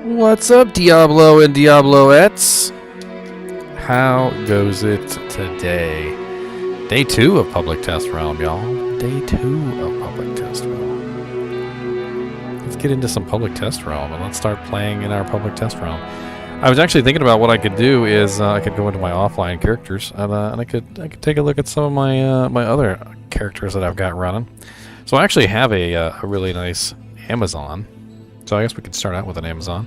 What's up, Diablo and Diabloettes? How goes it today? Day 2 of Public Test Realm, y'all. Day 2 of Public Test Realm. Let's get into some Public Test Realm, and let's start playing in our Public Test Realm. I was actually thinking about what I could do is I could go into my offline characters, and I could take a look at some of my my other characters that I've got running. So I actually have a really nice Amazon. So I guess we could start out with an Amazon.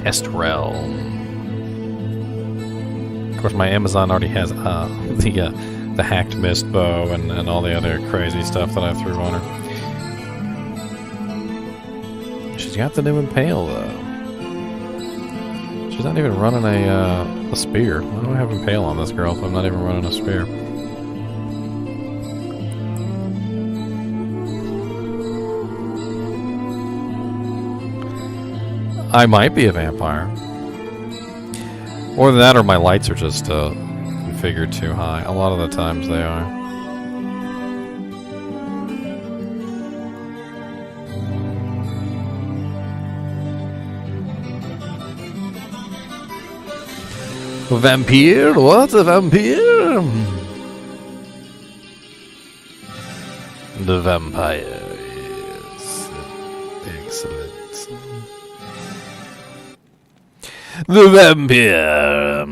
Test Realm. Of course, my Amazon already has the hacked mist bow and all the other crazy stuff that I threw on her. She's got the new Impale though. She's not even running a spear. Why do I have Impale on this girl if I'm not even running a spear? I might be a vampire. Or that, or my lights are just configured too high. A lot of the times they are. Vampire? What? A vampire? The vampire is excellent. The vampire.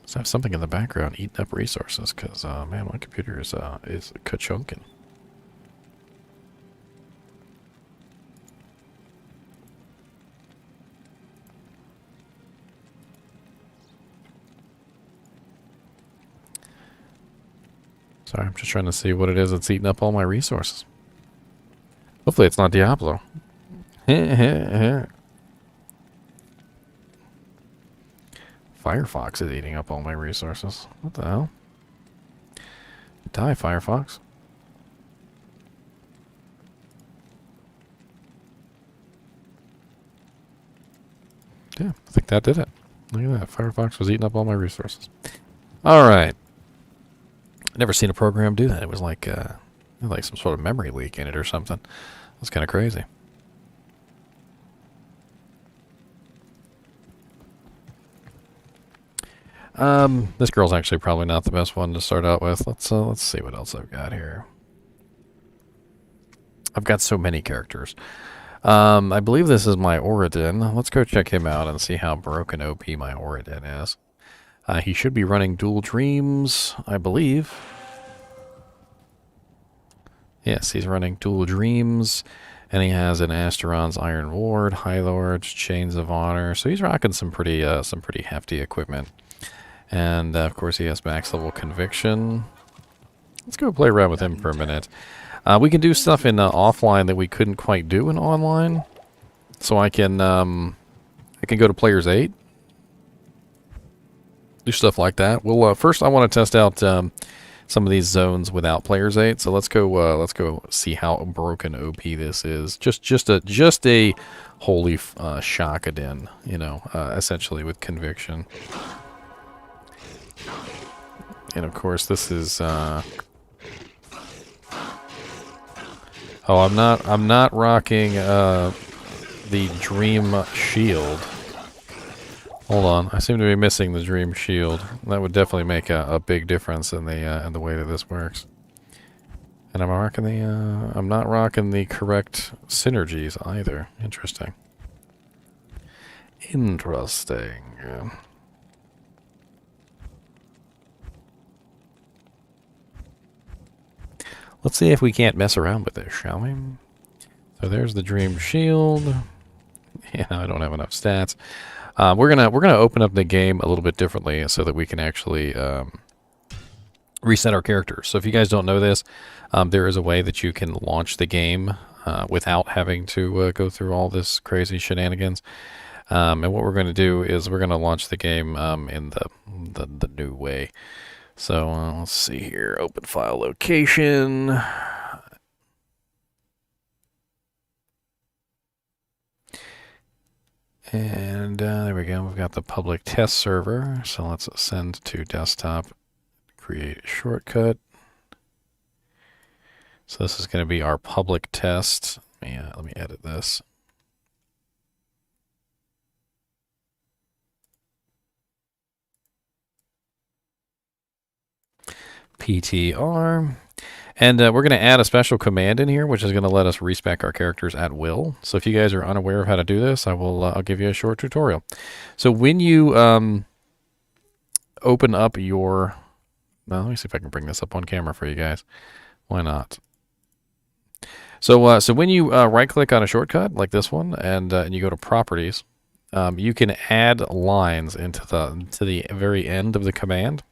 Let's have something in the background eating up resources, because man, my computer is ka-chunking. Sorry, I'm just trying to see what it is that's eating up all my resources. Hopefully it's not Diablo. Firefox is eating up all my resources. What the hell? Die, Firefox. Yeah, I think that did it. Look at that. Firefox was eating up all my resources. Alright. Never seen a program do that. It was like some sort of memory leak in it or something. That's kind of crazy. This girl's actually probably not the best one to start out with. Let's see what else I've got here. I've got so many characters. I believe this is my Oradin. Let's go check him out and see how broken OP my Oradin is. He should be running Dual Dreams, I believe. Yes, he's running Dual Dreams, and he has an Asteron's Iron Ward, High Lords, Chains of Honor. So he's rocking some pretty hefty equipment. And of course, he has max level Conviction. Let's go play around with him for a minute. We can do stuff in offline that we couldn't quite do in online. So I can go to Players 8. Do stuff like that. Well, first I want to test out some of these zones without Players 8. So let's go see how broken OP this is. Just a holy shockadin, you know, essentially with Conviction. And of course, this is. Oh, I'm not rocking the Dream Shield. Hold on, I seem to be missing the Dream Shield. That would definitely make a big difference in the way that this works. And I'm not rocking the correct synergies either. Interesting. Interesting. Let's see if we can't mess around with this, shall we? So there's the Dream Shield. Yeah, I don't have enough stats. We're gonna open up the game a little bit differently so that we can actually reset our characters. So if you guys don't know this, there is a way that you can launch the game without having to go through all this crazy shenanigans. And what we're going to do is we're going to launch the game in the new way. So let's see here. Open file location. And there we go. We've got the public test server. So let's send to desktop. Create a shortcut. So this is going to be our public test. Yeah, let me edit this. PTR. And we're going to add a special command in here, which is going to let us respec our characters at will. So if you guys are unaware of how to do this, I'll give you a short tutorial. So when you open up your... Well, let me see if I can bring this up on camera for you guys. Why not? So when you right-click on a shortcut like this one, and you go to Properties, you can add lines into the very end of the command.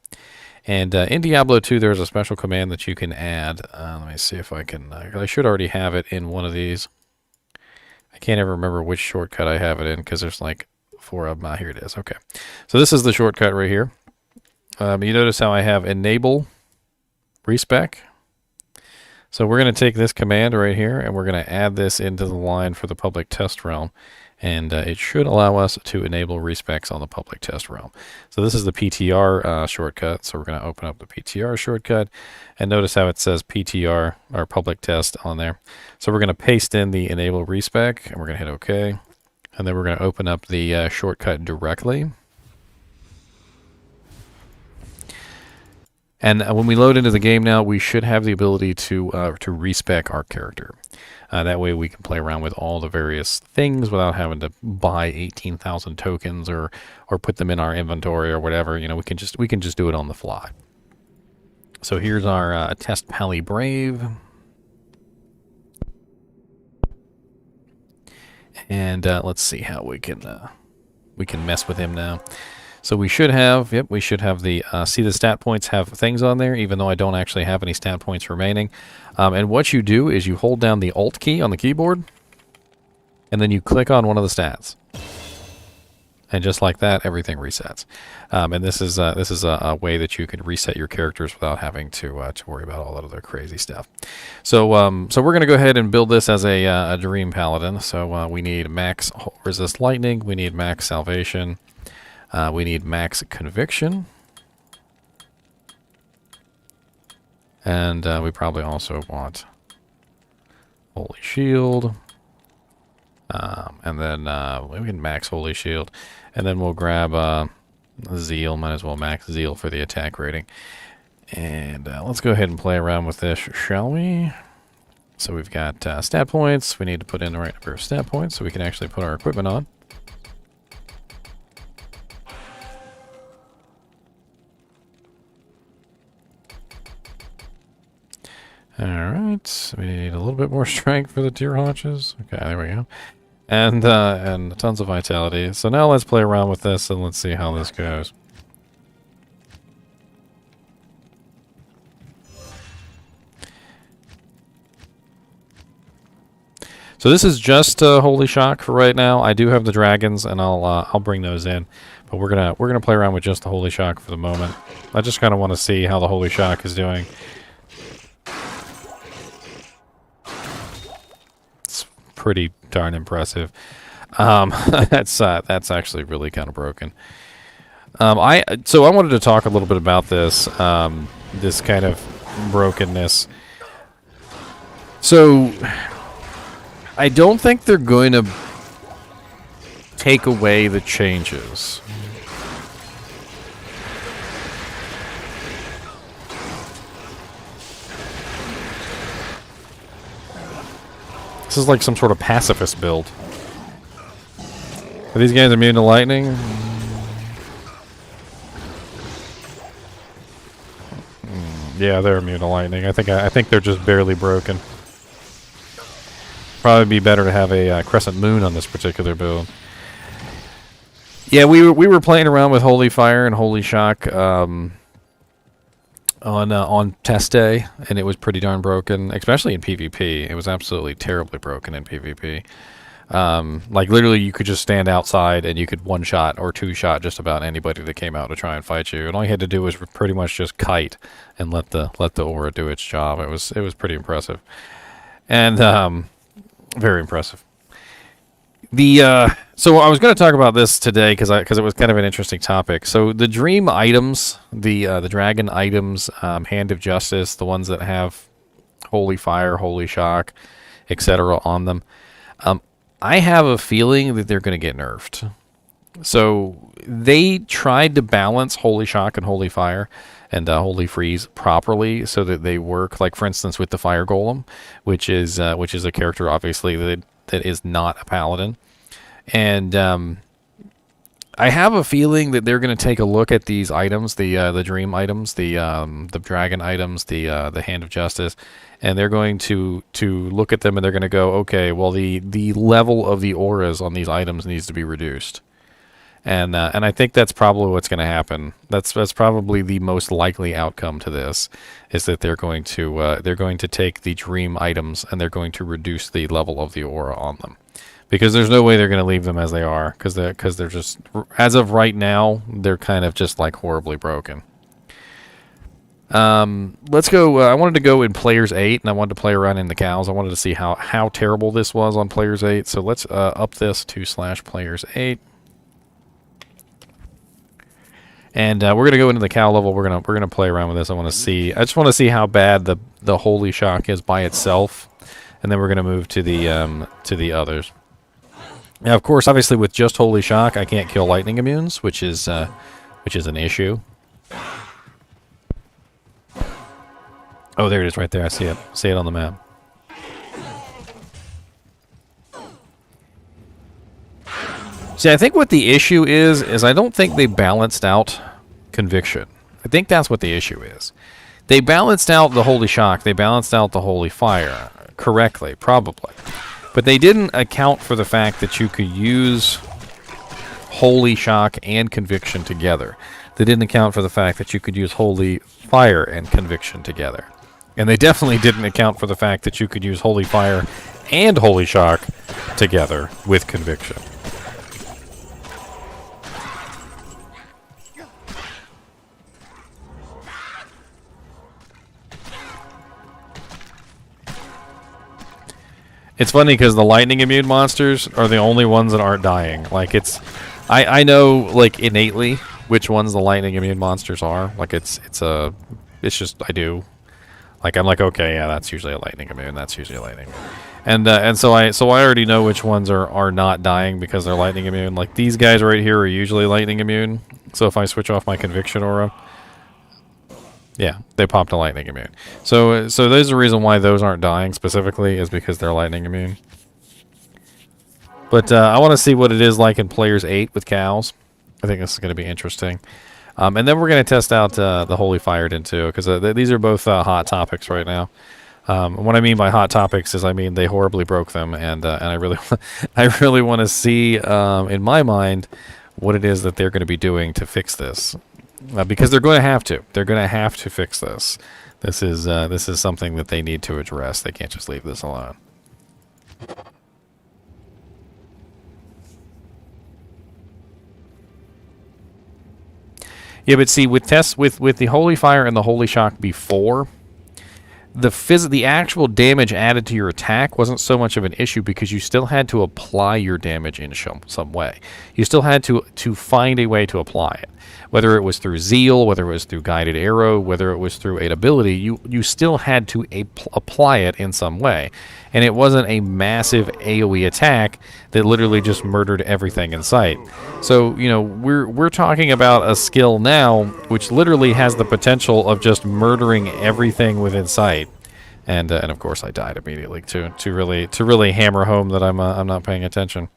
And in Diablo 2, there's a special command that you can add. Let me see if I can... I should already have it in one of these. I can't ever remember which shortcut I have it in, because there's like 4 of them. Here it is. Okay. So this is the shortcut right here. You notice how I have Enable Respec. So we're going to take this command right here, and we're going to add this into the line for the public test realm. And it should allow us to enable respecs on the public test realm. So this is the PTR shortcut. So we're going to open up the PTR shortcut, and notice how it says PTR, or public test, on there. So we're going to paste in the enable respec, and we're going to hit OK. And then we're going to open up the shortcut directly. And when we load into the game now, we should have the ability to respec our character. That way we can play around with all the various things without having to buy 18,000 tokens or put them in our inventory or whatever. You know, we can just do it on the fly. So here's our test Pally Brave. And let's see how we can mess with him now. So we should have, we should have the, see the stat points have things on there, even though I don't actually have any stat points remaining. And what you do is you hold down the Alt key on the keyboard, and then you click on one of the stats. And just like that, everything resets. And this is a way that you can reset your characters without having to worry about all that other crazy stuff. So so we're going to go ahead and build this as a Dream Paladin. So we need max resist lightning, we need max salvation. We need max conviction. And we probably also want holy shield. And then we can max holy shield. And then we'll grab zeal. Might as well max zeal for the attack rating. And let's go ahead and play around with this, shall we? So we've got stat points. We need to put in the right number of stat points so we can actually put our equipment on. Alright, we need a little bit more strength for the deer haunches. Okay, there we go. And tons of vitality. So now let's play around with this and let's see how this goes. So this is just Holy Shock for right now. I do have the dragons, and I'll bring those in. But we're gonna play around with just the Holy Shock for the moment. I just kind of want to see how the Holy Shock is doing. Pretty darn impressive. That's actually really kind of broken. So I wanted to talk a little bit about this this kind of brokenness. So I don't think they're going to take away the changes. This is like some sort of pacifist build. Are these guys immune to lightning? Yeah, they're immune to lightning. I think they're just barely broken. Probably be better to have a crescent moon on this particular build. Yeah, we were playing around with Holy Fire and Holy Shock on test day, and it was pretty darn broken, especially in PvP. It was absolutely terribly broken in PvP. Like literally you could just stand outside and you could one-shot or two-shot just about anybody that came out to try and fight you, and all you had to do was pretty much just kite and let the aura do its job. It was pretty impressive. And very impressive. So I was going to talk about this today because it was kind of an interesting topic. So the dream items, the dragon items, Hand of Justice, the ones that have Holy Fire, Holy Shock, etc. on them. I have a feeling that they're going to get nerfed. So they tried to balance Holy Shock and Holy Fire and Holy Freeze properly so that they work. Like for instance with the Fire Golem, which is a character obviously that is not a Paladin, and I have a feeling that they're going to take a look at these items, the Dream items, the Dragon items, the Hand of Justice, and they're going to look at them and they're going to go, okay, well the level of the auras on these items needs to be reduced. And I think that's probably what's going to happen. That's probably the most likely outcome to this, is that they're going to take the Dream items and they're going to reduce the level of the aura on them, because there's no way they're going to leave them as they are, because they're just, as of right now, they're kind of just like horribly broken. Let's go. I wanted to go in Players 8, and I wanted to play around in the cows. I wanted to see how terrible this was on Players 8. So let's up this to /Players 8. And we're gonna go into the cow level. We're gonna play around with this. I just want to see how bad the Holy Shock is by itself, and then we're gonna move to the others. Now, of course, obviously with just Holy Shock, I can't kill lightning immunes, which is an issue. Oh, there it is, right there. I see it. See it on the map. See, I think what the issue is I don't think they balanced out Conviction. I think that's what the issue is. They balanced out the Holy Shock, they balanced out the Holy Fire correctly, probably. But they didn't account for the fact that you could use Holy Shock and Conviction together. They didn't account for the fact that you could use Holy Fire and Conviction together. And they definitely didn't account for the fact that you could use Holy Fire and Holy Shock together with Conviction. It's funny because the lightning immune monsters are the only ones that aren't dying. Like it's, I know like innately which ones the lightning immune monsters are. Like it's just I do. Like I'm like, okay, yeah, that's usually a lightning immune. That's usually a lightning. And so I already know which ones are not dying because they're lightning immune. Like these guys right here are usually lightning immune. So if I switch off my Conviction aura, yeah, they popped a lightning immune. So there's a reason why those aren't dying specifically, is because they're lightning immune. But I want to see what it is like in Players 8 with cows. I think this is going to be interesting. And then we're going to test out the Holy Fire Den too, because these are both hot topics right now. What I mean by hot topics is I mean they horribly broke them, and I really I really want to see in my mind what it is that they're going to be doing to fix this. Because they're going to have to. They're going to have to fix this. This is something that they need to address. They can't just leave this alone. Yeah, but see, with the Holy Fire and the Holy Shock before, the actual damage added to your attack wasn't so much of an issue because you still had to apply your damage in some way. You still had to find a way to apply it. Whether it was through Zeal, whether it was through Guided Arrow, whether it was through 8 ability, you still had to apply it in some way. And it wasn't a massive AoE attack that literally just murdered everything in sight. So, you know, we're talking about a skill now which literally has the potential of just murdering everything within sight. And of course I died immediately to really hammer home that I'm not paying attention.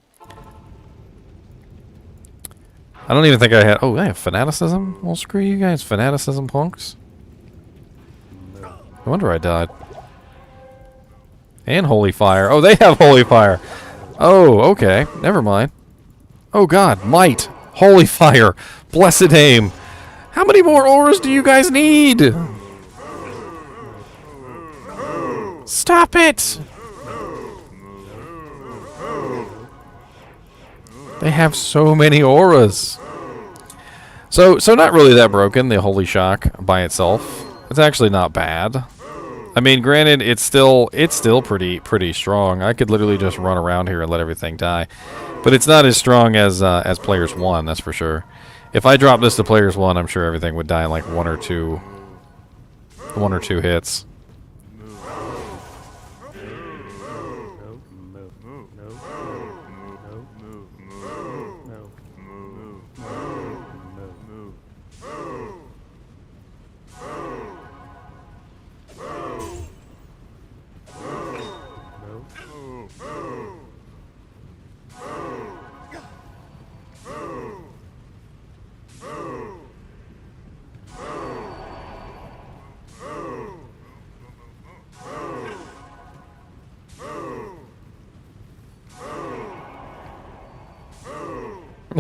I don't even think I had... Oh, I have Fanaticism? Well, screw you guys, Fanaticism punks. No wonder I died. And Holy Fire. Oh, they have Holy Fire. Oh, okay. Never mind. Oh, God. Might. Holy Fire. Blessed aim. How many more auras do you guys need? Stop it! They have so many auras. So not really that broken, the Holy Shock by itself. It's actually not bad. I mean, granted, it's still pretty strong. I could literally just run around here and let everything die. But it's not as strong as Players 1, that's for sure. If I drop this to Players 1, I'm sure everything would die in like one or two hits.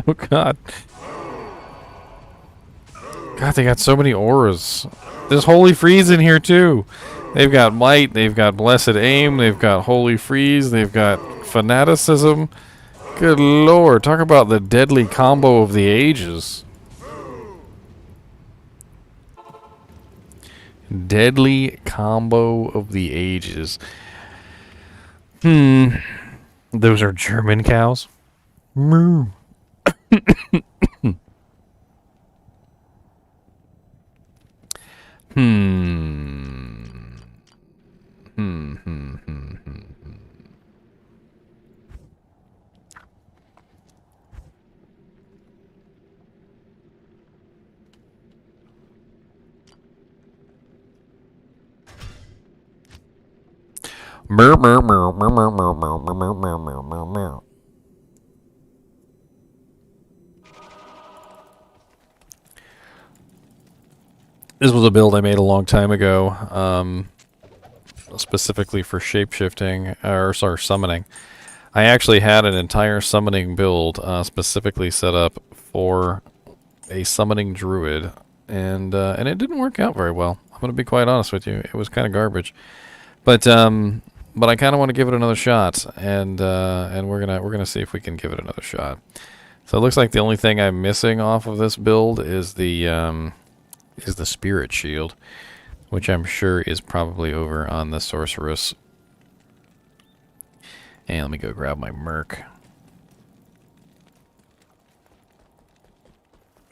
Oh god. God, they got so many auras. There's Holy Freeze in here too. They've got Might, they've got Blessed Aim, they've got Holy Freeze, they've got Fanaticism. Good lord, talk about the deadly combo of the ages. Deadly combo of the ages. Those are German cows. Moo. Meow, meow, meow, meow, meow, meow, meow, meow, meow, meow, meow, meow. This was a build I made a long time ago, specifically for shapeshifting, or sorry, summoning. I actually had an entire summoning build specifically set up for a summoning druid, and it didn't work out very well. I'm gonna be quite honest with you; it was kind of garbage. But I kind of want to give it another shot, and we're gonna see if we can give it another shot. So it looks like the only thing I'm missing off of this build is the spirit shield, which I'm sure is probably over on the Sorceress. And let me go grab my Merc.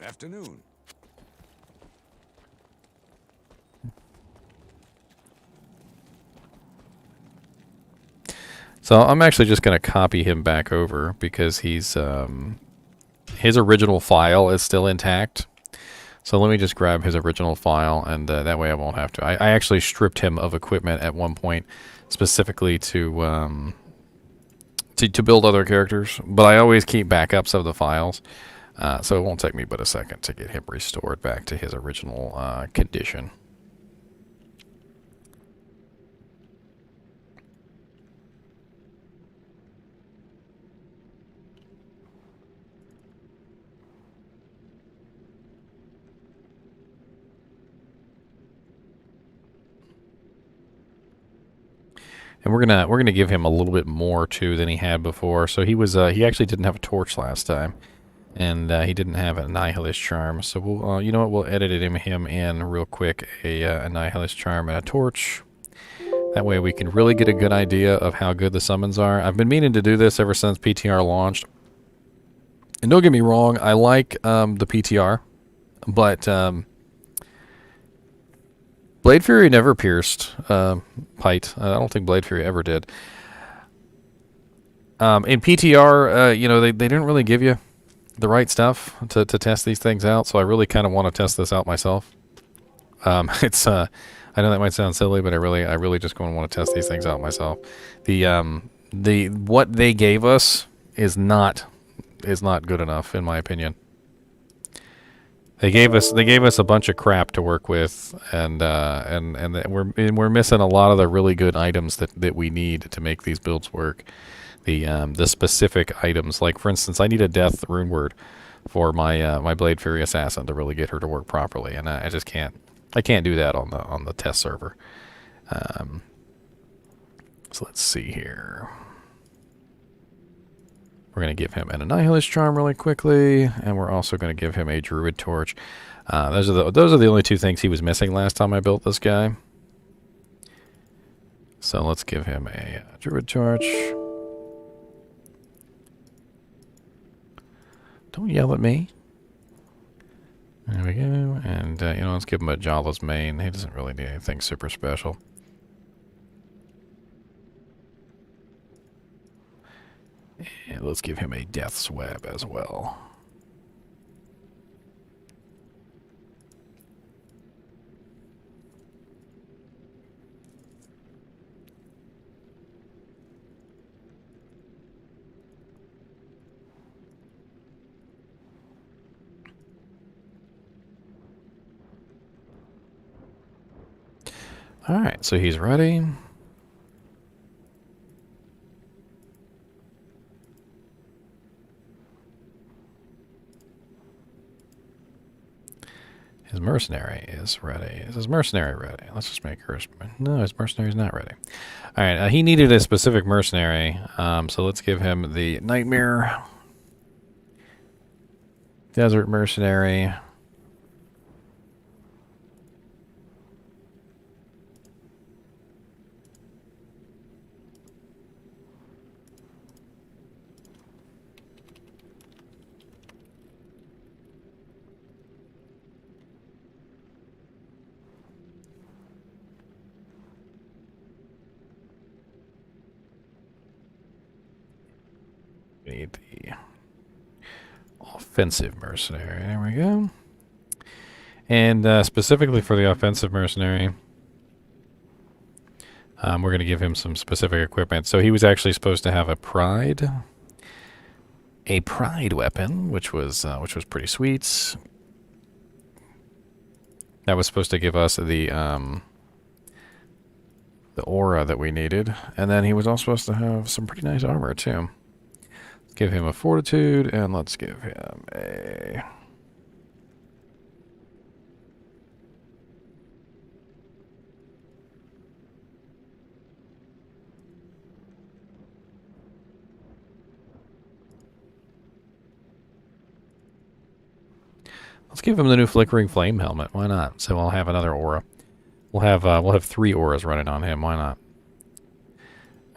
Afternoon. So I'm actually just going to copy him back over because he's his original file is still intact. So let me just grab his original file, and that way I won't have to. I actually stripped him of equipment at one point specifically to build other characters, but I always keep backups of the files, so it won't take me but a second to get him restored back to his original condition. And we're gonna give him a little bit more too than he had before. So he actually didn't have a torch last time, and he didn't have a Nihilist charm. So we'll you know what, we'll edit him in real quick, a Nihilist charm and a torch. That way we can really get a good idea of how good the summons are. I've been meaning to do this ever since PTR launched. And don't get me wrong, I like the PTR, but Blade Fury never pierced Pite. I don't think Blade Fury ever did. In PTR, you know, they didn't really give you the right stuff to test these things out, so I really kind of want to test this out myself. I know that might sound silly, but I really just going to want to test these things out myself. The what they gave us is not good enough in my opinion. They gave us a bunch of crap to work with, and we're missing a lot of the really good items that we need to make these builds work. The specific items, like for instance, I need a Death Rune Word for my my Blade Fury Assassin to really get her to work properly, and I just can't. I can't do that on the test server. So let's see here. We're going to give him an Annihilist Charm really quickly, and we're also going to give him a Druid Torch. Those are the only two things he was missing last time I built this guy. So let's give him a Druid Torch. Don't yell at me. There we go. And, you know, let's give him a Jawless Mane. He doesn't really need anything super special. And let's give him a Death Swab as well. Alright, so he's ready. mercenary is ready. Is his mercenary ready? Let's just make her... No, his mercenary's not ready. Alright, he needed a specific mercenary, so let's give him the Nightmare Desert Mercenary. We need the offensive mercenary. There we go. And specifically for the offensive mercenary, we're going to give him some specific equipment. So he was actually supposed to have a pride weapon, which was pretty sweet. That was supposed to give us the aura that we needed, and then he was also supposed to have some pretty nice armor too. Let's give him a fortitude, and let's give him a... Let's give him the new Flickering Flame helmet. Why not? So I'll have another aura. We'll have 3 auras running on him. Why not?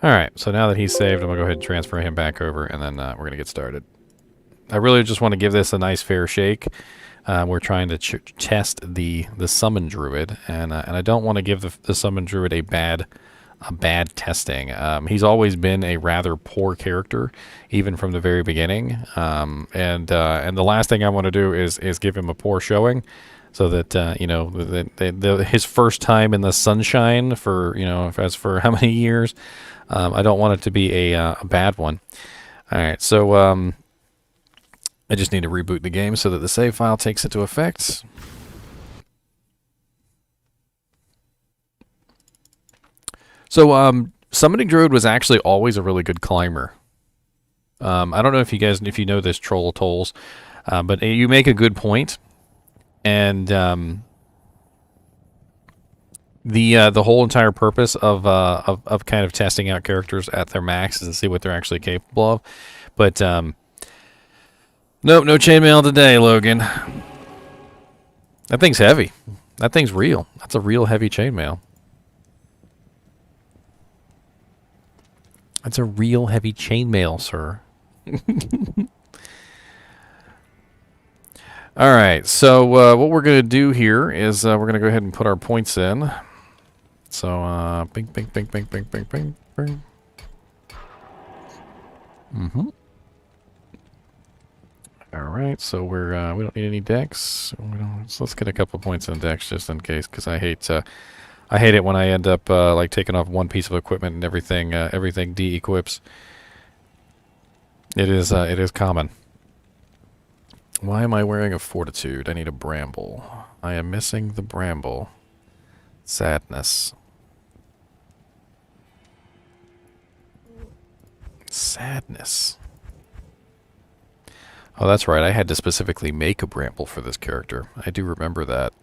All right. So now that he's saved, I'm gonna go ahead and transfer him back over, and then we're gonna get started. I really just want to give this a nice fair shake. We're trying to test the Summon Druid, and I don't want to give the Summon Druid a bad testing. He's always been a rather poor character, even from the very beginning. And the last thing I want to do is give him a poor showing, so that you know, his first time in the sunshine for, you know, as for how many years. I don't want it to be a bad one. All right, so I just need to reboot the game so that the save file takes into effect. So, Summoning Druid was actually always a really good climber. I don't know if you know this, Troll Tolls, but you make a good point, and the whole entire purpose of kind of testing out characters at their max is to see what they're actually capable of. But nope, no chainmail today, Logan. That thing's heavy. That thing's real. That's a real heavy chainmail. That's a real heavy chainmail, sir. All right, so what we're going to do here is we're going to go ahead and put our points in. So, bing, bing, bing, bing, bing, bing, bing, bing. Mm-hmm. All right, so we don't need any decks. So let's get a couple points in decks just in case, because I hate it when I end up like taking off one piece of equipment and everything de-equips. It is common. Why am I wearing a fortitude? I need a bramble. I am missing the bramble. Sadness. Sadness. Oh, that's right. I had to specifically make a bramble for this character. I do remember that.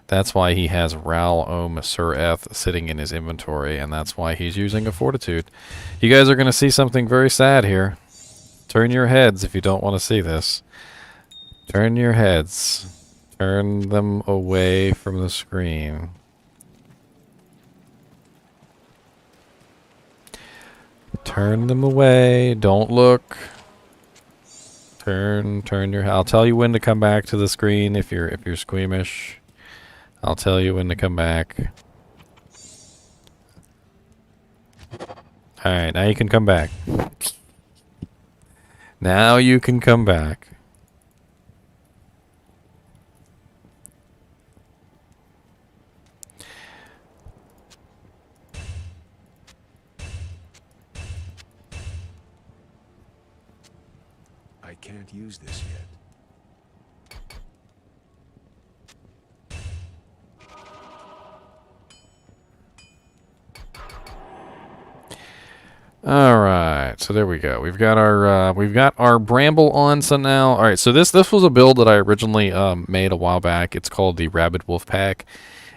That's why he has Ral Om Sur Eth sitting in his inventory, and that's why he's using a fortitude. You guys are going to see something very sad here. Turn your heads if you don't want to see this. Turn your heads. Turn them away from the screen. Turn them away. Don't look. Turn your... I'll tell you when to come back to the screen if you're squeamish. I'll tell you when to come back. Alright, now you can come back. Now you can come back. I can't use this yet. All right. right, so there we go. We've got our bramble on. So now, all right. So this was a build that I originally made a while back. It's called the Rabid Wolf Pack,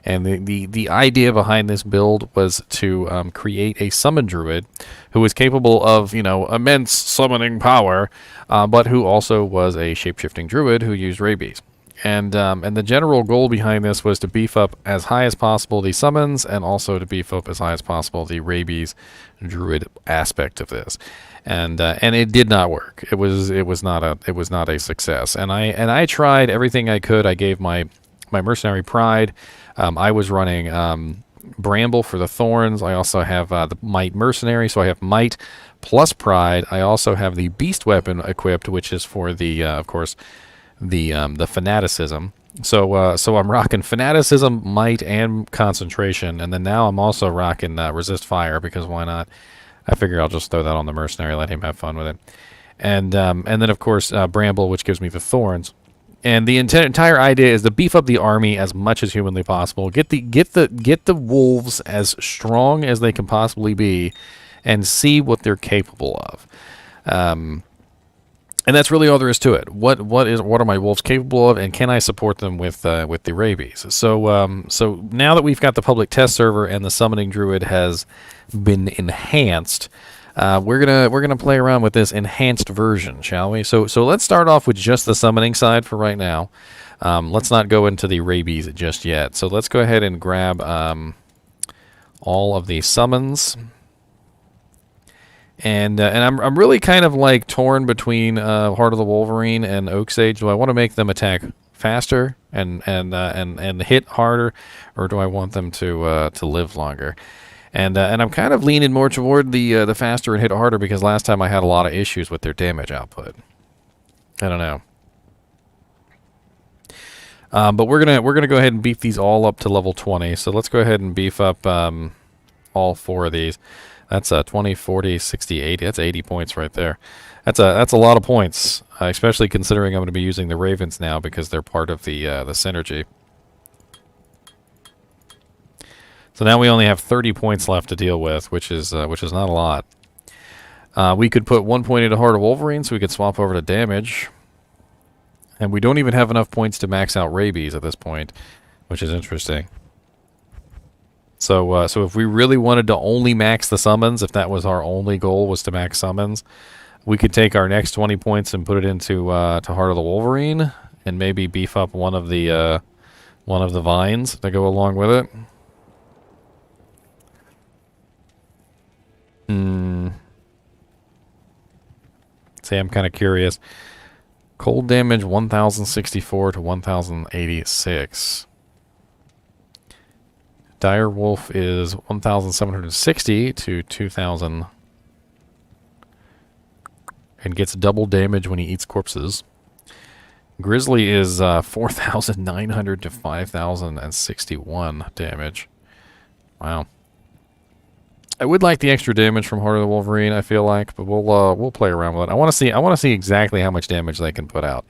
and the idea behind this build was to create a summon druid who was capable of immense summoning power, but who also was a shapeshifting druid who used Rabies. And the general goal behind this was to beef up as high as possible the summons, and also to beef up as high as possible the Rabies druid aspect of this. And it did not work. It was not a success. And I tried everything I could. I gave my mercenary pride. I was running bramble for the thorns. I also have the might mercenary, so I have might plus pride. I also have the beast weapon equipped, which is for the of course the fanaticism. So I'm rocking fanaticism, might, and concentration, and then now I'm also rocking resist fire, because why not? I figure I'll just throw that on the mercenary, let him have fun with it, and then of course bramble, which gives me the thorns. And the entire idea is to beef up the army as much as humanly possible. Get the wolves as strong as they can possibly be, and see what they're capable of. And that's really all there is to it. What are my wolves capable of, and can I support them with the Rabies? So so now that we've got the public test server and the summoning druid has been enhanced, we're gonna play around with this enhanced version, shall we? So let's start off with just the summoning side for right now. Let's not go into the Rabies just yet. So let's go ahead and grab all of the summons. And I'm really kind of like torn between Heart of the Wolverine and Oak Sage. Do I want to make them attack faster and hit harder, or do I want them to live longer? And I'm kind of leaning more toward the faster and hit harder, because last time I had a lot of issues with their damage output. I don't know. But we're gonna go ahead and beef these all up to level 20. So let's go ahead and beef up all 4 of these. That's 20, 40, 60, 80. That's 80 points right there. That's a lot of points, especially considering I'm going to be using the Ravens now, because they're part of the synergy. So now we only have 30 points left to deal with, which is not a lot. We could put 1 point into Heart of Wolverine, so we could swap over to damage. And we don't even have enough points to max out Rabies at this point, which is interesting. So if we really wanted to only max the summons, if that was our only goal, was to max summons, we could take our next 20 points and put it into to Heart of the Wolverine, and maybe beef up one of the vines that go along with it. See, I'm kind of curious. Cold damage 1064 to 1086. Dire Wolf is 1,760 to 2,000, and gets double damage when he eats corpses. Grizzly is 4,900 to 5,061 damage. Wow. I would like the extra damage from Heart of the Wolverine, I feel like, but we'll play around with it. I want to see exactly how much damage they can put out,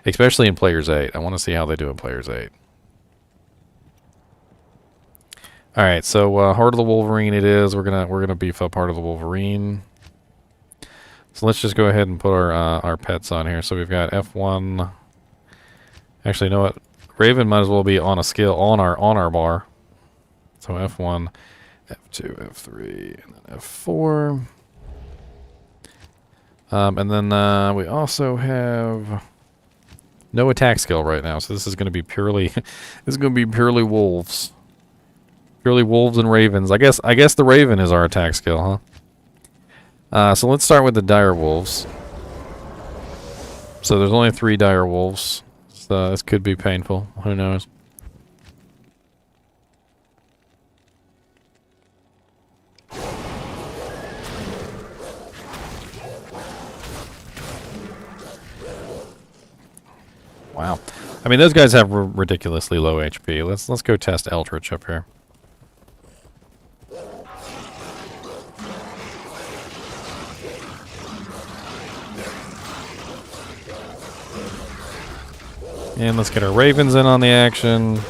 especially in Players 8. I want to see how they do in Players 8. All right, so Heart of the Wolverine it is. We're gonna beef up Heart of the Wolverine. So let's just go ahead and put our pets on here. So we've got F1. Actually, you know what? Raven might as well be on a skill on our bar. So F1, F2, F3, and then F4. And then we also have no attack skill right now. So this is going to be purely purely wolves. Purely wolves and ravens. I guess the raven is our attack skill, huh? So let's start with the dire wolves. So there's only 3 dire wolves. So this could be painful. Who knows? Wow. I mean, those guys have ridiculously low HP. Let's go test Eldritch up here. And let's get our ravens in on the action. I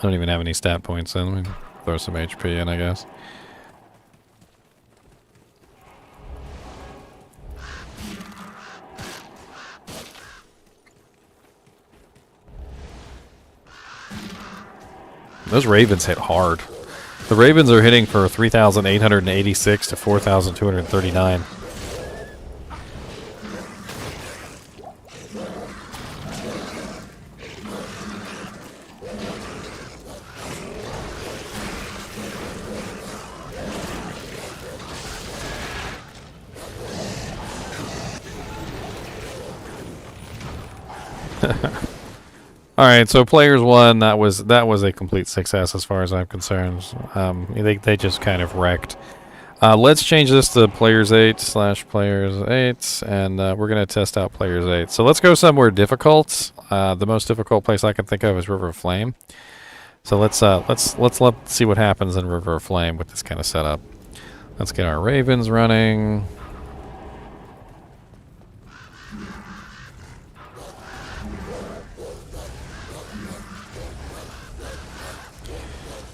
don't even have any stat points in. Let me throw some HP in, I guess. Those Ravens hit hard. The Ravens are hitting for 3,886 to 4,239. All right, so players one, that was a complete success as far as I'm concerned. They just kind of wrecked. Let's change this to players 8 / players 8, and we're gonna test out players 8. So let's go somewhere difficult. The most difficult place I can think of is River of Flame. So let's see what happens in River of Flame with this kind of setup. Let's get our Ravens running.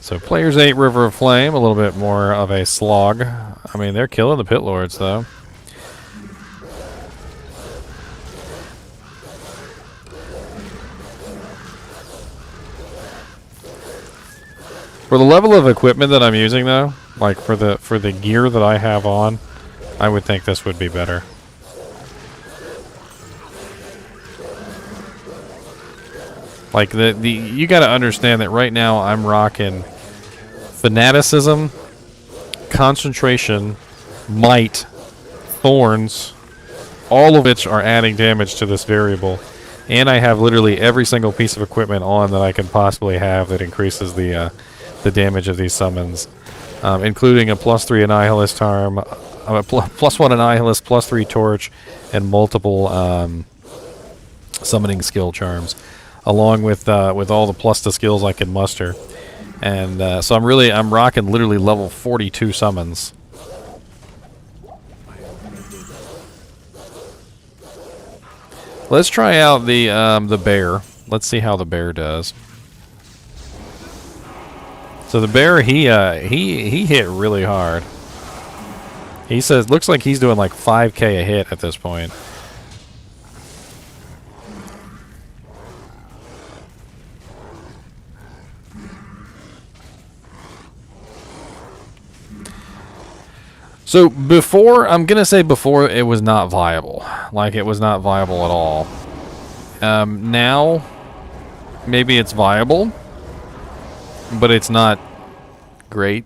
So players 8 River of Flame, a little bit more of a slog. I mean, they're killing the Pit Lords, though. For the level of equipment that I'm using, though, like for the gear that I have on, I would think this would be better. Like you got to understand that right now I'm rocking Fanaticism, Concentration, Might, Thorns, all of which are adding damage to this variable. And I have literally every single piece of equipment on that I can possibly have that increases the damage of these summons, including a +3 Annihilus Charm, +1 Annihilus, +3 Torch, and multiple summoning skill charms, along with all the +2 skills I can muster. And so I'm rocking literally level 42 summons. Let's try out the bear. Let's see how the bear does. So the bear, he hit really hard. He says, looks like he's doing like 5k a hit at this point. So before, I'm going to say before, it was not viable. Like, it was not viable at all. Now, maybe it's viable, but it's not great.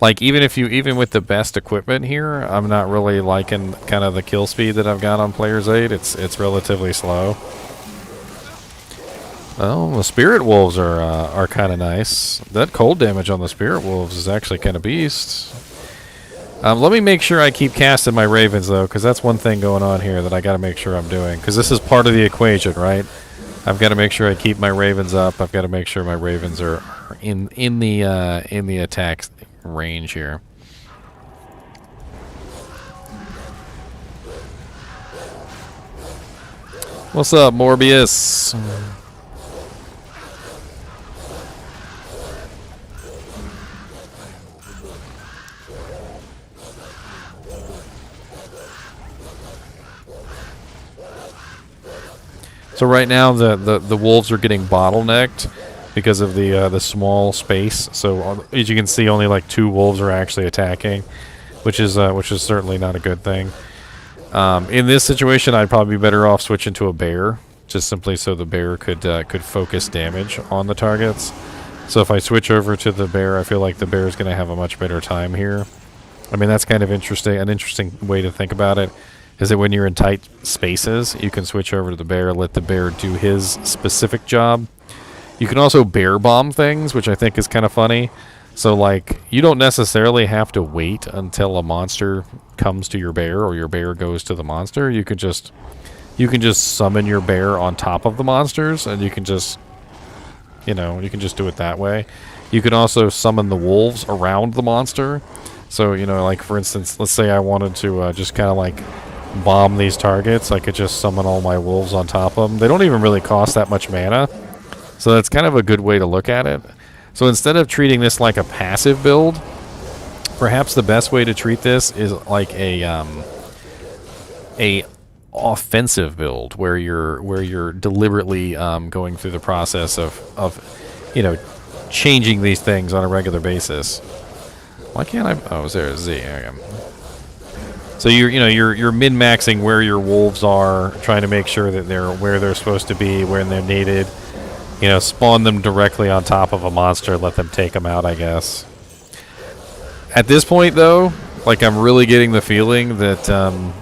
Like, even with the best equipment here, I'm not really liking kind of the kill speed that I've got on Players 8. It's relatively slow. Oh, the Spirit Wolves are kind of nice. That cold damage on the Spirit Wolves is actually kind of beast. Let me make sure I keep casting my Ravens, though, because that's one thing going on here that I got to make sure I'm doing. Because this is part of the equation, right? I've got to make sure I keep my Ravens up. I've got to make sure my Ravens are in the attack range here. What's up, Morbius? So right now the wolves are getting bottlenecked because of the small space. So as you can see, only like 2 wolves are actually attacking, which is certainly not a good thing. In this situation, I'd probably be better off switching to a bear, just simply so the bear could focus damage on the targets. So if I switch over to the bear, I feel like the bear is going to have a much better time here. I mean, that's kind of interesting. An interesting way to think about it is that when you're in tight spaces, you can switch over to the bear, let the bear do his specific job. You can also bear bomb things, which I think is kind of funny. So, like, you don't necessarily have to wait until a monster comes to your bear or your bear goes to the monster. You can just summon your bear on top of the monsters, and you can just, you can just do it that way. You can also summon the wolves around the monster. So, like, for instance, let's say I wanted to just kind of, like, bomb these targets. I could just summon all my wolves on top of them. They don't even really cost that much mana. So that's kind of a good way to look at it. So instead of treating this like a passive build, perhaps the best way to treat this is like a offensive build where you're deliberately going through the process of changing these things on a regular basis. Why can't I? Oh, is there a Z? There I am. So you're min-maxing where your wolves are, trying to make sure that they're where they're supposed to be, when they're needed. You know, spawn them directly on top of a monster, let them take them out, I guess. At this point, though, like, I'm really getting the feeling that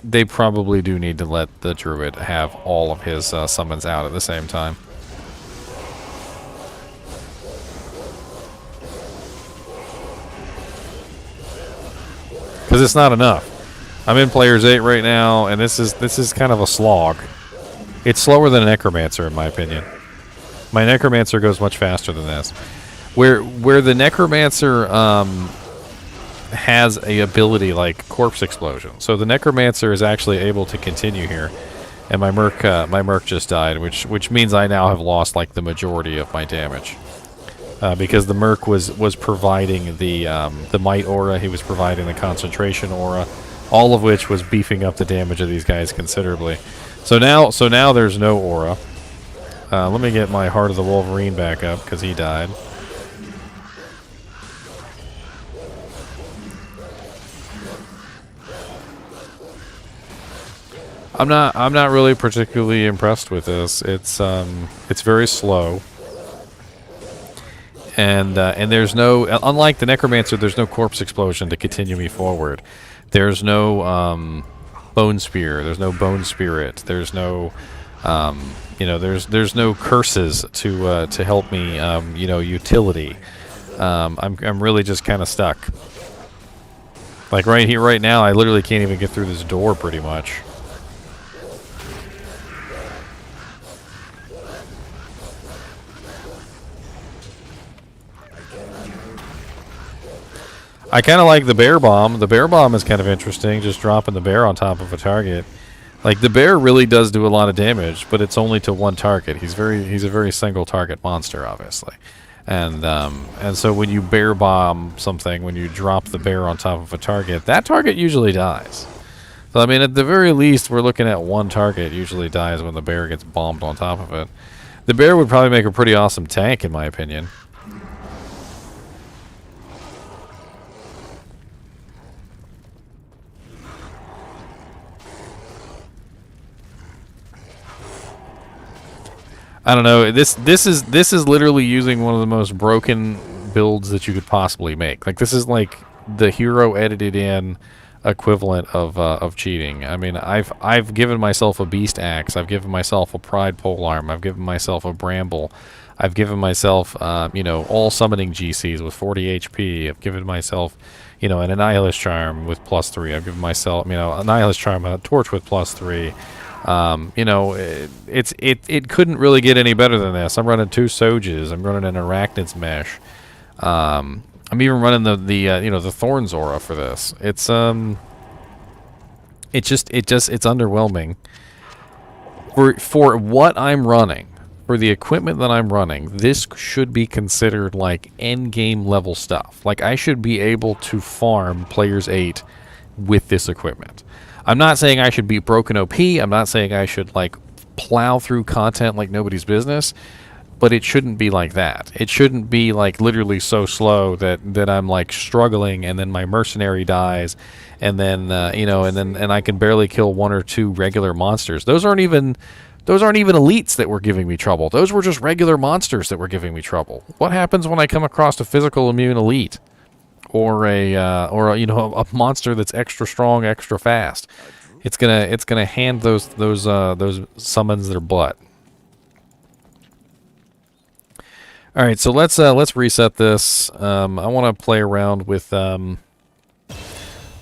they probably do need to let the Druid have all of his summons out at the same time. Because it's not enough. I'm in Players 8 right now, and this is kind of a slog. It's slower than a Necromancer, in my opinion. My Necromancer goes much faster than this. Where the Necromancer has a ability like Corpse Explosion. So the Necromancer is actually able to continue here. And my Merc just died, which means I now have lost like the majority of my damage. Because the Merc was providing the Might Aura, he was providing the Concentration Aura, all of which was beefing up the damage of these guys considerably. So now there's no Aura. Let me get my Heart of the Wolverine back up, because he died. I'm not really particularly impressed with this. It's very slow. And there's no, unlike the Necromancer, there's no Corpse Explosion to continue me forward. There's no Bone Spear. There's no Bone Spirit. There's no, there's no curses to help me, utility. I'm really just kind of stuck. Like right here, right now, I literally can't even get through this door pretty much. I kind of like the bear bomb. The bear bomb is kind of interesting, just dropping the bear on top of a target. Like, the bear really does do a lot of damage, but it's only to one target. He's a very single target monster, obviously. And so when you bear bomb something, when you drop the bear on top of a target, that target usually dies. So, I mean, at the very least, we're looking at one target usually dies when the bear gets bombed on top of it. The bear would probably make a pretty awesome tank, in my opinion. I don't know. This is literally using one of the most broken builds that you could possibly make. Like, this is like the hero edited in equivalent of cheating. I mean, I've given myself a beast axe. I've given myself a pride polearm. I've given myself a bramble. I've given myself all summoning GCs with 40 HP. I've given myself an Annihilus Charm with +3. I've given myself Annihilus Charm, a torch with +3. It couldn't really get any better than this. I'm running 2 Soges. I'm running an Arachnid's Mesh. I'm even running the Thorns aura for this. It's underwhelming. For what I'm running, for the equipment that I'm running, this should be considered like end game level stuff. Like, I should be able to farm Players 8 with this equipment. I'm not saying I should be broken OP. I'm not saying I should, like, plow through content like nobody's business. But it shouldn't be like that. It shouldn't be, like, literally so slow that I'm, like, struggling, and then my mercenary dies, and then, and I can barely kill 1 or 2 regular monsters. Those aren't even elites that were giving me trouble. Those were just regular monsters that were giving me trouble. What happens when I come across a physical immune elite? Or a monster that's extra strong, extra fast. It's gonna hand those summons their butt. All right, so let's reset this. I want to play around with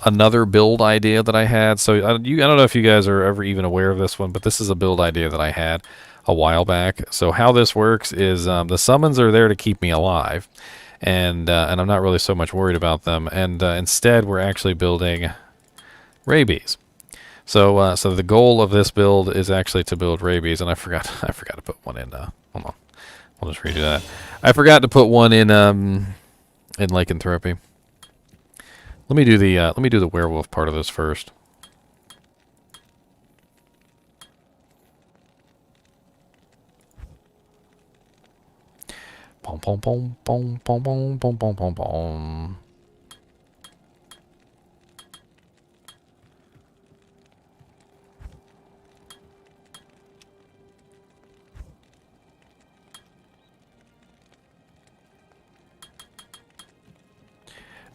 another build idea that I had. So I don't know if you guys are ever even aware of this one, but this is a build idea that I had a while back. So how this works is the summons are there to keep me alive. And I'm not really so much worried about them. And instead, we're actually building Rabies. So the goal of this build is actually to build Rabies. And I forgot to put one in. Hold on, I'll just redo that. I forgot to put one in Lycanthropy. Let me do the werewolf part of this first. Boom, boom, boom, boom, boom, boom, boom, boom, boom, boom.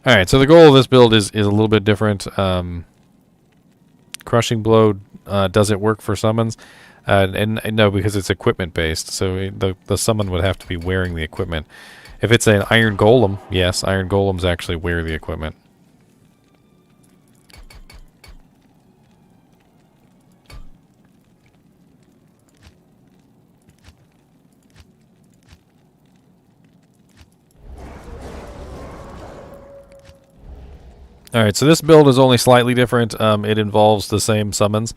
Alright, so the goal of this build is a little bit different. Crushing Blow doesn't work for summons. And no, because it's equipment based, so the summon would have to be wearing the equipment. If it's an Iron Golem, yes, Iron Golems actually wear the equipment. Alright, so this build is only slightly different. It involves the same summons.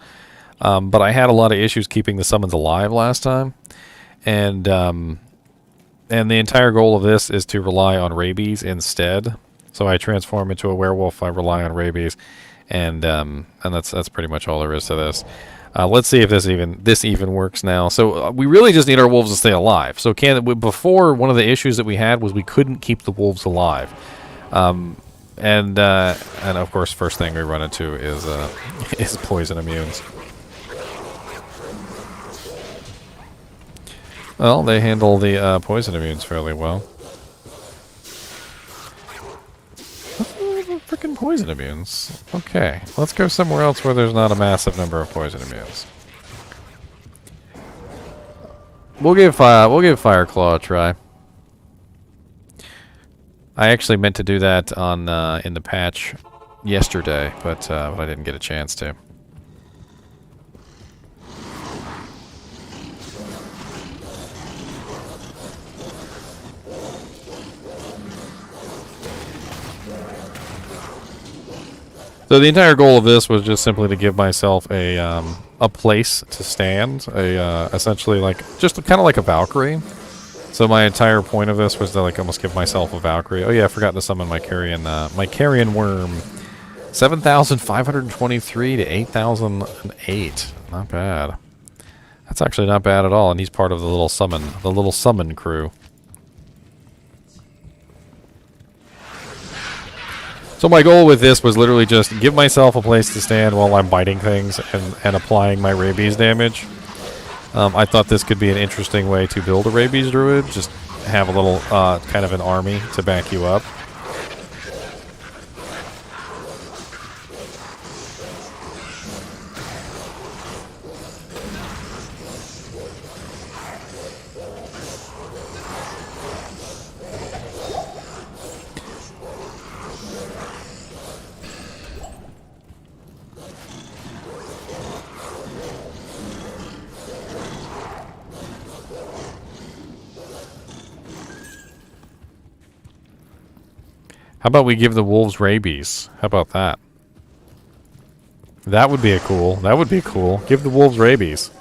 But I had a lot of issues keeping the summons alive last time. And the entire goal of this is to rely on Rabies instead. So I transform into a werewolf, I rely on Rabies. And that's pretty much all there is to this. Let's see if this even works now. So we really just need our wolves to stay alive. So before, one of the issues that we had was we couldn't keep the wolves alive. And of course, first thing we run into is poison immunes. Well, they handle the poison immunes fairly well. Freaking poison immunes. Okay, let's go somewhere else where there's not a massive number of poison immunes. We'll give Fireclaw a try. I actually meant to do that on in the patch yesterday, but I didn't get a chance to. So the entire goal of this was just simply to give myself a place to stand, essentially just kind of like a Valkyrie. So my entire point of this was to almost give myself a Valkyrie. Oh yeah, I forgot to summon my carrion worm. 7,523 to 8,008. Not bad. That's actually not bad at all, and he's part of the little summon crew. So my goal with this was literally just give myself a place to stand while I'm biting things and applying my Rabies damage. I thought this could be an interesting way to build a Rabies Druid. Just have a little kind of an army to back you up. How about we give the wolves Rabies? How about that? That would be cool. That would be cool. Give the wolves Rabies.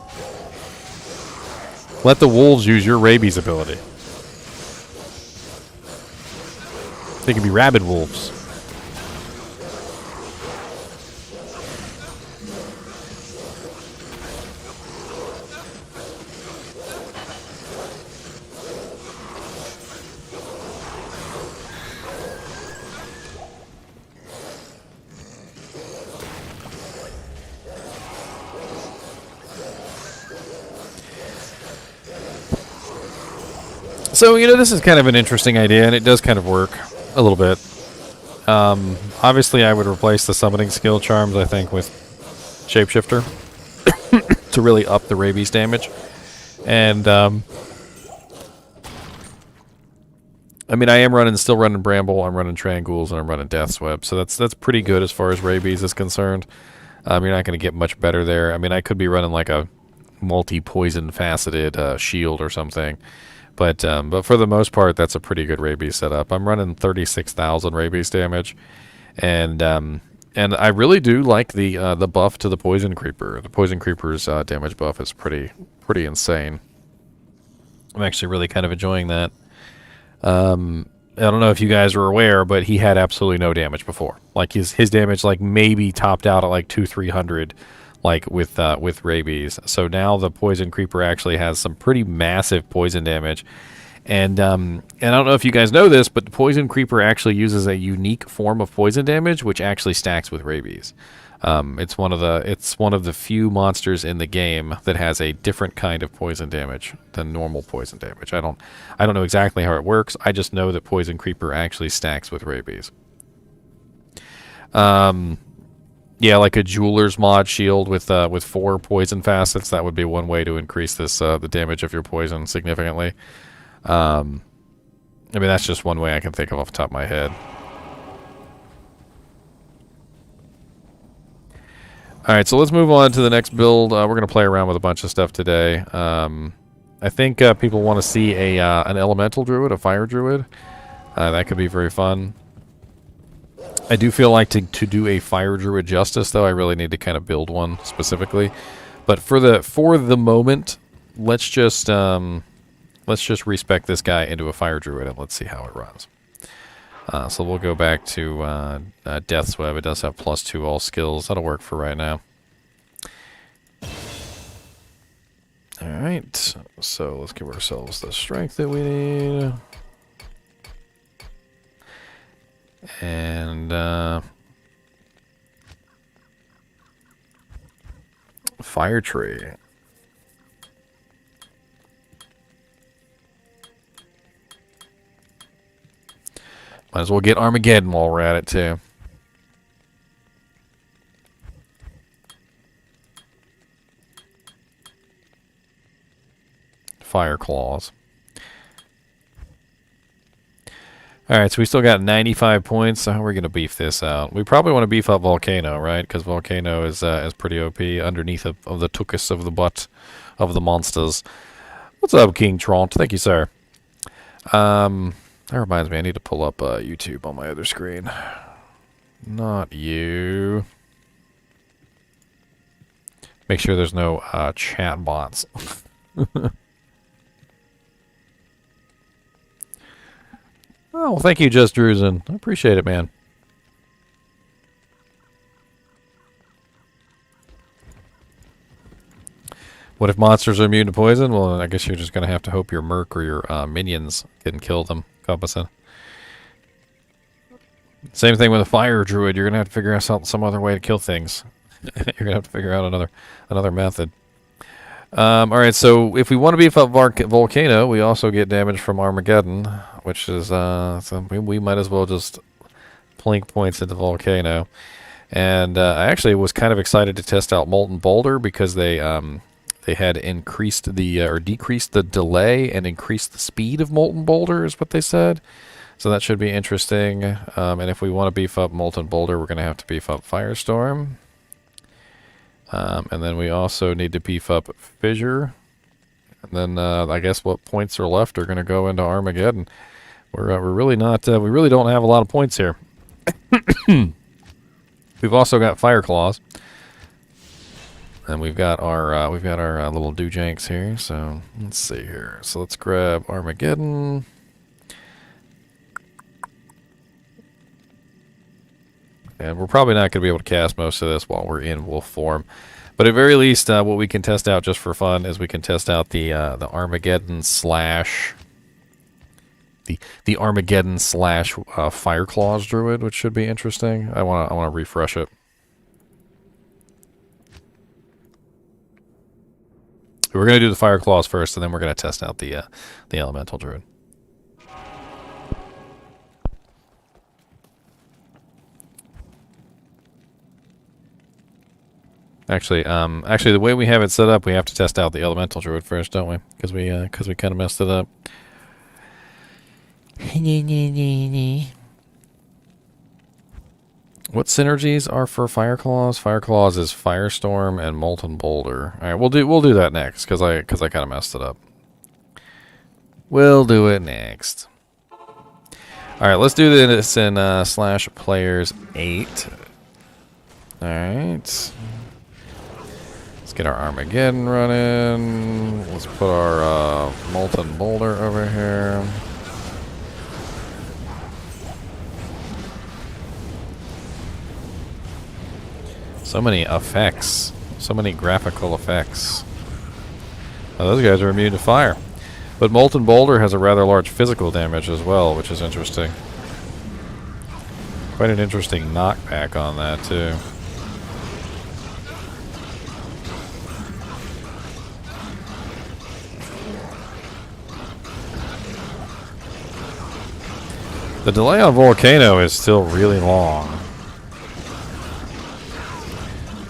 Let the wolves use your Rabies ability. They can be rabid wolves. So, this is kind of an interesting idea, and it does kind of work a little bit. Obviously, I would replace the summoning skill charms, I think, with Shapeshifter to really up the Rabies damage. And, I am still running Bramble, I'm running Trangules, and I'm running Death's Web. So that's pretty good as far as Rabies is concerned. You're not going to get much better there. I could be running like a multi-poison faceted shield or something. But for the most part, that's a pretty good Rabies setup. I'm running 36,000 Rabies damage, and I really do like the buff to the Poison Creeper. The Poison Creeper's damage buff is pretty insane. I'm actually really kind of enjoying that. I don't know if you guys are aware, but he had absolutely no damage before. Like his damage maybe topped out at 200-300. With Rabies. So now the Poison Creeper actually has some pretty massive poison damage, And I don't know if you guys know this, but the Poison Creeper actually uses a unique form of poison damage, which actually stacks with Rabies. It's one of the few monsters in the game that has a different kind of poison damage than normal poison damage. I don't know exactly how it works. I just know that Poison Creeper actually stacks with Rabies. Yeah, like a Jeweler's Mod shield with 4 poison facets. That would be one way to increase this the damage of your poison significantly. I mean, that's just one way I can think of off the top of my head. Alright, so let's move on to the next build. We're going to play around with a bunch of stuff today. I think people want to see an Elemental Druid, a Fire Druid. That could be very fun. I do feel like to do a Fire Druid justice, though, I really need to kind of build one specifically. But for the moment, let's just respec this guy into a Fire Druid and let's see how it runs. So we'll go back to Death's Web. It does have +2 all skills. That'll work for right now. Alright, so let's give ourselves the strength that we need. And Fire Tree. Might as well get Armageddon while we're at it, too. Fire Claws. Alright, so we still got 95 points, so how are we going to beef this out? We probably want to beef up Volcano, right? Because Volcano is pretty OP underneath of the tuchus of the butt of the monsters. What's up, King Tront? Thank you, sir. That reminds me, I need to pull up YouTube on my other screen. Not you. Make sure there's no chat bots. Oh, well, thank you, Just Druzen. I appreciate it, man. What if monsters are immune to poison? Well, I guess you're just going to have to hope your merc or your minions can kill them. Compasson. Same thing with a Fire Druid. You're going to have to figure out some other way to kill things. You're going to have to figure out another method. Alright, so if we want to beef up Volcano, we also get damage from Armageddon, which is, so we might as well just plink points into Volcano. And I actually was kind of excited to test out Molten Boulder because they had increased the, or decreased the delay and increased the speed of Molten Boulder is what they said. So that should be interesting. And if we want to beef up Molten Boulder, we're going to have to beef up Firestorm. And then we also need to beef up Fissure. And then I guess what points are left are going to go into Armageddon. We're really not, we really don't have a lot of points here. We've also got Fire Claws. And we've got our little Doojanks here. So let's see here. So let's grab Armageddon. And we're probably not going to be able to cast most of this while we're in wolf form. But at very least, what we can test out just for fun is we can test out the Armageddon slash the Armageddon slash Fire Claws Druid, which should be interesting. I want to refresh it. We're going to do the Fire Claws first, and then we're going to test out the Elemental Druid. Actually, the way we have it set up, we have to test out the Elemental Druid first, don't we? Because we kind of messed it up. What synergies are for Fire Claws? Fire Claws is Firestorm and Molten Boulder. All right, we'll do that next because I kind of messed it up. We'll do it next. All right, let's do this in slash players 8. All right. Let's get our Armageddon running. Let's put our Molten Boulder over here. So many effects. So many graphical effects. Oh, those guys are immune to fire. But Molten Boulder has a rather large physical damage as well, which is interesting. Quite an interesting knockback on that, too. The delay on Volcano is still really long.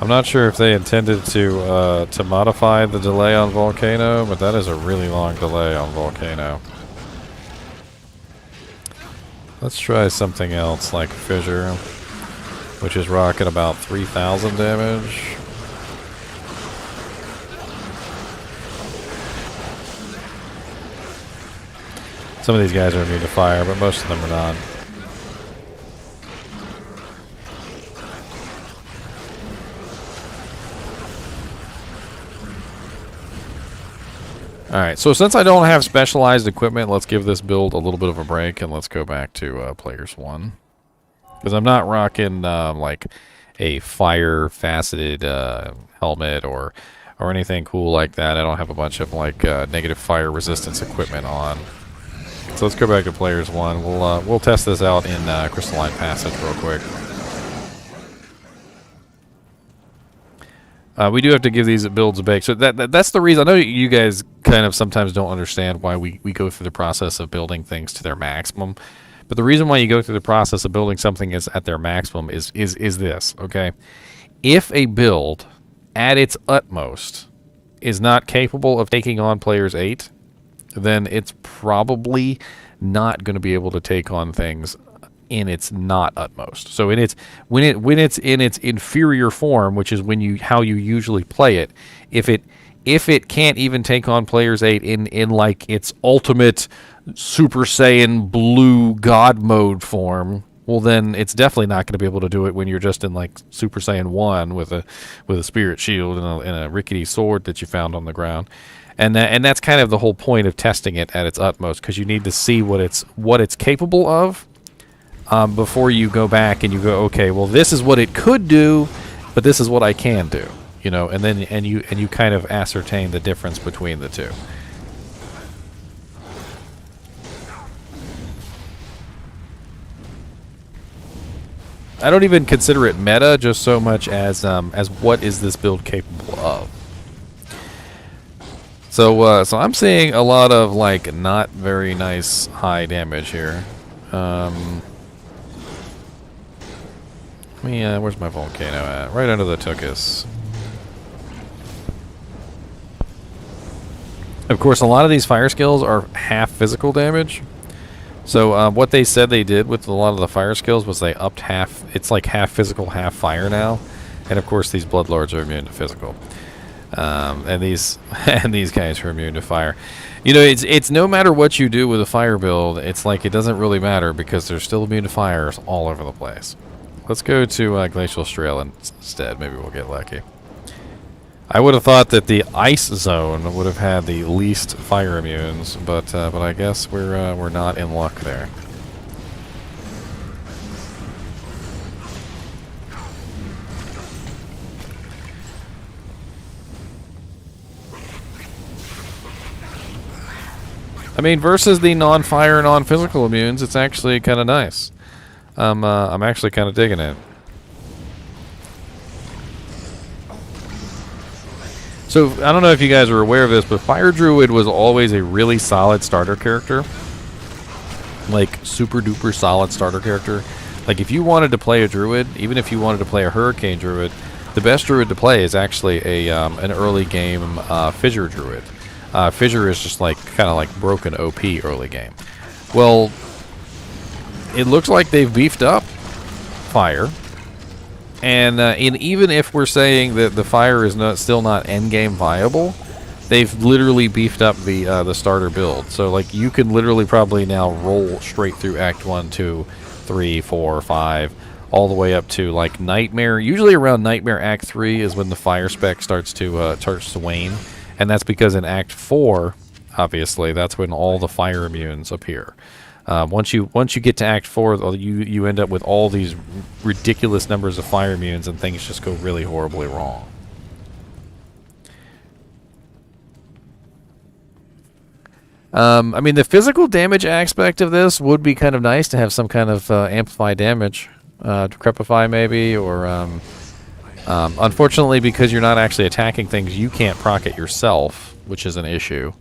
I'm not sure if they intended to modify the delay on Volcano, but that is a really long delay on Volcano. Let's try something else like Fissure, which is rocking about 3,000 damage. Some of these guys are immune to fire, but most of them are not. Alright, so since I don't have specialized equipment, let's give this build a little bit of a break, and let's go back to Players 1. Because I'm not rocking like a fire-faceted helmet or anything cool like that. I don't have a bunch of like negative fire resistance equipment on. So let's go back to Players 1. We'll test this out in Crystalline Passage real quick. We do have to give these builds a bake. So that's the reason. I know you guys kind of sometimes don't understand why we go through the process of building things to their maximum. But the reason why you go through the process of building something is at their maximum is this, okay? If a build at its utmost is not capable of taking on players 8, then it's probably not going to be able to take on things in its not utmost. So in its when it's in its inferior form, which is how you usually play it, if it can't even take on players 8 in like its ultimate Super Saiyan blue god mode form, well then it's definitely not going to be able to do it when you're just in like Super Saiyan 1 with a spirit shield and a rickety sword that you found on the ground. And that's kind of the whole point of testing it at its utmost, because you need to see what it's capable of before you go back and you go, okay, well this is what it could do, but this is what I can do, you know, and then you kind of ascertain the difference between the two. I don't even consider it meta, just so much as what is this build capable of. So I'm seeing a lot of like not very nice high damage here. Where's my volcano at? Right under the Tuchus. Of course, a lot of these fire skills are half physical damage. So what they said they did with a lot of the fire skills was they upped half. It's like half physical, half fire now. And of course, these bloodlords are immune to physical. And these guys are immune to fire. You know, it's no matter what you do with a fire build, it's like it doesn't really matter because they're still immune to fires all over the place. Let's go to Glacial Strail instead. Maybe we'll get lucky. I would have thought that the ice zone would have had the least fire immunes, but I guess we're not in luck there. I mean, versus the non-fire, non-physical immunes, it's actually kind of nice. I'm actually kind of digging it. So, I don't know if you guys are aware of this, but Fire Druid was always a really solid starter character. Like, super duper solid starter character. Like, if you wanted to play a Druid, even if you wanted to play a Hurricane Druid, the best Druid to play is actually an early game Fissure Druid. Fissure is just like kind of like broken OP early game. Well, it looks like they've beefed up fire, and even if we're saying that the fire is still not end game viable, they've literally beefed up the starter build. So like you can literally probably now roll straight through Act 1, 2, 3, 4, 5, all the way up to like Nightmare. Usually around Nightmare Act 3 is when the fire spec starts to wane. And that's because in Act 4, obviously, that's when all the fire immunes appear. Once you get to Act 4, you end up with all these ridiculous numbers of fire immunes, and things just go really horribly wrong. I mean, the physical damage aspect of this would be kind of nice to have some kind of amplify damage, decrepify maybe, or unfortunately, because you're not actually attacking things, you can't proc it yourself, which is an issue.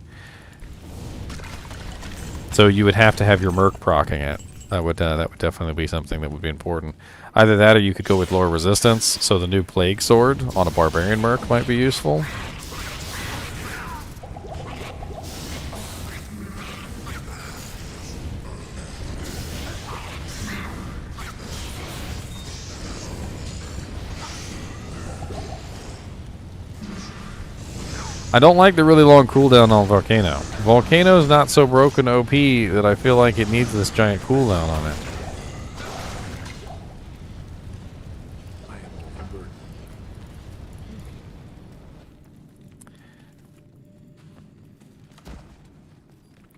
So you would have to have your merc proccing it. That would definitely be something that would be important. Either that, or you could go with lower resistance. So the new plague sword on a barbarian merc might be useful. I don't like the really long cooldown on Volcano. Volcano's not so broken OP that I feel like it needs this giant cooldown on it.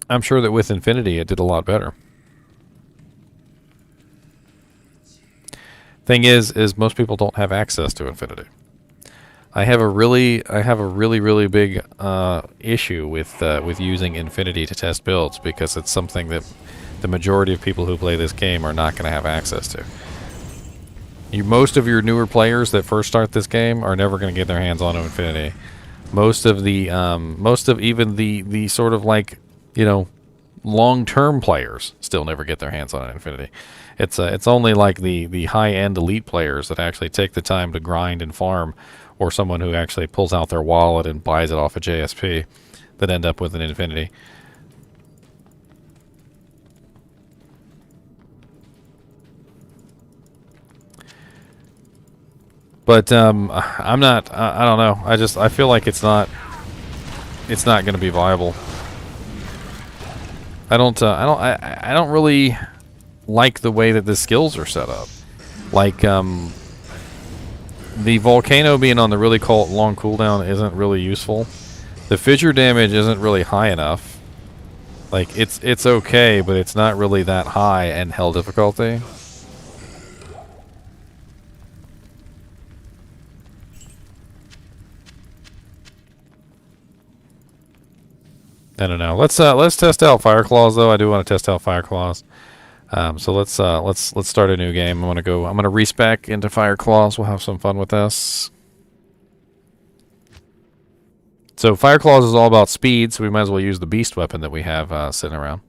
I'm sure that with Infinity it did a lot better. Thing is most people don't have access to Infinity. I have a really big issue with using Infinity to test builds, because it's something that the majority of people who play this game are not going to have access to. Most of your newer players that first start this game are never going to get their hands on Infinity. Most of even the sort of like, you know, long-term players still never get their hands on Infinity. It's only like the high-end elite players that actually take the time to grind and farm, or someone who actually pulls out their wallet and buys it off a JSP, that end up with an Infinity. But I'm not. I don't know. I feel like it's not going to be viable. I don't really like the way that the skills are set up. Like the Volcano being on the really long cooldown isn't really useful. The fissure damage isn't really high enough. Like it's okay, but it's not really that high and hell difficulty. I don't know. Let's test out Fire Claws though. I do want to test out Fire Claws. So let's start a new game. I'm gonna respec into Fire Claws. We'll have some fun with this. So Fire Claws is all about speed, so we might as well use the beast weapon that we have sitting around.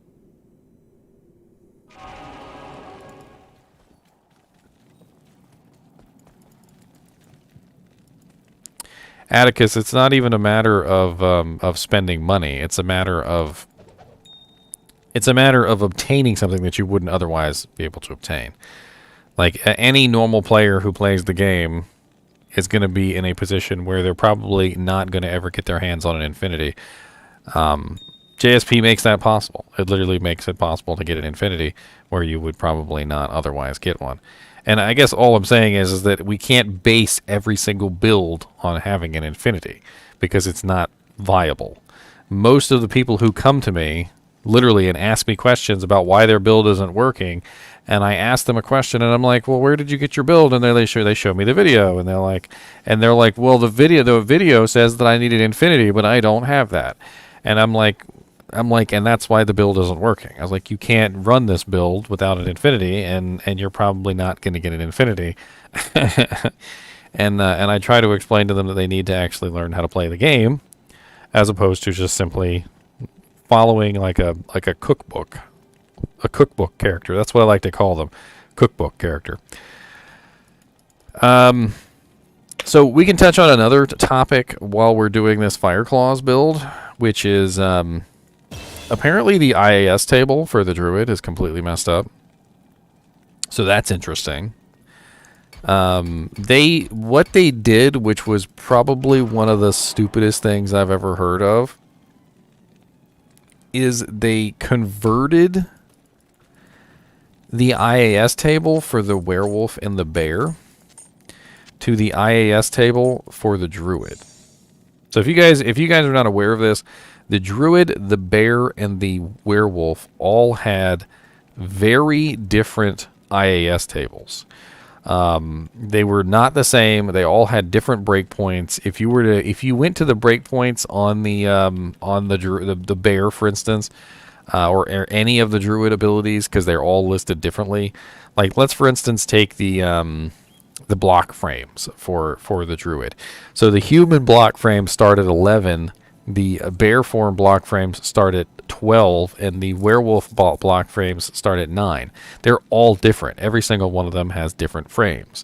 Atticus, it's not even a matter of spending money. It's a matter of obtaining something that you wouldn't otherwise be able to obtain. Like any normal player who plays the game is going to be in a position where they're probably not going to ever get their hands on an Infinity. JSP makes that possible. It literally makes it possible to get an Infinity where you would probably not otherwise get one. And I guess all I'm saying is that we can't base every single build on having an Infinity, because it's not viable. Most of the people who come to me literally and ask me questions about why their build isn't working, and I ask them a question and I'm like, well, where did you get your build? And they show me the video, and they're like, well, the video says that I need an Infinity, but I don't have that. And I'm like, and that's why the build isn't working. I was like, you can't run this build without an Infinity, and you're probably not going to get an Infinity. and I try to explain to them that they need to actually learn how to play the game, as opposed to just simply following like a cookbook character. That's what I like to call them, cookbook character. So we can touch on another topic while we're doing this Fire Claws build, which is apparently the IAS table for the Druid is completely messed up. So that's interesting. What they did, which was probably one of the stupidest things I've ever heard of, is they converted the IAS table for the werewolf and the bear to the IAS table for the Druid. So if you guys are not aware of this, the Druid, the bear, and the werewolf all had very different IAS tables. They were not the same. They all had different breakpoints. If you went to the breakpoints on the bear, for instance, or any of the druid abilities, because they're all listed differently. Like, let's for instance take the block frames for the druid. So the human block frames start at 11. The bear form block frames start at 12, and the werewolf block frames start at 9. They're all different. Every single one of them has different frames.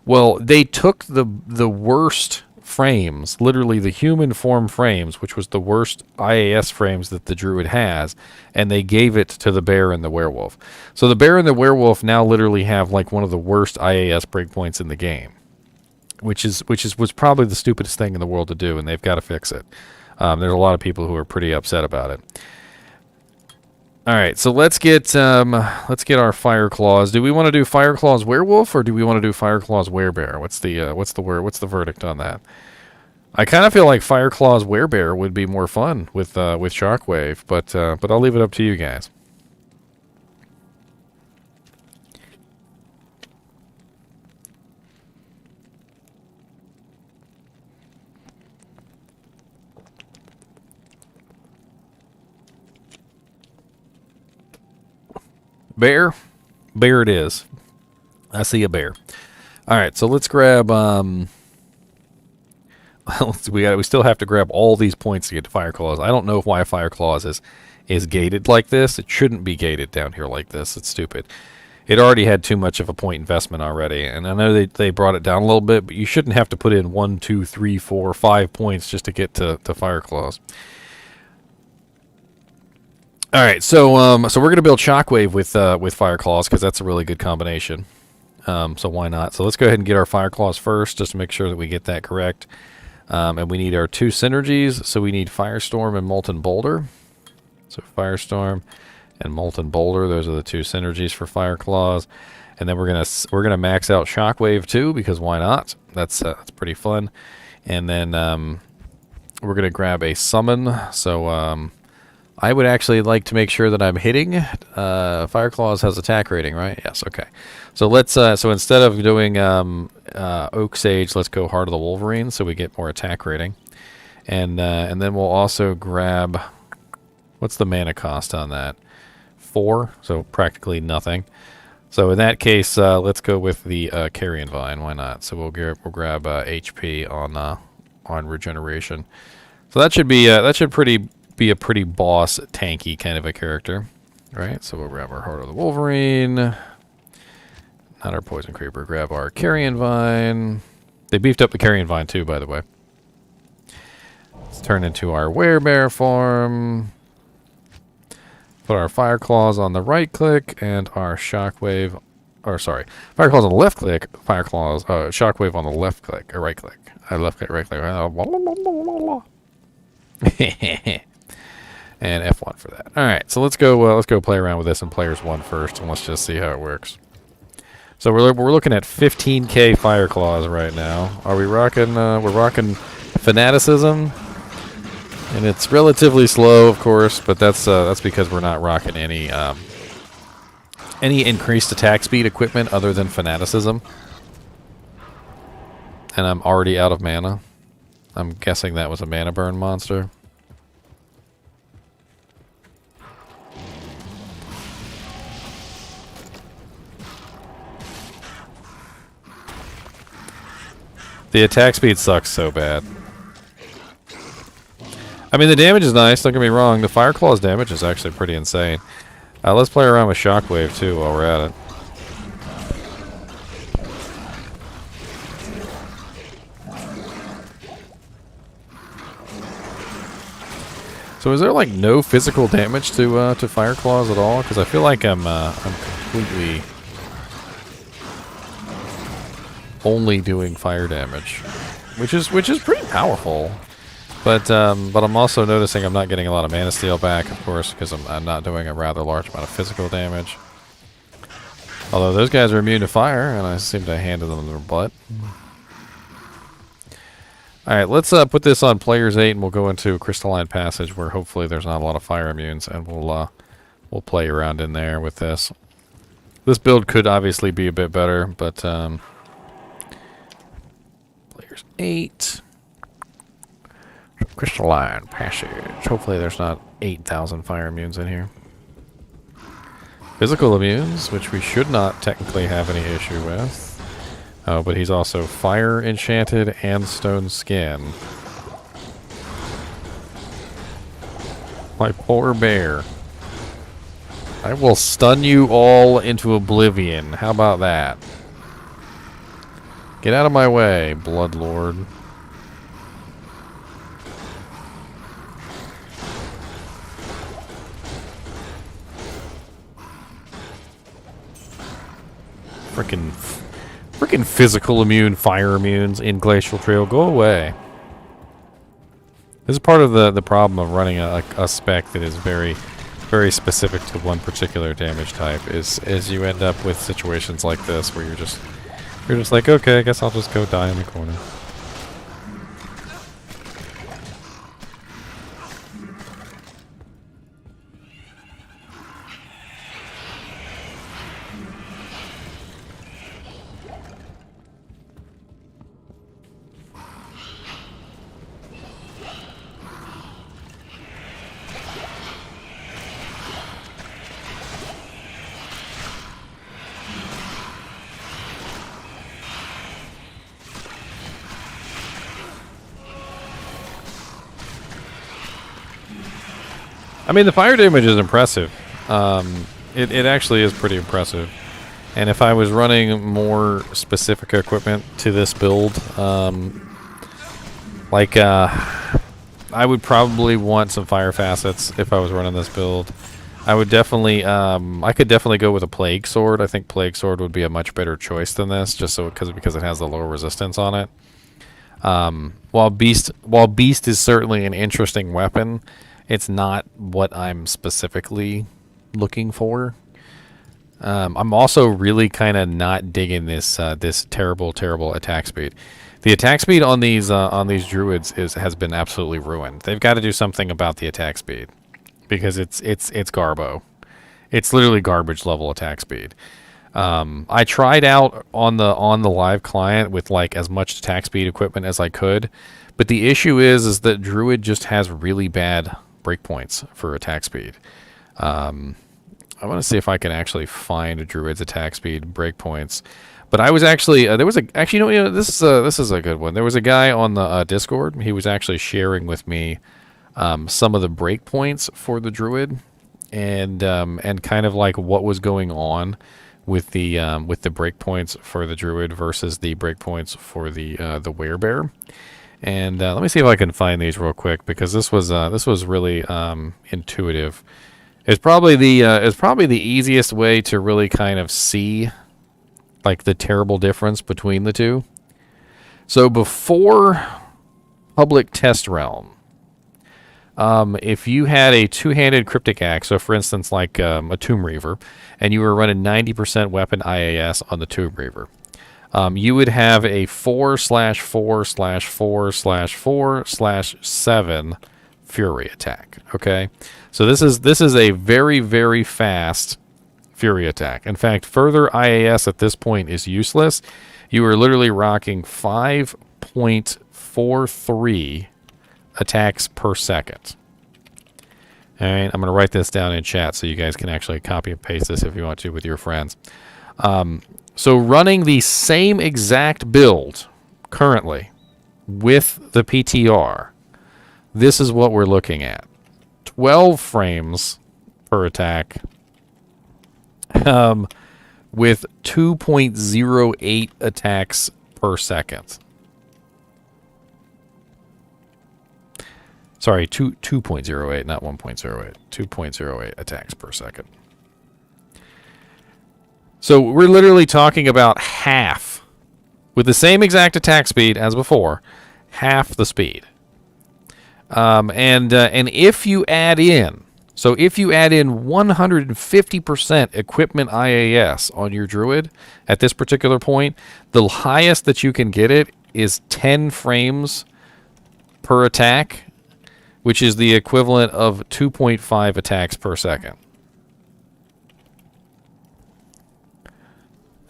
Well, they took the worst frames, literally the human form frames, which was the worst IAS frames that the druid has, and they gave it to the bear and the werewolf. So the bear and the werewolf now literally have like one of the worst IAS breakpoints in the game, which was probably the stupidest thing in the world to do, and they've got to fix it. There's a lot of people who are pretty upset about it. All right, so let's get our Fire Claws. Do we want to do Fire Claws Werewolf, or do we want to do Fire Claws Werebear? What's the verdict on that? I kind of feel like Fire Claws Werebear would be more fun with Shockwave, but I'll leave it up to you guys. Bear it is. I see a bear. All right, so let's grab. We still have to grab all these points to get to Fire Claws. I don't know why Fire Claws is gated like this. It shouldn't be gated down here like this. It's stupid. It already had too much of a point investment already, and I know they brought it down a little bit, but you shouldn't have to put in 1, 2, 3, 4, 5 points just to get to Fire Claws. All right, so we're gonna build Shockwave with Fire Claws because that's a really good combination. So why not? So let's go ahead and get our Fire Claws first, just to make sure that we get that correct. And we need our 2 synergies. So we need Firestorm and Molten Boulder. So Firestorm and Molten Boulder, those are the 2 synergies for Fire Claws. And then we're gonna max out Shockwave too, because why not? That's pretty fun. And then we're gonna grab a summon. So I would actually like to make sure that I'm hitting. Fire Claws has attack rating, right? Yes, okay. So let's so instead of doing Oak Sage, let's go Heart of the Wolverine so we get more attack rating. And then we'll also grab, what's the mana cost on that? 4, so practically nothing. So in that case, let's go with the Carrion Vine. Why not? So we'll grab HP on regeneration. So that should be be a pretty boss tanky kind of a character, right? So we'll grab our Heart of the Wolverine, not our Poison Creeper. Grab our Carrion Vine. They beefed up the Carrion Vine too, by the way. Let's turn into our Werebear form. Put our Fire Claws on the right click and our Shockwave, or sorry, Fire Claws on the left click. Fire Claws, Shockwave on the left click, or right click. Left click, right click. And F1 for that. All right, so let's go play around with this in Players 1 first, and let's just see how it works. So we're looking at 15k Fire Claws right now. Are we rocking? We're rocking Fanaticism, and it's relatively slow, of course, but that's because we're not rocking any increased attack speed equipment other than Fanaticism. And I'm already out of mana. I'm guessing that was a mana burn monster. The attack speed sucks so bad. I mean, the damage is nice, don't get me wrong. The Fire Claw's damage is actually pretty insane. Let's play around with Shockwave, too, while we're at it. So is there, like, no physical damage to Fire Claws at all? Because I feel like I'm completely only doing fire damage, which is pretty powerful, but I'm also noticing I'm not getting a lot of mana steal back, of course, because I'm not doing a rather large amount of physical damage. Although those guys are immune to fire, and I seem to hand them their butt. All right, let's put this on Players 8, and we'll go into Crystalline Passage, where hopefully there's not a lot of fire immunes, and we'll play around in there with this. This build could obviously be a bit better, but players 8. Crystalline Passage. Hopefully there's not 8,000 fire immunes in here. Physical immunes, which we should not technically have any issue with. Oh, but he's also fire enchanted and stone skin. My poor bear. I will stun you all into oblivion. How about that? Get out of my way, Bloodlord. Frickin' physical immune, fire immunes in Glacial Trail. Go away. This is part of the problem of running a spec that is very, very specific to one particular damage type. Is you end up with situations like this where you're just like, okay, I guess I'll just go die in the corner. I mean, the fire damage is impressive. It actually is pretty impressive. And if I was running more specific equipment to this build, I would probably want some fire facets if I was running this build. I would definitely, I could definitely go with a Plague Sword. I think Plague Sword would be a much better choice than this, just so because it has the lower resistance on it. While Beast is certainly an interesting weapon, it's not what I'm specifically looking for. I'm also really kind of not digging this this terrible attack speed. The attack speed on these druids has been absolutely ruined. They've got to do something about the attack speed because it's garbo. It's literally garbage level attack speed. I tried out on the live client with like as much attack speed equipment as I could, but the issue is that Druid just has really bad breakpoints for attack speed. I want to see if I can actually find a Druid's attack speed breakpoints. But I was actually there was this is a good one. There was a guy on the Discord. He was actually sharing with me some of the breakpoints for the Druid and kind of like what was going on with the breakpoints for the Druid versus the breakpoints for the Werebear. And let me see if I can find these real quick because this was really intuitive. It's probably the easiest way to really kind of see like the terrible difference between the two. So before Public Test Realm, if you had a two-handed Cryptic Axe, so for instance like a Tomb Reaver, and you were running 90% weapon IAS on the Tomb Reaver, you would have a 4/4/4/4/7 Fury attack. Okay, so this is a very, very fast Fury attack. In fact, further IAS at this point is useless. You are literally rocking 5.43 attacks per second. All right, I'm going to write this down in chat so you guys can actually copy and paste this if you want to with your friends. So running the same exact build currently with the PTR, this is what we're looking at. 12 frames per attack with 2.08 attacks per second. Sorry, 2.08, not 1.08. 2.08 attacks per second. So we're literally talking about half, with the same exact attack speed as before, half the speed. And if you add in, so if you add in 150% equipment IAS on your Druid at this particular point, the highest that you can get it is 10 frames per attack, which is the equivalent of 2.5 attacks per second.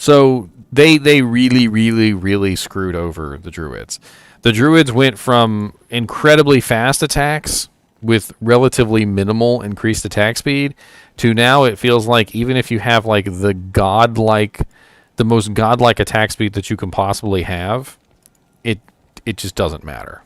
So they really screwed over the Druids. The Druids went from incredibly fast attacks with relatively minimal increased attack speed to now it feels like even if you have like the most godlike attack speed that you can possibly have, it just doesn't matter.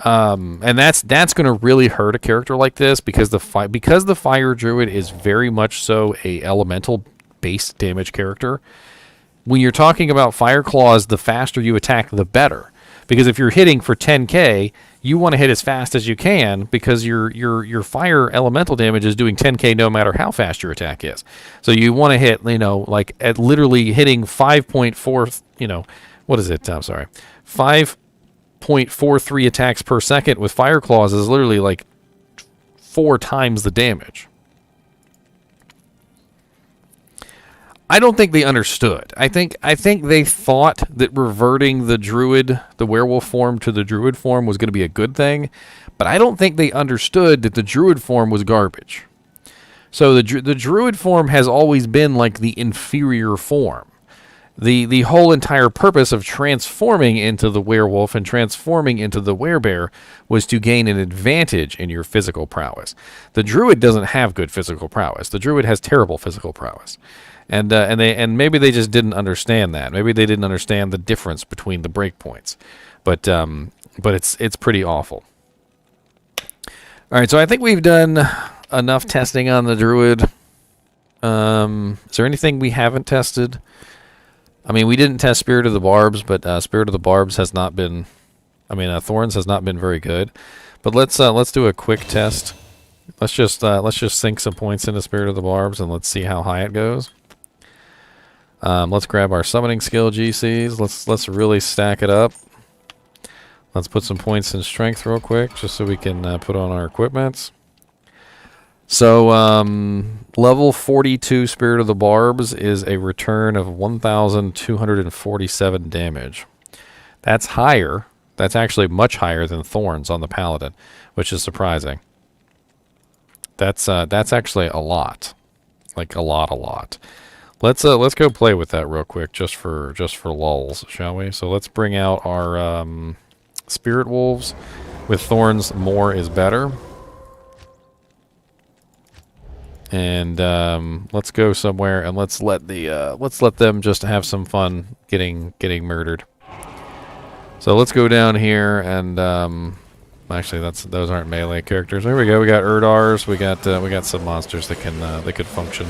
And that's going to really hurt a character like this because the Fire Druid is very much so a elemental based damage character. When you're talking about Fire Claws, the faster you attack, the better. Because if you're hitting for 10k, you want to hit as fast as you can because your fire elemental damage is doing 10k no matter how fast your attack is. So you want to hit, like at literally hitting 5.4, what is it? I'm sorry. 5.43 attacks per second with Fire Claws is literally like 4 times the damage. I don't think they understood. I think they thought that reverting the werewolf form to the druid form was going to be a good thing, but I don't think they understood that the druid form was garbage. So the druid form has always been like the inferior form. The whole entire purpose of transforming into the werewolf and transforming into the werebear was to gain an advantage in your physical prowess. The druid doesn't have good physical prowess. The druid has terrible physical prowess. And maybe they just didn't understand that. Maybe they didn't understand the difference between the breakpoints. But it's pretty awful. All right, so I think we've done enough testing on the druid. Is there anything we haven't tested? I mean, we didn't test Spirit of the Barbs, but Spirit of the Barbs has not been. I mean, Thorns has not been very good. But let's do a quick test. Let's just sink some points into Spirit of the Barbs and let's see how high it goes. Let's grab our summoning skill GCs. Let's really stack it up. Let's put some points in strength real quick, just so we can put on our equipments. So level 42 Spirit of the Barbs is a return of 1,247 damage. That's higher. That's actually much higher than Thorns on the Paladin, which is surprising. That's actually a lot, like a lot. Let's go play with that real quick, just for lulz, shall we? So let's bring out our Spirit Wolves. With Thorns, more is better. And let's go somewhere and let's let them just have some fun getting murdered. So let's go down here and actually those aren't melee characters. There we go. We got Urdars. We got some monsters that could function.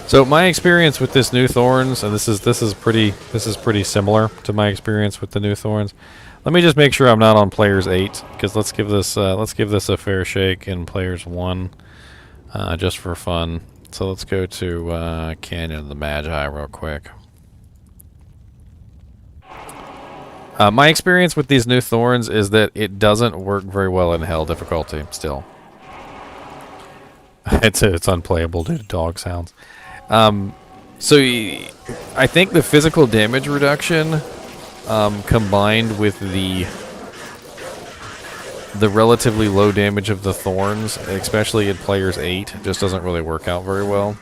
So my experience with this new Thorns, and this is pretty similar to my experience with the new Thorns. Let me just make sure I'm not on players 8, because let's give this a fair shake in players 1, just for fun. So let's go to Canyon of the Magi real quick. My experience with these new Thorns is that it doesn't work very well in Hell difficulty. Still, it's unplayable due to dog sounds. So I think the physical damage reduction, combined with the relatively low damage of the Thorns, especially in players 8, just doesn't really work out very well.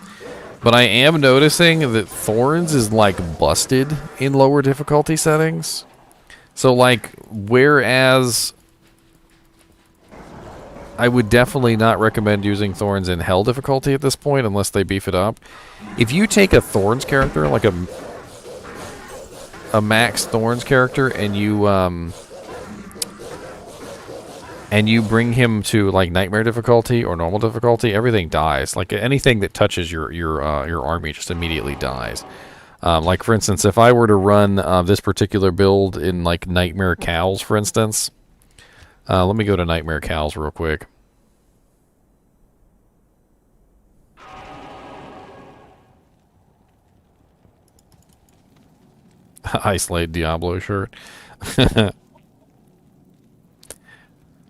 But I am noticing that Thorns is like busted in lower difficulty settings. So like, whereas I would definitely not recommend using Thorns in Hell difficulty at this point unless they beef it up. If you take a Thorns character, like a max Thorns character, and you bring him to like Nightmare difficulty or normal difficulty, everything dies. Like anything that touches your army just immediately dies. Like for instance, if I were to run this particular build in like Nightmare Cows, for instance. Let me go to Nightmare Cows real quick. Isolate Diablo shirt.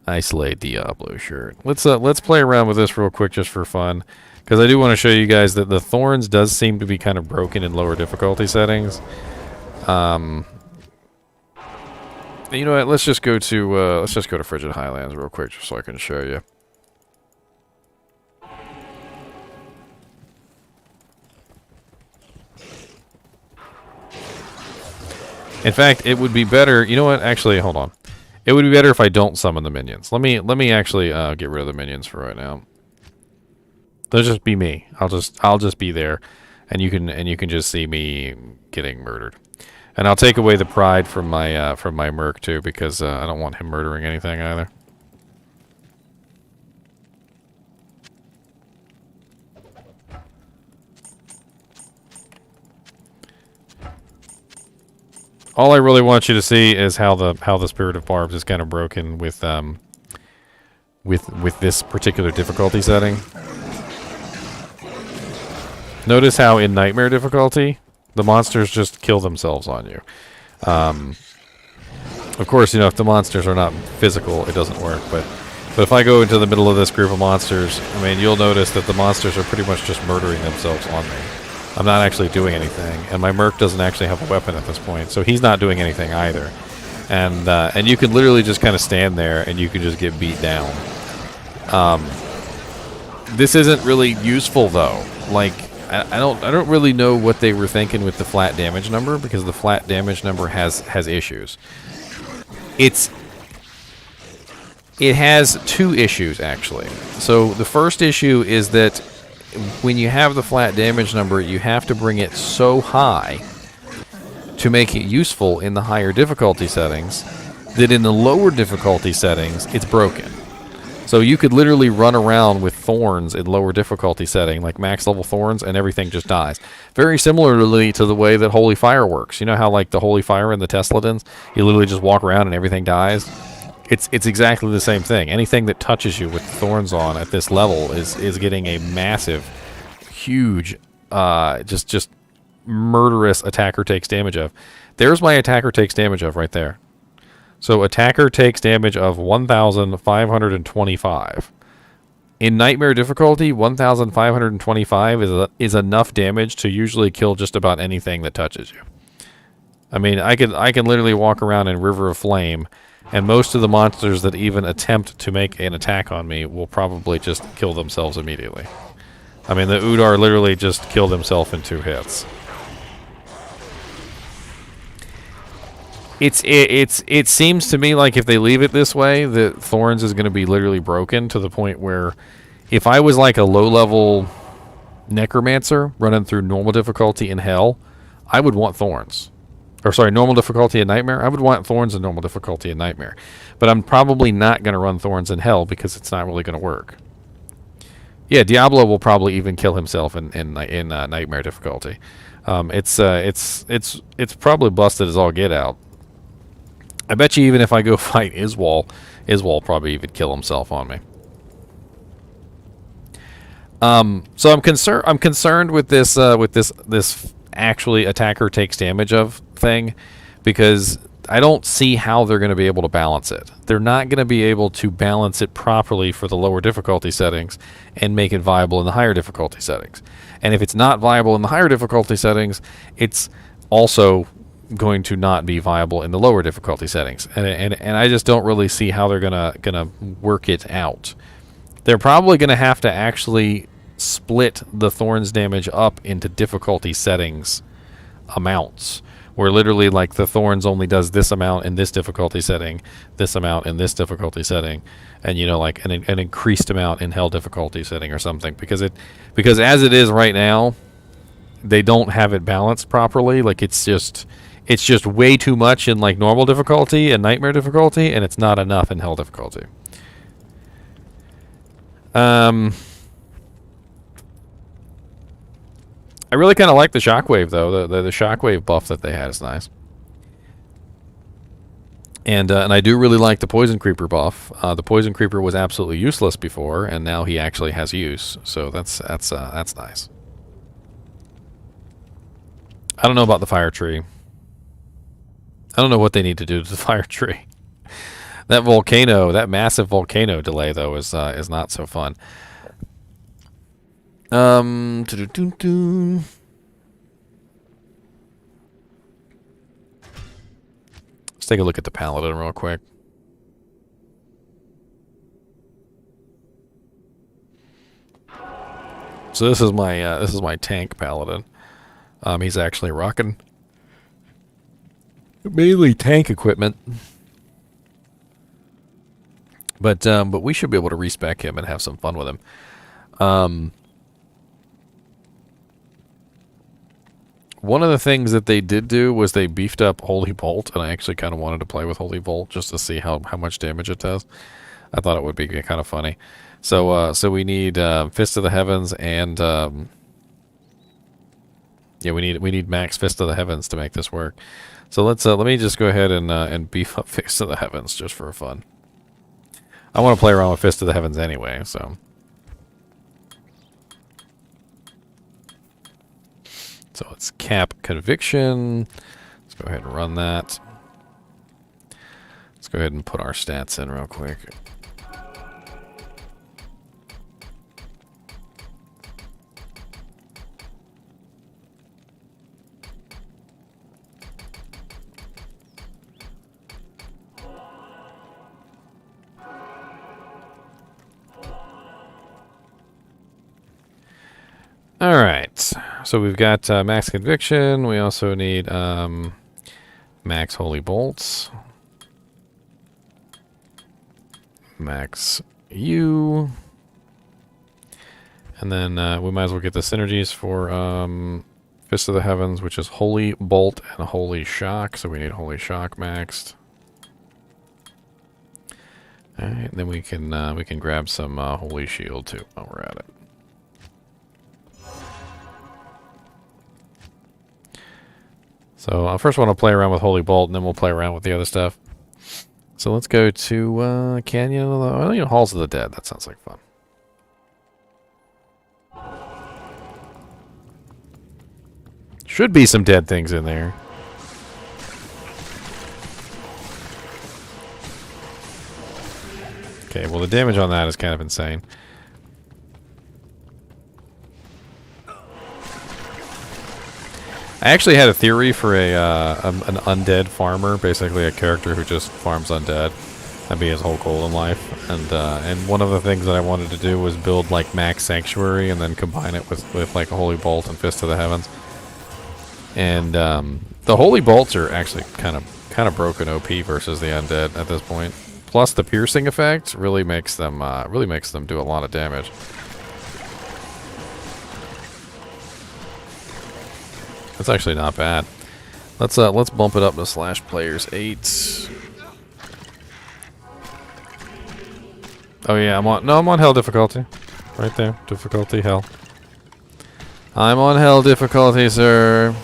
Isolate Diablo shirt. Let's play around with this real quick just for fun, because I do want to show you guys that the Thorns does seem to be kind of broken in lower difficulty settings. You know what? Let's just go to Frigid Highlands real quick just so I can show you. In fact, it would be better. You know what? Actually, hold on. It would be better if I don't summon the minions. Let me actually get rid of the minions for right now. They'll just be me. I'll just be there, and you can just see me getting murdered. And I'll take away the pride from my merc too, because I don't want him murdering anything either. All I really want you to see is how the Spirit of Barbs is kind of broken with this particular difficulty setting. Notice how in Nightmare difficulty, the monsters just kill themselves on you. Of course, you know, if the monsters are not physical, it doesn't work. But if I go into the middle of this group of monsters, I mean, you'll notice that the monsters are pretty much just murdering themselves on me. I'm not actually doing anything, and my merc doesn't actually have a weapon at this point, so he's not doing anything either. And you can literally just kind of stand there, and you can just get beat down. This isn't really useful though. Like, I don't really know what they were thinking with the flat damage number, because the flat damage number has issues. It has two issues actually. So the first issue is that when you have the flat damage number, you have to bring it so high to make it useful in the higher difficulty settings that in the lower difficulty settings, it's broken. So you could literally run around with Thorns in lower difficulty setting, like max level Thorns, and everything just dies. Very similarly to the way that Holy Fire works. You know how like the Holy Fire and the Tesladins, you literally just walk around and everything dies? It's exactly the same thing. Anything that touches you with Thorns on at this level is getting a massive, huge, just murderous attacker takes damage of. There's my attacker takes damage of right there. So attacker takes damage of 1,525. In Nightmare difficulty, 1,525 is enough damage to usually kill just about anything that touches you. I mean, I can literally walk around in River of Flame, and most of the monsters that even attempt to make an attack on me will probably just kill themselves immediately. I mean, the Udar literally just killed himself in 2 hits. It seems to me like if they leave it this way, that Thorns is going to be literally broken to the point where if I was like a low-level Necromancer running through normal difficulty in Hell, I would want Thorns. Or sorry, normal difficulty in Nightmare. I would want Thorns in normal difficulty in Nightmare. But I'm probably not going to run Thorns in Hell because it's not really going to work. Yeah, Diablo will probably even kill himself in Nightmare difficulty. It's probably busted as all get out. I bet you even if I go fight Iswal probably even kill himself on me. So I'm concerned with this actually attacker takes damage of thing, because I don't see how they're going to be able to balance it. They're not going to be able to balance it properly for the lower difficulty settings and make it viable in the higher difficulty settings. And if it's not viable in the higher difficulty settings, it's also going to not be viable in the lower difficulty settings. And I just don't really see how they're gonna work it out. They're probably going to have to actually split the Thorns damage up into difficulty settings amounts, where literally like the Thorns only does this amount in this difficulty setting, this amount in this difficulty setting, and you know, like an increased amount in Hell difficulty setting or something, because as it is right now, they don't have it balanced properly. Like it's just way too much in like normal difficulty and Nightmare difficulty, and it's not enough in Hell difficulty. I really kind of like the Shockwave, though. The Shockwave buff that they had is nice. And I do really like the Poison Creeper buff. The Poison Creeper was absolutely useless before, and now he actually has use. So that's nice. I don't know about the Fire Tree. I don't know what they need to do to the Fire Tree. That volcano, that massive volcano delay though is not so fun. Doo-doo-doo-doo. Let's take a look at the Paladin real quick. So this is my tank Paladin. He's actually rocking mainly tank equipment, but we should be able to respec him and have some fun with him. One of the things that they did do was they beefed up Holy Bolt, and I actually kind of wanted to play with Holy Bolt just to see how much damage it does. I thought it would be kind of funny. So we need Fist of the Heavens and yeah, we need max Fist of the Heavens to make this work. So let me just go ahead and beef up Fist of the Heavens just for fun. I want to play around with Fist of the Heavens anyway, so. So let's cap Conviction. Let's go ahead and run that. Let's go ahead and put our stats in real quick. Alright, so we've got max Conviction. We also need max Holy Bolts. Max U. And then we might as well get the synergies for Fist of the Heavens, which is Holy Bolt and Holy Shock. So we need Holy Shock maxed. Alright, then we can grab some Holy Shield too while we're at it. So I first want to play around with Holy Bolt, and then we'll play around with the other stuff. So let's go to Canyon of the Halls of the Dead. That sounds like fun. Should be some dead things in there. Okay, well the damage on that is kind of insane. I actually had a theory for an undead farmer, basically a character who just farms undead. That'd be his whole goal in life. And one of the things that I wanted to do was build like max Sanctuary and then combine it with like a Holy Bolt and Fist of the Heavens. And the Holy Bolts are actually kind of broken OP versus the undead at this point. Plus the piercing effect really makes them do a lot of damage. That's actually not bad. Let's bump it up to /players8. Oh yeah, I'm on hell difficulty. Right there. Difficulty hell. I'm on hell difficulty, sir.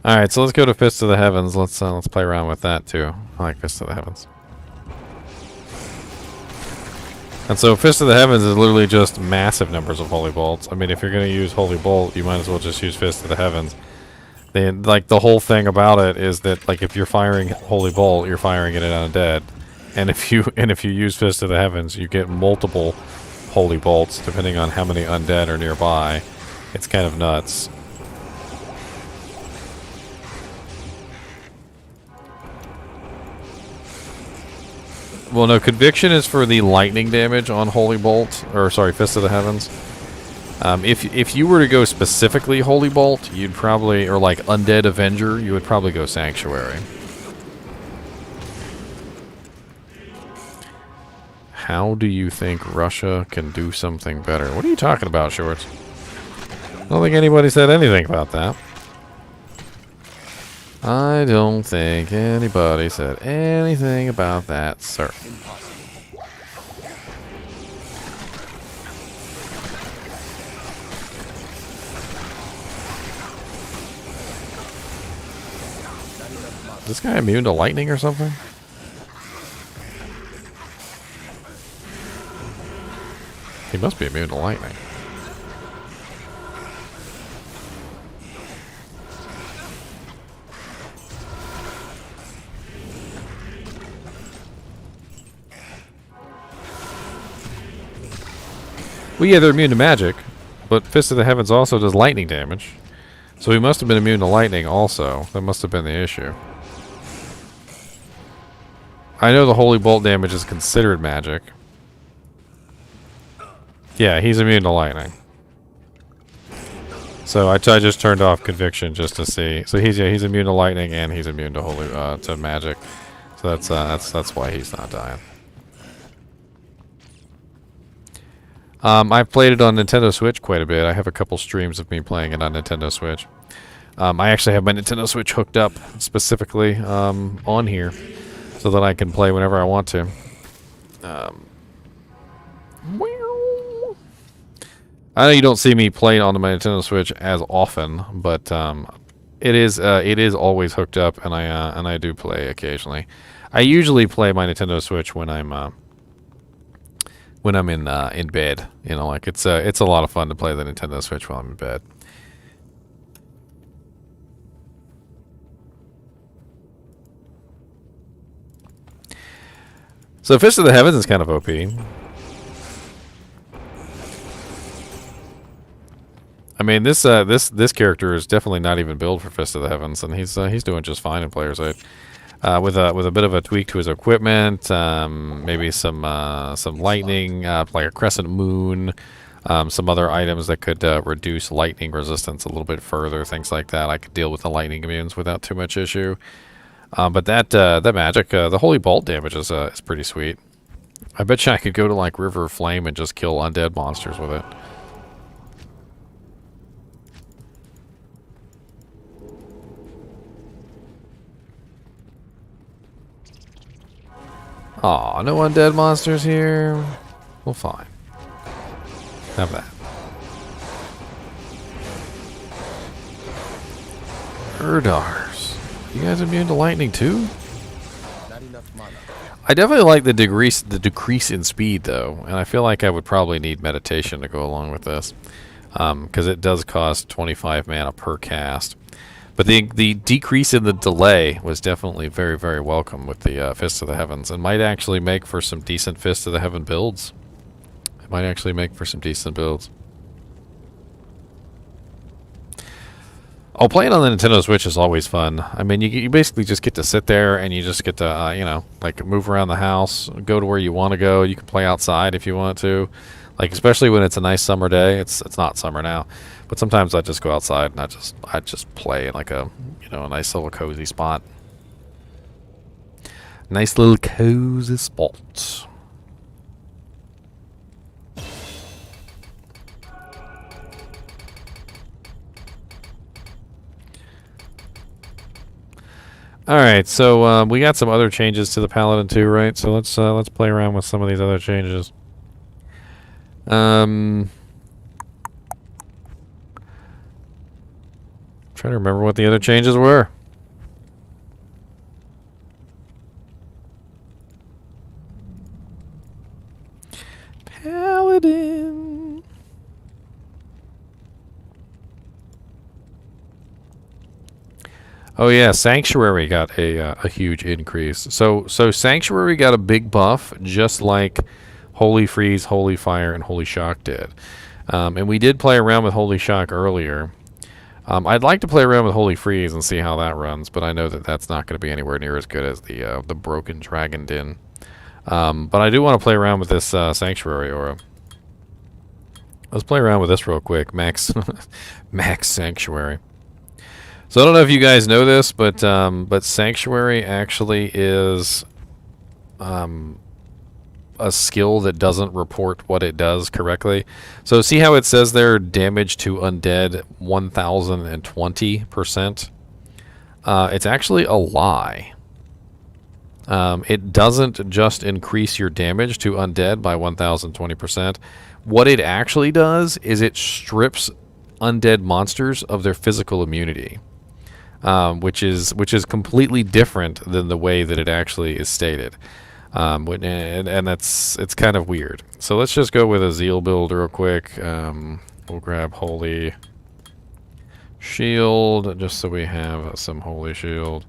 Alright, so let's go to Fist of the Heavens. Let's play around with that too. I like Fist of the Heavens. And so Fist of the Heavens is literally just massive numbers of Holy Bolts. I mean, if you're going to use Holy Bolt, you might as well just use Fist of the Heavens. Then, like, the whole thing about it is that, like, if you're firing Holy Bolt, you're firing it at undead. And if you use Fist of the Heavens, you get multiple Holy Bolts, depending on how many undead are nearby. It's kind of nuts. Well, no, Conviction is for the lightning damage on Holy Bolt, or sorry, Fist of the Heavens. If you were to go specifically Holy Bolt, you'd probably, or like Undead Avenger, you would probably go Sanctuary. How do you think Russia can do something better? What are you talking about, Shorts? I don't think anybody said anything about that. I don't think anybody said anything about that, sir. Is this guy immune to lightning or something? He must be immune to lightning. Well, yeah, they're immune to magic, but Fist of the Heavens also does lightning damage. So he must have been immune to lightning also. That must have been the issue. I know the Holy Bolt damage is considered magic. Yeah, he's immune to lightning. So I just turned off Conviction just to see. So he's immune to lightning and he's immune to to magic. So that's why he's not dying. I've played it on Nintendo Switch quite a bit. I have a couple streams of me playing it on Nintendo Switch. I actually have my Nintendo Switch hooked up specifically on here so that I can play whenever I want to. I know you don't see me play on my Nintendo Switch as often, but it is always hooked up, and I do play occasionally. I usually play my Nintendo Switch when I'm in bed. You know, like it's a lot of fun to play the Nintendo Switch while I'm in bed. So Fist of the Heavens is kind of OP. I mean, this character is definitely not even built for Fist of the Heavens, and he's doing just fine in player's aid. With a bit of a tweak to his equipment, maybe some lightning, like a crescent moon, some other items that could reduce lightning resistance a little bit further, things like that. I could deal with the lightning immunes without too much issue. But that magic, the Holy Bolt damage is pretty sweet. I bet you I could go to like River of Flame and just kill undead monsters with it. Aw, no undead monsters here. Well, fine. Have that. Urdars. You guys immune to lightning too? I definitely like the decrease in speed though, and I feel like I would probably need meditation to go along with this, because it does cost 25 mana per cast. But the decrease in the delay was definitely very, very welcome with the Fist of the Heavens, and might actually make for some decent Fist of the Heaven builds. It might actually make for some decent builds. Oh, playing on the Nintendo Switch is always fun. I mean, you basically just get to sit there and you just get to, you know, like move around the house, go to where you want to go. You can play outside if you want to. Like, especially when it's a nice summer day. It's not summer now. But sometimes I just go outside and I just play in like a, you know, a nice little cozy spot. Nice little cozy spot. All right, so we got some other changes to the Paladin too, right? So let's play around with some of these other changes. Trying to remember what the other changes were. Paladin. Oh yeah, Sanctuary got a huge increase. So Sanctuary got a big buff, just like Holy Freeze, Holy Fire, and Holy Shock did. And we did play around with Holy Shock earlier. I'd like to play around with Holy Freeze and see how that runs, but I know that that's not going to be anywhere near as good as the Broken Dragon Din. But I do want to play around with this Sanctuary Aura. Let's play around with this real quick, Max Max Sanctuary. So I don't know if you guys know this, but Sanctuary actually is a skill that doesn't report what it does correctly. So see how it says there, damage to undead 1020%? It's actually a lie. It doesn't just increase your damage to undead by 1020%. What it actually does is it strips undead monsters of their physical immunity, which is completely different than the way that it actually is stated. And it's kind of weird. So let's just go with a Zeal build real quick. We'll grab Holy Shield, just so we have some Holy Shield.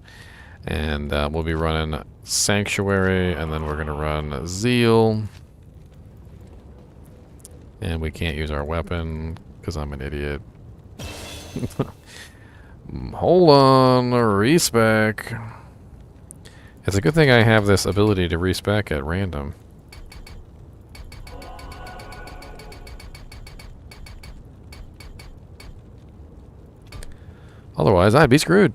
And we'll be running Sanctuary, and then we're going to run Zeal. And we can't use our weapon because I'm an idiot. Hold on, respec. It's a good thing I have this ability to respec at random. Otherwise, I'd be screwed.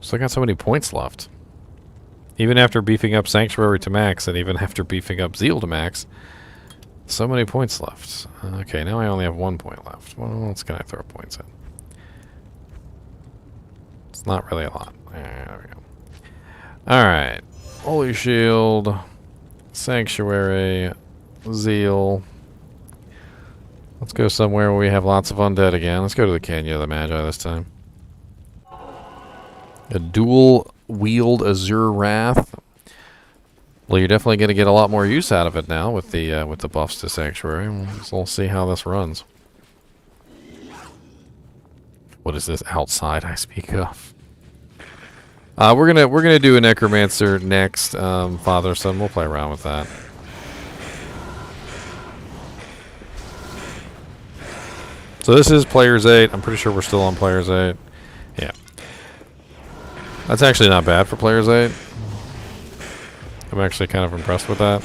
Still got so many points left. Even after beefing up Sanctuary to max, and even after beefing up Zeal to max, so many points left. Okay, now I only have 1 point left. What else can I throw points in? It's not really a lot. There we go. Alright. Holy Shield. Sanctuary. Zeal. Let's go somewhere where we have lots of undead again. Let's go to the Canyon of the Magi this time. A dual-wield Azure Wrath. Well, you're definitely going to get a lot more use out of it now with the buffs to Sanctuary. So we'll see how this runs. What is this outside I speak of? We're gonna do a Necromancer next, Father Son. We'll play around with that. So this is Players 8. I'm pretty sure we're still on Players 8. Yeah. That's actually not bad for Players 8. I'm actually kind of impressed with that.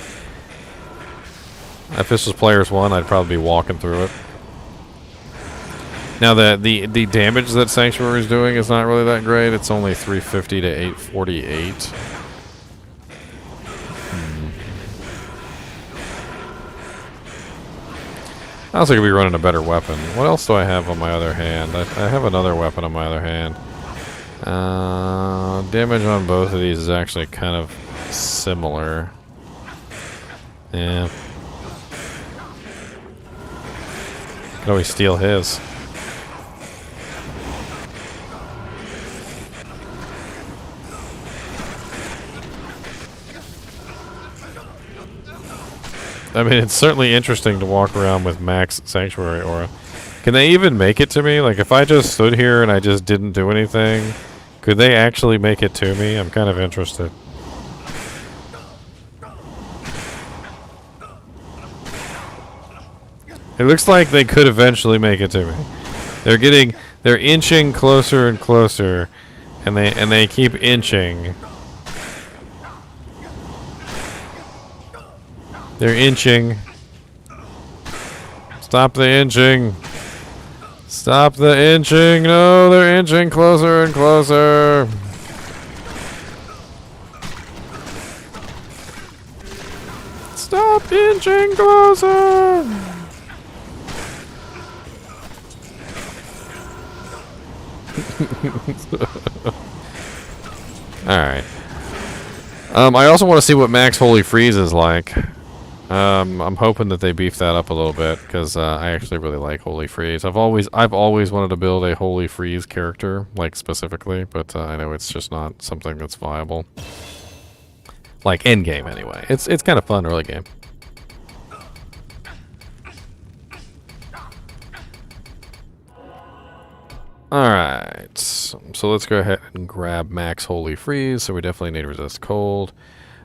If this was Players 1, I'd probably be walking through it. Now, the damage that Sanctuary is doing is not really that great. It's only 350 to 848. I also could be running a better weapon. What else do I have on my other hand? I have another weapon on my other hand. Damage on both of these is actually kind of similar. Yeah. Could always steal his. I mean, it's certainly interesting to walk around with max Sanctuary aura. Can they even make it to me? Like, if I just stood here and I just didn't do anything, could they actually make it to me? I'm kind of interested. It looks like they could eventually make it to me. They're inching closer and closer, and they keep inching. They're inching. Stop the inching. Stop the inching. No, they're inching closer and closer. Stop inching closer. Alright. I also want to see what Max Holy Freeze is like. I'm hoping that they beef that up a little bit because I actually really like Holy Freeze. I've always wanted to build a Holy Freeze character, like specifically, but I know it's just not something that's viable. Like end game anyway. It's kind of fun early game. Alright, so let's go ahead and grab Max Holy Freeze. So we definitely need Resist Cold.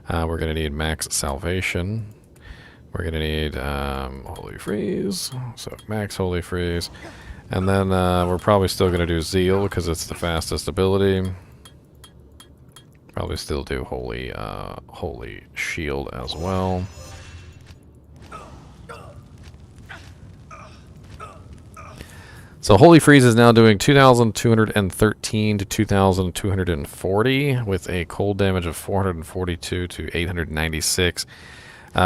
We're going to need Max Salvation. We're going to need Holy Freeze. So Max Holy Freeze. And then we're probably still going to do Zeal because it's the fastest ability. Probably still do Holy Shield as well. So Holy Freeze is now doing 2,213 to 2,240 with a cold damage of 442 to 896,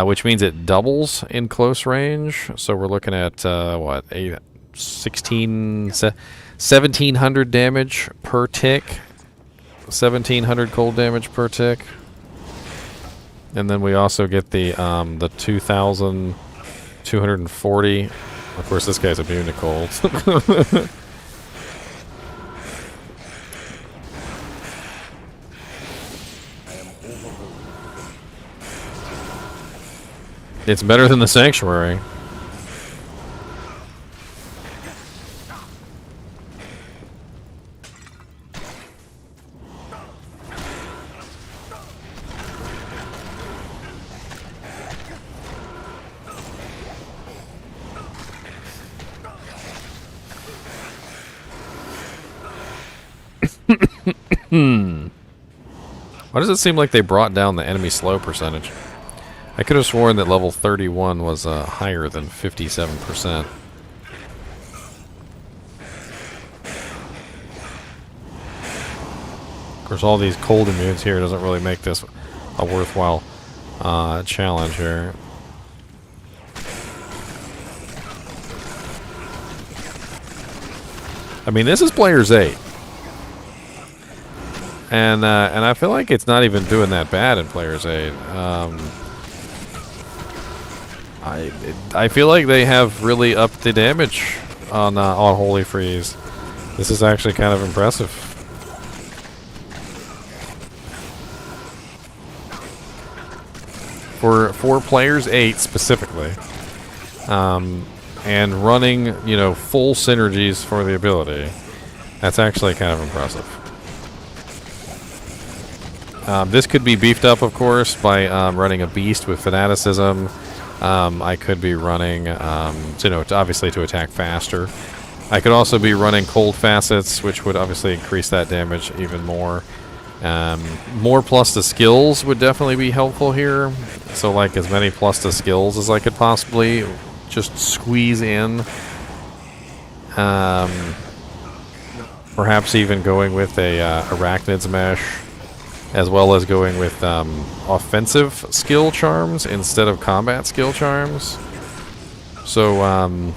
which means it doubles in close range. So we're looking at, what, 1,700 damage per tick. 1,700 cold damage per tick. And then we also get the 2,240. Of course, this guy's immune to cold. It's better than the Sanctuary. Why does it seem like they brought down the enemy slow percentage? I could have sworn that level 31 was higher than 57%. Of course, all these cold immunes here doesn't really make this a worthwhile challenge here. I mean, this is player's 8. And I feel like it's not even doing that bad in player's 8. I feel like they have really upped the damage on Holy Freeze. This is actually kind of impressive. For players 8 specifically, and running, you know, full synergies for the ability, that's actually kind of impressive. This could be beefed up, of course, by running a beast with fanaticism. I could be running, obviously to attack faster. I could also be running cold facets, which would obviously increase that damage even more. More plus to skills would definitely be helpful here. So, like, as many plus to skills as I could possibly just squeeze in. Perhaps even going with a Arachnid's Mesh, as well as going with offensive skill charms instead of combat skill charms. So,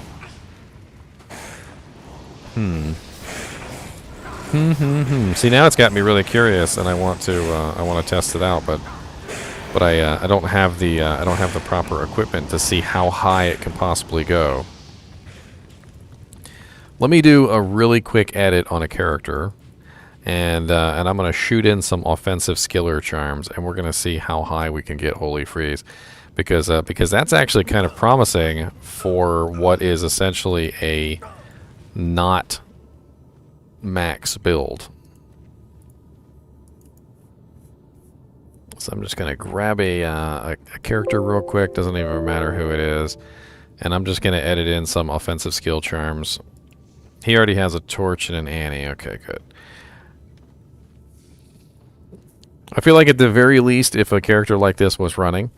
See, now it's got me really curious, and I want to test it out, but I don't have the proper equipment to see how high it can possibly go. Let me do a really quick edit on a character, and I'm going to shoot in some offensive skiller charms, and we're going to see how high we can get Holy Freeze, because that's actually kind of promising for what is essentially a not max build. So I'm just going to grab a character real quick, doesn't even matter who it is, and I'm just going to edit in some offensive skill charms. He already has a torch and an Annie. Okay, good. I feel like at the very least, if a character like this was running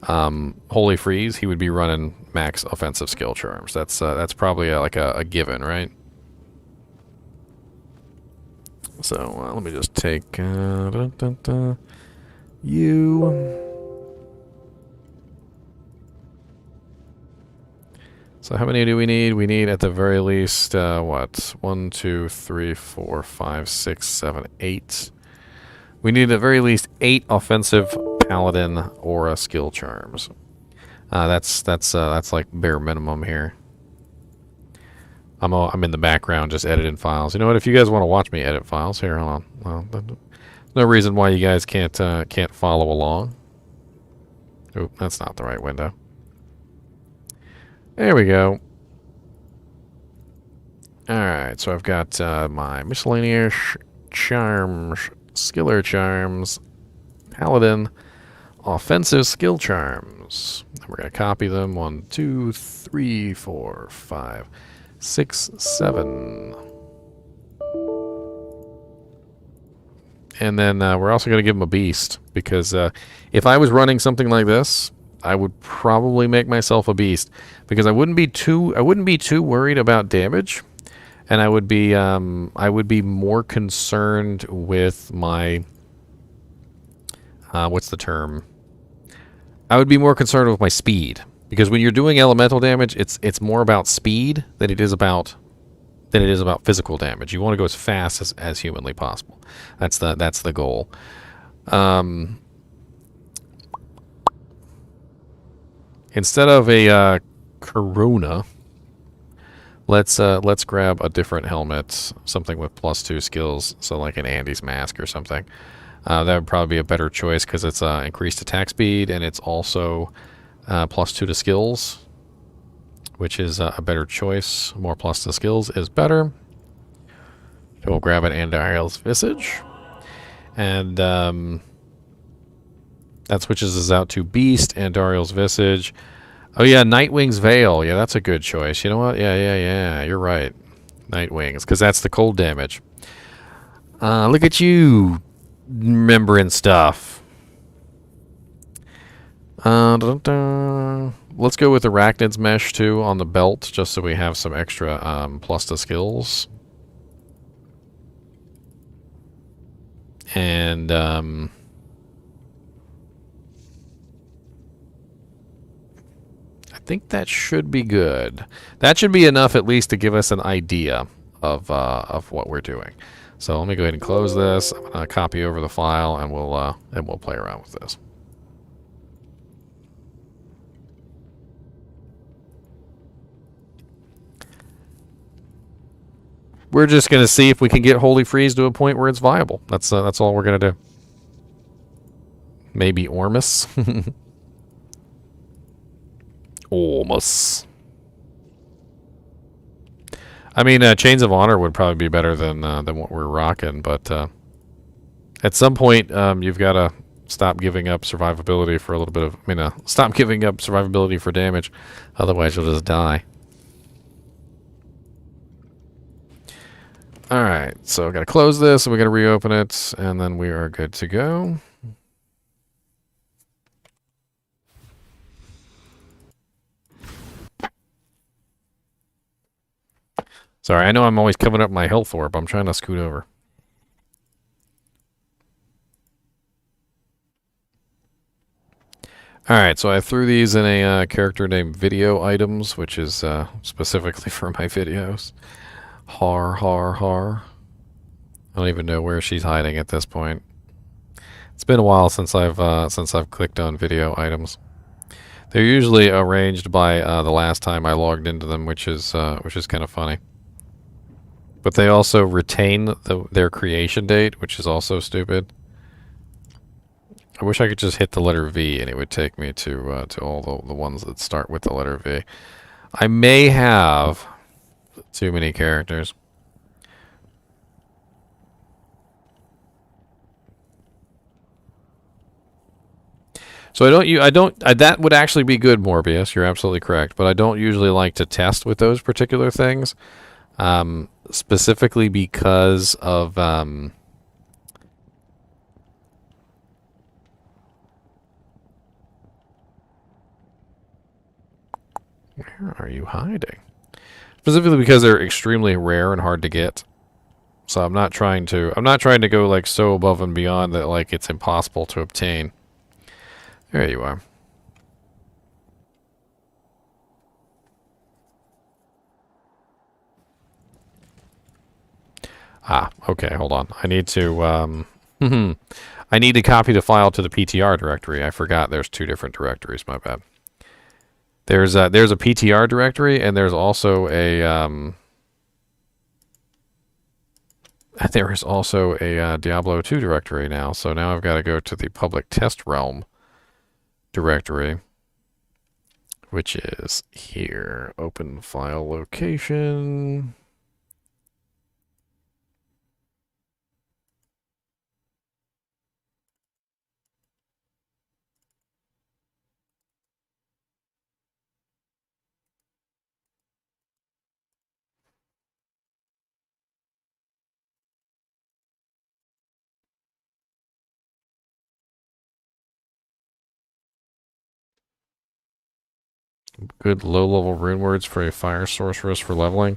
Holy Freeze, he would be running max offensive skill charms. That's probably like a given, right? So let me just take you. So how many do we need? We need at the very least, what? 1, 2, 3, 4, 5, 6, 7, 8. We need at the very least 8 offensive Paladin aura skill charms. That's like bare minimum here. I'm in the background just editing files. You know what? If you guys want to watch me edit files, here, hold on. Well, there's no reason why you guys can't follow along. Oop, that's not the right window. There we go. Alright, so I've got my miscellaneous charms, skiller charms, Paladin, offensive skill charms. And we're going to copy them. 1, 2, 3, 4, 5, 6, 7. And then we're also going to give them a beast, because if I was running something like this, I would probably make myself a beast, because I wouldn't be too worried about damage, and I would be more concerned with my what's the term? I would be more concerned with my speed, because when you're doing elemental damage, it's more about speed than it is about physical damage. You want to go as fast as humanly possible. That's the goal. Instead of a Corona, let's grab a different helmet, something with +2 skills, so like an Andy's Mask or something. That would probably be a better choice, because it's increased attack speed, and it's also +2 to skills, which is a better choice. More plus to skills is better. So we'll grab it and Ariel's Visage. And that switches us out to Beast and Dariel's Visage. Oh yeah, Nightwing's Veil. Yeah, that's a good choice. You know what? Yeah. You're right. Nightwings, because that's the cold damage. Look at you remembering stuff. Let's go with Arachnid's Mesh too on the belt, just so we have some extra plus to skills. And I think that should be good. That should be enough at least to give us an idea of what we're doing. So let me go ahead and close this. I'm gonna copy over the file, and we'll play around with this. We're just gonna see if we can get Holy Freeze to a point where it's viable. That's all we're gonna do. Maybe Ormus. Ormus. I mean, Chains of Honor would probably be better than what we're rocking, but at some point you've got to stop giving up survivability for a little bit of. I mean, stop giving up survivability for damage, otherwise you'll just die. All right, so I got to close this, and we got to reopen it, and then we are good to go. Sorry, I know I'm always covering up my health orb. I'm trying to scoot over. Alright, so I threw these in a character named Video Items, which is specifically for my videos. Har. I don't even know where she's hiding at this point. It's been a while since I've clicked on Video Items. They're usually arranged by the last time I logged into them, which is kind of funny. But they also retain their creation date, which is also stupid. I wish I could just hit the letter V and it would take me to all the ones that start with the letter V. I may have too many characters. So that would actually be good, Morbius. You're absolutely correct. But I don't usually like to test with those particular things. Specifically because of where are you hiding? Specifically because they're extremely rare and hard to get. So I'm not trying to go like so above and beyond that like it's impossible to obtain. There you are. Ah, okay, hold on. I need to I need to copy the file to the PTR directory. I forgot there's two different directories, my bad. There's a PTR directory, and there's also a Diablo 2 directory now. So now I've got to go to the public test realm directory, which is here. Open file location. Good low-level rune words for a fire sorceress for leveling.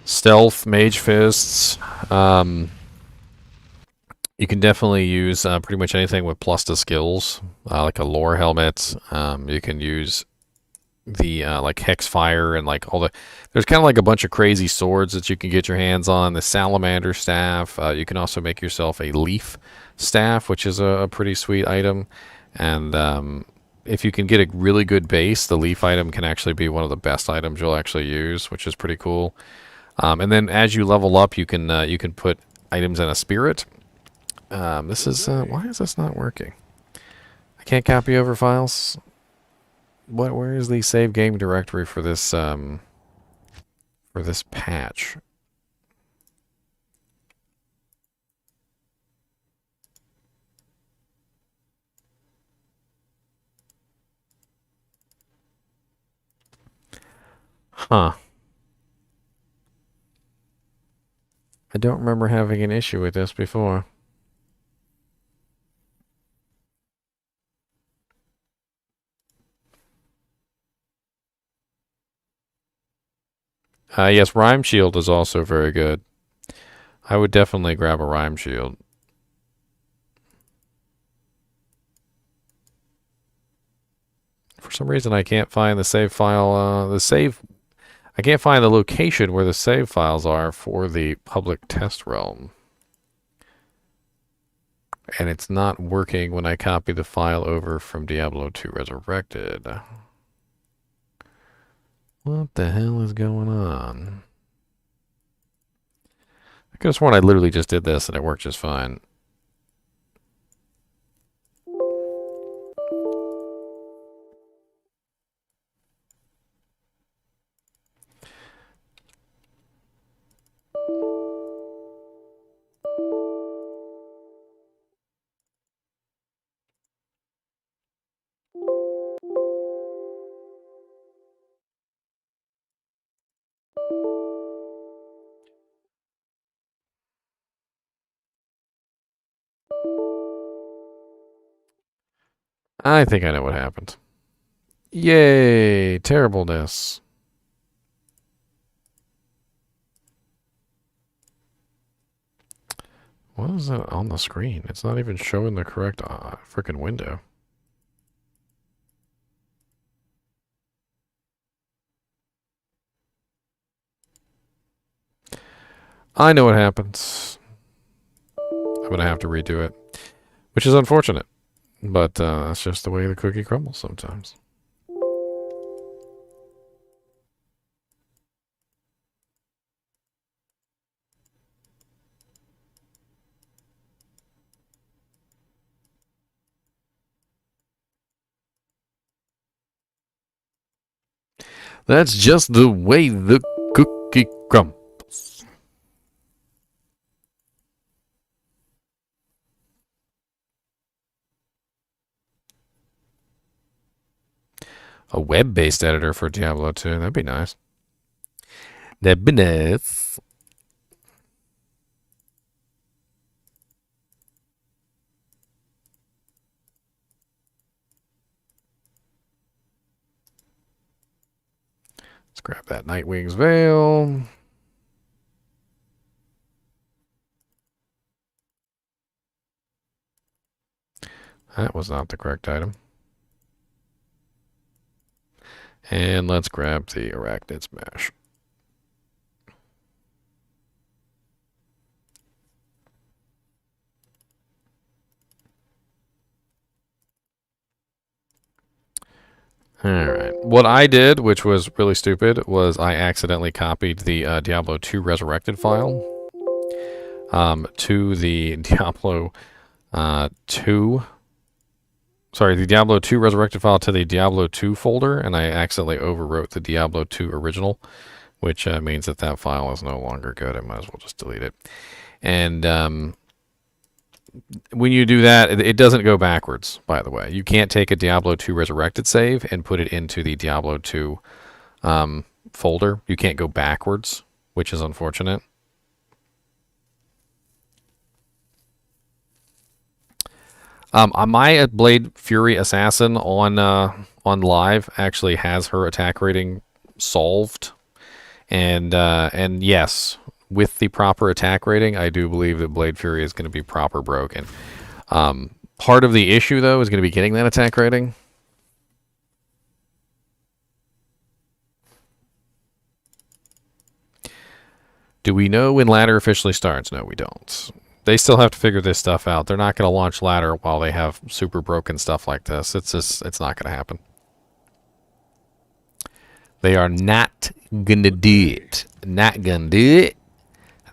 Stealth, mage fists. You can definitely use pretty much anything with plus to skills, like a lore helmet. You can use the like hex fire and like all the. There's kind of like a bunch of crazy swords that you can get your hands on. The salamander staff. You can also make yourself a leaf staff, which is a pretty sweet item, and if you can get a really good base, the leaf item can actually be one of the best items you'll actually use, which is pretty cool. And then as you level up, you can put items in a spirit. This is why is this not working? I can't copy over files. Where is the save game directory for this patch? Huh. I don't remember having an issue with this before. Yes, Rhyme Shield is also very good. I would definitely grab a Rhyme Shield. For some reason, I can't find the save file. I can't find the location where the save files are for the public test realm. And it's not working when I copy the file over from Diablo 2 Resurrected. What the hell is going on? I could have sworn I literally just did this and it worked just fine. I think I know what happened. Yay! Terribleness. What is that on the screen? It's not even showing the correct freaking window. I know what happens. I'm going to have to redo it, which is unfortunate. But that's just the way the cookie crumbles sometimes. That's just the way the cookie crumbles. A web-based editor for Diablo 2. That'd be nice. That'd be nice. Let's grab that Nightwing's Veil. That was not the correct item. And let's grab the Arachnid Smash. Alright. What I did, which was really stupid, was I accidentally copied the Diablo 2 Resurrected file to the Diablo 2... Sorry, the Diablo 2 Resurrected file to the Diablo 2 folder, and I accidentally overwrote the Diablo 2 original, which means that that file is no longer good. I might as well just delete it. And when you do that, it doesn't go backwards, by the way. You can't take a Diablo 2 Resurrected save and put it into the Diablo 2 folder. You can't go backwards, which is unfortunate. My Blade Fury Assassin on live actually has her attack rating solved, and yes, with the proper attack rating, I do believe that Blade Fury is going to be proper broken. Part of the issue, though, is going to be getting that attack rating. Do we know when ladder officially starts? No, we don't. They still have to figure this stuff out. They're not going to launch ladder while they have super broken stuff like this. It's not going to happen. They are not going to do it. Not going to do it.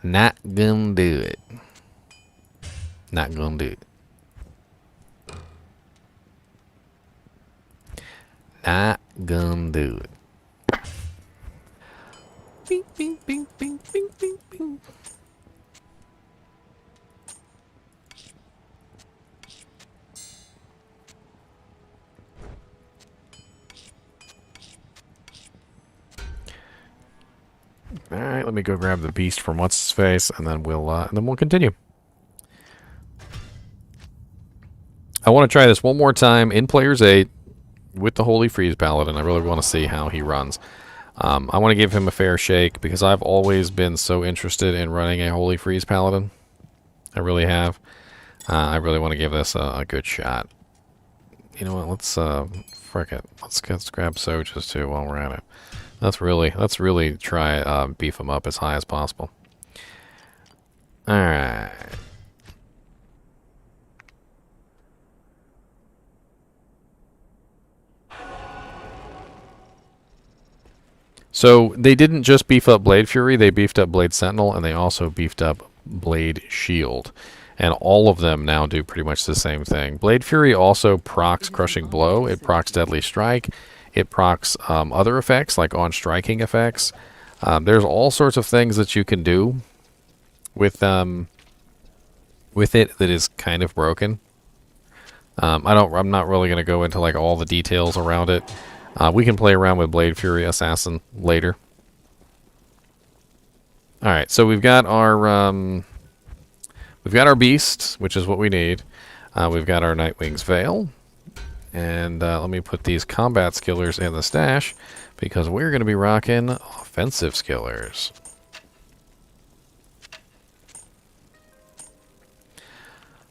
Not going to do it. Not going to do it. Not Gonna do it. Bing, bing, bing, bing, bing, bing, bing. All right, let me go grab the beast from what's his face, and then we'll continue. I want to try this one more time in Players 8 with the Holy Freeze Paladin. I really want to see how he runs. I want to give him a fair shake because I've always been so interested in running a Holy Freeze Paladin. I really have. I really want to give this a good shot. You know what? Let's frick it. Let's grab Sojas too while we're at it. Let's really try beef him up as high as possible. All right. So they didn't just beef up Blade Fury, they beefed up Blade Sentinel, and they also beefed up Blade Shield. And all of them now do pretty much the same thing. Blade Fury also procs Crushing Blow, it procs Deadly Strike, it procs other effects, like on-striking effects. There's all sorts of things that you can do with it that is kind of broken. I'm not really going to go into like all the details around it. We can play around with Blade Fury Assassin later. All right, so we've got our beast, which is what we need. We've got our Nightwing's Veil, and let me put these combat skillers in the stash because we're going to be rocking offensive skillers.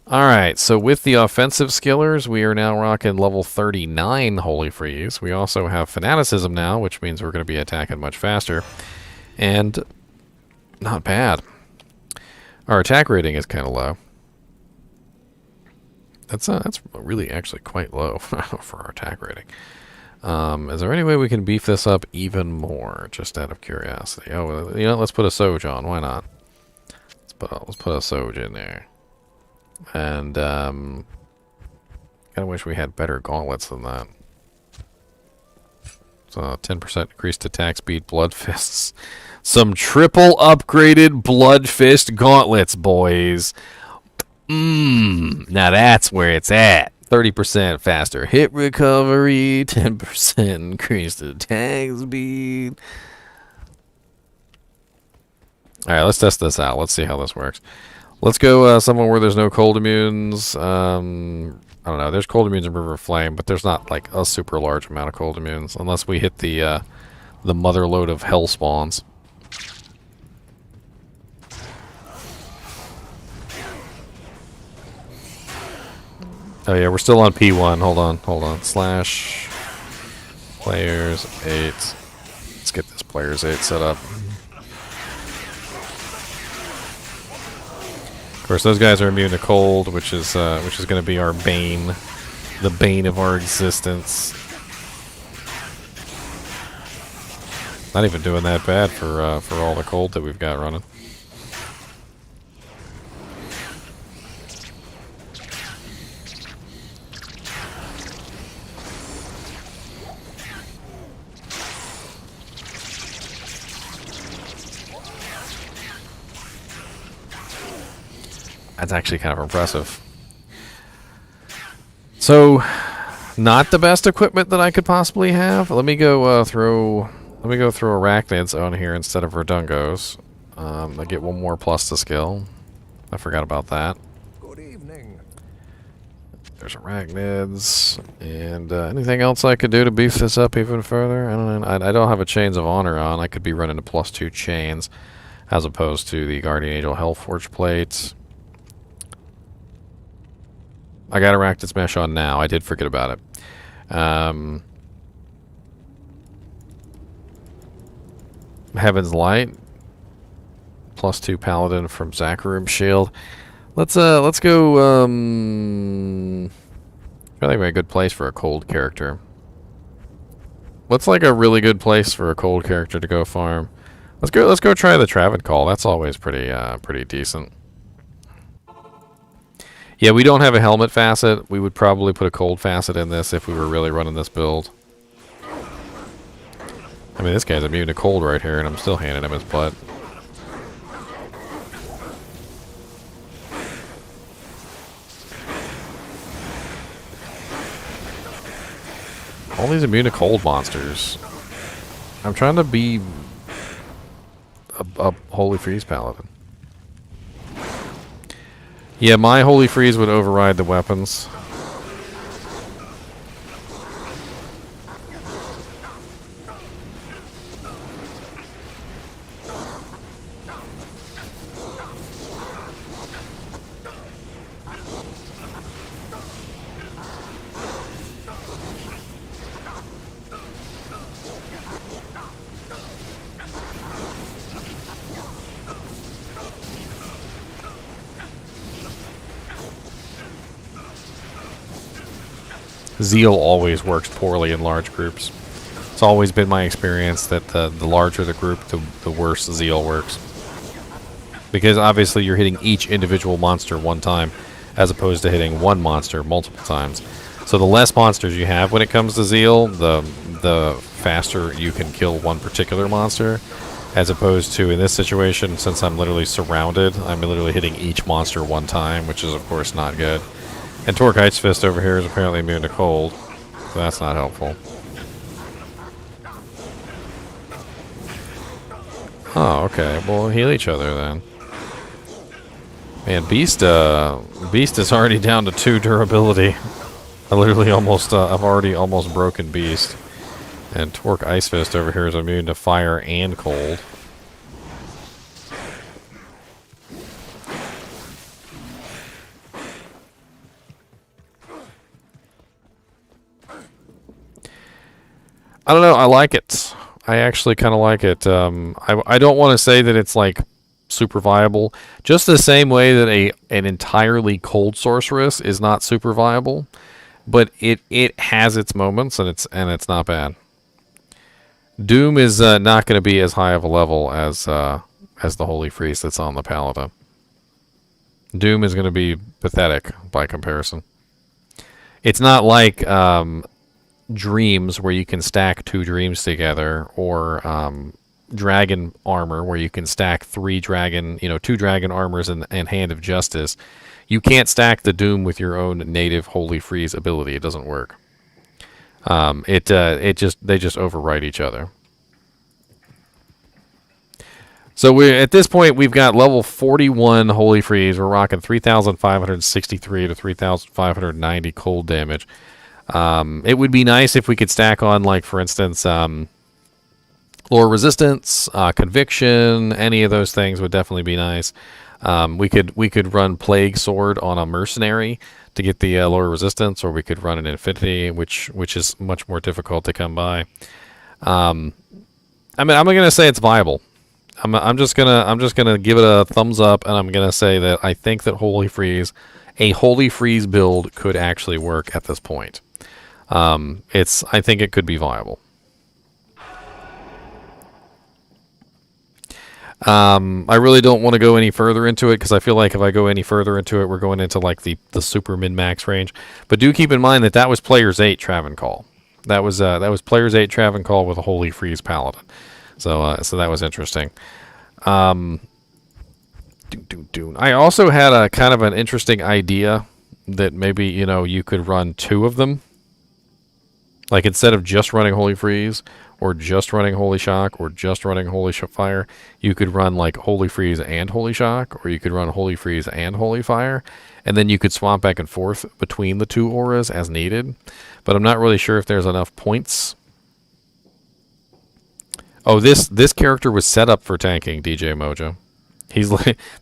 Alright, so with the offensive skillers, we are now rocking level 39 Holy Freeze. We also have Fanaticism now, which means we're going to be attacking much faster. And not bad. Our attack rating is kind of low. That's really actually quite low for our attack rating. Is there any way we can beef this up even more, just out of curiosity? Oh, you know, let's put a Soj on. Why not? Let's put a Soj in there. And kind of wish we had better gauntlets than that. So 10% increased attack speed, blood fists. Some triple upgraded blood fist gauntlets, boys. Now that's where it's at. 30% faster hit recovery, 10% increased attack speed. Alright, let's test this out. Let's see how this works. Let's go somewhere where there's no cold immunes. I don't know. There's cold immunes in River Flame, but there's not like a super large amount of cold immunes unless we hit the mother load of hell spawns. Oh yeah, we're still on P1. Hold on. Slash players 8. Let's get this players 8 set up. Of course, those guys are immune to cold, which is going to be our bane, the bane of our existence. Not even doing that bad for all the cold that we've got running. That's actually kind of impressive. So, not the best equipment that I could possibly have. Let me go throw arachnids on here instead of Verdungos. I get one more plus to skill. I forgot about that. Good evening. There's arachnids and anything else I could do to beef this up even further. I don't know. I don't have a Chains of Honor on. I could be running a +2 chains as opposed to the Guardian Angel Hellforge plates. I got Arachnid's Mesh on now. I did forget about it. Heaven's Light. +2 Paladin from Zakharum Shield. Let's go, probably a good place for a cold character. What's like a really good place for a cold character to go farm? Let's go try the Travancore. That's always pretty decent. Yeah, we don't have a helmet facet. We would probably put a cold facet in this if we were really running this build. I mean, this guy's immune to cold right here, and I'm still handing him his butt. All these immune to cold monsters. I'm trying to be a Holy Freeze Paladin. Yeah, my Holy Freeze would override the weapons. Zeal always works poorly in large groups. It's always been my experience that the larger the group, the worse Zeal works. Because obviously you're hitting each individual monster one time, as opposed to hitting one monster multiple times. So the less monsters you have when it comes to Zeal, the faster you can kill one particular monster. As opposed to, in this situation, since I'm literally surrounded, I'm literally hitting each monster one time, which is of course not good. And Torque Ice Fist over here is apparently immune to cold, so that's not helpful. Oh, okay. We'll heal each other then. Man, Beast is already down to 2 durability. I literally almost, I've already almost broken Beast. And Torque Ice Fist over here is immune to fire and cold. I don't know, I like it. I actually kind of like it. I don't want to say that it's like super viable. Just the same way that an entirely cold sorceress is not super viable, but it has its moments and it's not bad. Doom is not going to be as high of a level as the Holy Freeze that's on the Paladin. Doom is going to be pathetic by comparison. It's not like Dreams, where you can stack 2 dreams together, or dragon armor, where you can stack 3 dragon, 2 dragon armors and Hand of Justice. You can't stack the Doom with your own native Holy Freeze ability. It doesn't work. They just overwrite each other. So at this point we've got level 41 Holy Freeze. We're rocking 3,563 to 3,590 cold damage. It would be nice if we could stack on, like, for instance, Lore Resistance, Conviction. Any of those things would definitely be nice. We could run Plague Sword on a Mercenary to get the Lore Resistance, or we could run an Infinity, which is much more difficult to come by. I mean, I'm gonna say it's viable. I'm just gonna give it a thumbs up, and I'm gonna say that I think that a Holy Freeze build could actually work at this point. I think it could be viable. I really don't want to go any further into it, because I feel like if I go any further into it, we're going into like the super min-max range. But do keep in mind that that was Players 8 Travancore. That was Players 8 Travancore with a Holy Freeze Paladin. So that was interesting. I also had a kind of an interesting idea that maybe, you could run 2 of them. Like, instead of just running Holy Freeze, or just running Holy Shock, or just running Holy Fire, you could run, like, Holy Freeze and Holy Shock, or you could run Holy Freeze and Holy Fire, and then you could swap back and forth between the 2 auras as needed. But I'm not really sure if there's enough points. Oh, this character was set up for tanking, DJ Mojo.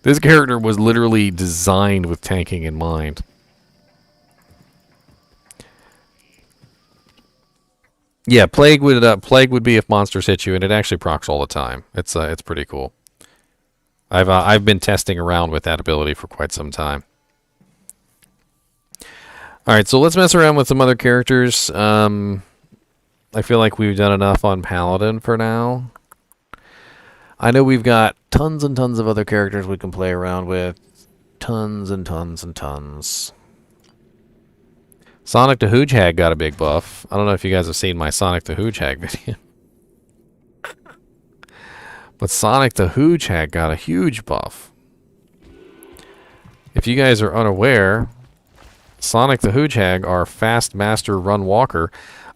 This character was literally designed with tanking in mind. Yeah, plague would be if monsters hit you, and it actually procs all the time. It's pretty cool. I've been testing around with that ability for quite some time. All right, so let's mess around with some other characters. I feel like we've done enough on Paladin for now. I know we've got tons and tons of other characters we can play around with. Tons and tons and tons. Sonic the Hedgehog got a big buff. I don't know if you guys have seen my Sonic the Hedgehog video. But Sonic the Hedgehog got a huge buff. If you guys are unaware, Sonic the Hedgehog, our fast master run walker,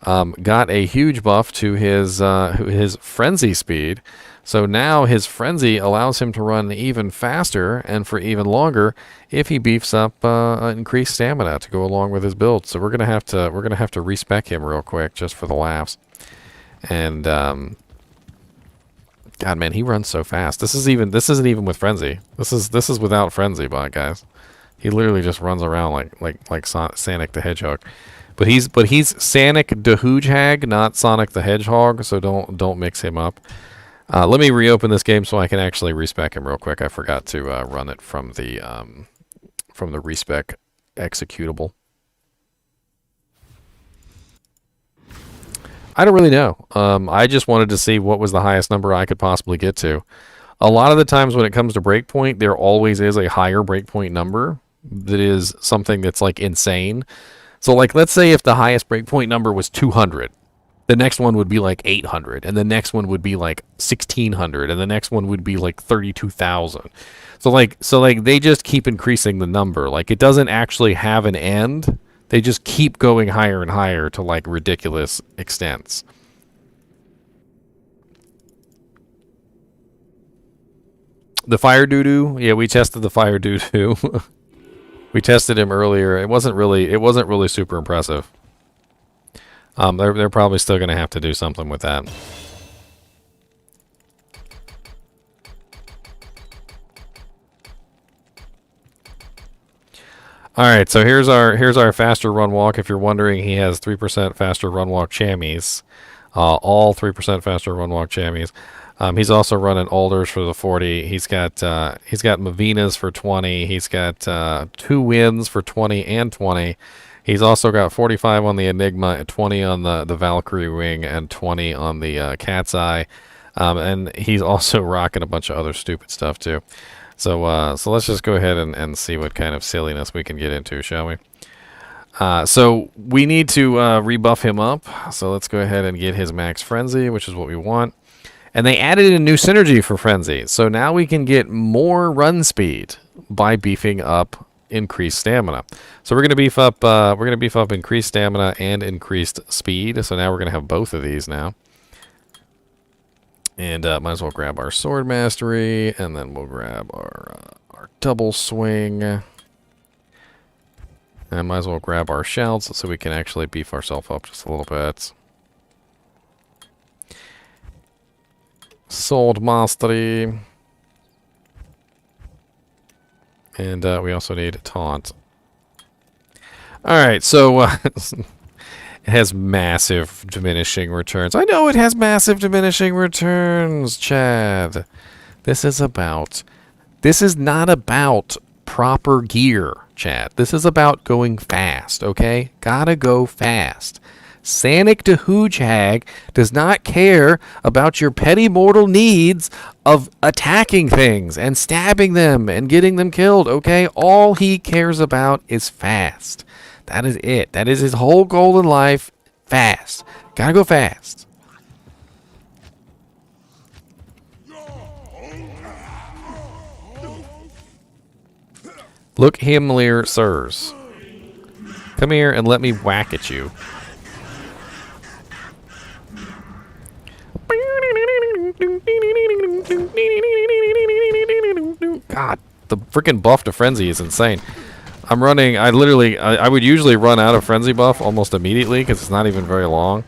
got a huge buff to his frenzy speed. So now his frenzy allows him to run even faster and for even longer if he beefs up increased stamina to go along with his build. So we're gonna have to respec him real quick just for the laughs. And God, man, he runs so fast. This isn't even with frenzy. This is without frenzy, guys. He literally just runs around like Sonic the Hedgehog. But he's Sonic the Hedgehog, not Sonic the Hedgehog. So don't mix him up. Let me reopen this game so I can actually respec him real quick. I forgot to run it from the respec executable. I don't really know. I just wanted to see what was the highest number I could possibly get to. A lot of the times when it comes to breakpoint, there always is a higher breakpoint number that is something that's like insane. So like, let's say if the highest breakpoint number was 200. The next one would be like 800, and the next one would be like 1600, and the next one would be like 32,000. So like they just keep increasing the number. Like it doesn't actually have an end. They just keep going higher and higher to like ridiculous extents. The fire doo-doo, yeah, we tested the fire doo-doo. We tested him earlier. It wasn't really super impressive. They're probably still going to have to do something with that. All right, so here's our faster run walk. If you're wondering, he has 3% faster run walk chamois, all 3% faster run walk chamois. He's also running alders for the 40. He's got Mavinas for 20. He's got 2 wins for 20 and 20. He's also got 45 on the Enigma, 20 on the Valkyrie Wing, and 20 on the Cat's Eye. And he's also rocking a bunch of other stupid stuff, too. So let's just go ahead and see what kind of silliness we can get into, shall we? So we need to rebuff him up. So let's go ahead and get his max frenzy, which is what we want. And they added a new synergy for frenzy. So now we can get more run speed by beefing up increased stamina. So we're going to beef up increased stamina and increased speed. So now we're going to have both of these now. And might as well grab our sword mastery, and then we'll grab our double swing. And might as well grab our shouts so we can actually beef ourselves up just a little bit. Sword mastery. And we also need taunt. Alright, so it has massive diminishing returns. I know it has massive diminishing returns, Chad. This is not about proper gear, Chad. This is about going fast, okay? Gotta go fast. Sonic the Hedgehog does not care about your petty mortal needs of attacking things and stabbing them and getting them killed, okay? All he cares about is fast. That is it. That is his whole goal in life. Fast. Gotta go fast. Look him here, sirs. Come here and let me whack at you. God, the freaking buff to frenzy is insane. I would usually run out of frenzy buff almost immediately because it's not even very long.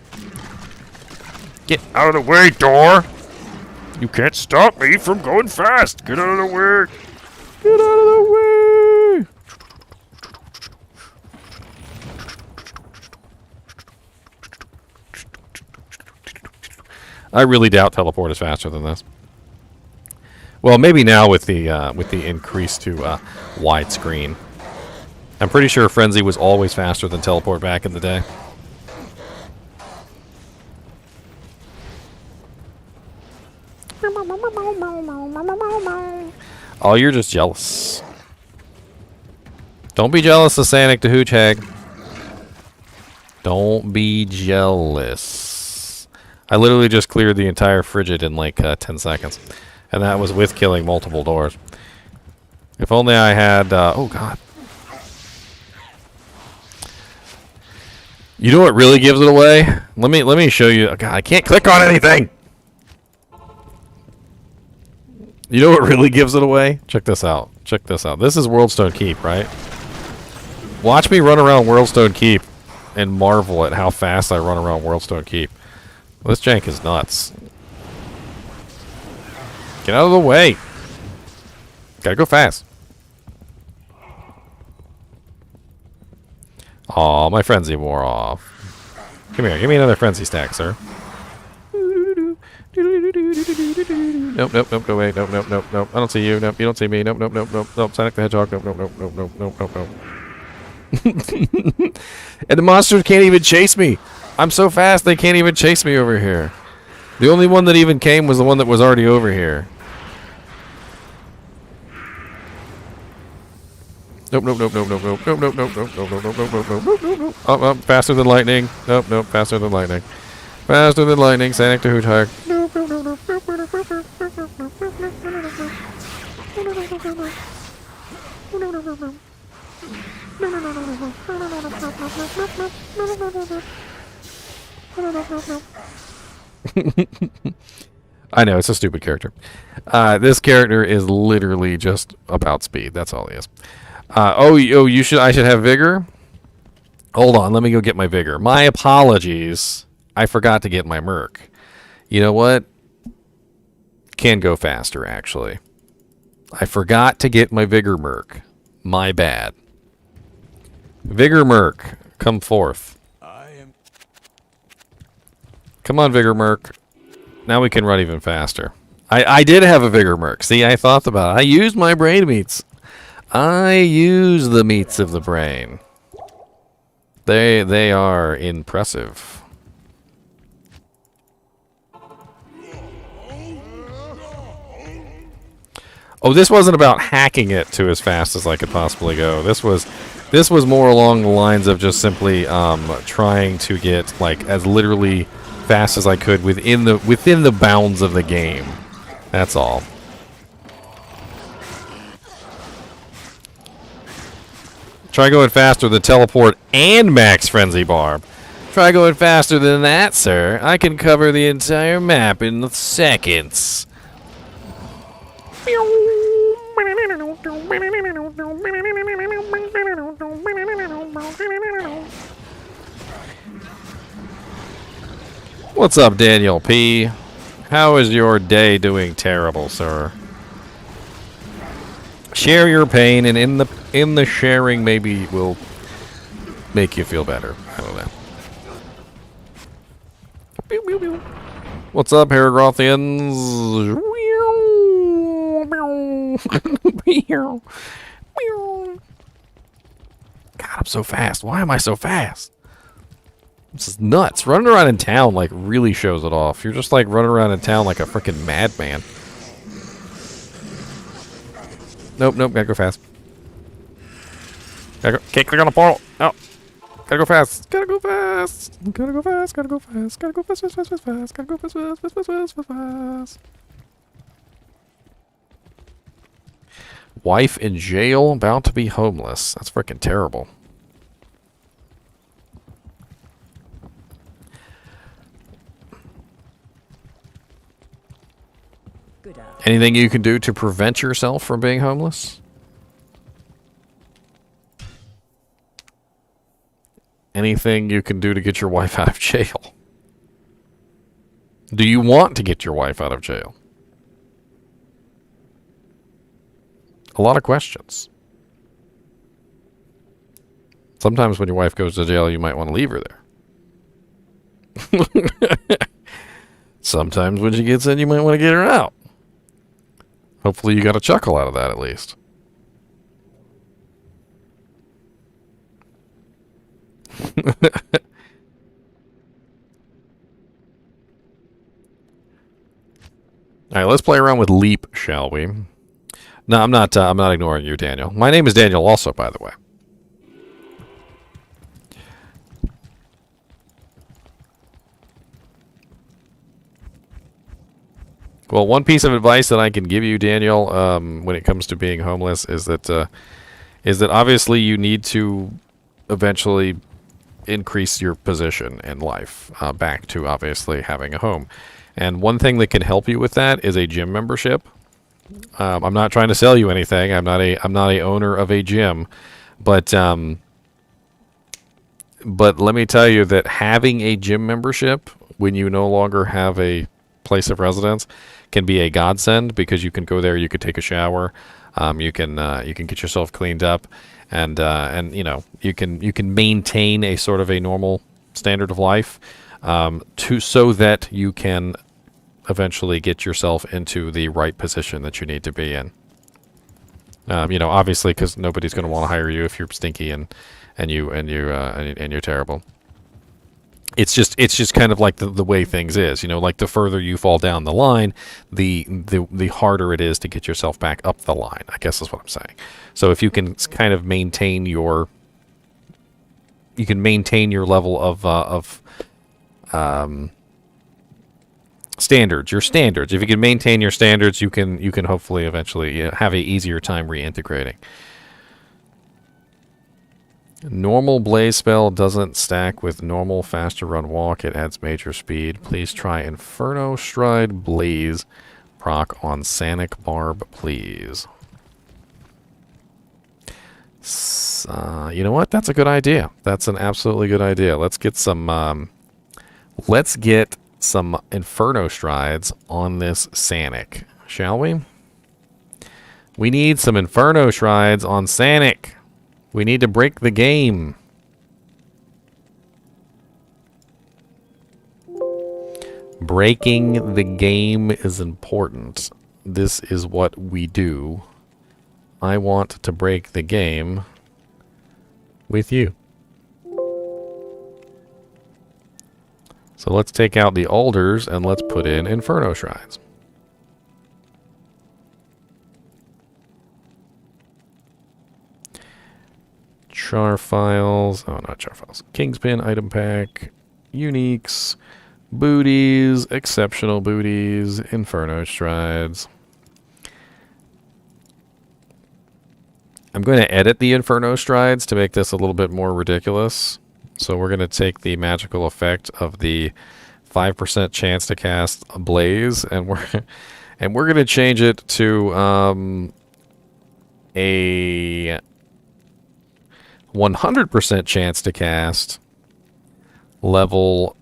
Get out of the way, door! You can't stop me from going fast! Get out of the way! Get out of the way! I really doubt teleport is faster than this. Well, maybe now with the increase to widescreen. I'm pretty sure frenzy was always faster than teleport back in the day. Oh, you're just jealous. Don't be jealous of Sonic the Hedgehog. Don't be jealous. I literally just cleared the entire frigid in like 10 seconds. And that was with killing multiple doors. If only I had... oh, God. You know what really gives it away? Let me show you. God, I can't click on anything! You know what really gives it away? Check this out. Check this out. This is Worldstone Keep, right? Watch me run around Worldstone Keep and marvel at how fast I run around Worldstone Keep. This jank is nuts. Get out of the way. Gotta go fast. Aw, my frenzy wore off. Come here, give me another frenzy stack, sir. Nope, nope, nope, go away. Nope, nope, nope, nope. I don't see you. Nope, you don't see me. Nope, nope, nope, nope, nope. Sonic the Hedgehog. Nope, nope, nope, nope, nope, nope, nope, nope. And the monsters can't even chase me. I'm so fast they can't even chase me over here. The only one that even came was the one that was already over here. Nope, nope, nope, nope, nope, nope, nope, nope, nope, nope, nope, nope, nope, nope, nope, nope, nope, nope. Oh, faster than lightning. Nope, nope, faster than lightning. Faster than lightning. Sonic the Hedgehog. Nope, nope, nope, nope, nope, nope, nope, nope, I know, it's a stupid character. This character is literally just about speed. That's all he is. I should have vigor? Hold on, let me go get my vigor. My apologies. I forgot to get my merc. You know what? Can go faster, actually. I forgot to get my vigor merc. My bad. Vigor merc, come forth. Come on, vigor merc. Now we can run even faster. I did have a vigor merc. See, I thought about it. I used my brain meats. I use the meats of the brain. They are impressive. Oh, this wasn't about hacking it to as fast as I could possibly go. This was more along the lines of just simply trying to get like as literally fast as I could within the bounds of the game. That's all. Try going faster than teleport and max frenzy barb. Try going faster than that, sir. I can cover the entire map in seconds. What's up, Daniel P? How is your day doing? Terrible, sir. Share your pain, and in the sharing, maybe will make you feel better. I don't know. What's up, Heragrothians? God, I'm so fast. Why am I so fast? This is nuts. Running around in town, like, really shows it off. You're just, like, running around in town like a freaking madman. Nope, nope, gotta go fast. Can't click on the portal. No. Gotta go fast. Gotta go fast. Gotta go fast. Gotta go fast. Gotta go fast, fast, fast, fast, fast. Gotta go fast, fast, fast, fast, fast, fast, fast. Wife in jail, about to be homeless. That's freaking terrible. Anything you can do to prevent yourself from being homeless? Anything you can do to get your wife out of jail? Do you want to get your wife out of jail? A lot of questions. Sometimes when your wife goes to jail, you might want to leave her there. Sometimes when she gets in, you might want to get her out. Hopefully you got a chuckle out of that at least. All right, let's play around with Leap, shall we? No, I'm not ignoring you, Daniel. My name is Daniel also, by the way. Well, one piece of advice that I can give you, Daniel, when it comes to being homeless, is that obviously you need to eventually increase your position in life back to obviously having a home. And one thing that can help you with that is a gym membership. I'm not trying to sell you anything. I'm not a owner of a gym, but let me tell you that having a gym membership when you no longer have a place of residence can be a godsend, because you can go there, you could take a shower, you can get yourself cleaned up, and you know, you can maintain a sort of a normal standard of life, so that you can eventually get yourself into the right position that you need to be in. You know, obviously, because nobody's going to want to hire you if you're stinky and you're terrible. It's just kind of like the way things is, you know, like the further you fall down the line, the harder it is to get yourself back up the line, I guess is what I'm saying. So if you can kind of maintain your level of standards, your standards. If you can maintain your standards, you can hopefully eventually have a easier time reintegrating. Normal blaze spell doesn't stack with normal faster run walk. It adds major speed. Please try Inferno Stride Blaze proc on Sanic Barb, please. You know what? That's a good idea. That's an absolutely good idea. Let's get some Inferno Strides on this Sanic, shall we? We need some Inferno Strides on Sanic. We need to break the game. Breaking the game is important. This is what we do. I want to break the game with you. So let's take out the alders and let's put in Inferno Shrines. Char files. Oh, not char files. Kingspin item pack. Uniques. Booties. Exceptional booties. Inferno Strides. I'm going to edit the Inferno Strides to make this a little bit more ridiculous. So we're going to take the magical effect of the 5% chance to cast a Blaze, and we're going to change it to a 100% chance to cast level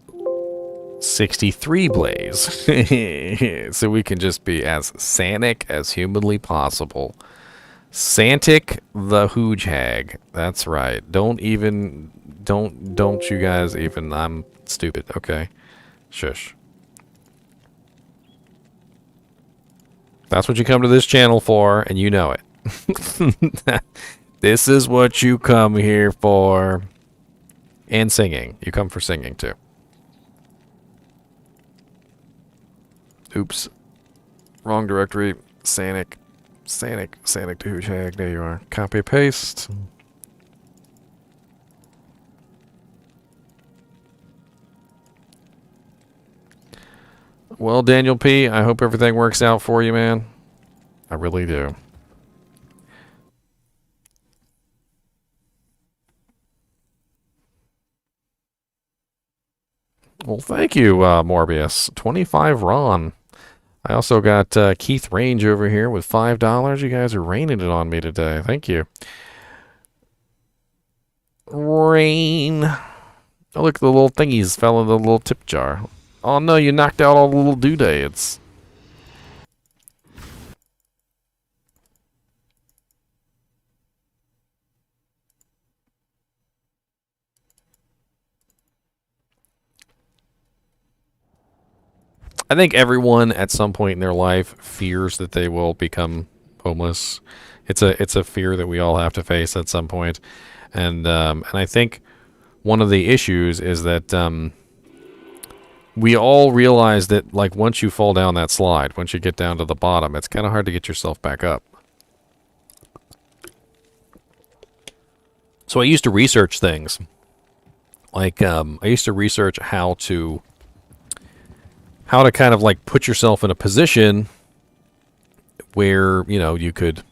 63 Blaze. So we can just be as Sanic as humanly possible. Santic the Hooge Hag. That's right. Don't you guys even... I'm stupid. Okay. Shush. That's what you come to this channel for, and you know it. This is what you come here for. And singing. You come for singing, too. Oops. Wrong directory. Sanic to Hooge Hag. There you are. Copy, paste. Well, Daniel P., I hope everything works out for you, man. I really do. Well, thank you, Morbius. 25 Ron. I also got Keith Range over here with $5. You guys are raining it on me today. Thank you. Rain. Oh, look, the little thingies fell in the little tip jar. Oh no, you knocked out all the little doodads. I think everyone at some point in their life fears that they will become homeless. It's a fear that we all have to face at some point. And I think one of the issues is that we all realize that, like, once you fall down that slide, once you get down to the bottom, it's kind of hard to get yourself back up. So I used to research things. Like, I used to research how to how to kind of like put yourself in a position where, you know, you could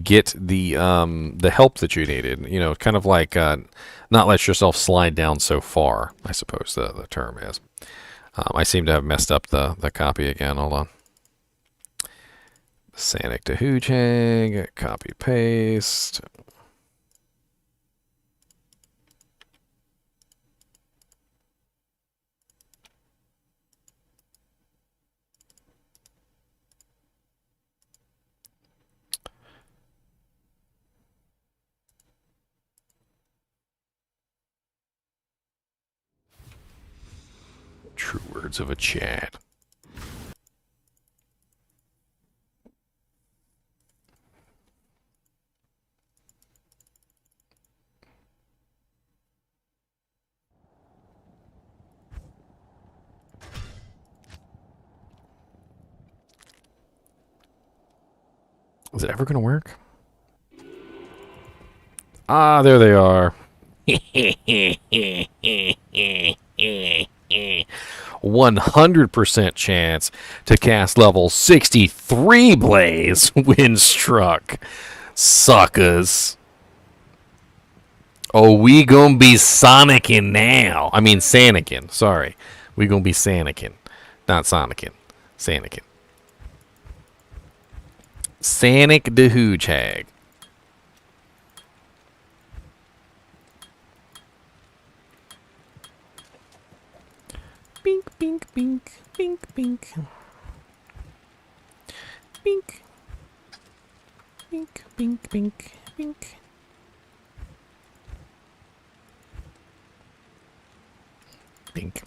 get the help that you needed. You know, kind of like not let yourself slide down so far, I suppose the term is. I seem to have messed up the copy again. Hold on. Sanic to Hoojang, copy paste. True words of a Chad. Is it ever going to work? Ah, there they are. 100% chance to cast level 63 Blaze when struck. Suckers. Oh, we gonna be Sonicin now. I mean Sanikin, sorry. We gonna be Sanikin. Not Sonicin. Sanikin. Sanic the Hoojang. Bink, bink, bink, bink, bink. Bink. Bink, bink, bink, bink. Bink.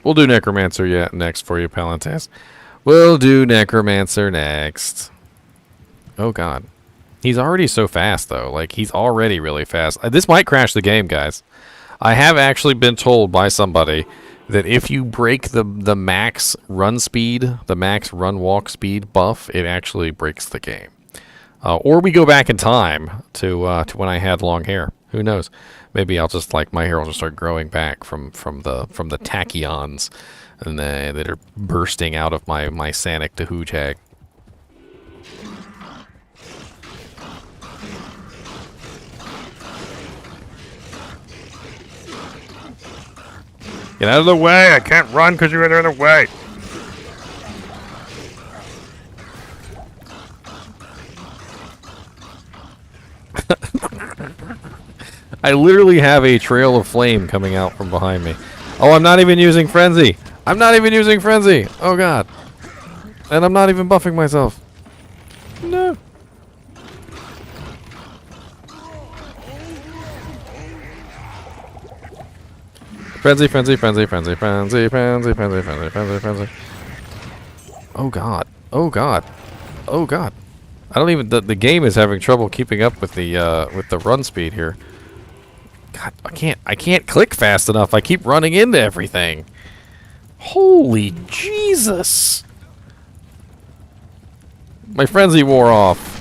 We'll do Necromancer next for you, Palantas. We'll do Necromancer next. Oh, God. He's already so fast, though. Like, he's already really fast. This might crash the game, guys. I have actually been told by somebody that if you break the max run speed, the max run walk speed buff, it actually breaks the game. Or we go back in time to when I had long hair. Who knows? Maybe I'll just, like, my hair will just start growing back from the tachyons and that are bursting out of my Sanic to Hoojang. Get out of the way! I can't run because you're in the way! I literally have a trail of flame coming out from behind me. Oh, I'm not even using Frenzy! I'm not even using Frenzy! Oh, God. And I'm not even buffing myself. No. Frenzy, frenzy, frenzy, frenzy, frenzy, frenzy, frenzy, frenzy, frenzy, frenzy. Oh, God. Oh, God. Oh, God. I don't even... The game is having trouble keeping up with the run speed here. God, I can't click fast enough. I keep running into everything. Holy Jesus. My frenzy wore off.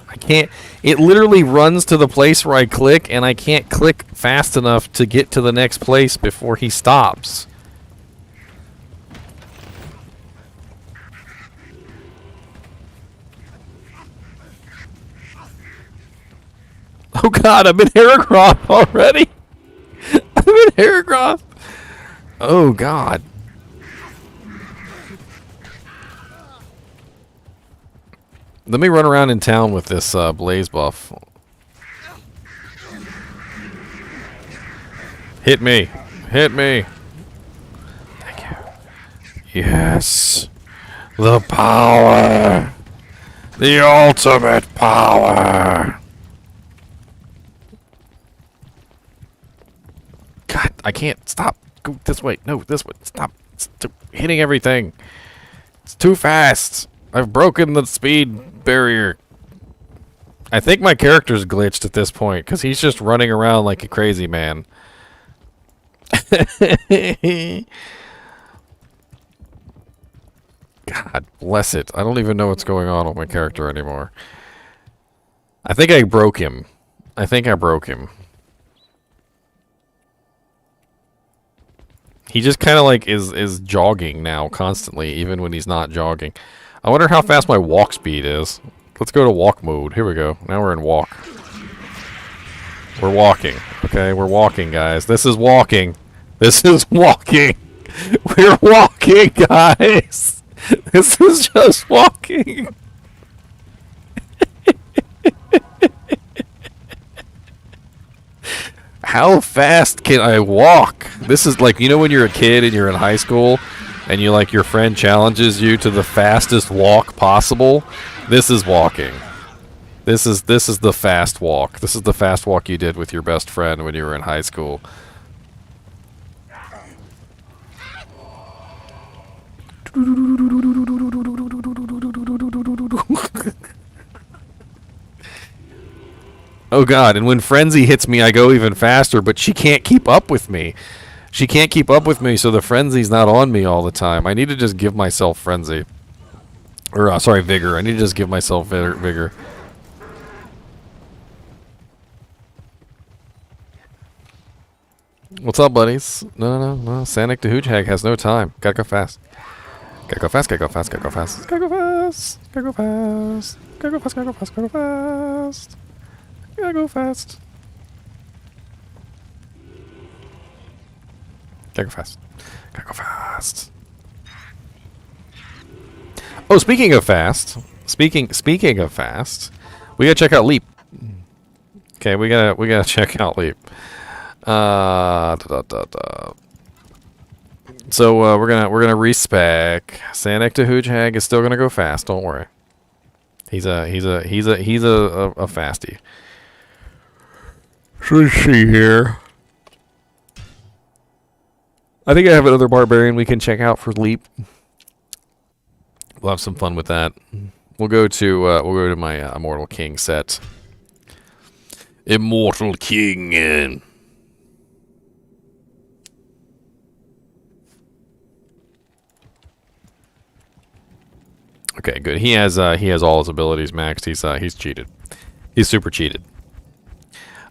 I can't... It literally runs to the place where I click, and I can't click fast enough to get to the next place before he stops. Oh, God, I'm in Heracroft already. I'm in Heracroft. Oh, God. Let me run around in town with this blaze buff. Hit me. Hit me. Thank you. Yes. The power. The ultimate power. God, I can't. Stop. Go this way. No, this way. Stop. Stop hitting everything. It's too fast. I've broken the speed barrier. I think my character's glitched at this point because he's just running around like a crazy man. God bless it. I don't even know what's going on with my character anymore. I think I broke him. I think I broke him. He just kind of like is jogging now constantly, even when he's not jogging. I wonder how fast my walk speed is. Let's go to walk mode. Here we go. Now we're in walk. We're walking. Okay, we're walking, guys. This is walking. This is walking. We're walking, guys. This is just walking. How fast can I walk? This is like, you know when you're a kid and you're in high school and you like your friend challenges you to the fastest walk possible? This is walking. This is the fast walk. This is the fast walk you did with your best friend when you were in high school. Oh god, and when Frenzy hits me, I go even faster, but she can't keep up with me. She can't keep up with me, so the Frenzy's not on me all the time. I need to just give myself Frenzy. Or, sorry, Vigor. I need to just give myself Vigor. What's up, buddies? No. Sanic the Hoochhag has no time. Gotta go fast. Gotta go fast, gotta go fast, gotta go fast. Gotta go fast. Gotta go fast. Gotta go fast, gotta go fast, gotta go fast. Gotta go fast. Gotta go fast. Gotta go fast. Oh, speaking of fast. Speaking of fast, we gotta check out Leap. Okay, we gotta check out Leap. So we're gonna respec. Sanic to Hoochhag is still gonna go fast. Don't worry. He's a fasty. Let's see here. I think I have another barbarian we can check out for Leap. We'll have some fun with that. We'll go to my Immortal King set. Immortal King. Okay, good. He has all his abilities maxed. He's cheated. He's super cheated.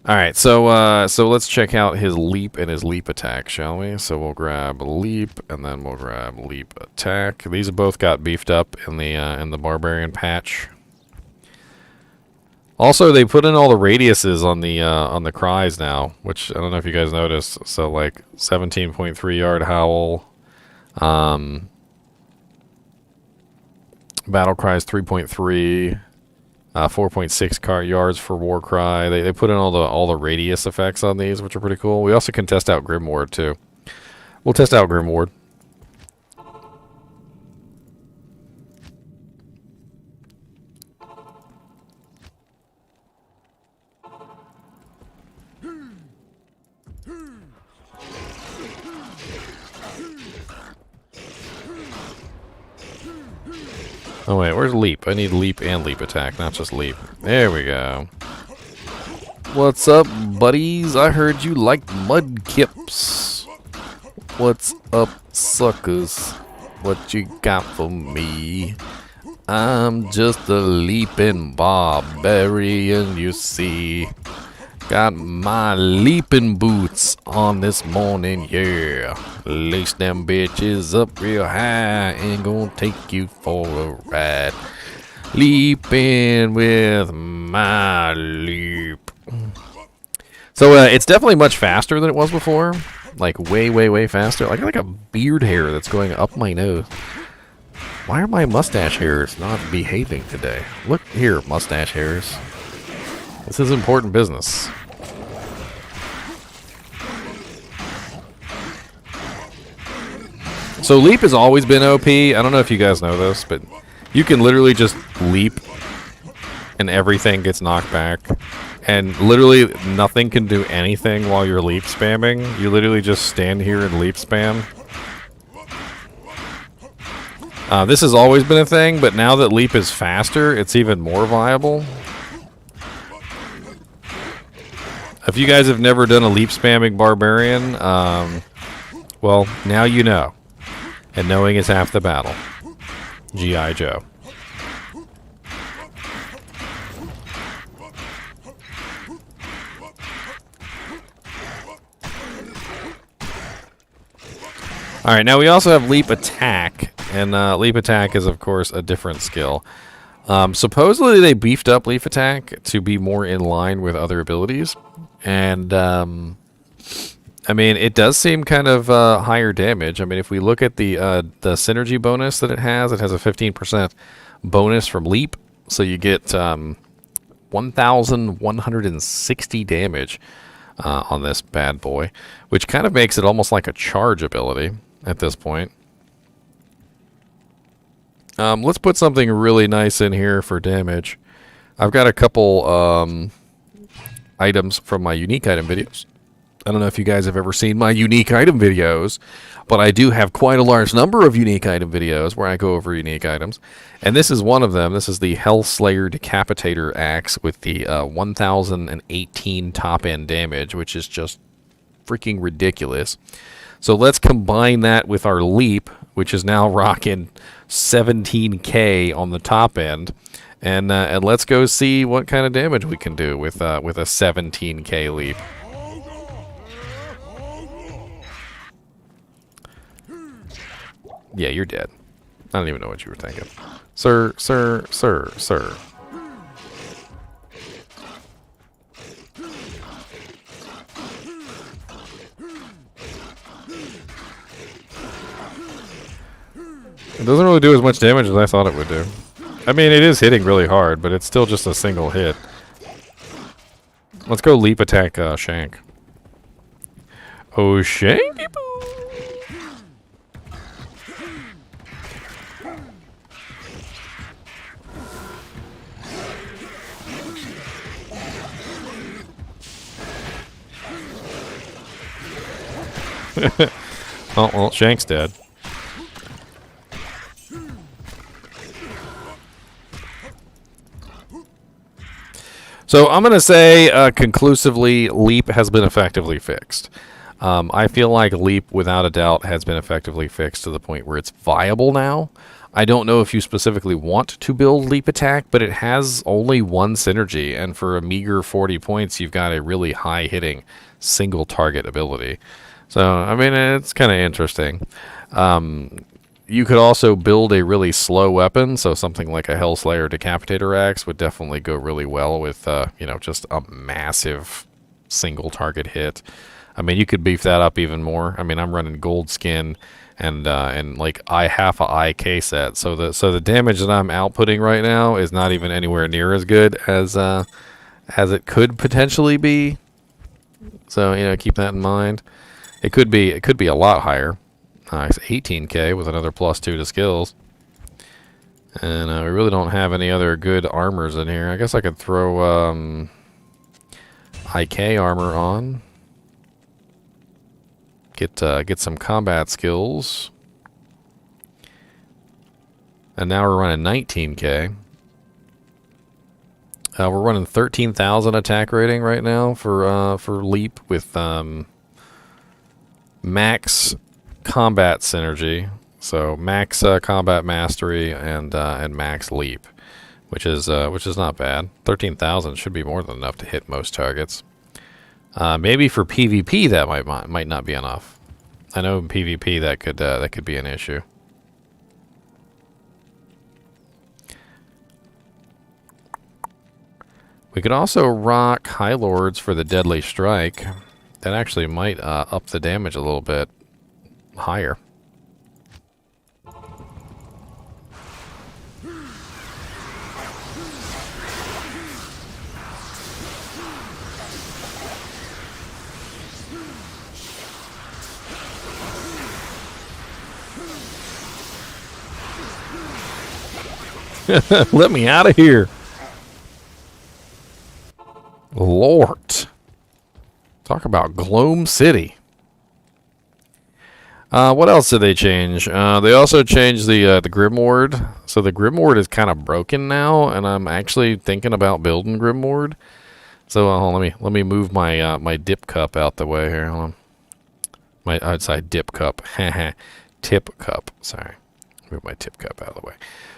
All right, so let's check out his leap and his leap attack, shall we? So we'll grab leap and then we'll grab leap attack. These have both got beefed up in the barbarian patch. Also, they put in all the radiuses on the cries now, which I don't know if you guys noticed. So like 17.3 yard howl, battle cries 3.3. 4.6 yards for war cry. They put in all the radius effects on these, which are pretty cool. We also can test out Grim Ward too. We'll test out Grim Ward. Oh wait, where's leap? I need leap and leap attack, not just leap. There we go. What's up, buddies? I heard you like mudkips. What's up, suckers? What you got for me? I'm just a leaping barbarian, you see. Got my leaping boots on this morning, yeah. Lace them bitches up real high and gonna take you for a ride. Leaping with my leap. So it's definitely much faster than it was before. Like way faster. I got like a beard hair that's going up my nose. Why are my mustache hairs not behaving today? Look here, mustache hairs. This is important business. So leap has always been OP. I don't know if you guys know this, but you can literally just leap and everything gets knocked back. And literally nothing can do anything while you're leap spamming. You literally just stand here and leap spam. This has always been a thing, but now that leap is faster, it's even more viable. If you guys have never done a leap spamming barbarian, well, now you know. And knowing is half the battle. G.I. Joe. Alright, now we also have Leap Attack, and Leap Attack is, of course, a different skill. Supposedly they beefed up Leap Attack to be more in line with other abilities, and, I mean, it does seem kind of higher damage. I mean, if we look at the synergy bonus that it has a 15% bonus from Leap, so you get 1,160 damage on this bad boy, which kind of makes it almost like a charge ability at this point. Let's put something really nice in here for damage. I've got a couple items from my unique item videos. I don't know if you guys have ever seen my unique item videos, but I do have quite a large number of unique item videos where I go over unique items. And this is one of them. This is the Hellslayer Decapitator Axe with the 1,018 top-end damage, which is just freaking ridiculous. So let's combine that with our Leap, which is now rocking 17k on the top end. And let's go see what kind of damage we can do with a 17k Leap. Yeah, you're dead. I don't even know what you were thinking. Sir. It doesn't really do as much damage as I thought it would do. I mean, it is hitting really hard, but it's still just a single hit. Let's go Leap Attack Shank. Oh, Shanky Boo! Oh, well, Shank's dead. So I'm going to say conclusively Leap has been effectively fixed. I feel like Leap, without a doubt, has been effectively fixed to the point where it's viable now. I don't know if you specifically want to build Leap Attack, but it has only one synergy, and for a meager 40 points, you've got a really high-hitting single-target ability. So, I mean, it's kind of interesting. You could also build a really slow weapon, so something like a Hellslayer Decapitator Axe would definitely go really well with, you know, just a massive single-target hit. I mean, you could beef that up even more. I mean, I'm running gold skin and like half a IK set, so the damage that I'm outputting right now is not even anywhere near as good as it could potentially be. So, you know, keep that in mind. It could be a lot higher. It's 18k with another +2 to skills. And we really don't have any other good armors in here. I guess I could throw IK armor on. Get some combat skills. And now we're running 19k. We're running 13,000 attack rating right now for Leap with max combat synergy, so max combat mastery and max Leap, which is not bad. 13,000 should be more than enough to hit most targets. Maybe for PvP that might not be enough. I know in PvP that could be an issue. We could also rock High Lords for the Deadly Strike. That actually might up the damage a little bit higher. Let me out of here. Lord. Talk about Gloam City. What else did they change? They also changed the Grimward. So the Grimward is kind of broken now, and I'm actually thinking about building Grimward. So let me move my my dip cup out the way here. Hold on. My outside dip cup. Tip cup. Sorry. Move my tip cup out of the way.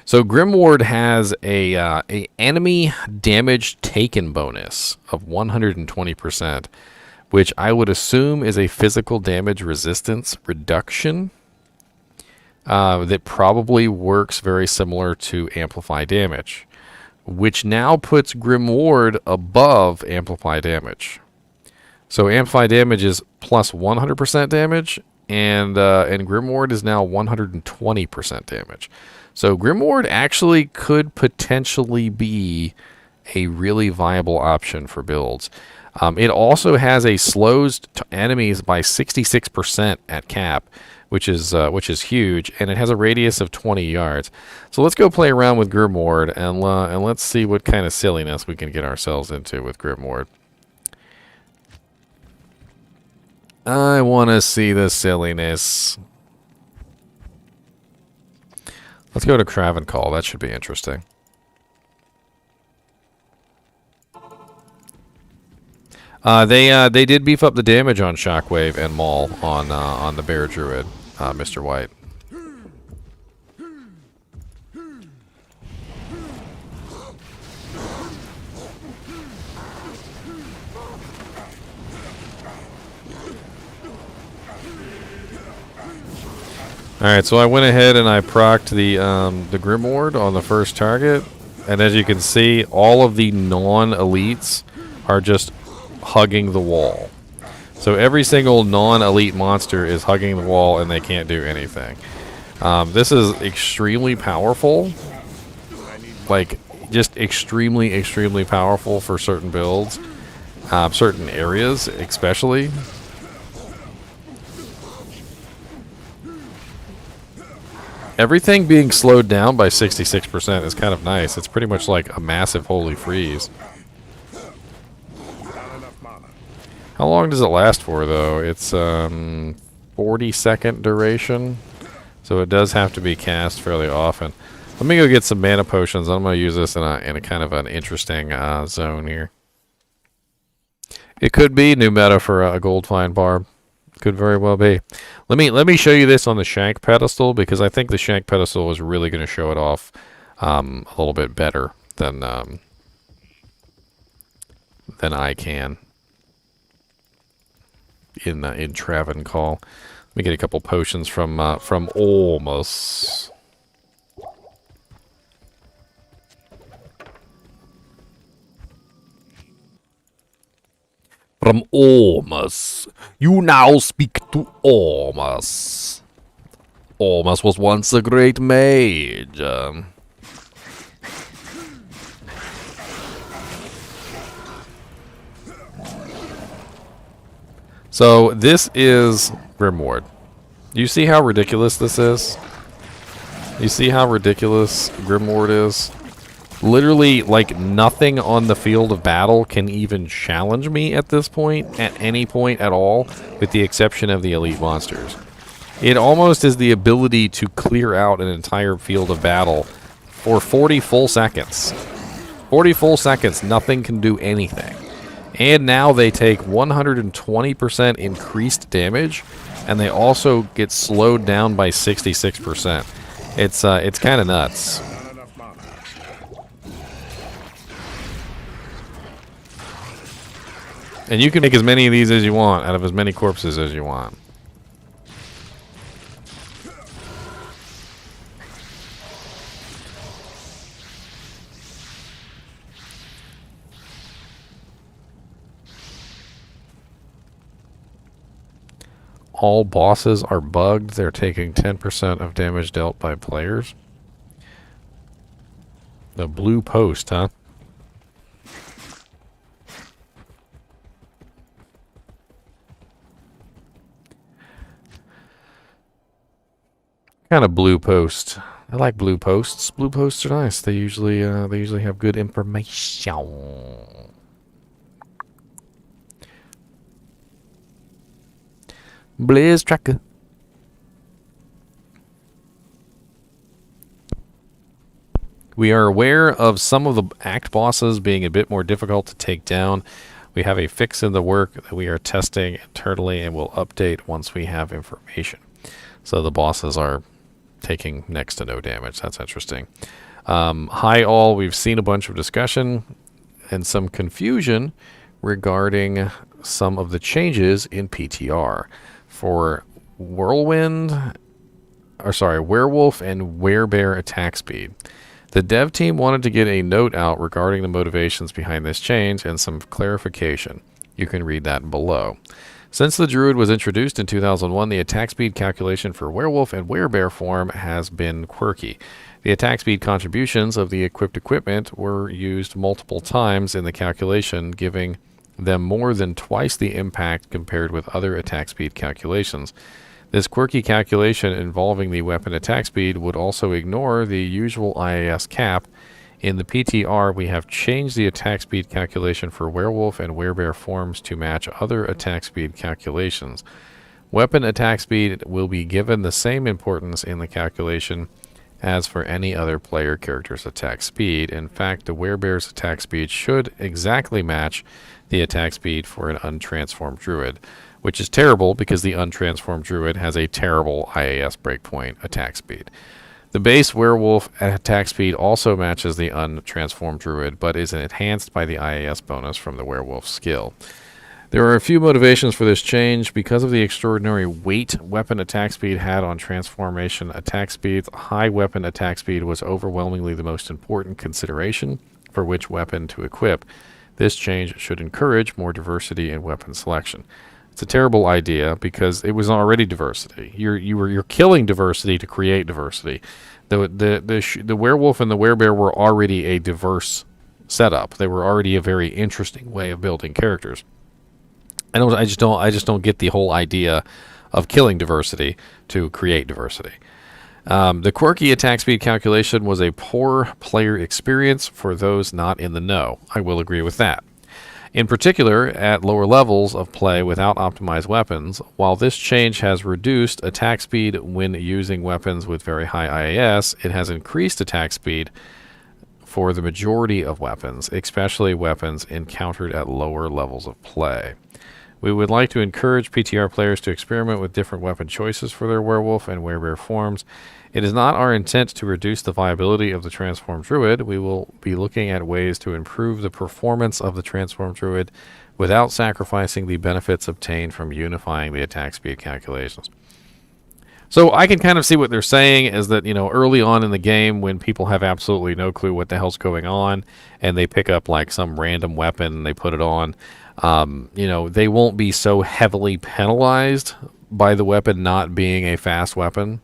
So Grimward has a enemy damage taken bonus of 120%, which I would assume is a physical damage resistance reduction that probably works very similar to Amplify Damage, which now puts Grimward above Amplify Damage. So Amplify Damage is plus 100% damage, and Grimward is now 120% damage. So Grimward actually could potentially be a really viable option for builds. It also has a slows enemies by 66% at cap, which is huge, and it has a radius of 20 yards. So let's go play around with Grimward, and let's see what kind of silliness we can get ourselves into with Grimward. I want to see the silliness. Let's go to Craven Call. That should be interesting. They did beef up the damage on Shockwave and Maul on the Bear Druid, Mr. White. Alright, so I went ahead and I procced the Grimward on the first target, and as you can see, all of the non-elites are just hugging the wall. So every single non-elite monster is hugging the wall and they can't do anything. This is extremely powerful. Like, just extremely, extremely powerful for certain builds. Certain areas, especially. Everything being slowed down by 66% is kind of nice. It's pretty much like a massive holy freeze. How long does it last for, though? It's 40-second duration, so it does have to be cast fairly often. Let me go get some mana potions. I'm going to use this in a kind of an interesting zone here. It could be new meta for a gold fine barb. Could very well be. Let me show you this on the Shank pedestal, because I think the Shank pedestal is really going to show it off a little bit better than I can in Traven Call. Let me get a couple potions from Olmus. From Olmus. You now speak to Olmus. Olmus was once a great mage. So this is Grimward. You see how ridiculous this is? You see how ridiculous Grimward is? Literally, like, nothing on the field of battle can even challenge me at this point, at any point at all, with the exception of the elite monsters. It almost is the ability to clear out an entire field of battle for 40 full seconds. 40 full seconds, nothing can do anything. And now they take 120% increased damage, and they also get slowed down by 66%. It's kind of nuts. And you can make as many of these as you want out of as many corpses as you want. All bosses are bugged. They're taking 10% of damage dealt by players. The blue post, huh? Kind of blue post. I like blue posts. Blue posts are nice. They usually have good information. Blaze tracker. We are aware of some of the act bosses being a bit more difficult to take down. We have a fix in the work that we are testing internally and will update once we have information. So the bosses are taking next to no damage. That's interesting. Hi all, we've seen a bunch of discussion and some confusion regarding some of the changes in PTR for Werewolf and Werebear attack speed. The dev team wanted to get a note out regarding the motivations behind this change and some clarification. You can read that below. Since the Druid was introduced in 2001, the attack speed calculation for Werewolf and Werebear form has been quirky. The attack speed contributions of the equipped equipment were used multiple times in the calculation, giving them more than twice the impact compared with other attack speed calculations. This quirky calculation involving the weapon attack speed would also ignore the usual IAS cap. In the PTR, we have changed the attack speed calculation for Werewolf and Werebear forms to match other attack speed calculations. Weapon attack speed will be given the same importance in the calculation as for any other player character's attack speed. In fact, the Werebear's attack speed should exactly match the attack speed for an untransformed Druid, which is terrible because the untransformed Druid has a terrible IAS breakpoint attack speed. The base Werewolf attack speed also matches the untransformed Druid, but is enhanced by the IAS bonus from the Werewolf skill. There are a few motivations for this change. Because of the extraordinary weight weapon attack speed had on transformation attack speeds, high weapon attack speed was overwhelmingly the most important consideration for which weapon to equip. This change should encourage more diversity in weapon selection. It's a terrible idea because it was already diversity. You're killing diversity to create diversity. The Werewolf and the Werebear were already a diverse setup. They were already a very interesting way of building characters. I just don't get the whole idea of killing diversity to create diversity. The quirky attack speed calculation was a poor player experience for those not in the know. I will agree with that. In particular, at lower levels of play without optimized weapons, while this change has reduced attack speed when using weapons with very high IAS, it has increased attack speed for the majority of weapons, especially weapons encountered at lower levels of play. We would like to encourage PTR players to experiment with different weapon choices for their Werewolf and Werebear forms. It is not our intent to reduce the viability of the Transformed Druid. We will be looking at ways to improve the performance of the Transformed Druid without sacrificing the benefits obtained from unifying the attack speed calculations. So I can kind of see what they're saying is that, early on in the game when people have absolutely no clue what the hell's going on and they pick up like some random weapon and they put it on, they won't be so heavily penalized by the weapon not being a fast weapon.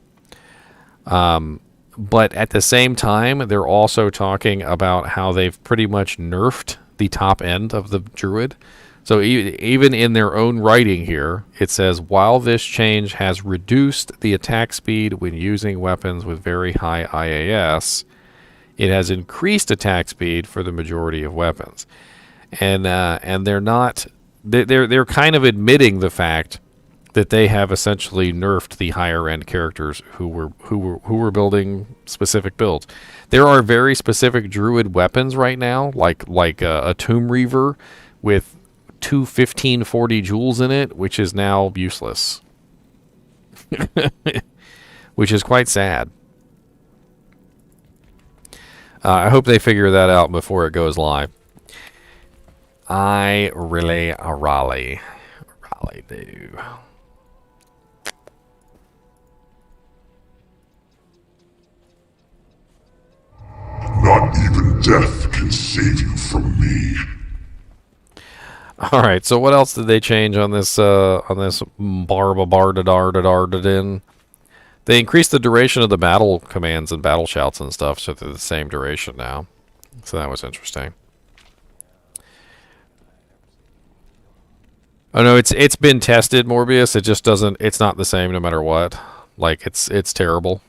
But at the same time, they're also talking about how they've pretty much nerfed the top end of the Druid. So even in their own writing here, it says, while this change has reduced the attack speed when using weapons with very high IAS, it has increased attack speed for the majority of weapons. And they're not, they're kind of admitting the fact that they have essentially nerfed the higher end characters who were building specific builds. There are very specific Druid weapons right now, like a Tomb Reaver with 1540 jewels in it, which is now useless, which is quite sad. I hope they figure that out before it goes live. I really do. Not even death can save you from me. All right, so what else did they change on this barbadardadardadin? They increased the duration of the battle commands and battle shouts and stuff, so they're the same duration now. So that was interesting. Oh no, it's been tested, Morbius. It just doesn't. It's not the same no matter what. Like it's terrible.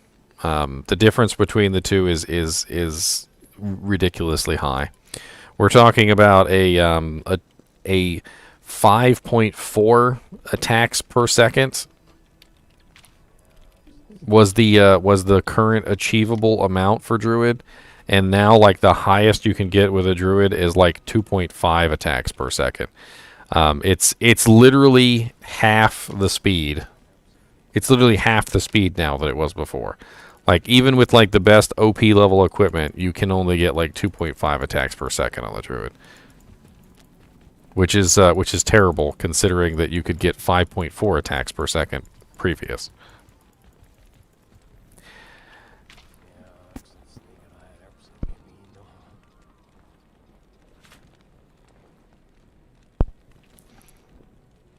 The difference between the two is ridiculously high. We're talking about a 5.4 attacks per second was the current achievable amount for Druid, and now like the highest you can get with a Druid is like 2.5 attacks per second. It's literally half the speed. It's literally half the speed now that it was before. Like, even with, like, the best OP level equipment, you can only get, like, 2.5 attacks per second on the Druid. Which is terrible, considering that you could get 5.4 attacks per second previous.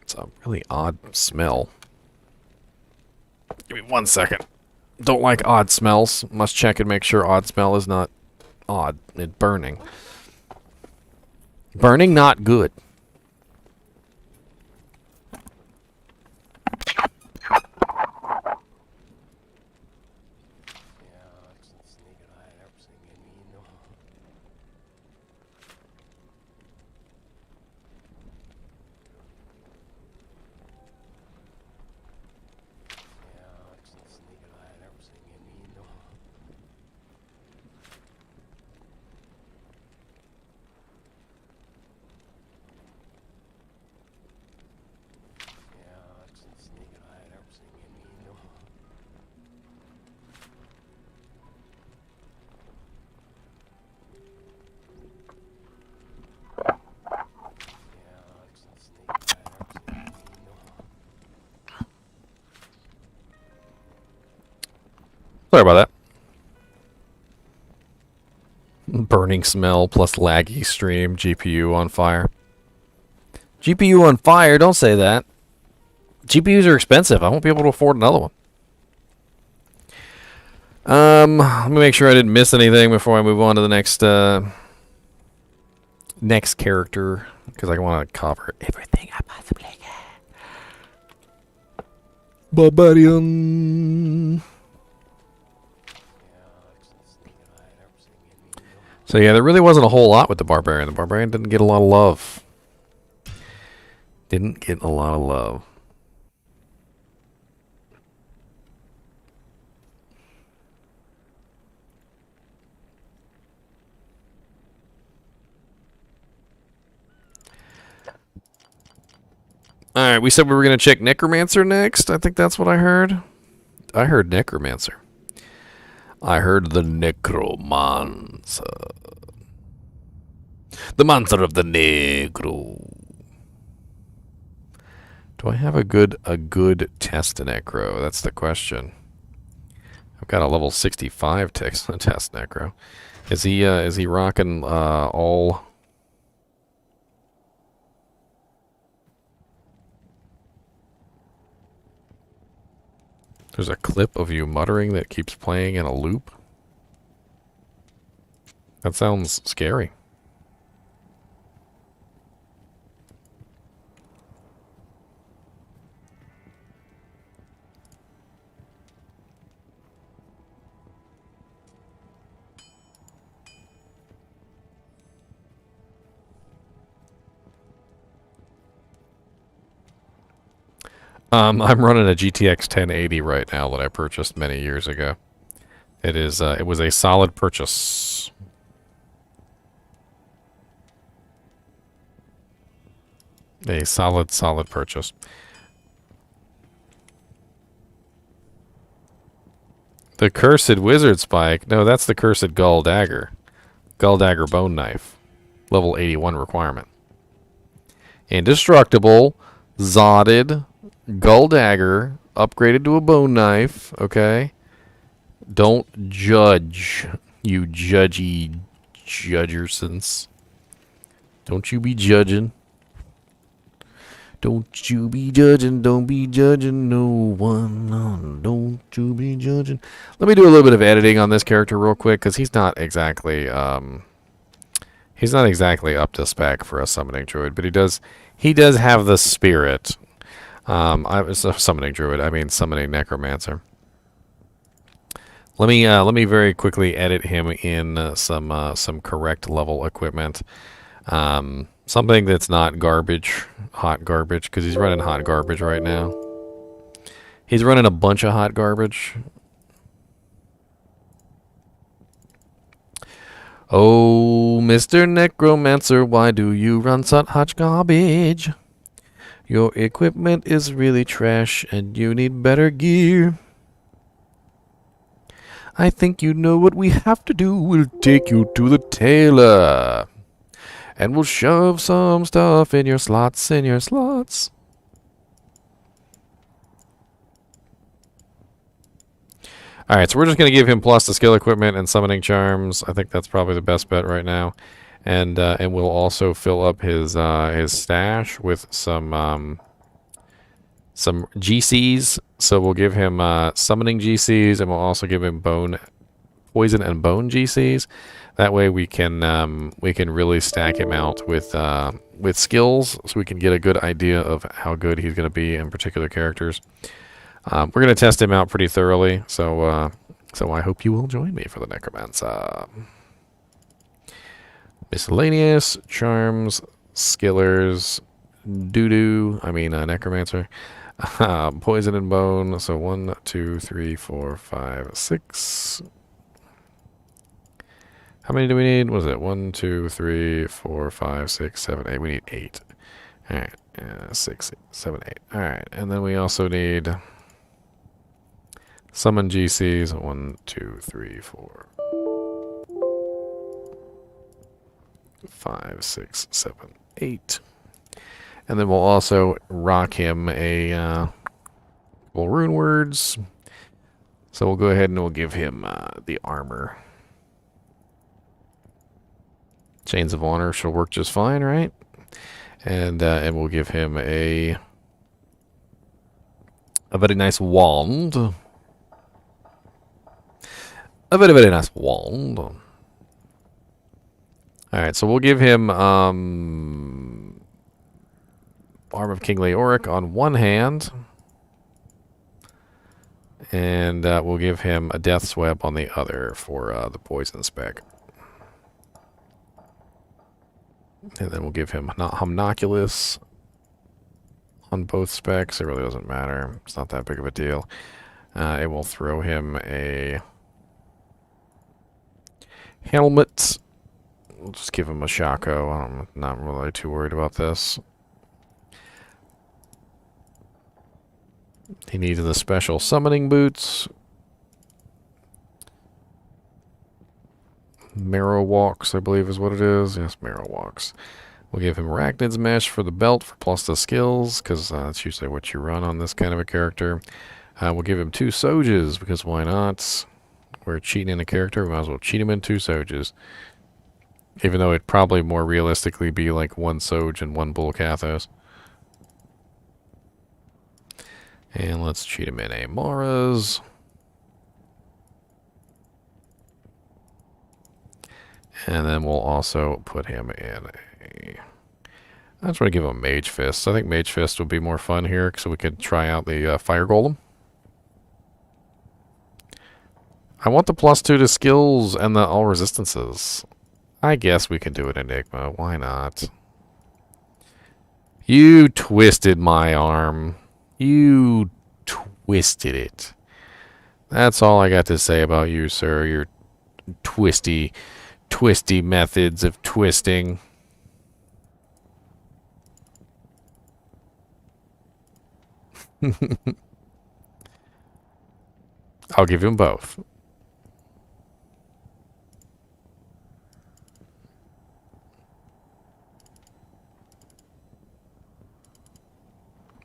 It's a really odd smell. Give me 1 second. Don't like odd smells. Must check and make sure odd smell is not odd. It's burning. Burning, not good. Sorry about that. Burning smell plus laggy stream. GPU on fire. GPU on fire? Don't say that. GPUs are expensive. I won't be able to afford another one. Let me make sure I didn't miss anything before I move on to the next character, because I want to cover everything I possibly can. Barbarian. So yeah, there really wasn't a whole lot with the Barbarian. The Barbarian didn't get a lot of love. Didn't get a lot of love. Alright, we said we were going to check Necromancer next. I think that's what I heard. I heard Necromancer. I heard the Necromancer. The monster of the Negro. Do I have a good test Necro? That's the question. I've got a level 65 test Necro. Is he rocking all? There's a clip of you muttering that keeps playing in a loop. That sounds scary. I'm running a GTX 1080 right now that I purchased many years ago. It was a solid purchase. A solid purchase. The Cursed Wizard Spike. No, that's the Cursed Gull Dagger. Gull Dagger Bone Knife. Level 81 requirement. Indestructible. Zodded. Gull Dagger. Upgraded to a Bone Knife. Okay? Don't judge. You judgy judgersons. Don't you be judging. Don't you be judging, don't be judging no one. No, don't you be judging. Let me do a little bit of editing on this character real quick, because he's not exactly up to spec for a summoning druid, but he does have the spirit. I was summoning druid, I mean summoning necromancer. Let me very quickly edit him in some correct level equipment. Something that's not garbage, hot garbage, because he's running hot garbage right now. He's running a bunch of hot garbage. Oh, Mr. Necromancer, why do you run such hot garbage? Your equipment is really trash, and you need better gear. I think you know what we have to do. We'll take you to the tailor. And we'll shove some stuff in your slots, Alright, so we're just going to give him plus the skill equipment and summoning charms. I think that's probably the best bet right now. And we'll also fill up his stash with some GCs. So we'll give him summoning GCs, and we'll also give him poison and bone GCs. That way we can really stack him out with skills, so we can get a good idea of how good he's going to be in particular characters. We're going to test him out pretty thoroughly, so I hope you will join me for the Necromancer. Miscellaneous, charms, skillers, Necromancer, poison and bone. So 1, 2, 3, 4, 5, 6. How many do we need? What is it? 1, 2, 3, 4, 5, 6, 7, 8. We need 8. All right, 6, 7, 8. All right, and then we also need summon GCs. 1, 2, 3, 4, 5, 6, 7, 8. And then we'll also rock him a couple rune words. So we'll go ahead and we'll give him the armor. Chains of Honor should work just fine, right? And we'll give him a very nice wand. A very, very nice wand. Alright, so we'll give him Arm of King Leoric on one hand. And we'll give him a Death's Web on the other for the poison spec. And then we'll give him Homunculus on both specs. It really doesn't matter. It's not that big of a deal. It will throw him a helmet. We'll just give him a Shaco. I'm not really too worried about this. He needs the special summoning boots. Marrow Walks, I believe is what it is. Yes, Marrow Walks. We'll give him Arachnid's Mesh for the belt for plus the skills, because that's usually what you run on this kind of a character. We'll give him 2 Soges, because why not? We're cheating in a character, we might as well cheat him in 2 Soges. Even though it'd probably more realistically be like 1 Soge and 1 Bull Kathos. And let's cheat him in a Mara's. And then we'll also put him in a... I just want to give him a Mage Fist. I think Mage Fist would be more fun here, so we could try out the Fire Golem. I want the +2 to skills and the all resistances. I guess we can do it Enigma. Why not? You twisted my arm. You twisted it. That's all I got to say about you, sir. Your twisty methods of twisting. I'll give him both.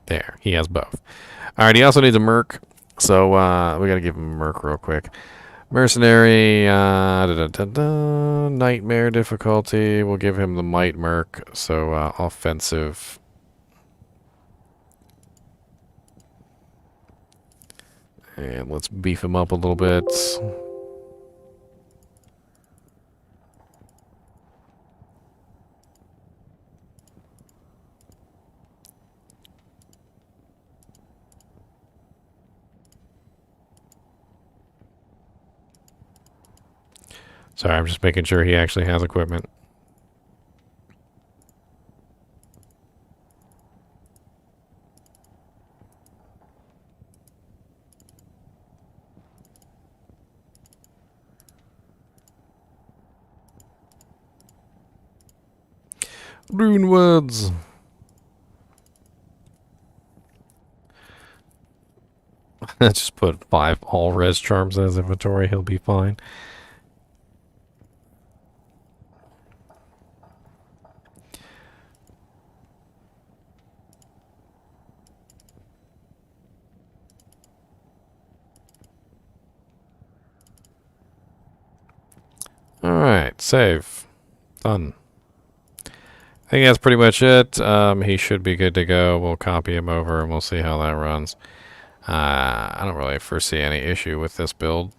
There, he has both. Alright, he also needs a Merc, so we gotta give him a Merc real quick. Mercenary, Nightmare difficulty. We'll give him the Might Merc, so offensive. And let's beef him up a little bit. Sorry, I'm just making sure he actually has equipment. Runewoods. Just put 5 all res charms in his inventory. He'll be fine. Alright, save. Done. I think that's pretty much it. He should be good to go. We'll copy him over and we'll see how that runs. I don't really foresee any issue with this build.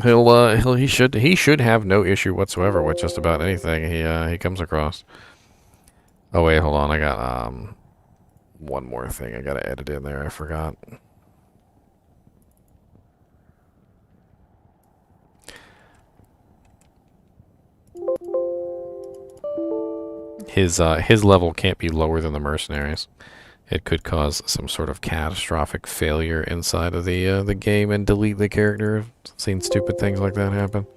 He should have no issue whatsoever with just about anything he comes across. Oh wait, hold on. I got one more thing I gotta edit in there. I forgot. His level can't be lower than the mercenaries. It could cause some sort of catastrophic failure inside of the game and delete the character. I've seen stupid things like that happen.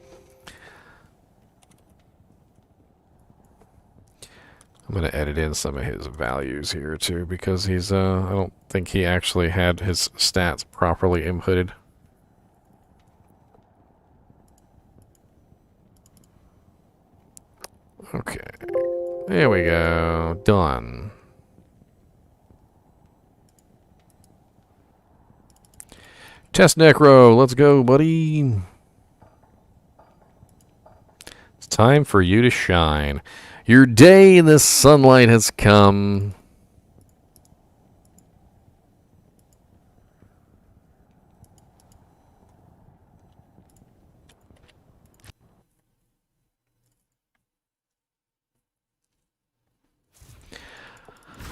I'm gonna edit in some of his values here too because he's I don't think he actually had his stats properly inputted. Okay. There we go. Done. Test Necro. Let's go, buddy. It's time for you to shine. Your day in the sunlight has come.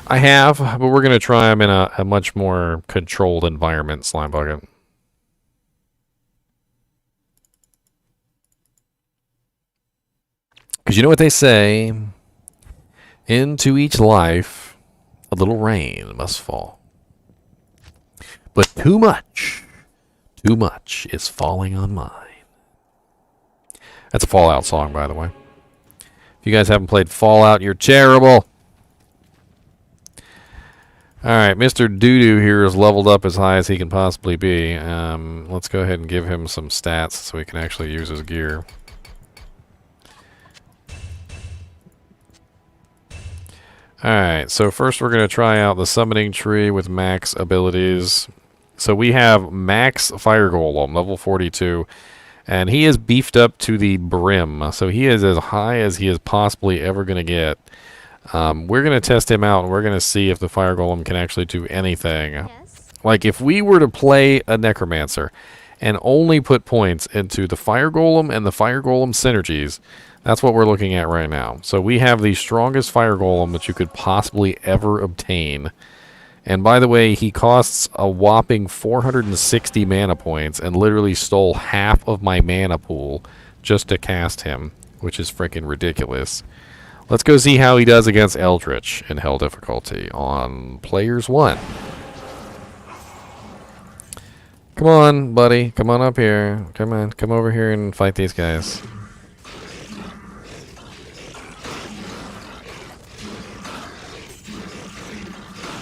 I have, but we're going to try them in a much more controlled environment, Slime Bucket. Because you know what they say? Into each life, a little rain must fall. But too much is falling on mine. That's a Fallout song, by the way. If you guys haven't played Fallout, you're terrible. Alright, Mr. Doodoo here is leveled up as high as he can possibly be. Let's go ahead and give him some stats so he can actually use his gear. Alright, so first we're going to try out the summoning tree with max abilities. So we have max Fire Golem, level 42. And he is beefed up to the brim. So he is as high as he is possibly ever going to get. We're going to test him out, and we're going to see if the Fire Golem can actually do anything. Yes. Like, if we were to play a Necromancer and only put points into the Fire Golem and the Fire Golem synergies, that's what we're looking at right now. So we have the strongest Fire Golem that you could possibly ever obtain. And by the way, he costs a whopping 460 mana points and literally stole half of my mana pool just to cast him, which is freaking ridiculous. Let's go see how he does against Eldritch in Hell difficulty on Players 1. Come on, buddy. Come on up here. Come on. Come over here and fight these guys.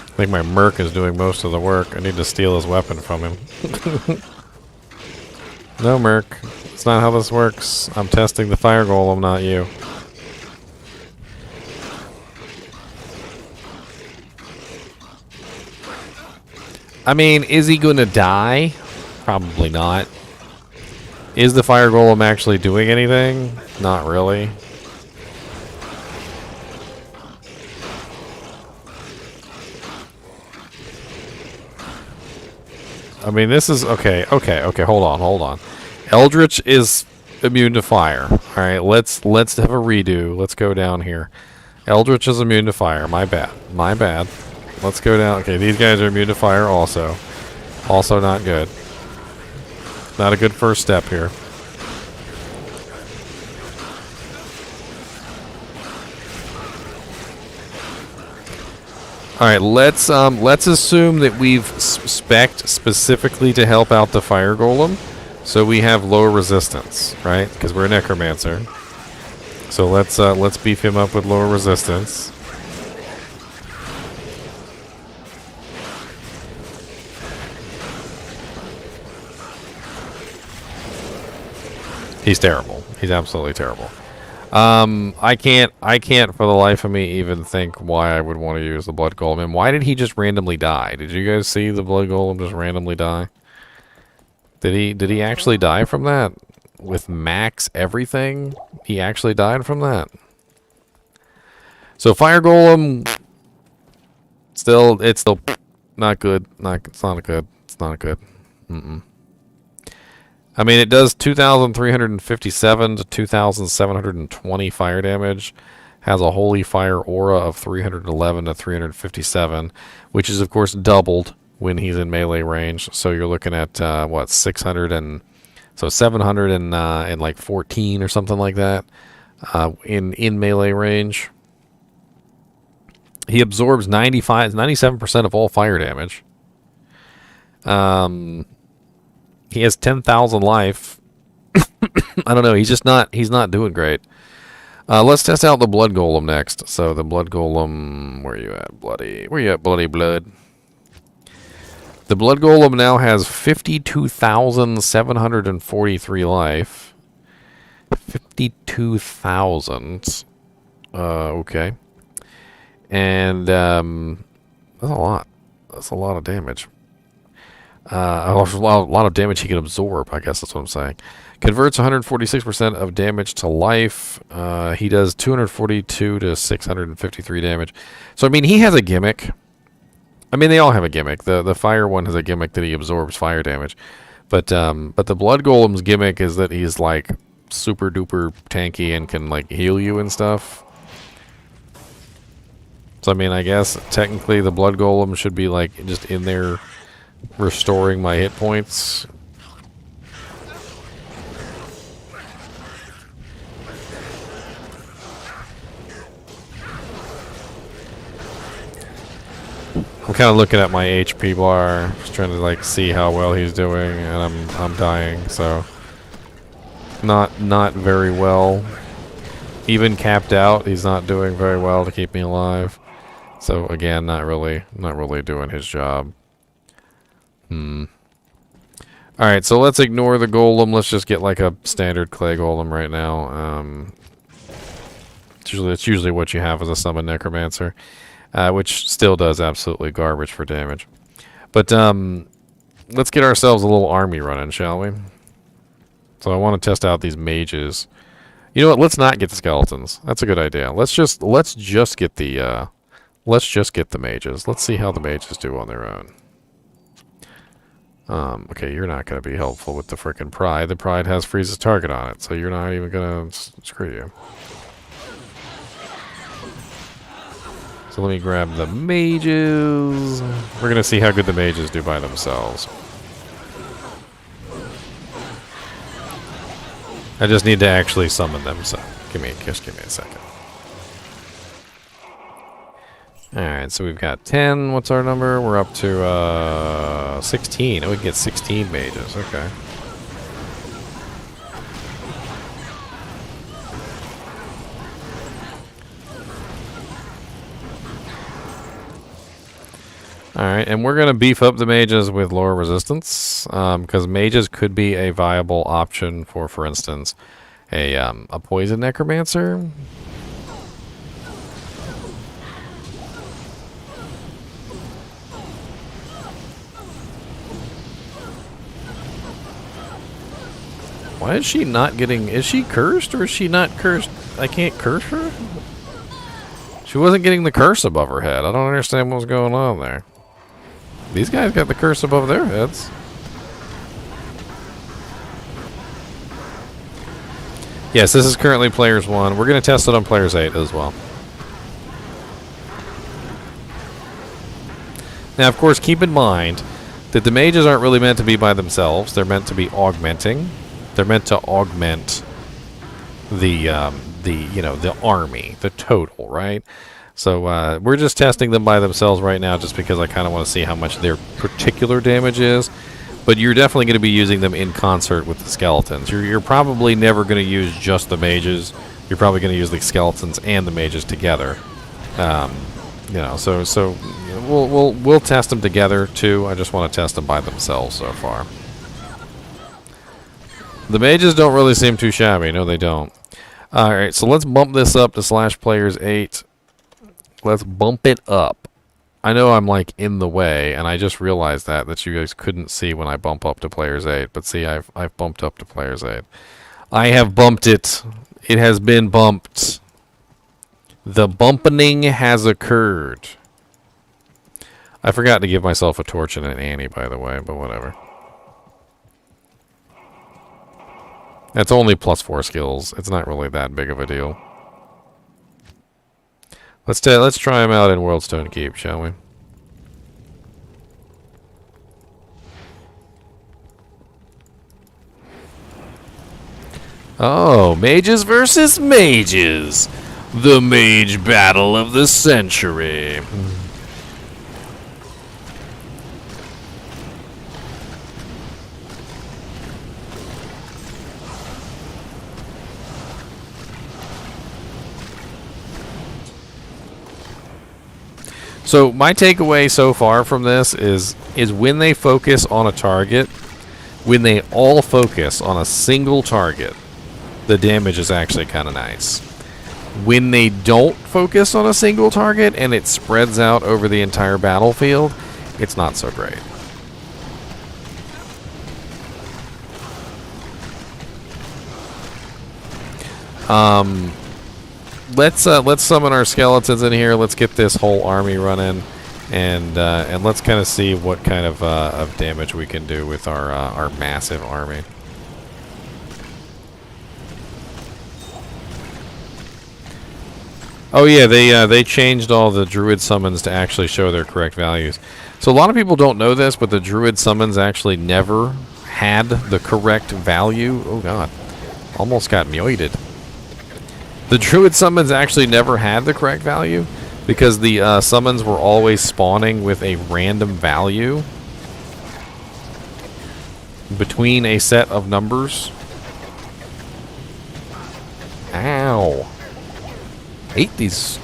I think my Merc is doing most of the work. I need to steal his weapon from him. No, Merc. That's not how this works. I'm testing the Fire Golem, not you. I mean, is he going to die? Probably not. Is the Fire Golem actually doing anything? Not really. I mean, this is... Okay, hold on. Eldritch is immune to fire. Alright, let's have a redo. Let's go down here. Eldritch is immune to fire. My bad. Let's go down. Okay, these guys are immune to fire also. Also not good. Not a good first step here. Alright, let's assume that we've spec'd specifically to help out the Fire Golem. So we have lower resistance, right? Because we're a Necromancer. So let's beef him up with lower resistance. He's terrible. He's absolutely terrible. I can't for the life of me even think why I would want to use the Blood Golem. And why did he just randomly die? Did you guys see the Blood Golem just randomly die? Did he actually die from that? With max everything? He actually died from that. So Fire Golem, it's still not good. It's not good. It's not good. I mean, it does 2,357 to 2,720 fire damage. Has a Holy Fire aura of 311 to 357, which is of course doubled when he's in melee range. So you're looking at what, 600 and so 700 and like 14 or something like that in melee range. He absorbs 97% of all fire damage. He has 10,000 life. I don't know. He's not doing great. Let's test out the Blood Golem next. So the Blood Golem, where you at, bloody? Where you at, bloody blood? The Blood Golem now has 52,743 life. 52,000. Okay. And that's a lot. That's a lot of damage. A lot of damage he can absorb, I guess that's what I'm saying. Converts 146% of damage to life. He does 242 to 653 damage. So, I mean, he has a gimmick. I mean, they all have a gimmick. The fire one has a gimmick that he absorbs fire damage. But the Blood Golem's gimmick is that he's, like, super duper tanky and can, like, heal you and stuff. So, I mean, I guess technically the Blood Golem should be, like, just in there restoring my hit points. I'm kind of looking at my HP bar, just trying to like see how well he's doing, and I'm dying, so not very well. Even capped out, he's not doing very well to keep me alive. So again, not really doing his job. Alright, so let's ignore the golem. Let's just get like a standard clay golem right now. It's usually what you have as a summon necromancer, which still does absolutely garbage for damage. But let's get ourselves a little army running, shall we? So I want to test out these mages. You know what? Let's not get the skeletons. That's a good idea. Let's just get the mages. Let's see how the mages do on their own. Okay, you're not going to be helpful with the frickin' pride. The pride has freezes target on it, so you're not even going to screw you. So let me grab the mages. We're going to see how good the mages do by themselves. I just need to actually summon them, so give me a second. Alright, so we've got 10. What's our number? We're up to 16. Oh, we can get 16 mages. Okay. Alright, and we're going to beef up the mages with lower resistance, because mages could be a viable option for instance, a poison necromancer. Why is she not getting... Is she cursed or is she not cursed? I can't curse her? She wasn't getting the curse above her head. I don't understand what's going on there. These guys got the curse above their heads. Yes, this is currently Players 1. We're going to test it on Players 8 as well. Now, of course, keep in mind that the mages aren't really meant to be by themselves. They're meant to be augmenting. They're meant to augment the army, the total, right? So we're just testing them by themselves right now just because I kind of want to see how much their particular damage is. But you're definitely going to be using them in concert with the skeletons. You're probably never going to use just the mages. You're probably going to use the skeletons and the mages together. So we'll test them together too. I just want to test them by themselves so far. The mages don't really seem too shabby. No, they don't. Alright, so let's bump this up to /players8. Let's bump it up. I know I'm like in the way, and I just realized that you guys couldn't see when I bump up to players 8. But see, I've bumped up to players 8. I have bumped it. It has been bumped. The bumping has occurred. I forgot to give myself a torch and an Annie, by the way, but whatever. That's only +4 skills. It's not really that big of a deal. Let's try him out in Worldstone Keep, shall we? Oh, mages versus mages. The mage battle of the century. So my takeaway so far from this is when they focus on a target, when they all focus on a single target, the damage is actually kind of nice. When they don't focus on a single target and it spreads out over the entire battlefield, it's not so great. Let's summon our skeletons in here. Let's get this whole army running, and let's kind of see what kind of damage we can do with our massive army. Oh yeah, they changed all the Druid summons to actually show their correct values. So a lot of people don't know this, but the Druid summons actually never had the correct value. Oh god, almost got muted. The Druid summons actually never had the correct value because the summons were always spawning with a random value between a set of numbers. Ow. Hate these.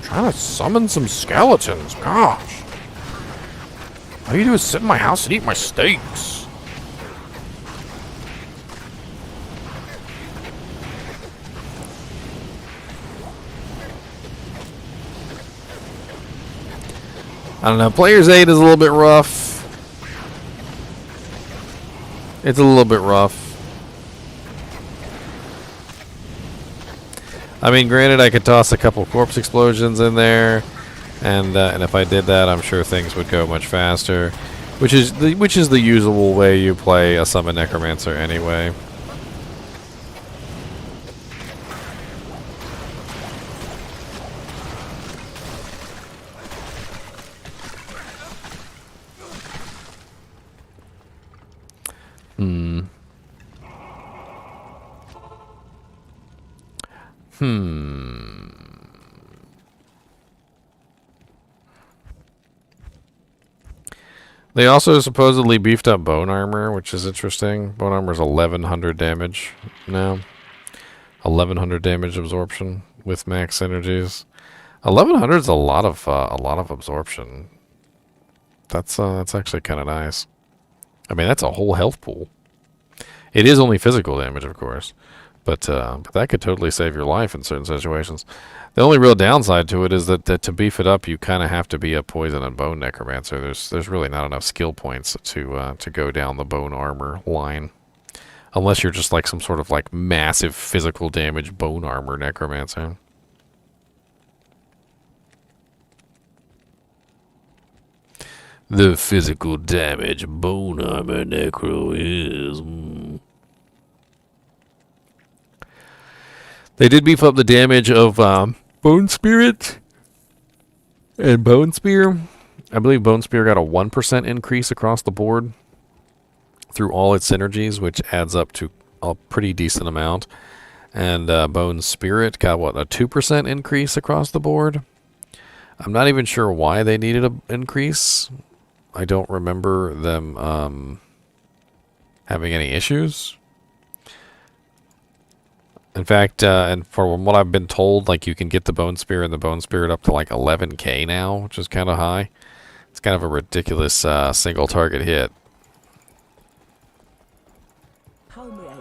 Trying to summon some skeletons. Gosh. All you do is sit in my house and eat my steaks. I don't know. Players 8 is a little bit rough. It's a little bit rough. I mean, granted, I could toss a couple corpse explosions in there, and if I did that, I'm sure things would go much faster, which is the usual way you play a summon Necromancer anyway. They also supposedly beefed up bone armor, which is interesting. Bone armor is 1100 damage now. 1100 damage absorption with max synergies. 1100 is a lot of absorption. That's actually kind of nice. I mean, that's a whole health pool. It is only physical damage, of course, but that could totally save your life in certain situations. The only real downside to it is that to beef it up, you kind of have to be a poison and bone necromancer. There's really not enough skill points to go down the bone armor line, unless you're just like some sort of like massive physical damage bone armor necromancer. The physical damage bone armor necro is. They did beef up the damage of Bone Spirit and Bone Spear. I believe Bone Spear got a 1% increase across the board through all its synergies, which adds up to a pretty decent amount. And Bone Spirit got, what, a 2% increase across the board? I'm not even sure why they needed an increase. I don't remember them having any issues. In fact, and from what I've been told, like you can get the Bone Spear and the Bone Spirit up to like 11k now, which is kind of high. It's kind of a ridiculous single target hit. How may I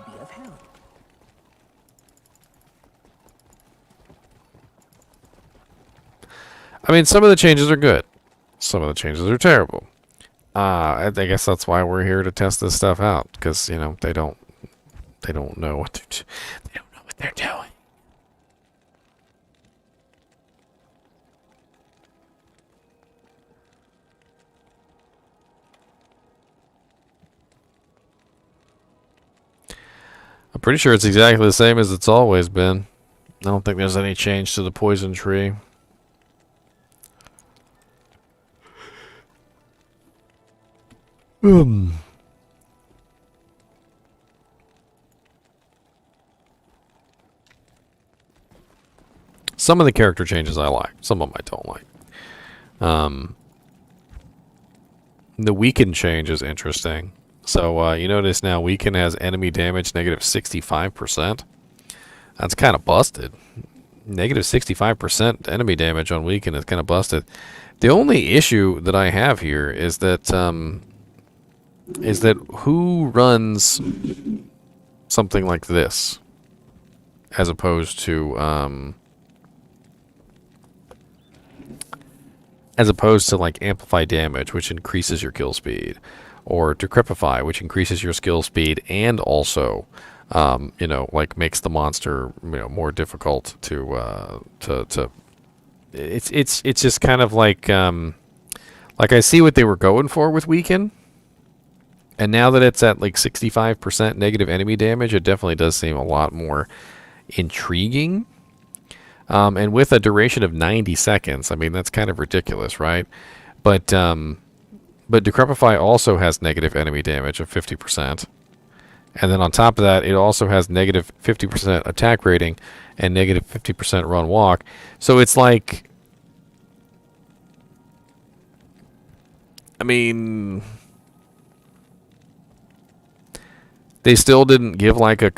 I mean, some of the changes are good. Some of the changes are terrible. I guess that's why we're here to test this stuff out, because you know they don't know what they don't know what they're doing. I'm pretty sure it's exactly the same as it's always been. I don't think there's any change to the poison tree. Some of the character changes I like. Some of them I don't like. The weaken change is interesting. So you notice now weaken has enemy damage negative 65%. That's kind of busted. Negative 65% enemy damage on weaken is kind of busted. The only issue that I have here is that who runs something like this as opposed to like amplify damage, which increases your kill speed, or decrepify, which increases your skill speed and also you know, like makes the monster, you know, more difficult to it's just kind of like I see what they were going for with weaken, and now that it's at like 65% negative enemy damage, it definitely does seem a lot more intriguing. And with a duration of 90 seconds, I mean, that's kind of ridiculous, right? But Decrepify also has negative enemy damage of 50%. And then on top of that, it also has negative 50% attack rating and negative 50% run walk. So it's like, I mean, they still didn't give like a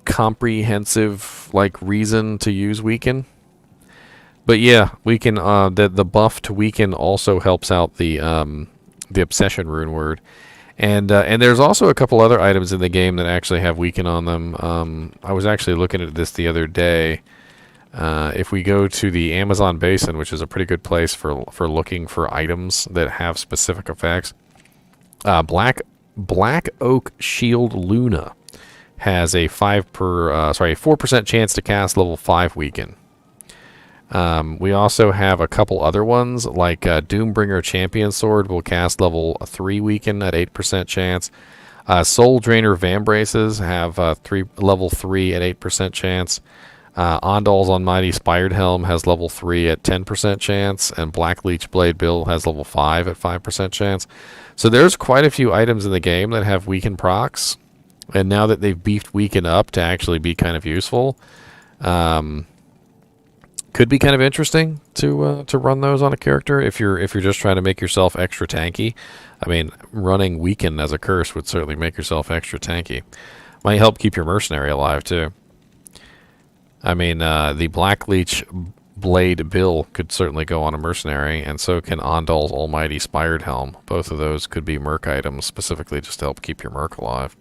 comprehensive like reason to use weaken. But yeah, weaken, the buff to weaken also helps out the obsession rune word. And there's also a couple other items in the game that actually have weaken on them. I was actually looking at this the other day. If we go to the Amazon Basin, which is a pretty good place for looking for items that have specific effects, Black Oak Shield Luna has a 4% chance to cast level 5 weaken. We also have a couple other ones, like Doombringer Champion Sword will cast level 3 weaken at 8% chance. Soul Drainer Vambraces have level 3 at 8% chance. Ondal's Almighty Spired Helm has level 3 at 10% chance, and Black Leech Blade Bill has level 5 at 5% chance. So there's quite a few items in the game that have weaken procs, and now that they've beefed weaken up to actually be kind of useful, could be kind of interesting to run those on a character if you're just trying to make yourself extra tanky. I mean, running weaken as a curse would certainly make yourself extra tanky. Might help keep your mercenary alive too. I mean, the Black Leech Blade Bill could certainly go on a mercenary, and so can Ondal's Almighty Spired Helm. Both of those could be merc items specifically just to help keep your merc alive.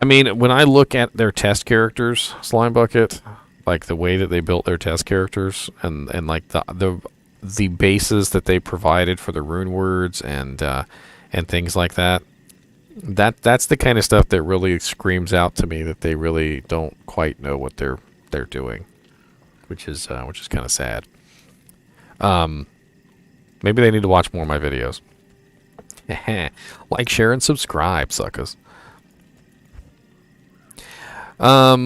I mean, when I look at their test characters, Slime Bucket, like the way that they built their test characters, and like the bases that they provided for the rune words and things like that, that's the kind of stuff that really screams out to me that they really don't quite know what they're doing, which is kind of sad. Maybe they need to watch more of my videos. Like, share, and subscribe, suckers. Let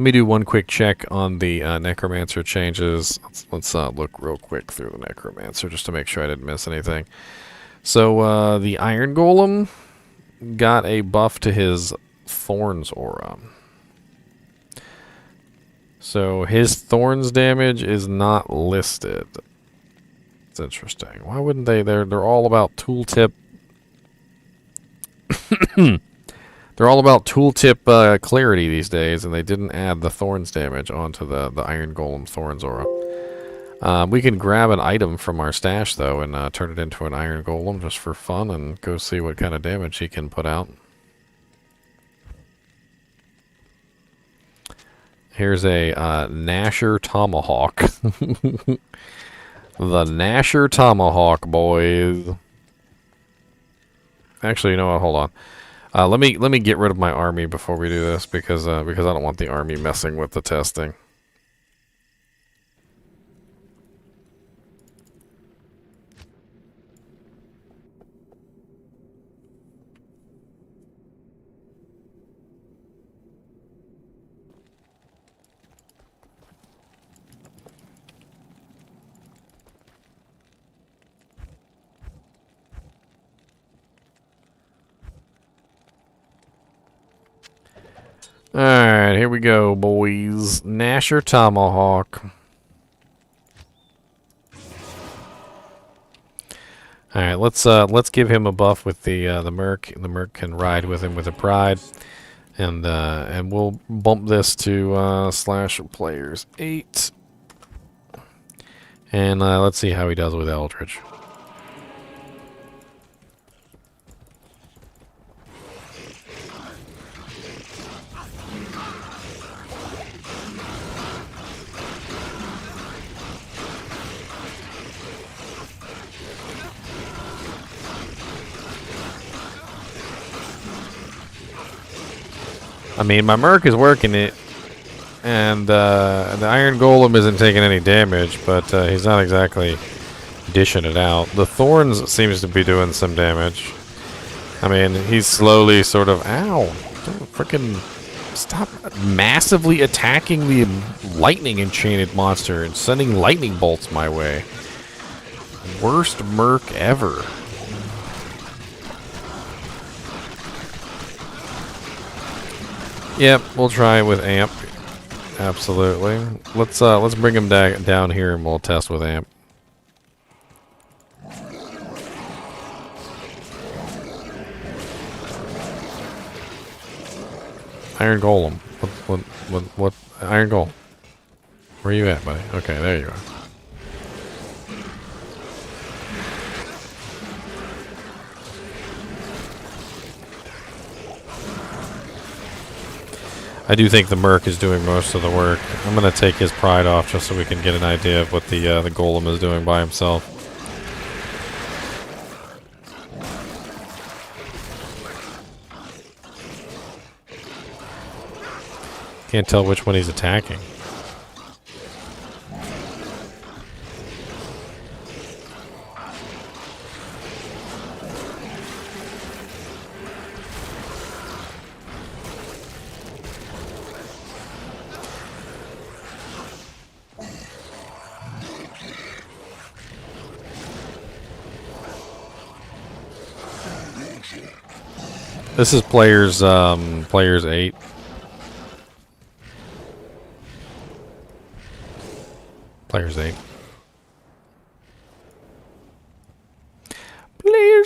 me do one quick check on the Necromancer changes. Let's look real quick through the Necromancer just to make sure I didn't miss anything. So the Iron Golem got a buff to his Thorns aura. So his Thorns damage is not listed. It's interesting. Why wouldn't they? They're all about tooltip. They're They're all about tooltip clarity these days, and they didn't add the Thorns damage onto the Iron Golem Thorns aura. We can grab an item from our stash, though, and turn it into an Iron Golem just for fun and go see what kind of damage he can put out. Here's a Gnasher Tomahawk. The Gnasher Tomahawk, boys. Actually, you know what? Hold on. Let me get rid of my army before we do this because I don't want the army messing with the testing. Alright, here we go, boys. Gnasher Tomahawk. Alright, let's give him a buff with the Merc. The Merc can ride with him with a pride. And we'll bump this to slash players 8. And let's see how he does with Eldritch. I mean, my Merc is working it, and the Iron Golem isn't taking any damage, but he's not exactly dishing it out. The Thorns seems to be doing some damage. I mean, he's slowly sort of... Ow! Don't frickin' stop massively attacking the lightning enchanted monster and sending lightning bolts my way. Worst Merc ever. Yep, we'll try it with Amp. Absolutely. Let's bring him down here and we'll test with Amp. Iron Golem. What? Iron Golem. Where are you at, buddy? Okay, there you are. I do think the Merc is doing most of the work. I'm going to take his pride off just so we can get an idea of what the Golem is doing by himself. Can't tell which one he's attacking. This is players 8. Players 8. Players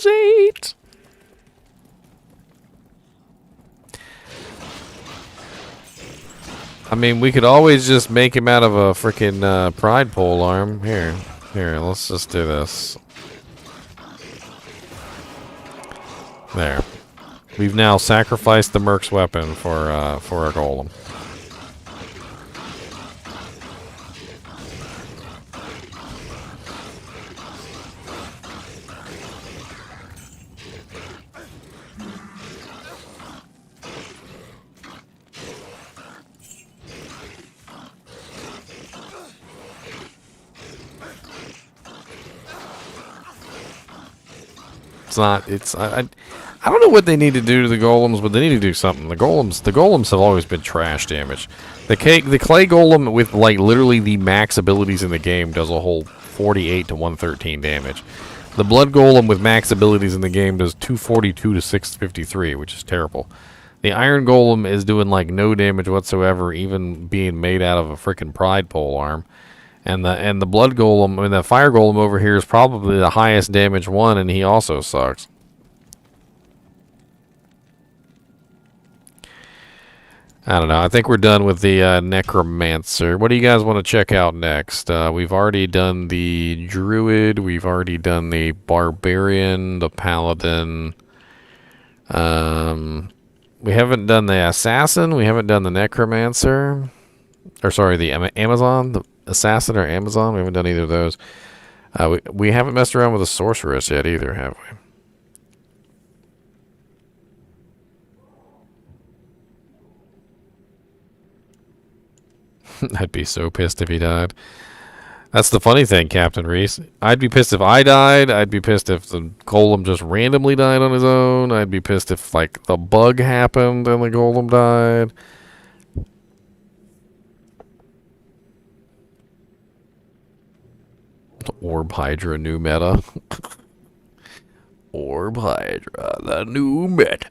8. I mean, we could always just make him out of a freaking pride pole arm. Here, let's just do this. There. We've now sacrificed the Merc's weapon for a Golem. I don't know what they need to do to the Golems, but they need to do something. The Golems have always been trash damage. The Clay Golem with like literally the max abilities in the game does a whole 48 to 113 damage. The Blood Golem with max abilities in the game does 242 to 653, which is terrible. The Iron Golem is doing like no damage whatsoever, even being made out of a freaking Pride pole arm. And the Blood Golem, I mean, the Fire Golem over here is probably the highest damage one, and he also sucks. I don't know. I think we're done with the Necromancer. What do you guys want to check out next? We've already done the Druid. We've already done the Barbarian, the Paladin. We haven't done the Assassin. We haven't done the Necromancer. Or sorry, the Amazon, the Assassin or Amazon. We haven't done either of those. We haven't messed around with the Sorceress yet either, have we? I'd be so pissed if he died. That's the funny thing, Captain Reese. I'd be pissed if I died. I'd be pissed if the golem just randomly died on his own. I'd be pissed if, like, the bug happened and the golem died. Orb Hydra, new meta. Orb Hydra, the new meta.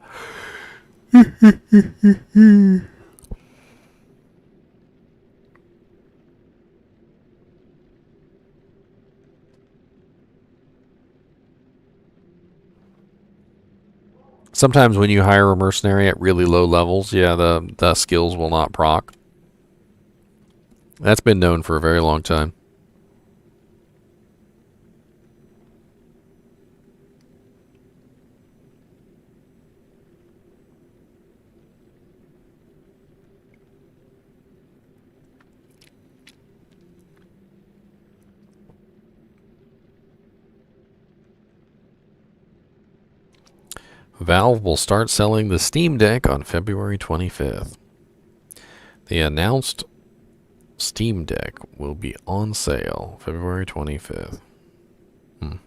Sometimes when you hire a mercenary at really low levels, yeah, the skills will not proc. That's been known for a very long time. Valve will start selling the Steam Deck on February 25th. The announced Steam Deck will be on sale February 25th. I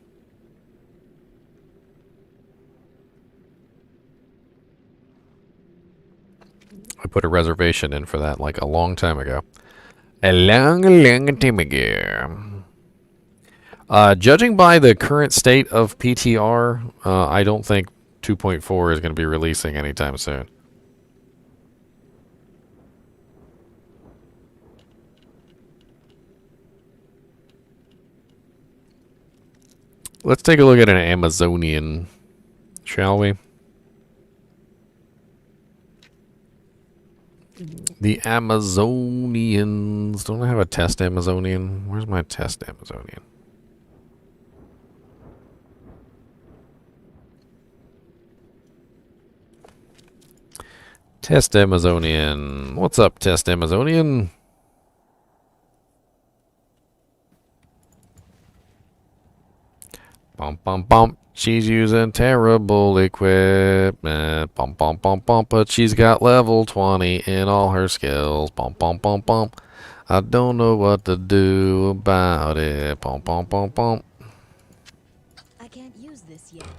put a reservation in for that like a long time ago. A long time ago. Judging by the current state of PTR, I don't think 2.4 is going to be releasing anytime soon. Let's take a look at an Amazonian, shall we? The Amazonians. Don't I have a test Amazonian? Where's my test Amazonian? Test Amazonian. What's up, Test Amazonian? Bum bum bum. She's using terrible equipment. Bum bum bum bum. But she's got level 20 in all her skills. Bum bum bum bum. I don't know what to do about it. Bum bum bum bum. I can't use this yet.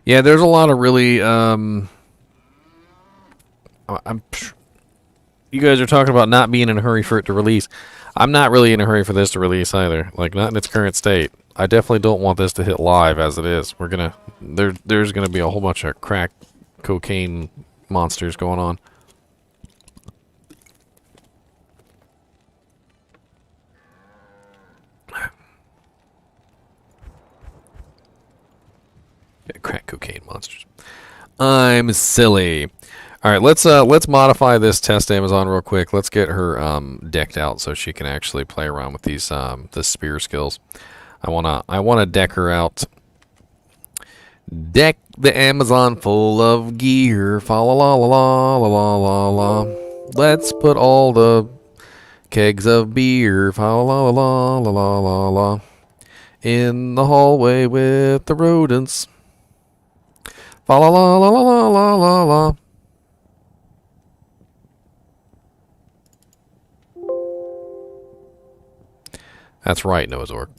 Yeah, there's a lot of really, you guys are talking about not being in a hurry for it to release. I'm not really in a hurry for this to release either. Like, not in its current state. I definitely don't want this to hit live as it is. We're gonna, there's gonna be a whole bunch of crack cocaine monsters going on. Crack cocaine monsters. I'm silly. All right, let's modify this test Amazon real quick. Let's get her decked out so she can actually play around with these the spear skills. I wanna deck her out. Deck the Amazon full of gear. Fa la la la la la la la. Let's put all the kegs of beer. Fa la la la la la la la. In the hallway with the rodents. Fa la la la la la la la la. That's right, Noah's Orc.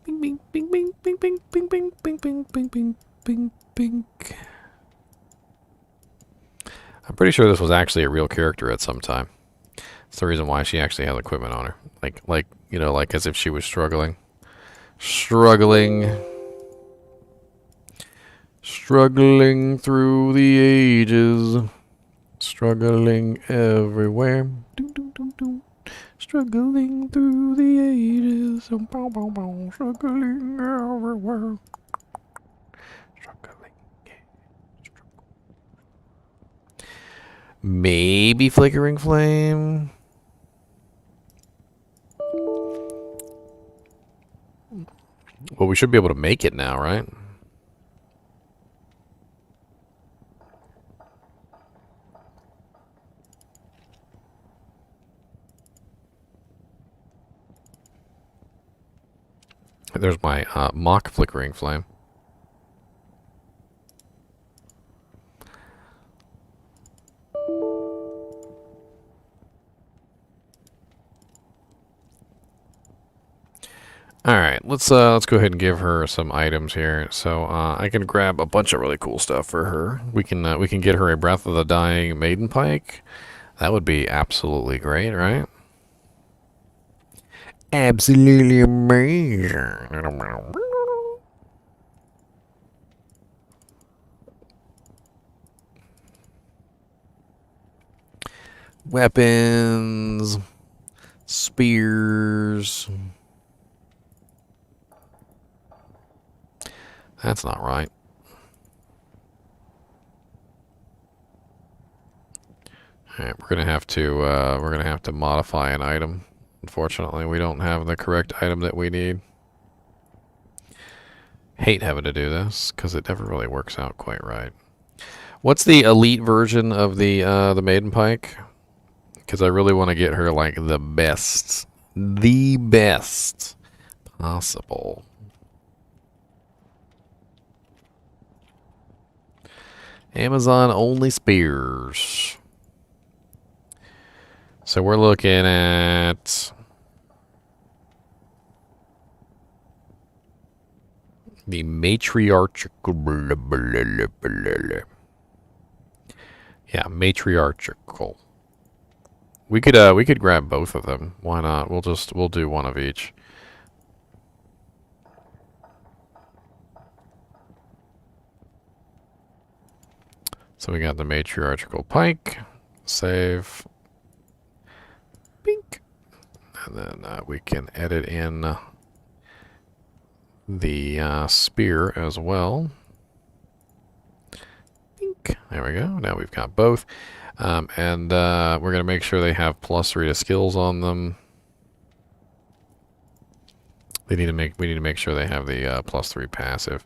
Bing bing bing bing bing bing bing bing bing bing bing bing bing bing. I'm pretty sure this was actually a real character at some time. That's the reason why she actually has equipment on her. Like you know, like as if she was struggling. Struggling. Struggling through the ages. Struggling everywhere. Doo, doo, doo, doo. Struggling through the ages. Struggling everywhere. Struggling. Maybe flickering flame. Well, we should be able to make it now, right? There's my mock flickering flame. All right, let's go ahead and give her some items here. So I can grab a bunch of really cool stuff for her. We can get her a Breath of the Dying Maiden Pike. That would be absolutely great, right? Absolutely amazing. Weapons, spears. That's not right. All right, we're gonna have to modify an item. Unfortunately, we don't have the correct item that we need. Hate having to do this because it never really works out quite right. What's the elite version of the Maiden Pike? Because I really want to get her like the best possible. Amazon only spears. So we're looking at the matriarchal. Yeah, matriarchal. We could grab both of them. Why not? We'll do one of each. So we got the matriarchal pike. Save. Bink. And then we can edit in the spear as well. Bink. There we go. Now we've got both. And we're going to make sure they have +3 to skills on them. We need to make sure they have the +3 passive.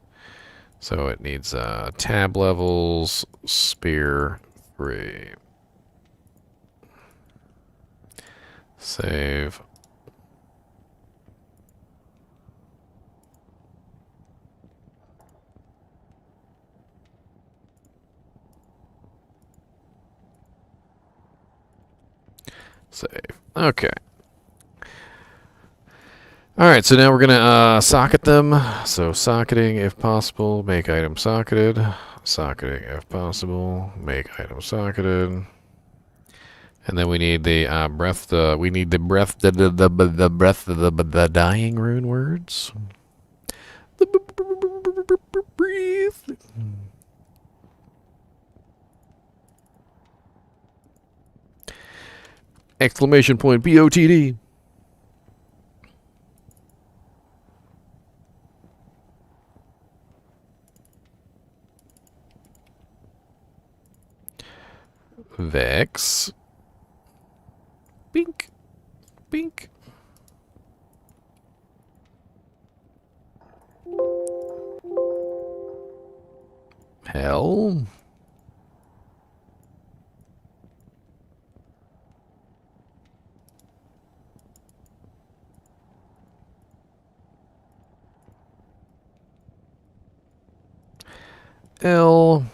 So it needs tab levels, spear 3. Save. Save. Okay. Alright, so now we're going to socket them. So socketing if possible, make item socketed. Socketing if possible, make item socketed. And then we need the breath, the breath of the dying rune words. Breathe. Exclamation point BOTD. Vex. Bink. Bink. Hell. L.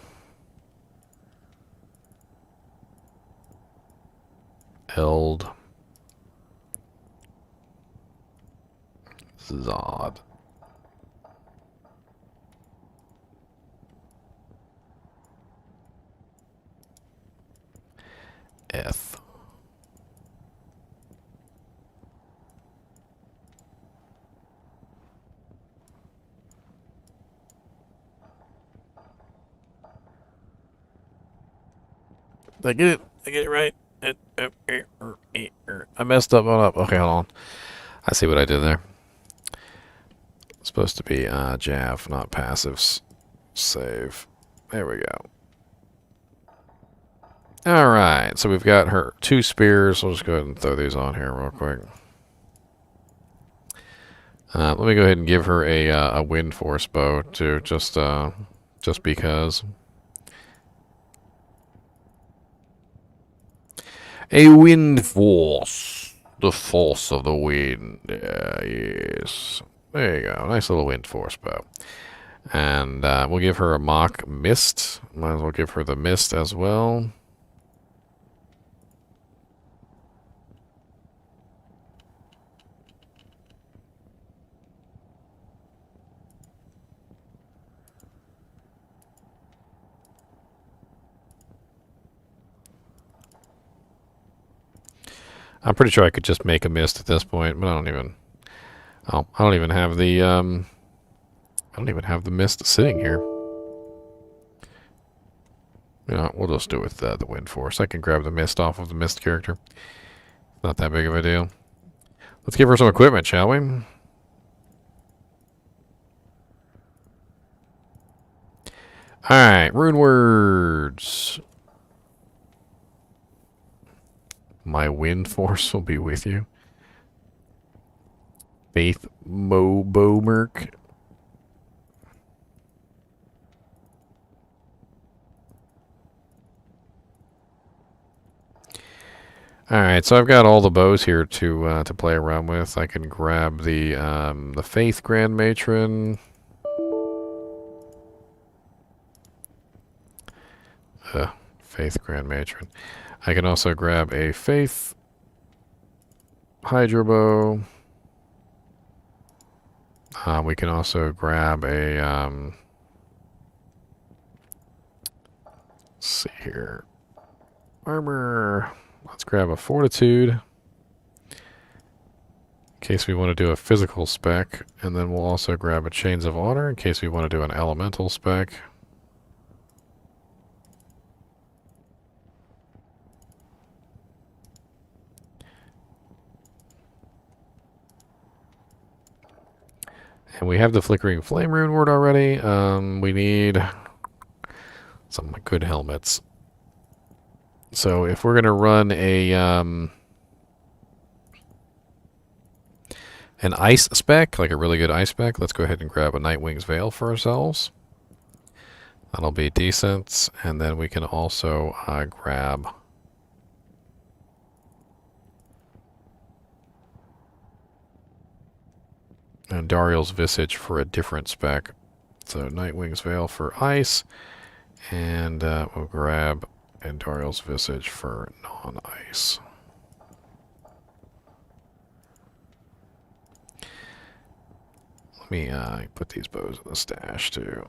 Eld. Zod. Eth. Did I get it? I get it right. I messed up one up. Okay, hold on. I see what I did there. It's supposed to be Jav, not passives. Save. There we go. Alright, so we've got her 2 spears. We'll just go ahead and throw these on here real quick. Let me go ahead and give her a wind force bow too, just because. A wind force. The force of the wind. Yes. There you go. Nice little wind force bow. And we'll give her a mock mist. Might as well give her the mist as well. I'm pretty sure I could just make a mist at this point, but I don't even. Oh, I don't even have the I don't even have the mist sitting here. You know, we'll just do it with the wind force. I can grab the mist off of the mist character. Not that big of a deal. Let's give her some equipment, shall we? Alright, rune words. My wind force will be with you. Faith Mobomerk. Alright, so I've got all the bows here to play around with. I can grab the Faith Grand Matron. Faith Grand Matron. I can also grab a Faith Hydro Bow. We can also grab a let's see here. Armor. Let's grab a Fortitude. In case we want to do a physical spec. And then we'll also grab a Chains of Honor in case we want to do an elemental spec. And we have the Flickering Flame Rune Word already. We need some good helmets. So if we're going to run an ice spec, like a really good ice spec, let's go ahead and grab a Nightwing's Veil for ourselves. That'll be decent. And then we can also grab and Dariel's Visage for a different spec. So Nightwing's Veil for ice. And we'll grab Dariel's Visage for non-ice. Let me put these bows in the stash too.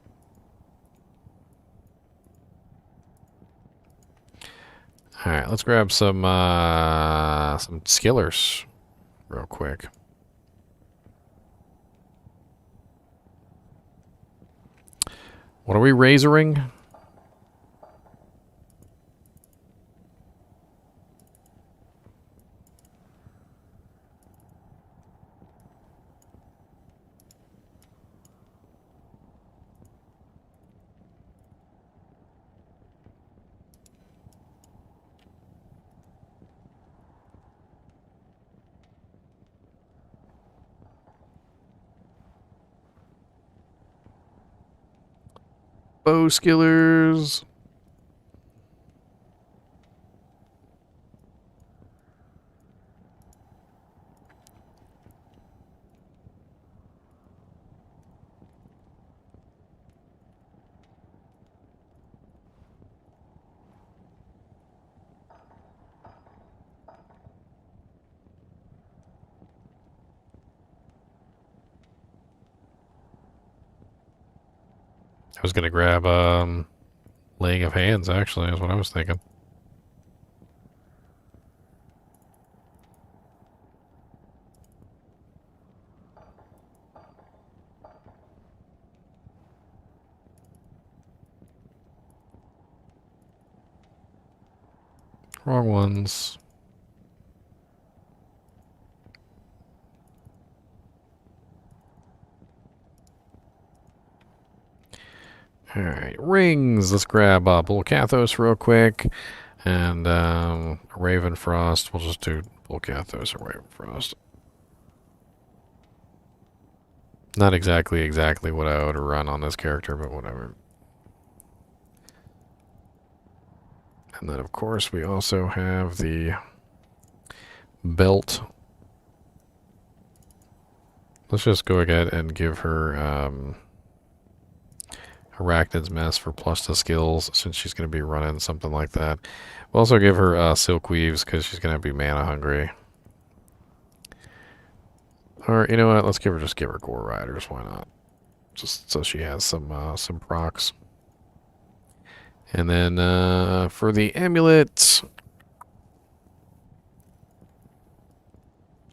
Alright, let's grab some skillers real quick. What are we razoring? Bow skillers. I was going to grab Laying of Hands, actually, is what I was thinking. Wrong ones. Alright, rings. Let's grab Bulkathos real quick. And Ravenfrost. We'll just do Bulkathos or Ravenfrost. Not exactly what I would run on this character, but whatever. And then, of course, we also have the belt. Let's just go ahead and give her Arachnid's Mess for plus to skills, since she's going to be running something like that. We'll also give her Silk Weaves, because she's going to be mana hungry. Or, you know what, let's just give her Gore Riders, why not? Just so she has some procs. And then for the amulet,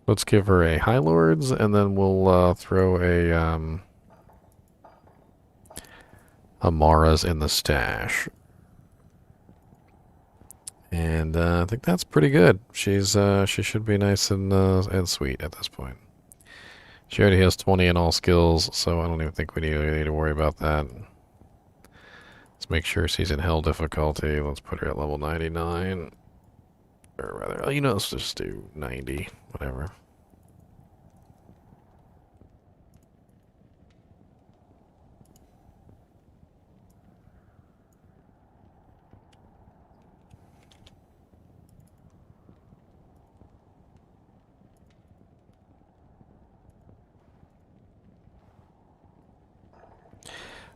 let's give her a High Lords, and then we'll throw a Mara's in the stash. And I think that's pretty good. She should be nice and sweet at this point. She already has 20 in all skills, so I don't even think we need to worry about that. Let's make sure she's in hell difficulty. Let's put her at level 99. Or rather, you know, let's just do 90, whatever.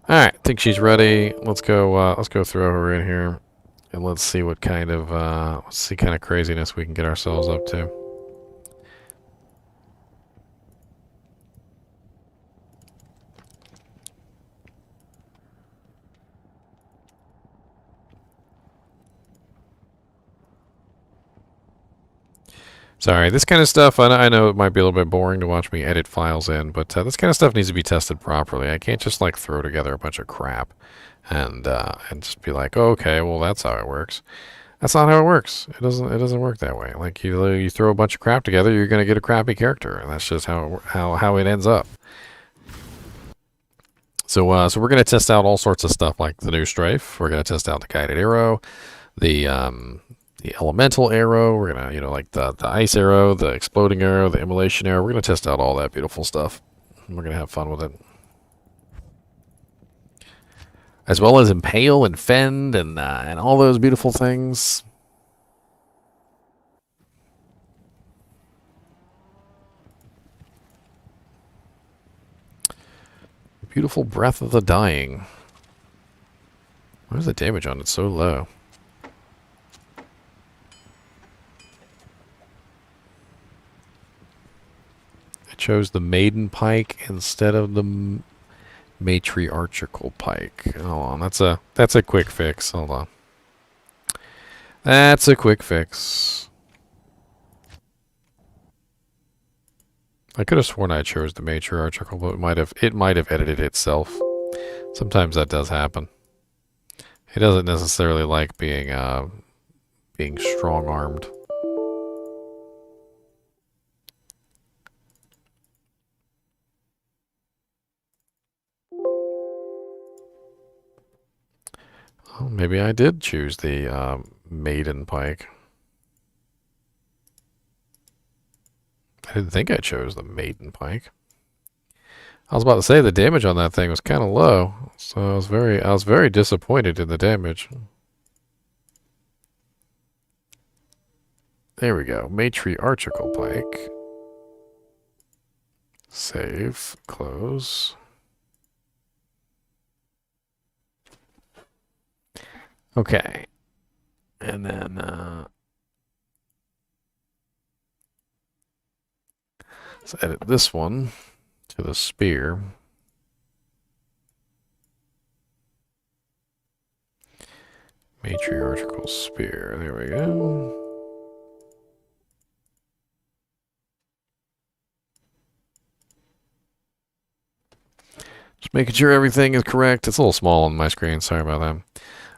Alright, I think she's ready. Let's go throw her in here. And let's see what kind of craziness we can get ourselves up to. Sorry, this kind of stuff, I know it might be a little bit boring to watch me edit files in, but this kind of stuff needs to be tested properly. I can't just, like, throw together a bunch of crap and just be like, oh, okay, well, that's how it works. That's not how it works. It doesn't work that way. Like, you throw a bunch of crap together, you're going to get a crappy character, and that's just how it ends up. So we're going to test out all sorts of stuff, like the new Strafe. We're going to test out the Guided Arrow, the elemental arrow. We're gonna, like the ice arrow, the exploding arrow, the immolation arrow. We're gonna test out all that beautiful stuff. We're gonna have fun with it, as well as impale and fend and all those beautiful things. Beautiful Breath of the Dying. Where's the damage on it so low? I chose the Maiden Pike instead of the Matriarchal Pike. Hold on, that's a quick fix. Hold on. That's a quick fix. I could have sworn I chose the Matriarchal, but it might have edited itself. Sometimes that does happen. It doesn't necessarily like being strong-armed. Oh, maybe I did choose the Maiden Pike. I didn't think I chose the Maiden Pike. I was about to say the damage on that thing was kind of low, so I was very disappointed in the damage. There we go. Matriarchal Pike. Save. Close. Okay. And then, let's edit this one to the spear. Matriarchal spear. There we go. Just making sure everything is correct. It's a little small on my screen. Sorry about that.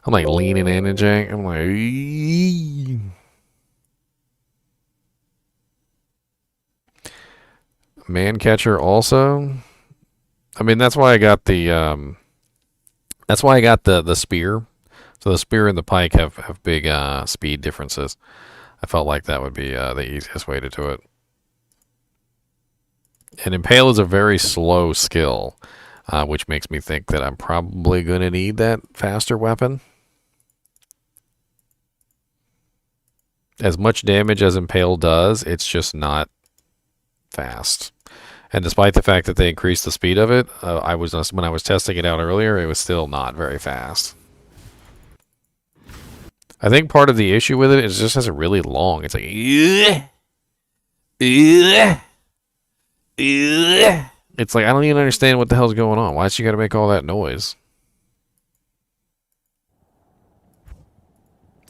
I'm like leaning in and jank. I'm like, eee. Man Catcher also. I mean, that's why I got the spear. So the spear and the pike have big speed differences. I felt like that would be the easiest way to do it. And Impale is a very slow skill, which makes me think that I'm probably going to need that faster weapon. As much damage as Impale does, it's just not fast. And despite the fact that they increased the speed of it, when I was testing it out earlier, it was still not very fast. I think part of the issue with it is it just has a really long. It's like, it's like I don't even understand what the hell's going on. Why she got to make all that noise?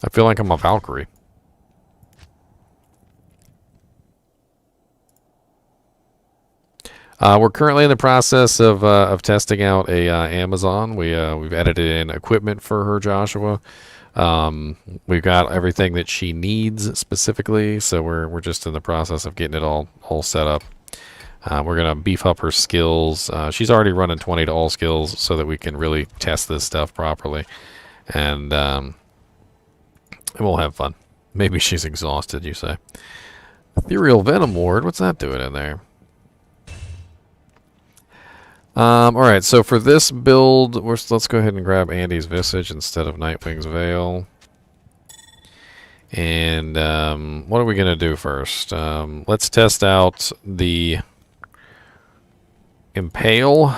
I feel like I'm a Valkyrie. We're currently in the process of testing out a Amazon. We've edited in equipment for her, Joshua. We've got everything that she needs specifically, so we're just in the process of getting it all set up. We're gonna beef up her skills. She's already running 20 to all skills, so that we can really test this stuff properly, and we'll have fun. Maybe she's exhausted, you say? Ethereal Venom Ward. What's that doing in there? Alright, so for this build, let's go ahead and grab Andy's Visage instead of Nightwing's Veil. And what are we going to do first? Let's test out the Impale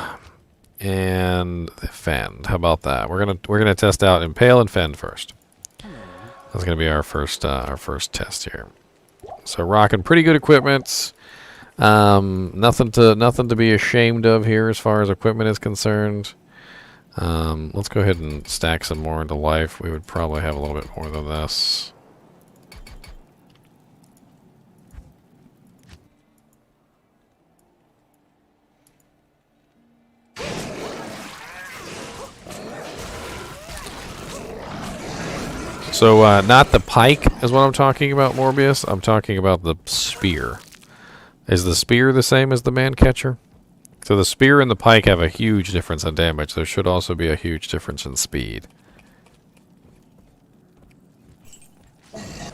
and the Fend. How about that? We're gonna test out Impale and Fend first. That's gonna be our first test here. So rocking pretty good equipment. Nothing to be ashamed of here as far as equipment is concerned. Let's go ahead and stack some more into life. We would probably have a little bit more than this. So, not the pike is what I'm talking about, Morbius. I'm talking about the spear. Is the spear the same as the man catcher? So the spear and the pike have a huge difference in damage. There should also be a huge difference in speed.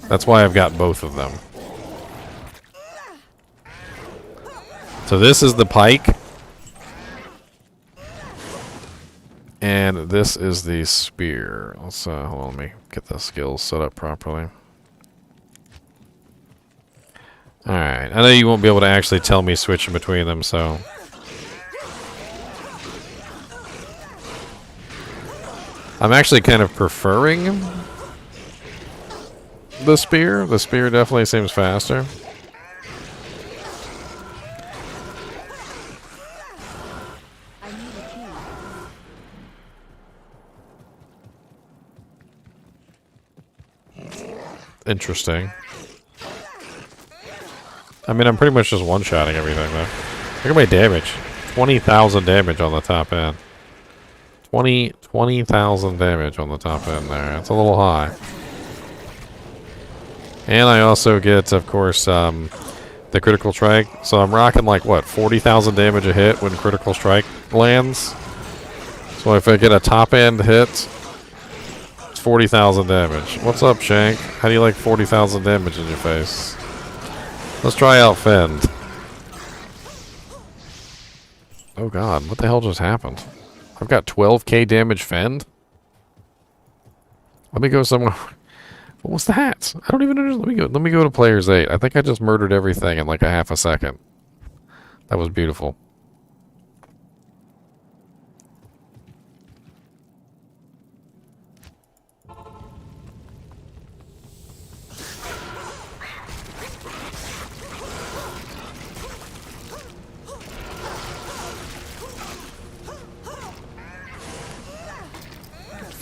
That's why I've got both of them. So this is the pike. And this is the spear. Let's hold on, let me get the skills set up properly. Alright, I know you won't be able to actually tell me switching between them, so... I'm actually kind of preferring the spear. The spear definitely seems faster. Interesting. I mean, I'm pretty much just one-shotting everything, though. Look at my damage. 20,000 damage on the top end. 20,000 damage on the top end there. That's a little high. And I also get, of course, the critical strike. So I'm rocking, like, what, 40,000 damage a hit when critical strike lands? So if I get a top-end hit, it's 40,000 damage. What's up, Shank? How do you like 40,000 damage in your face? Let's try out Fend. Oh god, what the hell just happened? I've got 12k damage Fend? Let me go somewhere. What was that? I don't even understand. Let me go to players 8. I think I just murdered everything in like a half a second. That was beautiful.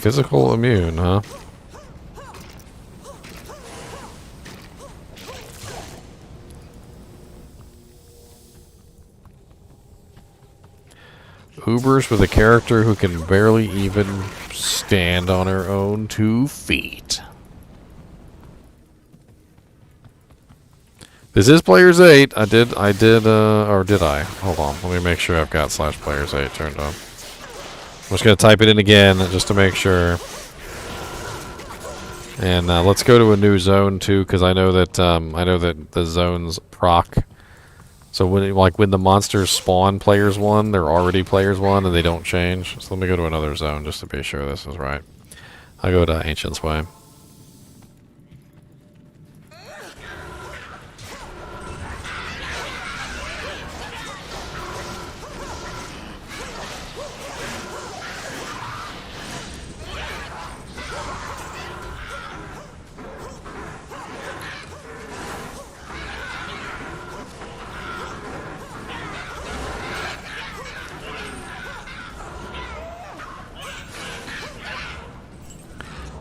Physical immune, huh? Ubers with a character who can barely even stand on her own 2 feet. This is players 8. Or did I? Hold on. Let me make sure I've got /players 8 turned on. I'm just going to type it in again just to make sure. And let's go to a new zone too, because I know that the zones proc. So when the monsters spawn players 1, they're already players 1 and they don't change. So let me go to another zone just to be sure this is right. I'll go to Ancient's Way.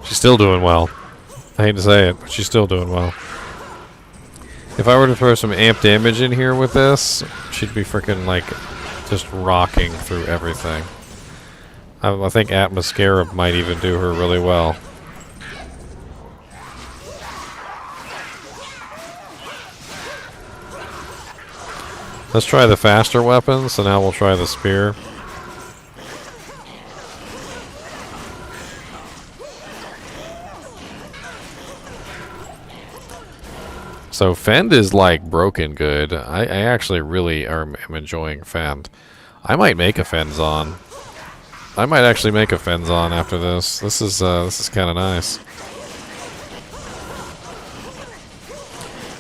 She's still doing well. I hate to say it, but she's still doing well. If I were to throw some amp damage in here with this, she'd be freaking like just rocking through everything. I think Atmoscarab might even do her really well. Let's try the faster weapons, so now we'll try the spear. So Fend is like broken good. I actually really am enjoying Fend. I might make a Fenzon. I might actually make a Fenzon after this. This is kind of nice.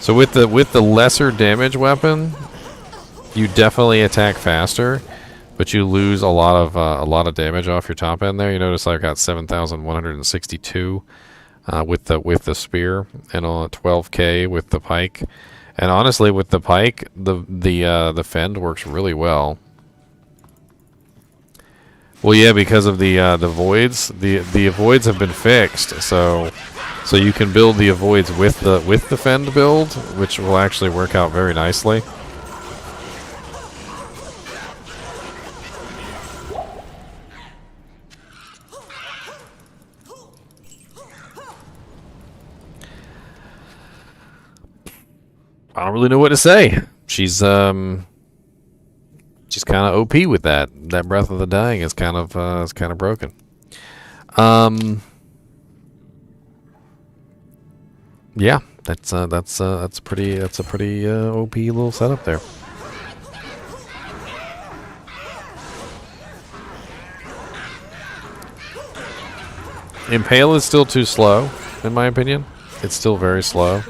So with the lesser damage weapon, you definitely attack faster, but you lose a lot of damage off your top end there. You notice I've got 7,162. With the spear, and on 12k with the pike, and honestly with the pike, the Fend works really well. Well, yeah, because of the voids, the voids have been fixed, so you can build the voids with the Fend build, which will actually work out very nicely. I don't really know what to say. She's kind of OP with that. That Breath of the Dying is kind of broken. Yeah, that's a pretty OP little setup there. Impale is still too slow, in my opinion. It's still very slow.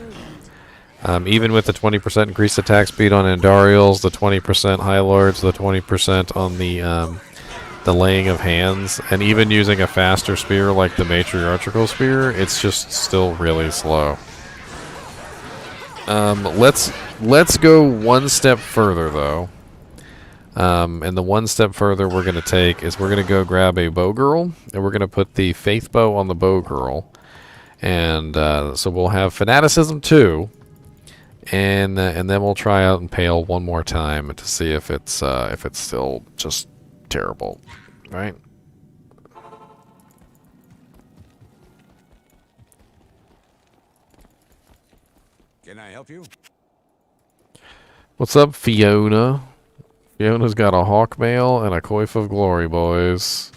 Even with the 20% increased attack speed on Andariels, the 20% High Lords, the 20% on the laying of hands, and even using a faster spear like the Matriarchal Spear, it's just still really slow. Let's go one step further though. And the one step further we're going to take is we're going to go grab a bow girl, and we're going to put the faith bow on the bow girl, and so we'll have fanaticism 2. And then we'll try out Impale one more time to see if it's still just terrible, right? Can I help you? What's up, Fiona? Fiona's got a Hawkmail and a Coif of Glory, boys.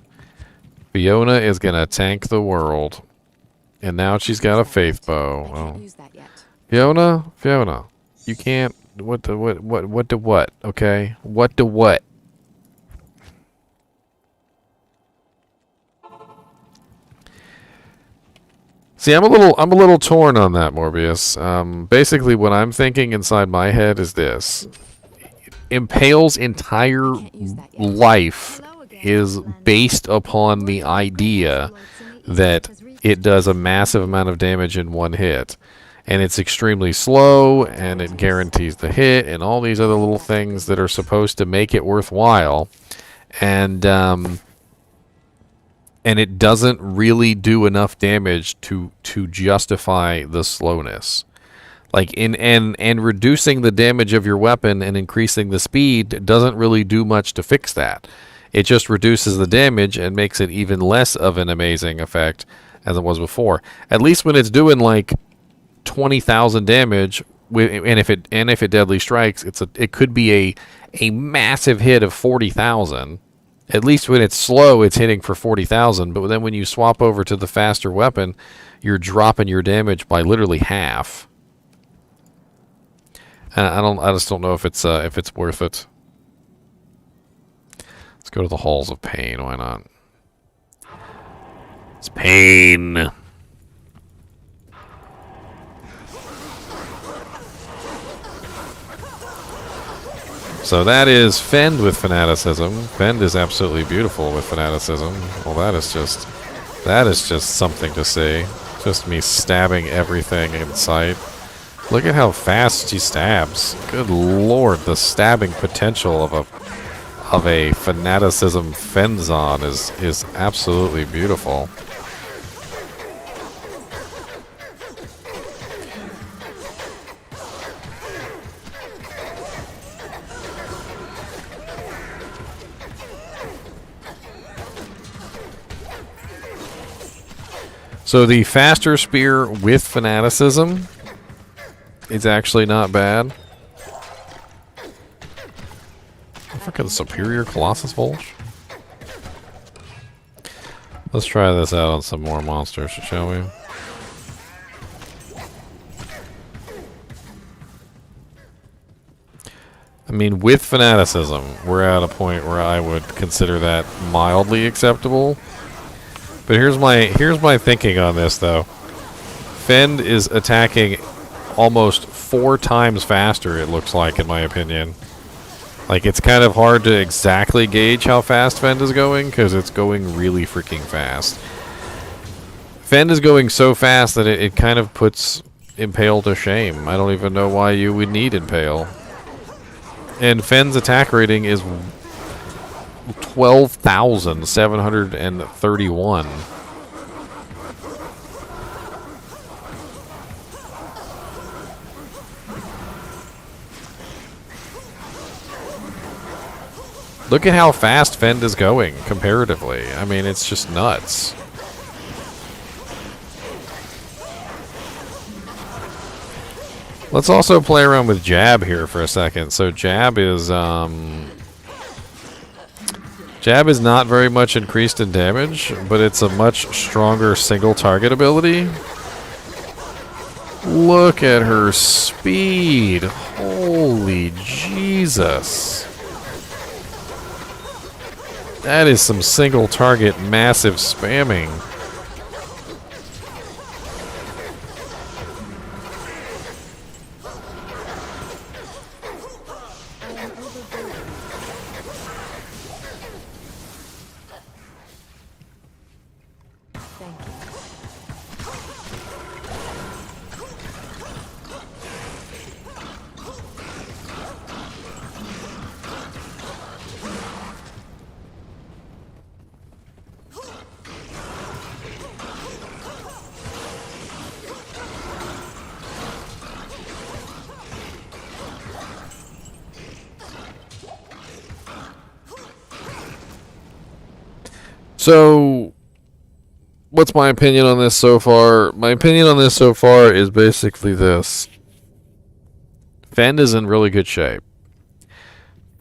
Fiona is gonna tank the world, and now she's got a faith bow. Oh. Fiona, you can't. What? Okay, what? See, I'm a little torn on that, Morbius. Basically, what I'm thinking inside my head is this: Impale's entire life is based upon the idea that it does a massive amount of damage in one hit. And it's extremely slow, and it guarantees the hit, and all these other little things that are supposed to make it worthwhile. And it doesn't really do enough damage to justify the slowness. Like and reducing the damage of your weapon and increasing the speed doesn't really do much to fix that. It just reduces the damage and makes it even less of an amazing effect as it was before. At least when it's doing like 20,000 damage and if it deadly strikes, it could be a massive hit of 40,000. At least when it's slow, it's hitting for 40,000. But then when you swap over to the faster weapon, you're dropping your damage by literally half. I just don't know if it's worth it. Let's go to the Halls of Pain. Why not? It's pain. So that is Fend with Fanaticism. Fend is absolutely beautiful with Fanaticism. Well, that is just something to see. Just me stabbing everything in sight. Look at how fast she stabs. Good lord, the stabbing potential of a Fanaticism Fenzon is absolutely beautiful. So the faster spear with Fanaticism is actually not bad. Look at the Superior Colossus Vulture. Let's try this out on some more monsters, shall we? I mean, with Fanaticism, we're at a point where I would consider that mildly acceptable. But here's my thinking on this, though. Fend is attacking almost 4 times faster, it looks like, in my opinion. Like, it's kind of hard to exactly gauge how fast Fend is going, because it's going really freaking fast. Fend is going so fast that it kind of puts Impale to shame. I don't even know why you would need Impale. And Fend's attack rating is 12,731. Look at how fast Fend is going, comparatively. I mean, it's just nuts. Let's also play around with Jab here for a second. So Jab is not very much increased in damage, but it's a much stronger single target ability. Look at her speed. Holy Jesus. That is some single target massive spamming. So, what's my opinion on this so far? My opinion on this so far is basically this. Fend is in really good shape.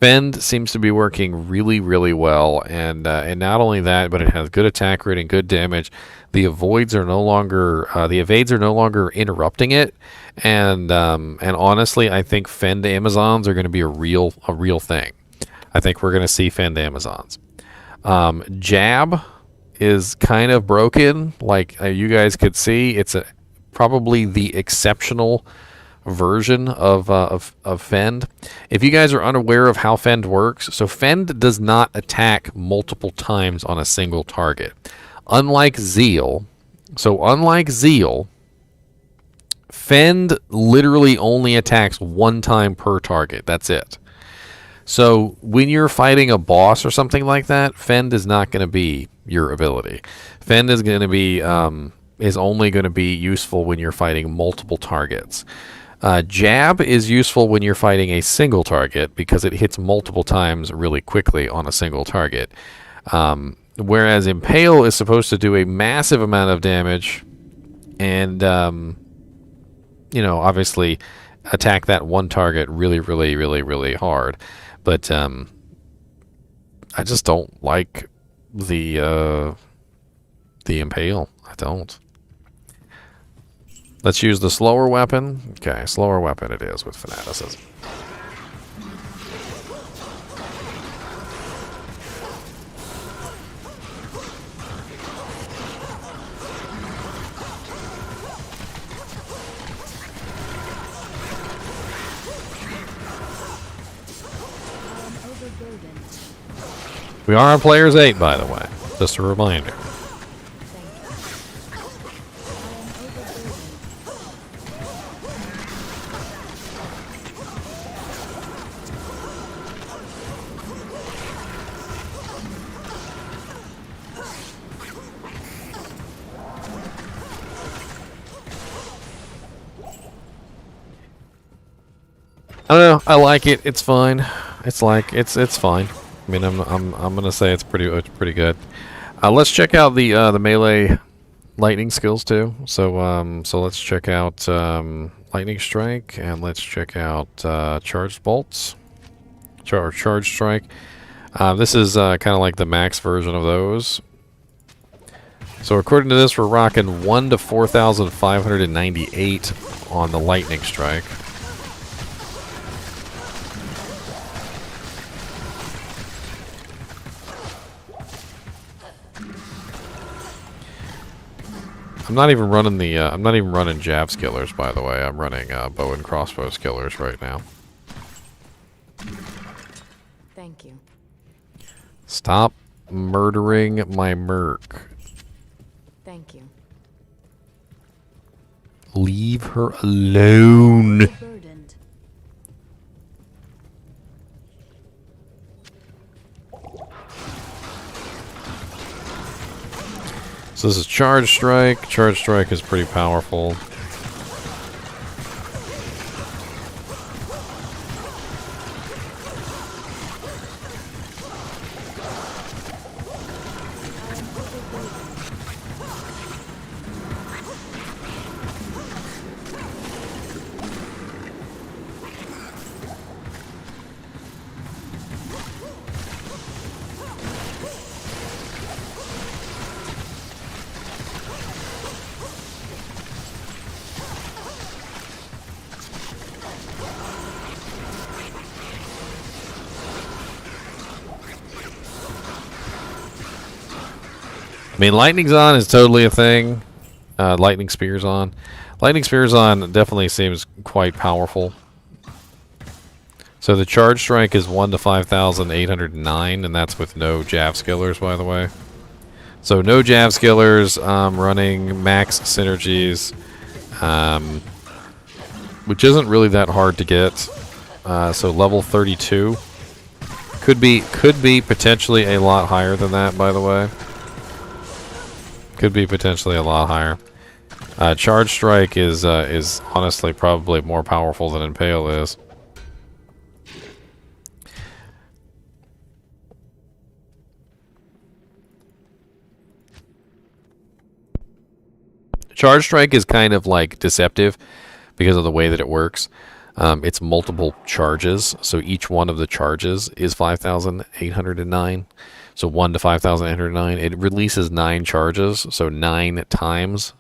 Fend seems to be working really, really well, and not only that, but it has good attack rating, good damage. The evades are no longer interrupting it, and honestly, I think Fend Amazons are going to be a real thing. I think we're going to see Fend Amazons. Jab is kind of broken, like you guys could see. It's probably the exceptional version of Fend. If you guys are unaware of how Fend works, so Fend does not attack multiple times on a single target. Unlike Zeal, Fend literally only attacks one time per target. That's it. So when you're fighting a boss or something like that, Fend is not going to be your ability. Fend is going to be is only going to be useful when you're fighting multiple targets. Jab is useful when you're fighting a single target because it hits multiple times really quickly on a single target. Whereas Impale is supposed to do a massive amount of damage, and obviously attack that one target really, really, really, really hard. But I just don't like the impale. I don't. Let's use the slower weapon. Okay, slower weapon it is with fanaticism. We are on players 8, by the way. Just a reminder. I don't know. I like it. It's fine. It's fine. I mean, I'm gonna say it's pretty good. Let's check out the melee lightning skills too. So so let's check out lightning strike, and let's check out charged bolts, charged strike. This is kind of like the max version of those. So according to this, we're rocking 1 to 4,598 on the lightning strike. I'm not even running the. I'm not even running jav skillers, by the way. I'm running bow and crossbow skillers right now. Thank you. Stop murdering my merc. Thank you. Leave her alone. Burdened. So this is charge strike. Charge strike is pretty powerful. I mean, lightning's on is totally a thing. Lightning spear's on. Lightning spear's on definitely seems quite powerful. So the charge strike is 1 to 5,809, and that's with no jav skillers, by the way. So no jav skillers, running max synergies, which isn't really that hard to get. So level 32 could be potentially a lot higher than that, by the way. Could be potentially a lot higher. Charge strike is honestly probably more powerful than impale is. Charge strike is kind of like deceptive because of the way that it works. It's multiple charges, so each one of the charges is 5,809. So 1 to 5,809. It releases 9 charges, so 9 times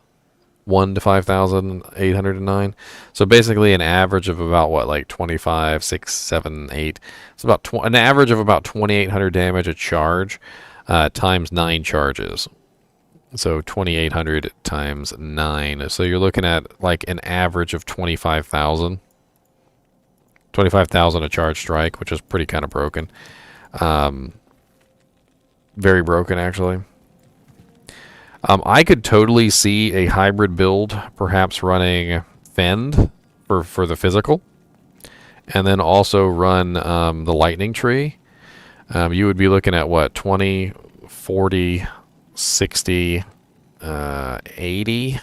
1 to 5,809. So basically an average of about what, like 25, 6, 7, 8. It's about an average of about 2,800 damage a charge times 9 charges. So 2,800 times 9. So you're looking at like an average of 25,000. 25,000 a charge strike, which is pretty kind of broken. Very broken, actually. I could totally see a hybrid build, perhaps running Fend for the physical, and then also run the lightning tree. You would be looking at what, 20, 40, 60, 80,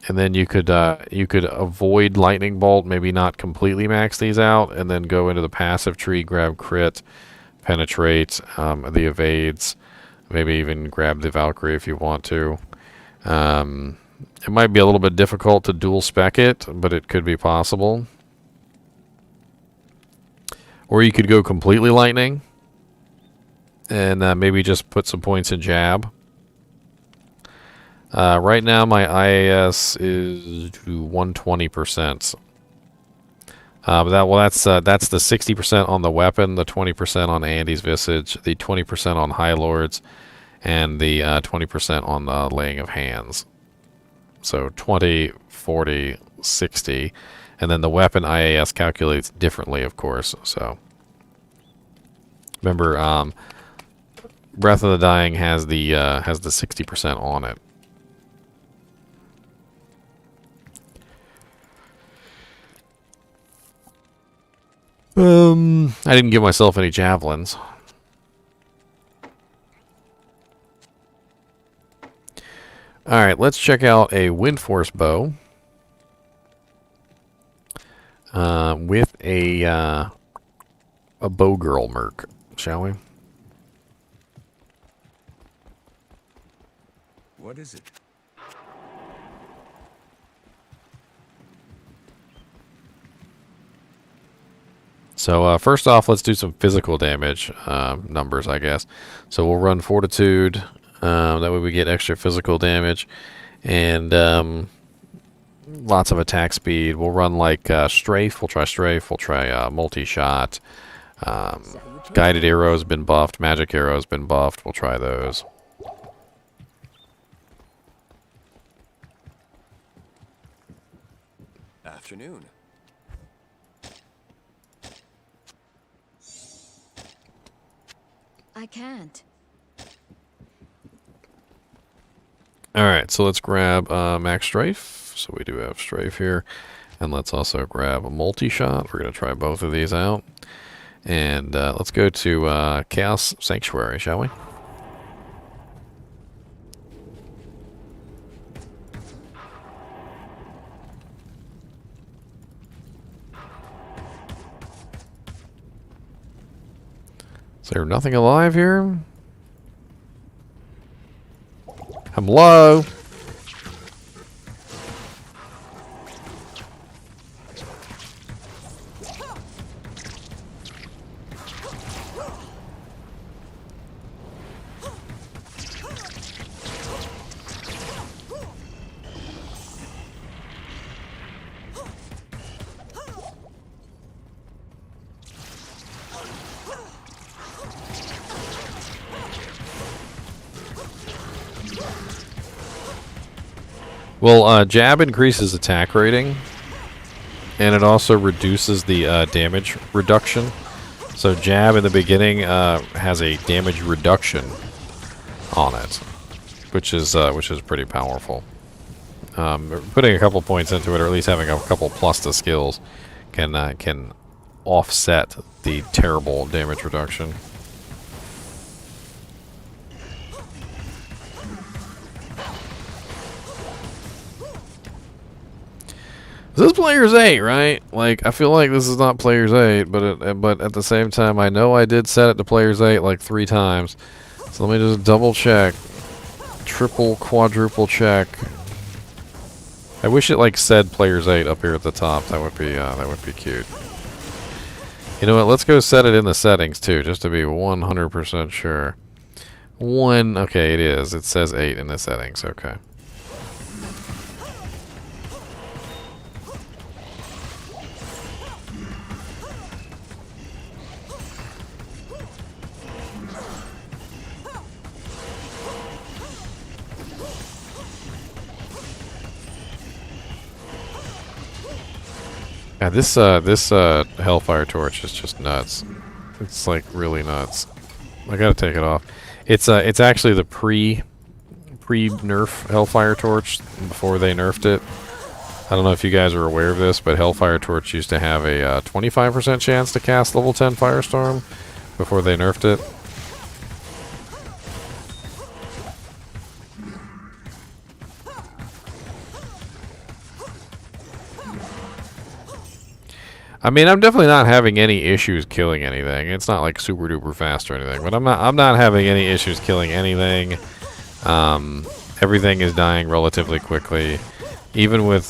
and then you could avoid lightning bolt, maybe not completely max these out, and then go into the passive tree, grab crit, penetrate, the evades, maybe even grab the Valkyrie if you want to. It might be a little bit difficult to dual spec it, but it could be possible. Or you could go completely lightning and maybe just put some points in jab. Right now my IAS is to 120%. That's the 60% on the weapon, the 20% on Andy's Visage, the 20% on High Lords, and the 20% on laying of hands. So 20, 40, 60, and then the weapon IAS calculates differently, of course. So remember, Breath of the Dying has the 60% on it. I didn't give myself any javelins. Alright, let's check out a Wind Force bow. With a bow girl merc, shall we? What is it? So first off, let's do some physical damage numbers, I guess. So we'll run Fortitude. That way we get extra physical damage. And lots of attack speed. We'll run like Strafe. We'll try Strafe. We'll try Multi-Shot. Guided Arrow has been buffed. Magic Arrow has been buffed. We'll try those. Afternoon. I can't. Alright, so let's grab Max Strafe. So we do have Strafe here. And let's also grab a Multi-Shot. We're going to try both of these out. And let's go to Chaos Sanctuary, shall we? Is there nothing alive here? I'm low. Well, Jab increases attack rating, and it also reduces the damage reduction. So Jab in the beginning has a damage reduction on it, which is pretty powerful. Putting a couple points into it, or at least having a couple plus to skills, can offset the terrible damage reduction. This is Player's 8, right? Like, I feel like this is not Player's 8, but at the same time, I know I did set it to Player's 8 like 3 times. So let me just double check. Triple, quadruple check. I wish it like said Player's 8 up here at the top. That would be cute. You know what? Let's go set it in the settings too, just to be 100% sure. Okay, it is. It says 8 in the settings. Okay. Yeah, this Hellfire Torch is just nuts. It's like really nuts. I gotta take it off. It's actually the pre-nerf Hellfire Torch before they nerfed it. I don't know if you guys are aware of this, but Hellfire Torch used to have a 25% chance to cast level 10 Firestorm before they nerfed it. I mean, I'm definitely not having any issues killing anything. It's not like super duper fast or anything, but I'm not having any issues killing anything. And Everything is dying relatively quickly. Even with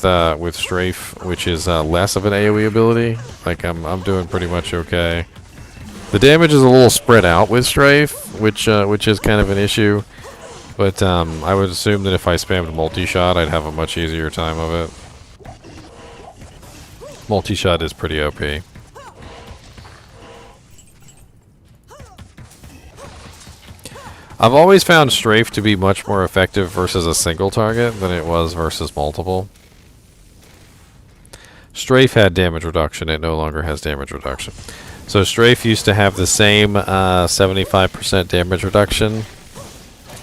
Strafe, which is less of an AoE ability, like I'm doing pretty much okay. The damage is a little spread out with Strafe, which is kind of an issue. But I would assume that if I spammed multi-shot, I'd have a much easier time of it. Multi-shot is pretty OP. I've always found Strafe to be much more effective versus a single target than it was versus multiple. Strafe had damage reduction, it no longer has damage reduction. So Strafe used to have the same 75% damage reduction.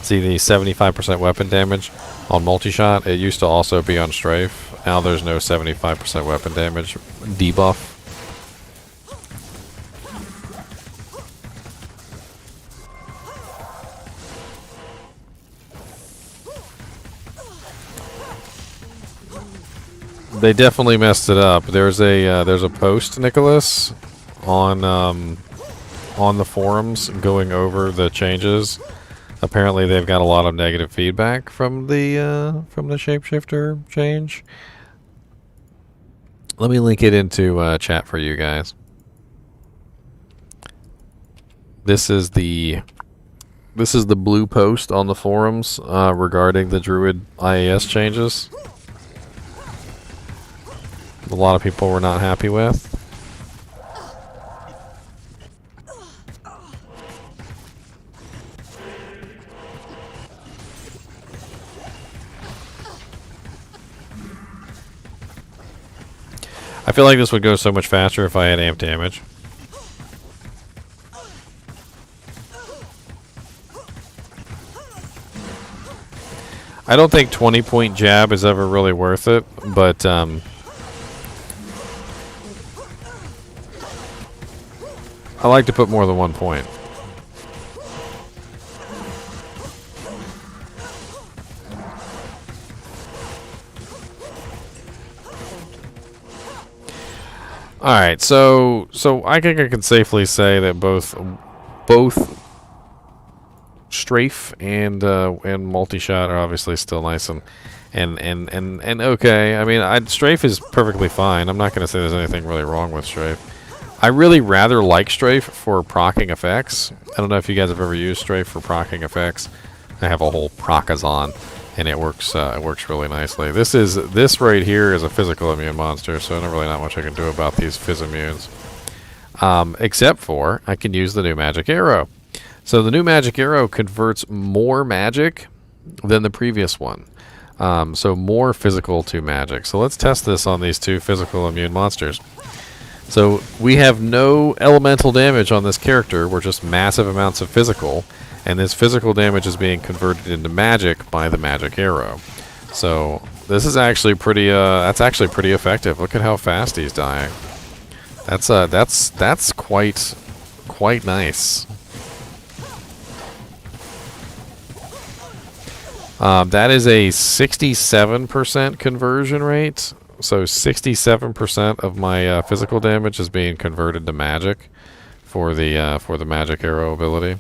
See the 75% weapon damage on multi-shot? It used to also be on Strafe. Now there's no 75% weapon damage debuff. They definitely messed it up. There's a post, Nicholas, on the forums going over the changes. Apparently, they've got a lot of negative feedback from the shapeshifter change. Let me link it into chat for you guys. This is the blue post on the forums regarding the Druid IAS changes. A lot of people were not happy with. I feel like this would go so much faster if I had amp damage. I don't think 20-point jab is ever really worth it, but I like to put more than 1 point. Alright, so I think I can safely say that both Strafe and multi-shot are obviously still nice and okay. I mean, Strafe is perfectly fine. I'm not going to say there's anything really wrong with Strafe. I really rather like Strafe for proccing effects. I don't know if you guys have ever used Strafe for proccing effects. I have a whole Procazon, and it works really nicely. This right here is a physical immune monster, so not really not much I can do about these phys immunes. Except for I can use the new magic arrow. So the new magic arrow converts more magic than the previous one. So more physical to magic. So let's test this on these two physical immune monsters. So we have no elemental damage on this character. We're just massive amounts of physical. And this physical damage is being converted into magic by the magic arrow. So this is actually pretty, that's actually pretty effective. Look at how fast he's dying. That's quite nice. That is a 67% conversion rate. So 67% of my physical damage is being converted to magic for the magic arrow ability.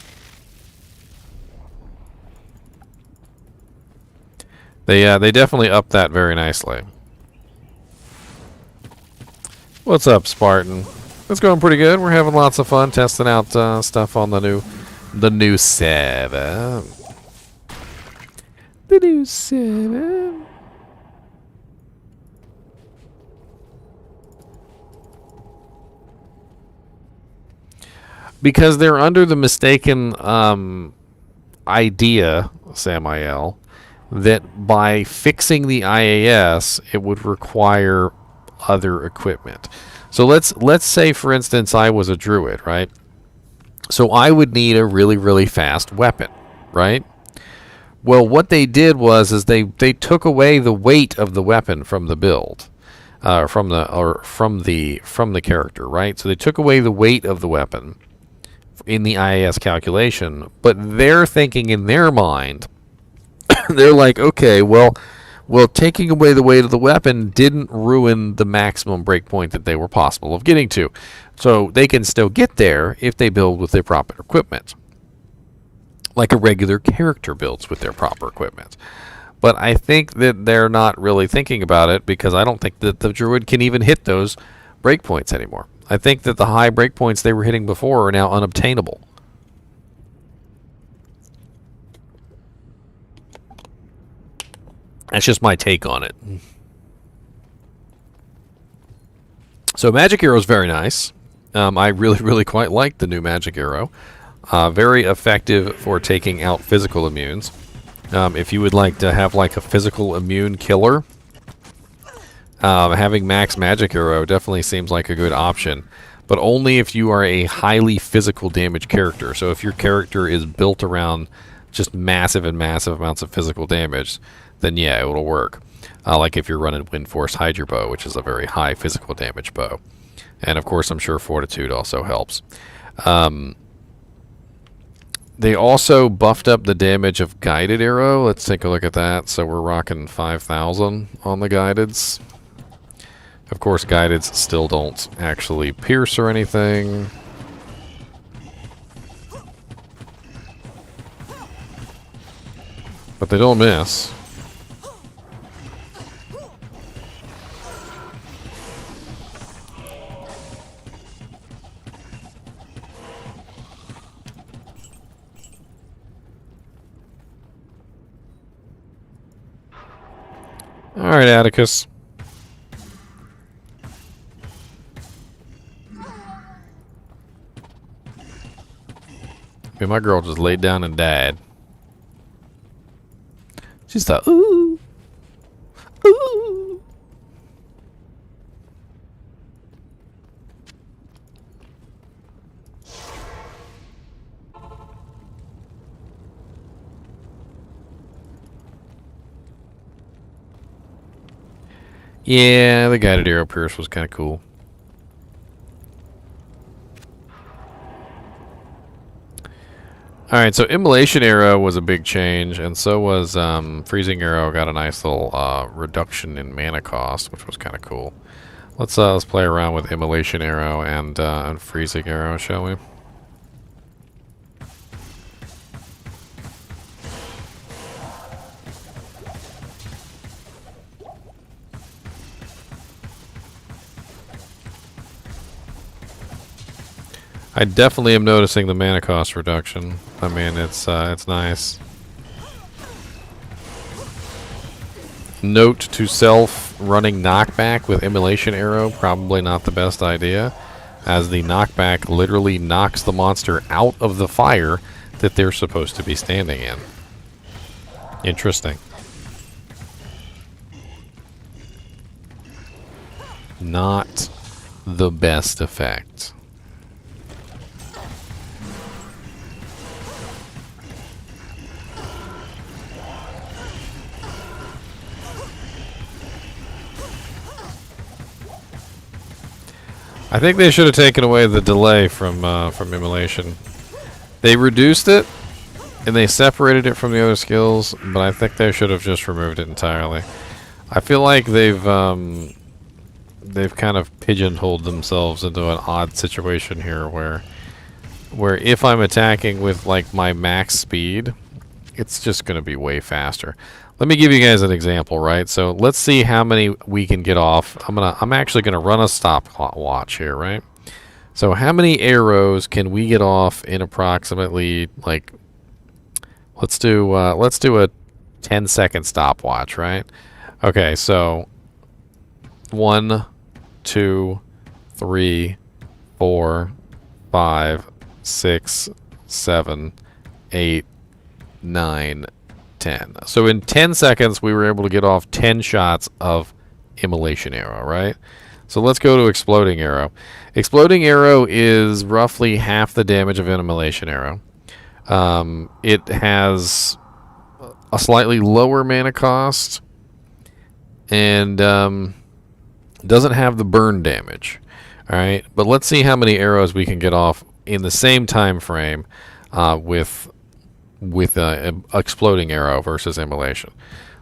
They definitely upped that very nicely. What's up, Spartan? It's going pretty good. We're having lots of fun testing out stuff on the new 7. The new 7. Because they're under the mistaken idea, Samael, that by fixing the IAS, it would require other equipment. So let's say, for instance, I was a druid, right? So I would need a really, really fast weapon, right? Well, what they did was they took away the weight of the weapon from the build, from the character, right? So they took away the weight of the weapon in the IAS calculation, but they're thinking in their mind, they're like, okay, well, taking away the weight of the weapon didn't ruin the maximum breakpoint that they were possible of getting to, so they can still get there if they build with their proper equipment, like a regular character builds with their proper equipment. But I think that they're not really thinking about it because I don't think that the Druid can even hit those breakpoints anymore. I think that the high breakpoints they were hitting before are now unobtainable. That's just my take on it. So Magic Arrow is very nice. I really quite like the new Magic Arrow. Very effective for taking out physical immunes. If you would like to have like a physical immune killer, having max Magic Arrow definitely seems like a good option. But only if you are a highly physical damage character. So if your character is built around just massive amounts of physical damage, then yeah, it'll work. Like if you're running Wind Force Hydra Bow, which is a very high physical damage bow. And of course, I'm sure Fortitude also helps. They also buffed up the damage of Guided Arrow. Let's take a look at that. So we're rocking 5,000 on the Guideds. Of course, Guideds still don't actually pierce or anything. But they don't miss. Alright, Atticus. My girl just laid down and died. She's thought, ooh. Ooh. Yeah, the Guided Arrow Pierce was kind of cool. Alright, so Immolation Arrow was a big change, and so was Freezing Arrow. Got a nice little reduction in mana cost, which was kind of cool. Let's play around with Immolation Arrow and Freezing Arrow, shall we? I definitely am noticing the mana cost reduction. I mean, it's nice. Note to self: running knockback with Immolation Arrow probably not the best idea, as the knockback literally knocks the monster out of the fire that they're supposed to be standing in. Interesting. Not the best effect. I think they should have taken away the delay from Immolation. They reduced it, and they separated it from the other skills, but I think they should have just removed it entirely. I feel like they've kind of pigeonholed themselves into an odd situation here, where if I'm attacking with like my max speed, it's just going to be way faster. Let me give you guys an example, right? So let's see how many we can get off. I'm actually gonna run a stopwatch here, right? So how many arrows can we get off in approximately, like, let's do a 10-second stopwatch, right? Okay, so 1, 2, 3, 4, 5, 6, 7, 8, 9, 10. So in 10 seconds, we were able to get off 10 shots of Immolation Arrow, right? So let's go to Exploding Arrow. Exploding Arrow is roughly half the damage of Immolation Arrow. It has a slightly lower mana cost and doesn't have the burn damage. All right, but let's see how many arrows we can get off in the same time frame with Exploding Arrow versus Immolation.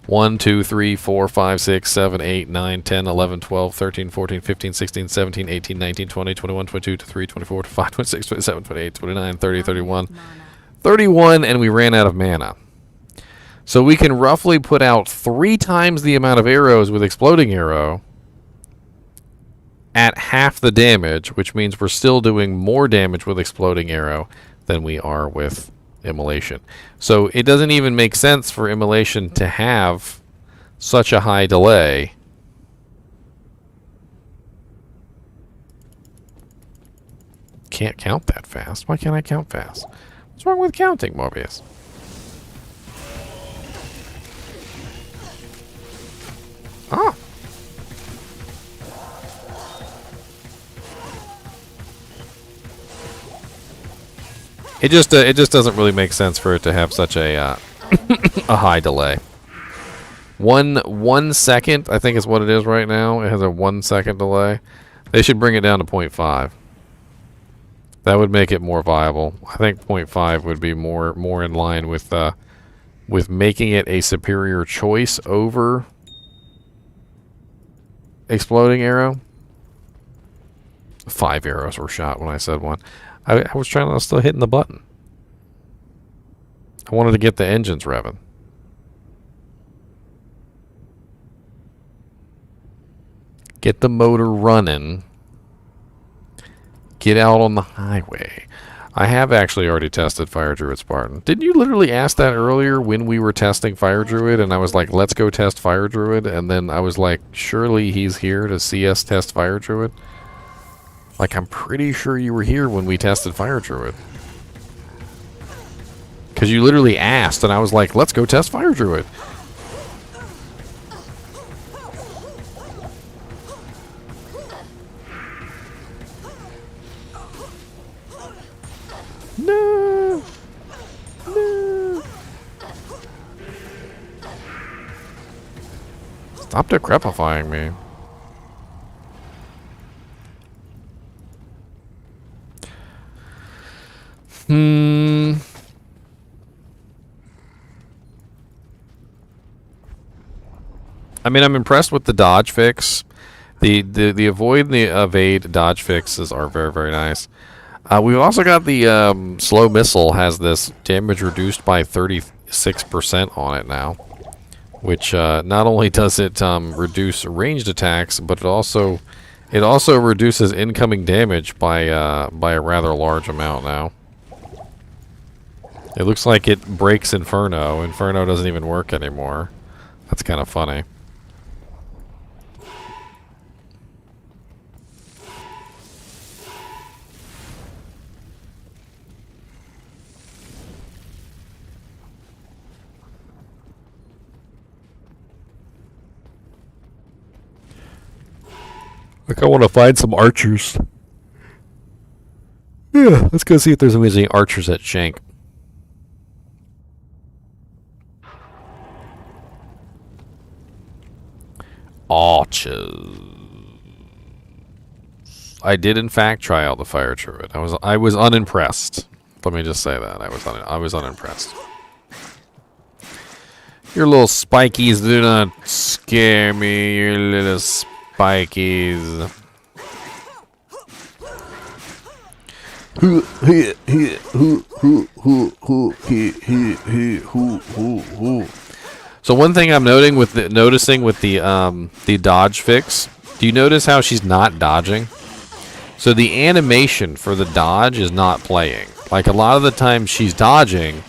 1, 2, 3, 4, 5, 6, 7, 8, 9, 10, 11, 12, 13, 14, 15, 16, 17, 18, 19, 20, 21, 22, 23, 24, 25, 26, 27, 28, 29, 30, 31. 31, and we ran out of mana. So we can roughly put out 3 times the amount of arrows with exploding arrow at half the damage, which means we're still doing more damage with exploding arrow than we are with immolation. So it doesn't even make sense for immolation to have such a high delay. Can't count that fast. Why can't I count fast? What's wrong with counting, Morbius? Ah. It just doesn't really make sense for it to have such a a high delay. 1 second, I think is what it is right now. It has a 1 second delay. They should bring it down to 0.5. That would make it more viable. I think 0.5 would be more in line with making it a superior choice over exploding arrow. 5 arrows were shot when I said 1. I was still hitting the button. I wanted to get the engines revving. Get the motor running. Get out on the highway. I have actually already tested Fire Druid Spartan. Didn't you literally ask that earlier when we were testing Fire Druid? And I was like, let's go test Fire Druid. And then I was like, surely he's here to see us test Fire Druid? Like, I'm pretty sure you were here when we tested Fire Druid. Because you literally asked, and I was like, let's go test Fire Druid. No! No! Stop decrepifying me. I mean, I'm impressed with the dodge fix. The avoid and the evade dodge fixes are very, very nice. We've also got the slow missile has this damage reduced by 36% on it now, which not only does it reduce ranged attacks, but it also reduces incoming damage by a rather large amount now. It looks like it breaks Inferno. Inferno doesn't even work anymore. That's kind of funny. Like, I want to find some archers. Yeah, let's go see if there's any archers at Shank. Archers. I did in fact try out the Fire Druid. I was unimpressed. Let me just say that I was unimpressed. Your little spikies do not scare me. Your little spikies. So one thing I'm noticing with the dodge fix, do you notice how she's not dodging? So the animation for the dodge is not playing. Like, a lot of the time she's dodging,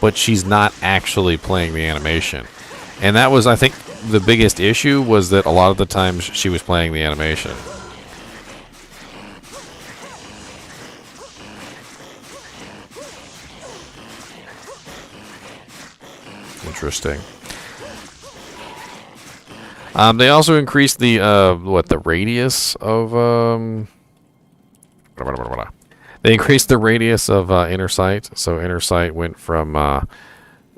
but she's not actually playing the animation. And that was, I think, the biggest issue, was that a lot of the times she was playing the animation. Interesting. They also increased the the radius of they increased the radius of inner sight. So inner sight went from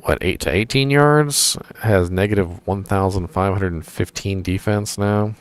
8 to 18 yards. Has negative 1,515 defense now.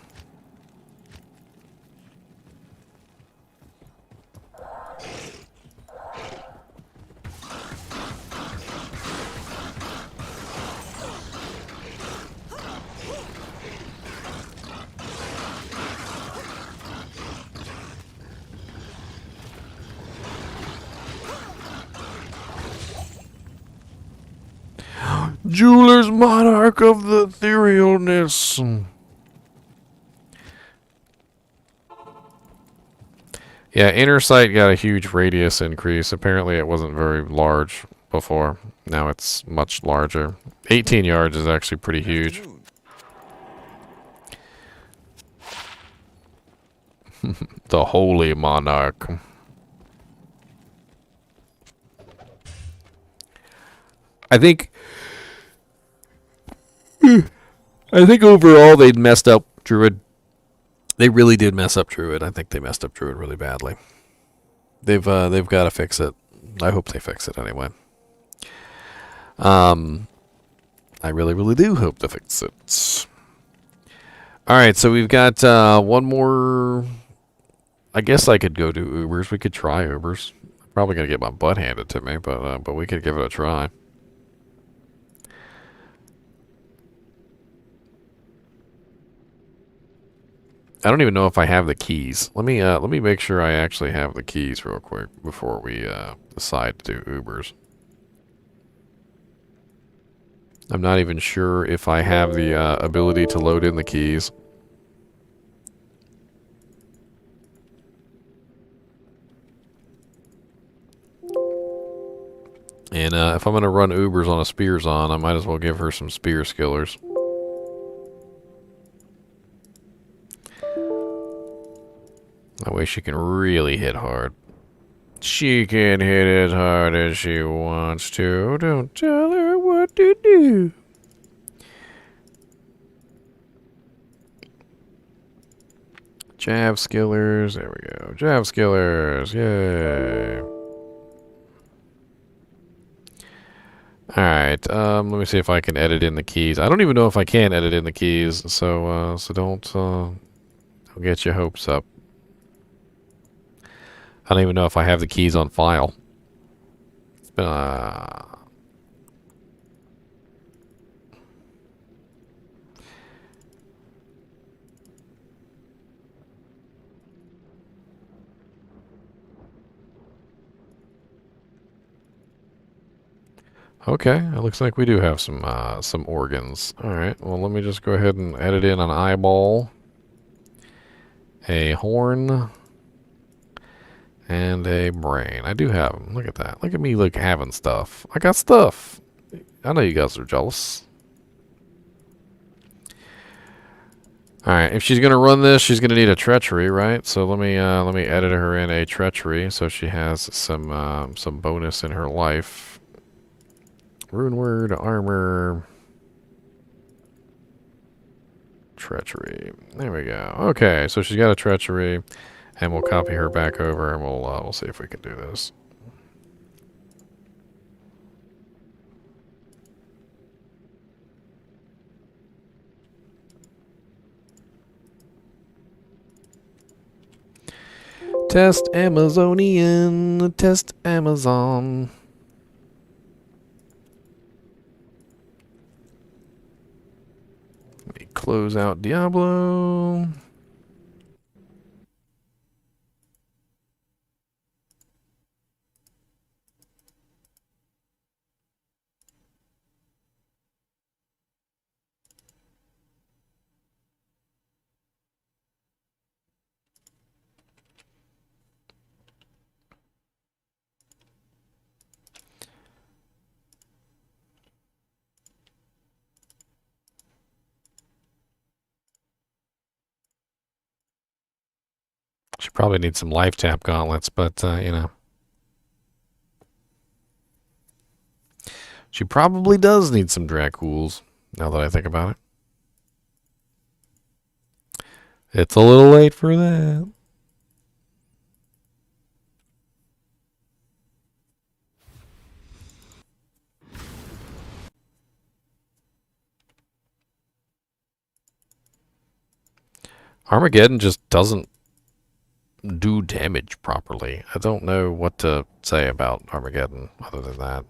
Jeweler's Monarch of the Etherealness. Yeah, inner sight got a huge radius increase. Apparently it wasn't very large before. Now it's much larger. 18 yards is actually pretty huge. The Holy Monarch. I think overall they'd messed up Druid. They really did mess up Druid. I think they messed up Druid really badly. They've got to fix it. I hope they fix it anyway. I really, really do hope to fix it. All right, so we've got one more. I guess I could go do Ubers. We could try Ubers. I'm probably gonna get my butt handed to me, but we could give it a try. I don't even know if I have the keys. Let me make sure I actually have the keys real quick before we decide to do Ubers. I'm not even sure if I have the ability to load in the keys. And if I'm going to run Ubers on a Spears on, I might as well give her some Spear Skillers. That way she can really hit hard. She can hit as hard as she wants to. Don't tell her what to do. Jab Skillers. There we go. Jab Skillers. Yay. Alright, let me see if I can edit in the keys. I don't even know if I can edit in the keys, so don't get your hopes up. I don't even know if I have the keys on file. Okay, it looks like we do have some organs. All right, well let me just go ahead and edit in an eyeball, a horn, and a brain. I do have them. Look at that. Look at me, having stuff. I got stuff. I know you guys are jealous. All right, if she's gonna run this, she's gonna need a treachery, right? So let me edit her in a treachery so she has some bonus in her life. Rune word, armor, treachery. There we go. Okay, so she's got a treachery, and we'll copy her back over, and we'll see if we can do this. Test Amazonian, test Amazon. Let me close out Diablo. She probably needs some life tap gauntlets, but, you know. She probably does need some Dracools, now that I think about it. It's a little late for that. Armageddon just doesn't do damage properly. I don't know what to say about Armageddon other than that.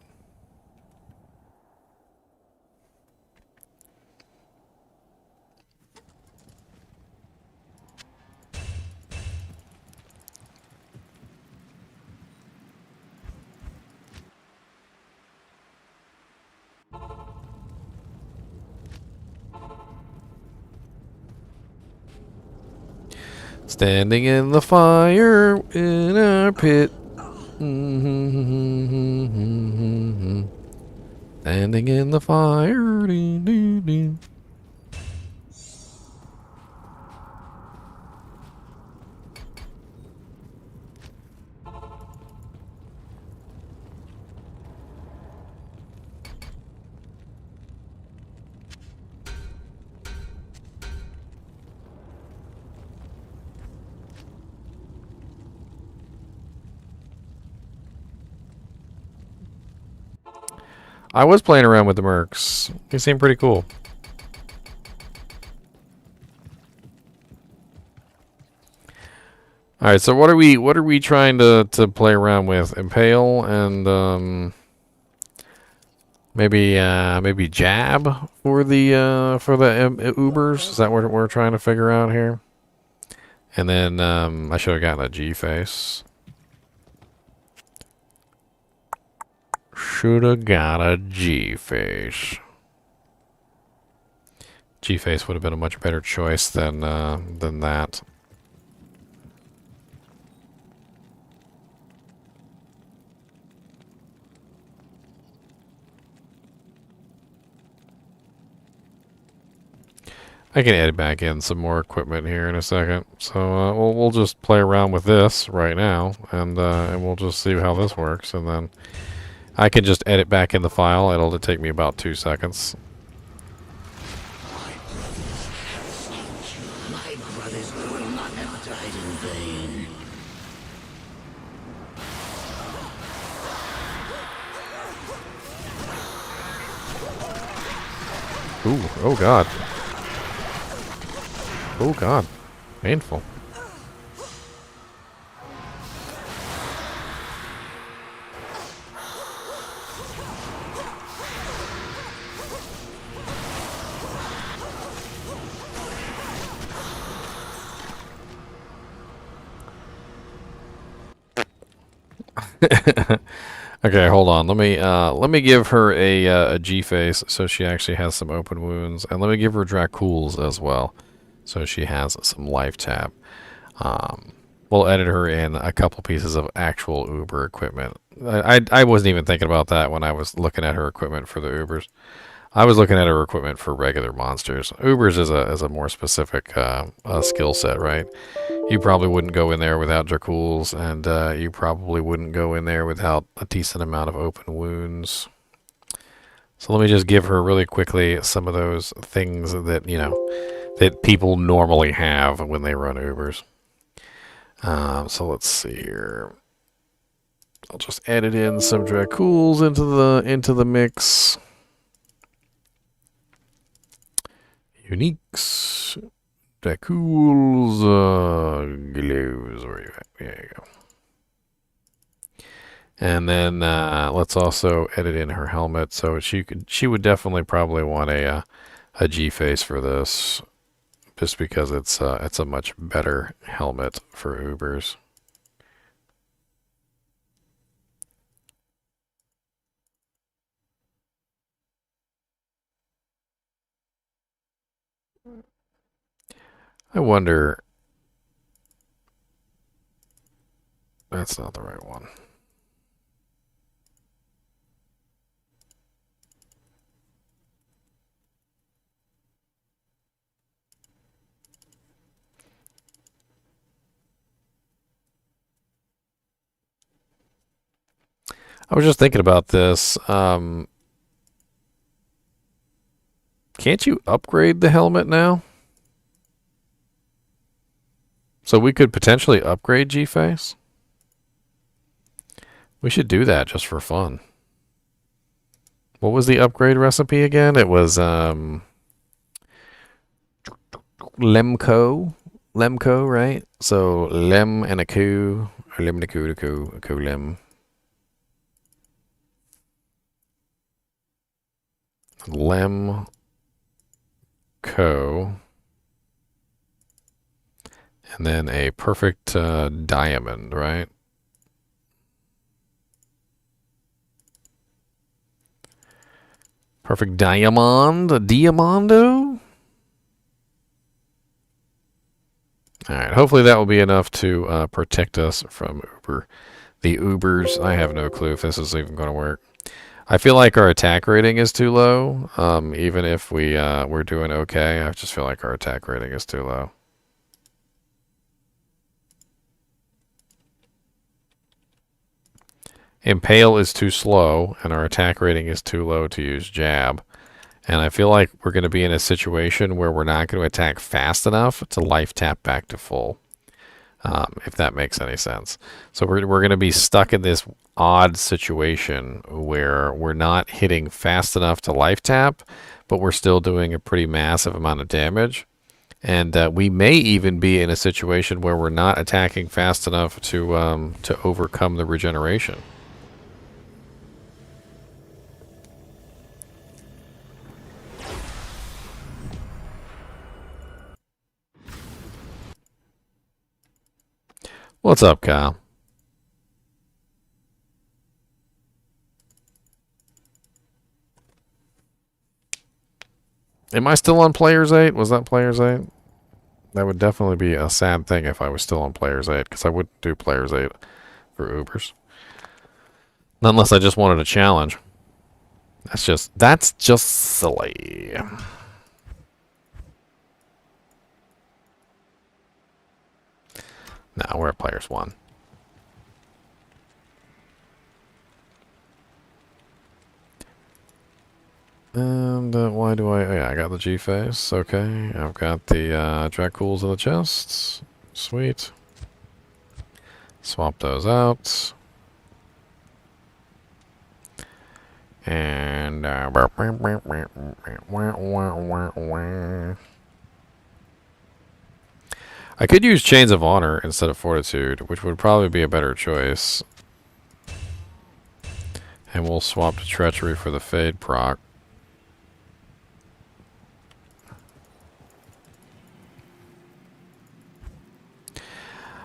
Standing in the fire in our pit. Standing in the fire. Doo, doo, doo. I was playing around with the mercs. They seem pretty cool. All right, so what are we trying to play around with? Impale and maybe jab for the Ubers. Is that what we're trying to figure out here? And then I should have gotten a G face. Should have got a G face. G face would have been a much better choice than that. I can add back in some more equipment here in a second. So we'll just play around with this right now, and we'll just see how this works, and then I can just edit back in the file. It'll take me about 2 seconds. My brothers will not have died in vain. Ooh, oh god. Oh god. Painful. Okay, hold on. Let me give her a G face so she actually has some open wounds, and let me give her Dracools as well, so she has some life tab. We'll edit her in a couple pieces of actual Uber equipment. I wasn't even thinking about that when I was looking at her equipment for the Ubers. I was looking at her equipment for regular monsters. Ubers is a more specific skill set, right? You probably wouldn't go in there without Dracools, and you probably wouldn't go in there without a decent amount of open wounds. So let me just give her really quickly some of those things that, you know, that people normally have when they run Ubers. So let's see here. I'll just edit in some Dracools into the mix. Uniques. Dracools, glows, where are you at? There you go. And then let's also edit in her helmet, so she would definitely probably want a G face for this, just because it's a much better helmet for Ubers. I wonder. That's not the right one. I was just thinking about this. Can't you upgrade the helmet now? So we could potentially upgrade G-Face? We should do that just for fun. What was the upgrade recipe again? It was Lemco. Lemco, right? So Lem and a coup. Or Lem and a coup, Lem. Lem Co. And then a perfect diamond, right? Perfect diamond, a diamondo? Alright, hopefully that will be enough to protect us from the Ubers. I have no clue if this is even going to work. I feel like our attack rating is too low. Even if we're doing okay, I just feel like our attack rating is too low. Impale is too slow, and our attack rating is too low to use jab. And I feel like we're going to be in a situation where we're not going to attack fast enough to life tap back to full. If that makes any sense. So we're going to be stuck in this odd situation where we're not hitting fast enough to life tap, but we're still doing a pretty massive amount of damage. And we may even be in a situation where we're not attacking fast enough to overcome the regeneration. What's up, Kyle? Am I still on Players 8? Was that Players 8? That would definitely be a sad thing if I was still on Players 8, because I wouldn't do Players 8 for Ubers. Unless I just wanted a challenge. That's just silly. No, we're at Players 1. And why do I... Oh yeah, I got the G-Face. Okay, I've got the Dracools in the chests. Sweet. Swap those out. And... I could use Chains of Honor instead of Fortitude, which would probably be a better choice. And we'll swap to Treachery for the Fade proc.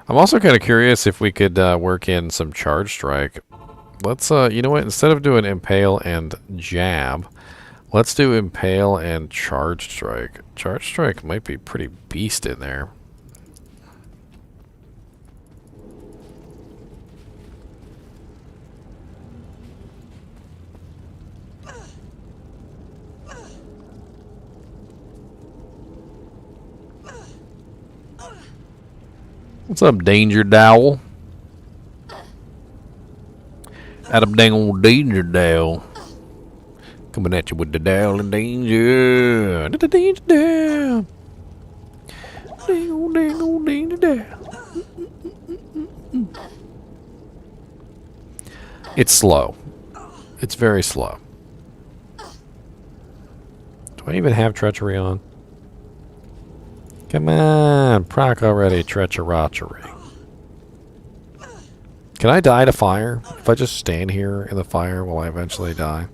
I'm also kind of curious if we could work in some Charge Strike. Let's, you know what, instead of doing Impale and Jab, let's do Impale and Charge Strike. Charge Strike might be pretty beast in there. What's up, Danger Dowel? Adam dang old Danger Dowel. Coming at you with the Dowel and Danger. The Danger Dowel. Dang old Danger Dowel. It's slow. It's very slow. Do I even have Treachery on? Come on, proc already, Treacherochery. Can I die to fire? If I just stand here in the fire, will I eventually die?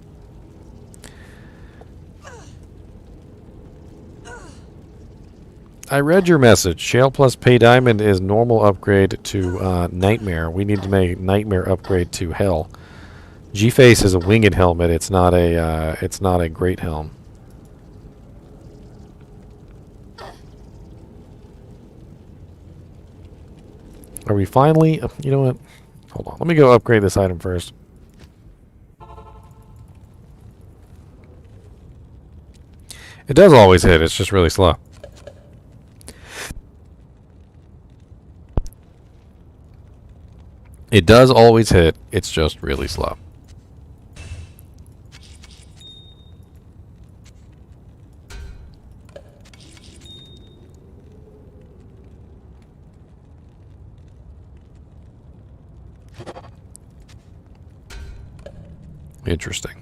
I read your message. Shale plus Pay Diamond is normal upgrade to Nightmare. We need to make Nightmare upgrade to Hell. G-Face is a winged helmet. It's not a great helm. Are we finally... You know what? Hold on. Let me go upgrade this item first. It does always hit. It's just really slow. It does always hit. It's just really slow. Interesting.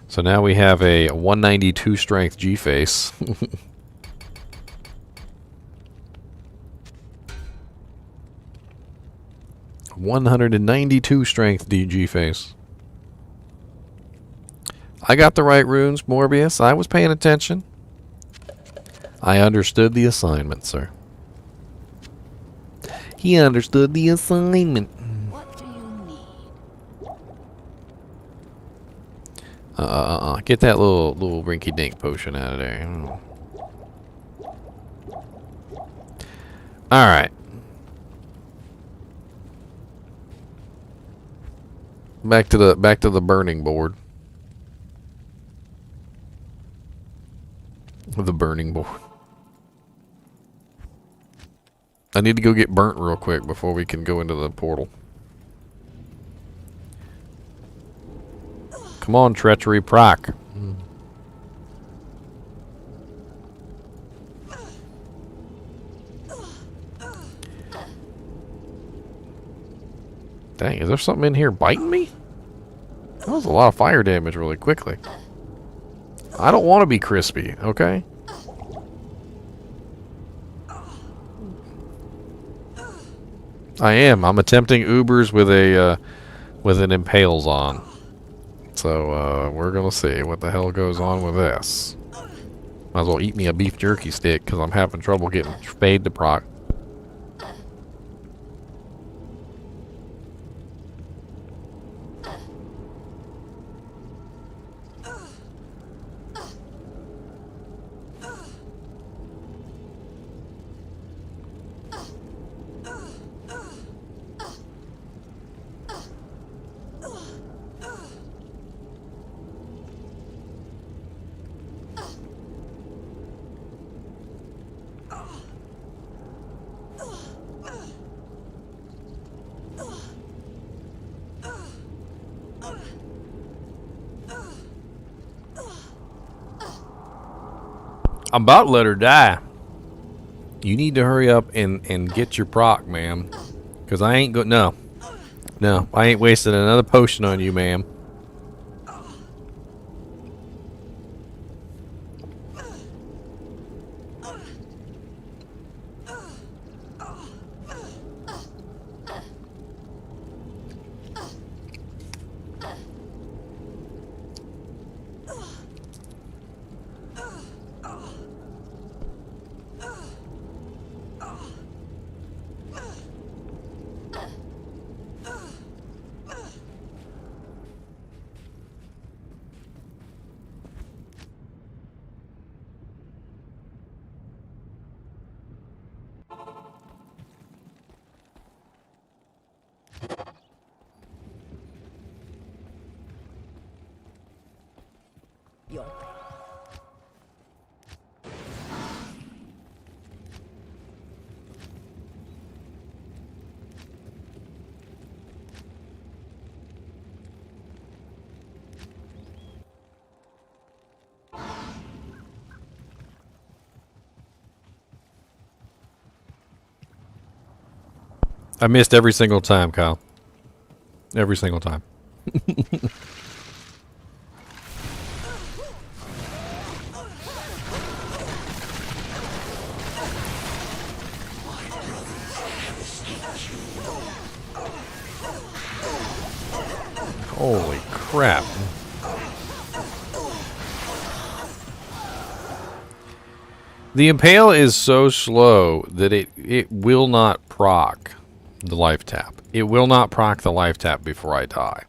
So now we have a 192 strength G-Face. 192 strength DG face. I got the right runes, Morbius. I was paying attention. I understood the assignment, sir. He understood the assignment. What do you need? Get that little rinky-dink potion out of there. All right. Back to the burning board. The burning board. I need to go get burnt real quick before we can go into the portal. Come on, treachery proc. Dang, is there something in here biting me? That was a lot of fire damage really quickly. I don't want to be crispy, okay? I am. I'm attempting Ubers with a with an impales on. So we're gonna see what the hell goes on with this. Might as well eat me a beef jerky stick because I'm having trouble getting fade to proc. I'm about to let her die. You need to hurry up and get your proc, ma'am. Because I ain't no, I ain't wasting another potion on you, ma'am. I missed every single time, Kyle. Every single time. Holy crap. The Impale is so slow that it will not proc the life tap. It will not proc the life tap before I die.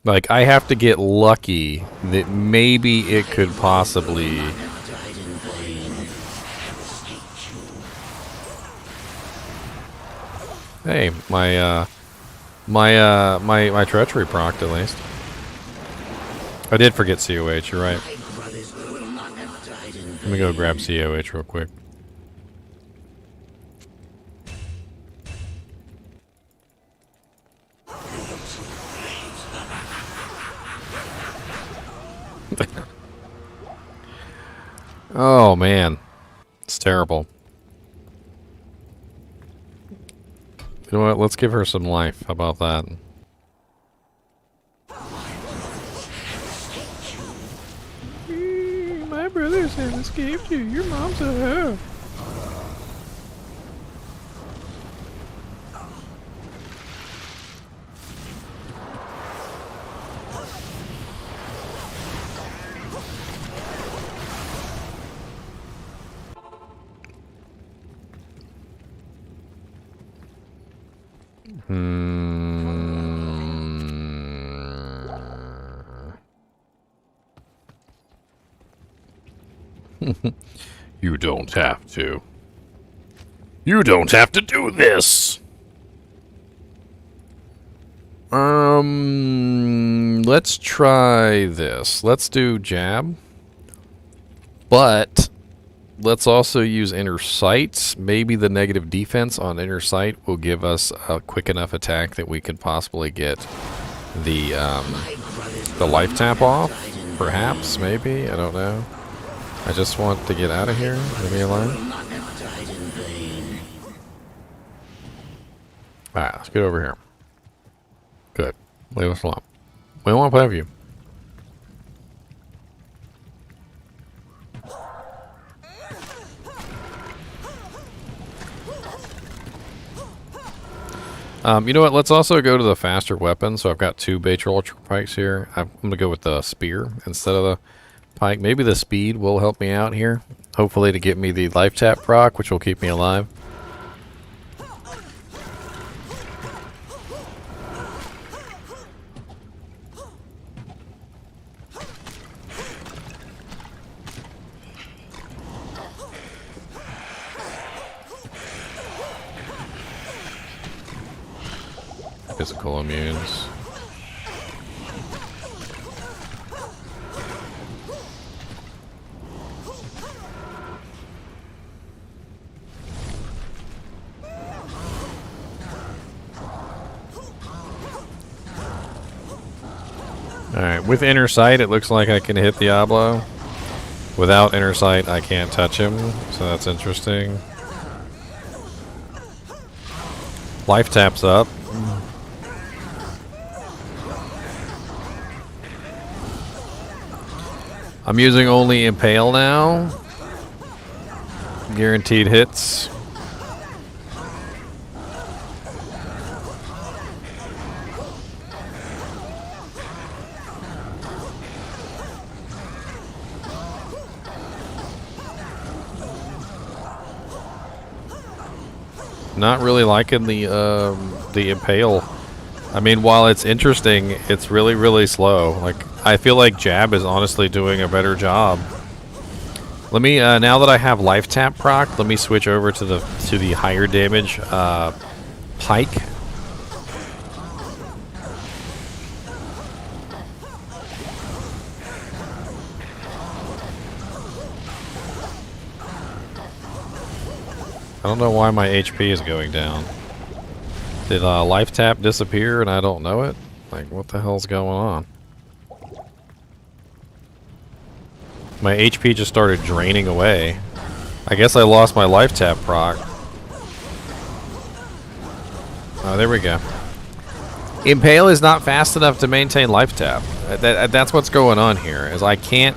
Like, I have to get lucky that maybe it could possibly... Hey, my treachery procced at least. I did forget COH, you're right. Let me go grab COH real quick. Oh man, it's terrible. You know what? Let's give her some life. How about that? My brothers have escaped you. Your mom's a hoe. You don't have to. You don't have to do this. Let's try this. Let's do jab. But let's also use inner sight. Maybe the negative defense on inner sight will give us a quick enough attack that we could possibly get the life tap off. Perhaps, maybe, I don't know. I just want to get out of here. Leave me alone. Alright, let's get over here. Good. Leave us alone. We don't want to play with you. You know what? Let's also go to the faster weapon. So I've got 2 Batrol pikes here. I'm going to go with the spear instead of the pike. Maybe the speed will help me out here. Hopefully to get me the life tap proc, which will keep me alive. Physical immunes. Alright, with inner sight it looks like I can hit Diablo. Without inner sight I can't touch him, so that's interesting. Life taps up. I'm using only Impale now. Guaranteed hits. Not really liking the Impale. I mean, while it's interesting, it's really, really slow. Like, I feel like Jab is honestly doing a better job. Let me now that I have life tap proc, let me switch over to the higher damage pike. I don't know why my HP is going down. Did life tap disappear and I don't know it? Like, what the hell's going on? My HP just started draining away. I guess I lost my life tap proc. Oh, there we go. Impale is not fast enough to maintain life tap. That's what's going on here. Is I can't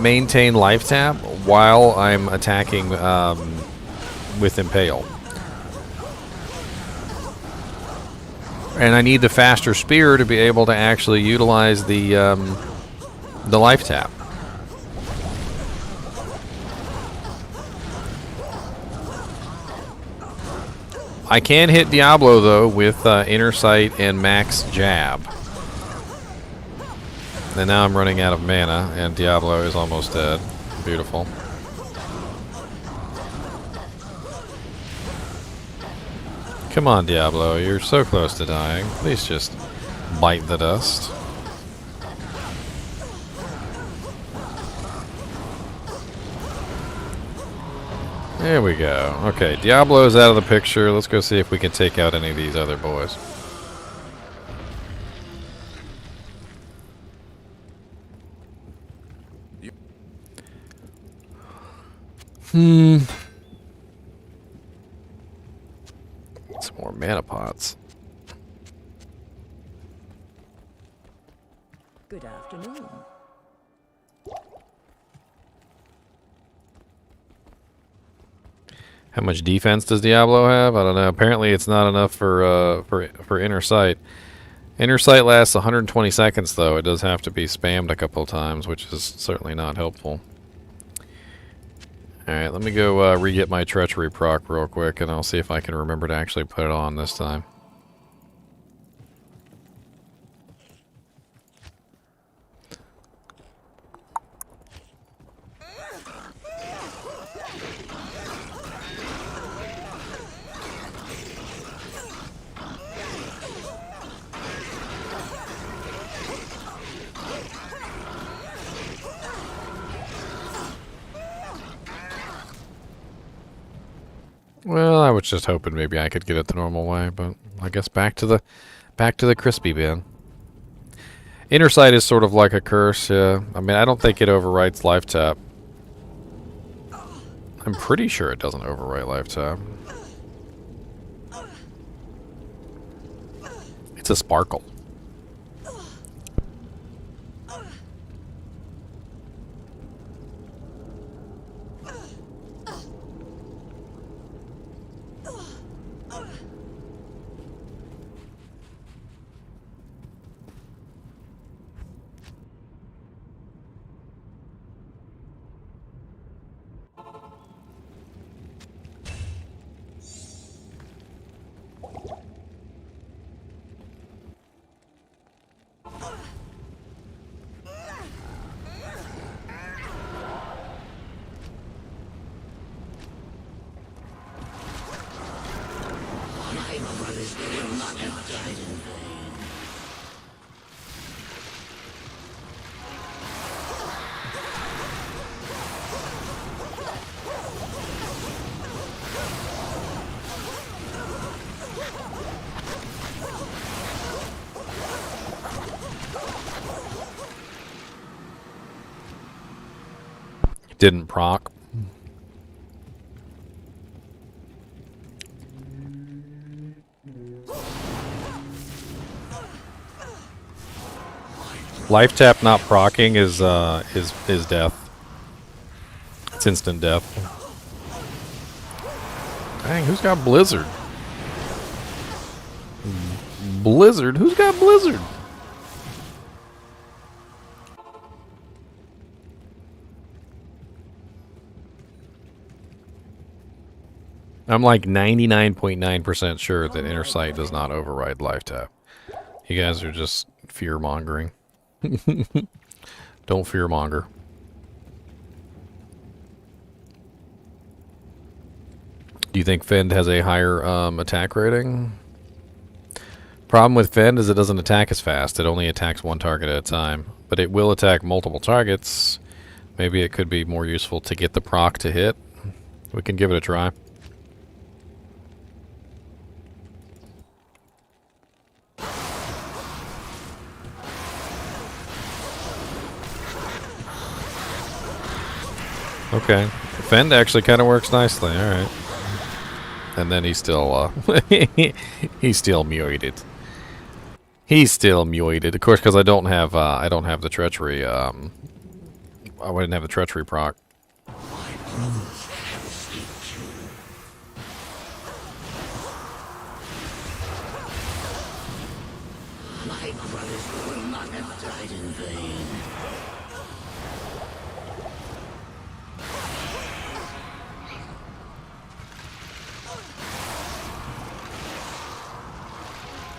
maintain life tap while I'm attacking with Impale. And I need the faster spear to be able to actually utilize the life tap. I can hit Diablo though with inner sight and max jab. And now I'm running out of mana and Diablo is almost dead. Beautiful. Come on, Diablo, you're so close to dying. Please just bite the dust. There we go. Okay, Diablo's out of the picture. Let's go see if we can take out any of these other boys. Some more mana pots. Good afternoon. How much defense does Diablo have? I don't know. Apparently it's not enough for inner sight. Inner sight lasts 120 seconds though. It does have to be spammed a couple of times, which is certainly not helpful. Alright, let me go re-get my treachery proc real quick and I'll see if I can remember to actually put it on this time. Well, I was just hoping maybe I could get it the normal way, but I guess back to the crispy bin. Inner sight is sort of like a curse, yeah. I mean, I don't think it overwrites life tap. I'm pretty sure it doesn't overwrite life tap. It's a sparkle. My brothers will not have died in vain. Didn't proc. Life tap not proccing is death. It's instant death. Dang, who's got Blizzard? Blizzard? Who's got Blizzard? I'm like 99.9% sure that Inner Sight does not override life tap. You guys are just fear-mongering. Don't fear-monger. Do you think Fend has a higher attack rating? Problem with Fend is it doesn't attack as fast. It only attacks one target at a time. But it will attack multiple targets. Maybe it could be more useful to get the proc to hit. We can give it a try. Okay. Fend actually kind of works nicely. All right. And then he's still he's still muted. He's still muted. Of course, because I don't have the treachery. I didn't have the treachery proc. My brothers will not have died in vain.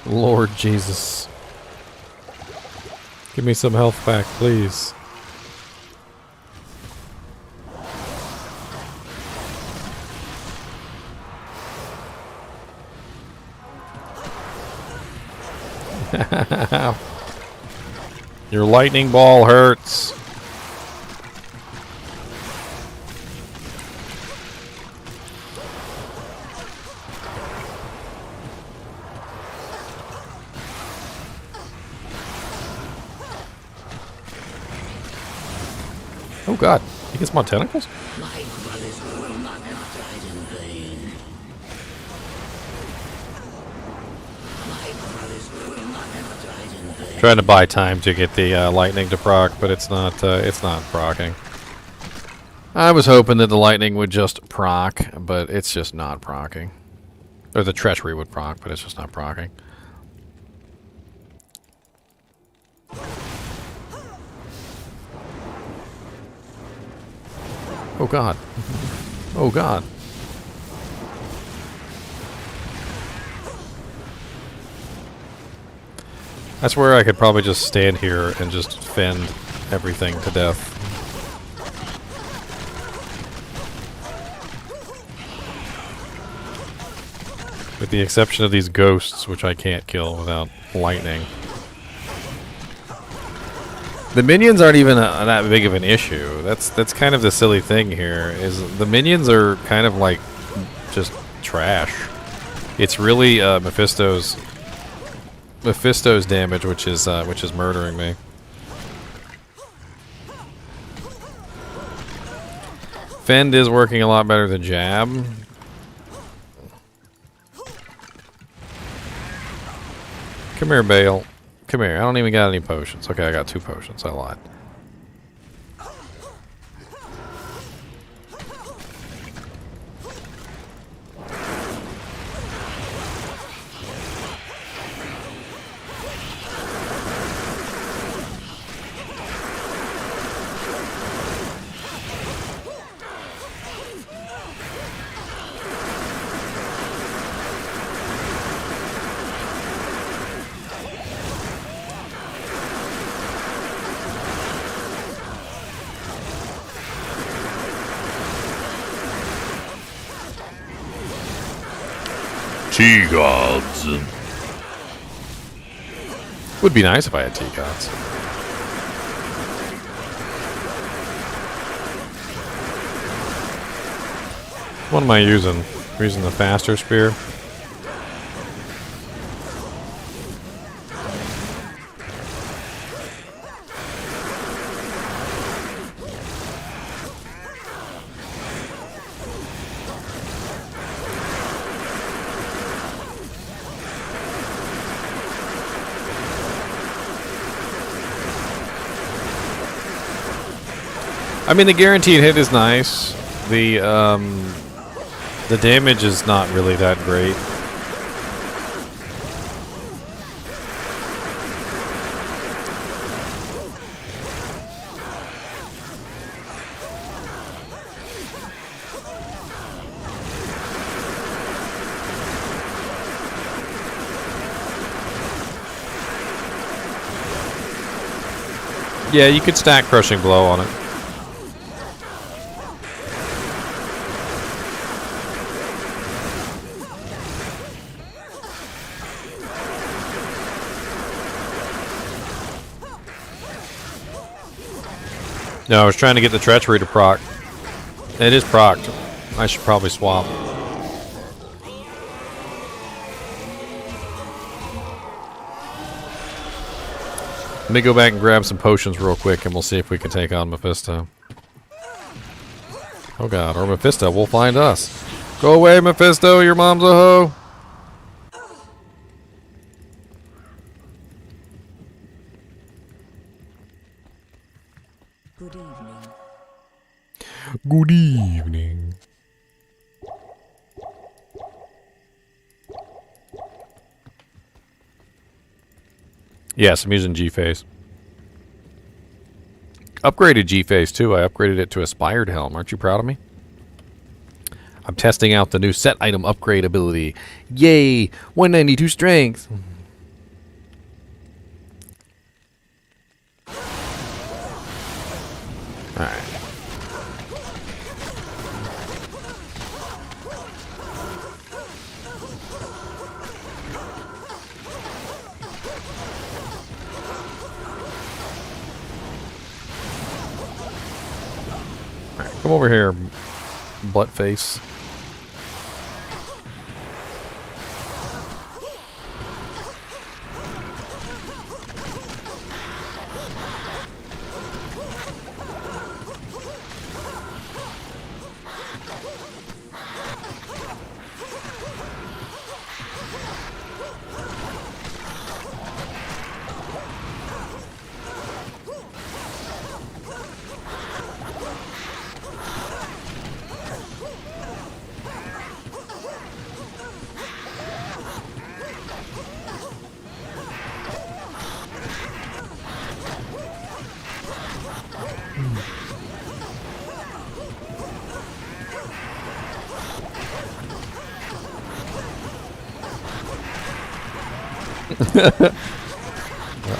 Lord Jesus. Give me some health back, please. Your lightning ball hurts. Oh god, he gets more tentacles? My brothers will not have died in vain. My brothers will not have died in vain. Trying to buy time to get the lightning to proc, but it's not procking. I was hoping that the lightning would just proc, but it's just not procking. Or the treachery would proc, but it's just not procking. Oh god. Oh god. I swear I could probably just stand here and just fend everything to death. With the exception of these ghosts, which I can't kill without lightning. The minions aren't even that big of an issue. That's kind of the silly thing here, is the minions are kind of like just trash. It's really Mephisto's damage, which is murdering me. Fend is working a lot better than Jab. Come here, Bale. Come here. I don't even got any potions. Okay, I got 2 potions. I lied. T-Gods. Would be nice if I had T-Gods. What am I using? I'm using the faster spear. I mean, the guaranteed hit is nice. The damage is not really that great. Yeah, you could stack Crushing Blow on it. No, I was trying to get the Treachery to proc. It is procced. I should probably swap. Let me go back and grab some potions real quick and we'll see if we can take on Mephisto. Oh god, or Mephisto will find us. Go away, Mephisto, your mom's a hoe! Good evening. Good evening. Yes, I'm using G-Phase. Upgraded G-Phase too. I upgraded it to Aspired Helm. Aren't you proud of me? I'm testing out the new set item upgrade ability. Yay! 192 strength. Alright. Come over here, buttface.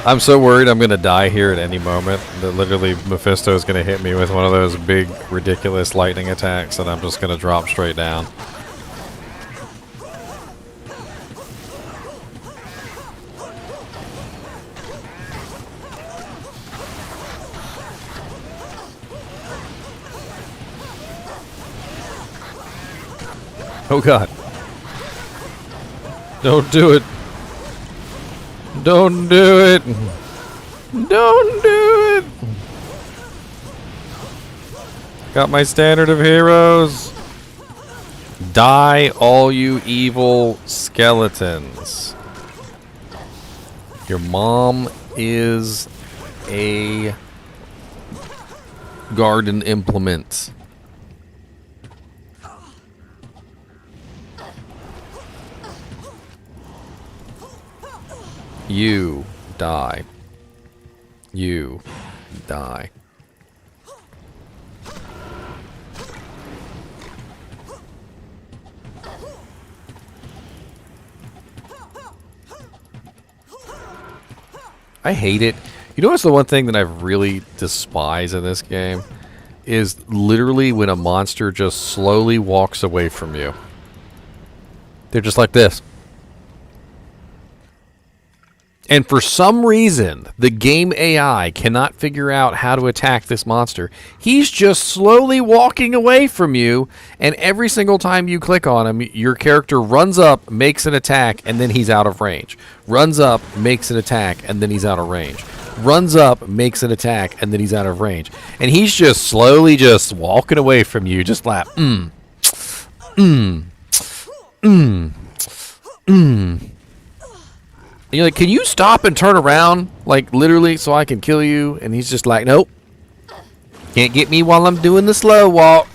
I'm so worried I'm going to die here at any moment that literally Mephisto is going to hit me with one of those big, ridiculous lightning attacks and I'm just going to drop straight down. Oh god. Don't do it. Don't do it. Don't do it. Got my standard of heroes. Die, all you evil skeletons. Your mom is a garden implement. You die. You die. I hate it. You know what's the one thing that I really despise in this game? Is literally when a monster just slowly walks away from you. They're just like this. And for some reason, the game AI cannot figure out how to attack this monster. He's just slowly walking away from you, and every single time you click on him, your character runs up, makes an attack, and then he's out of range. Runs up, makes an attack, and then he's out of range. Runs up, makes an attack, and then he's out of range. And he's just slowly just walking away from you, just like, And you're like, can you stop and turn around, like, literally, so I can kill you? And he's just like, nope. Can't get me while I'm doing the slow walk.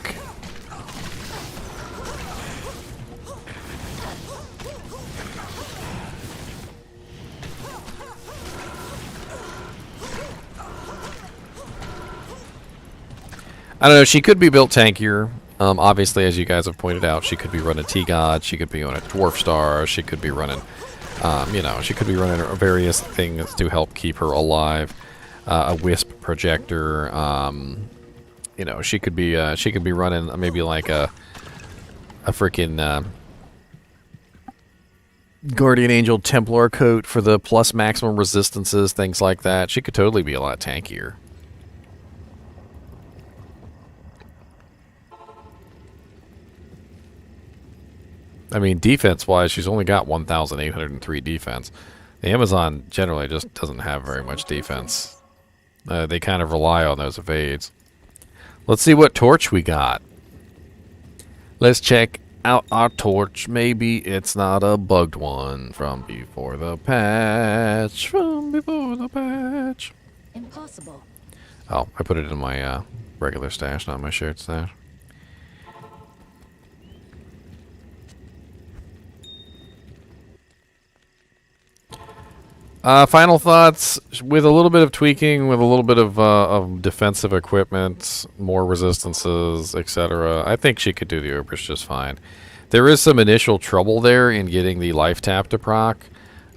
I don't know, she could be built tankier. Obviously, as you guys have pointed out, she could be running T-God, she could be on a Dwarf Star, she could be running... you know, she could be running various things to help keep her alive. A wisp projector. You know, she could be running maybe like a freaking Guardian Angel Templar coat for the plus maximum resistances, things like that. She could totally be a lot tankier. I mean, defense-wise, she's only got 1,803 defense. The Amazon generally just doesn't have very much defense. They kind of rely on those evades. Let's see what torch we got. Let's check out our torch. Maybe it's not a bugged one from before the patch. From before the patch. Impossible. Oh, I put it in my regular stash, not my shared stash. Final thoughts, with a little bit of tweaking, with a little bit of defensive equipment, more resistances, etc. I think she could do the Obris just fine. There is some initial trouble there in getting the life tap to proc.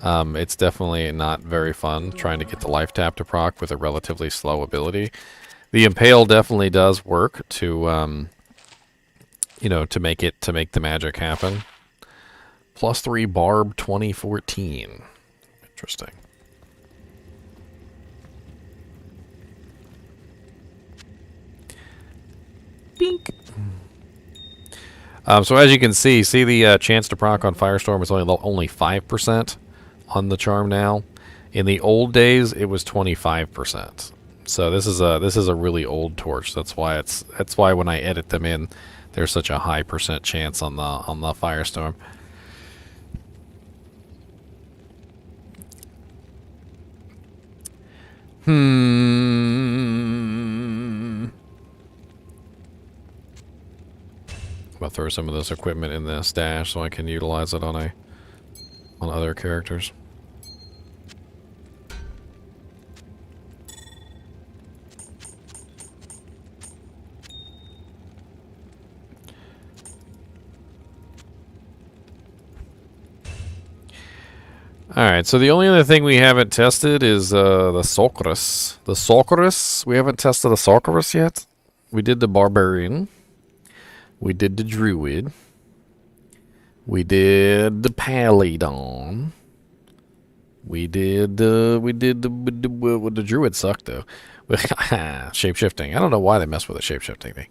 It's definitely not very fun trying to get the life tap to proc with a relatively slow ability. The Impale definitely does work to, you know, to make the magic happen. +3 Barb 2014. Interesting. Bink. So as you can see the chance to proc on Firestorm is only 5% on the charm now. In the old days, it was 25%. So this is a really old torch. That's why when I edit them in, there's such a high % chance on the Firestorm. I'll throw some of this equipment in the stash so I can utilize it on other characters. Alright, so the only other thing we haven't tested is the Sorceress. The Sorceress? We haven't tested the Sorceress yet. We did the Barbarian. We did the Druid. We did the Paladin. We did the Druid sucked though. Shape-shifting. I don't know why they mess with the shape-shifting thing.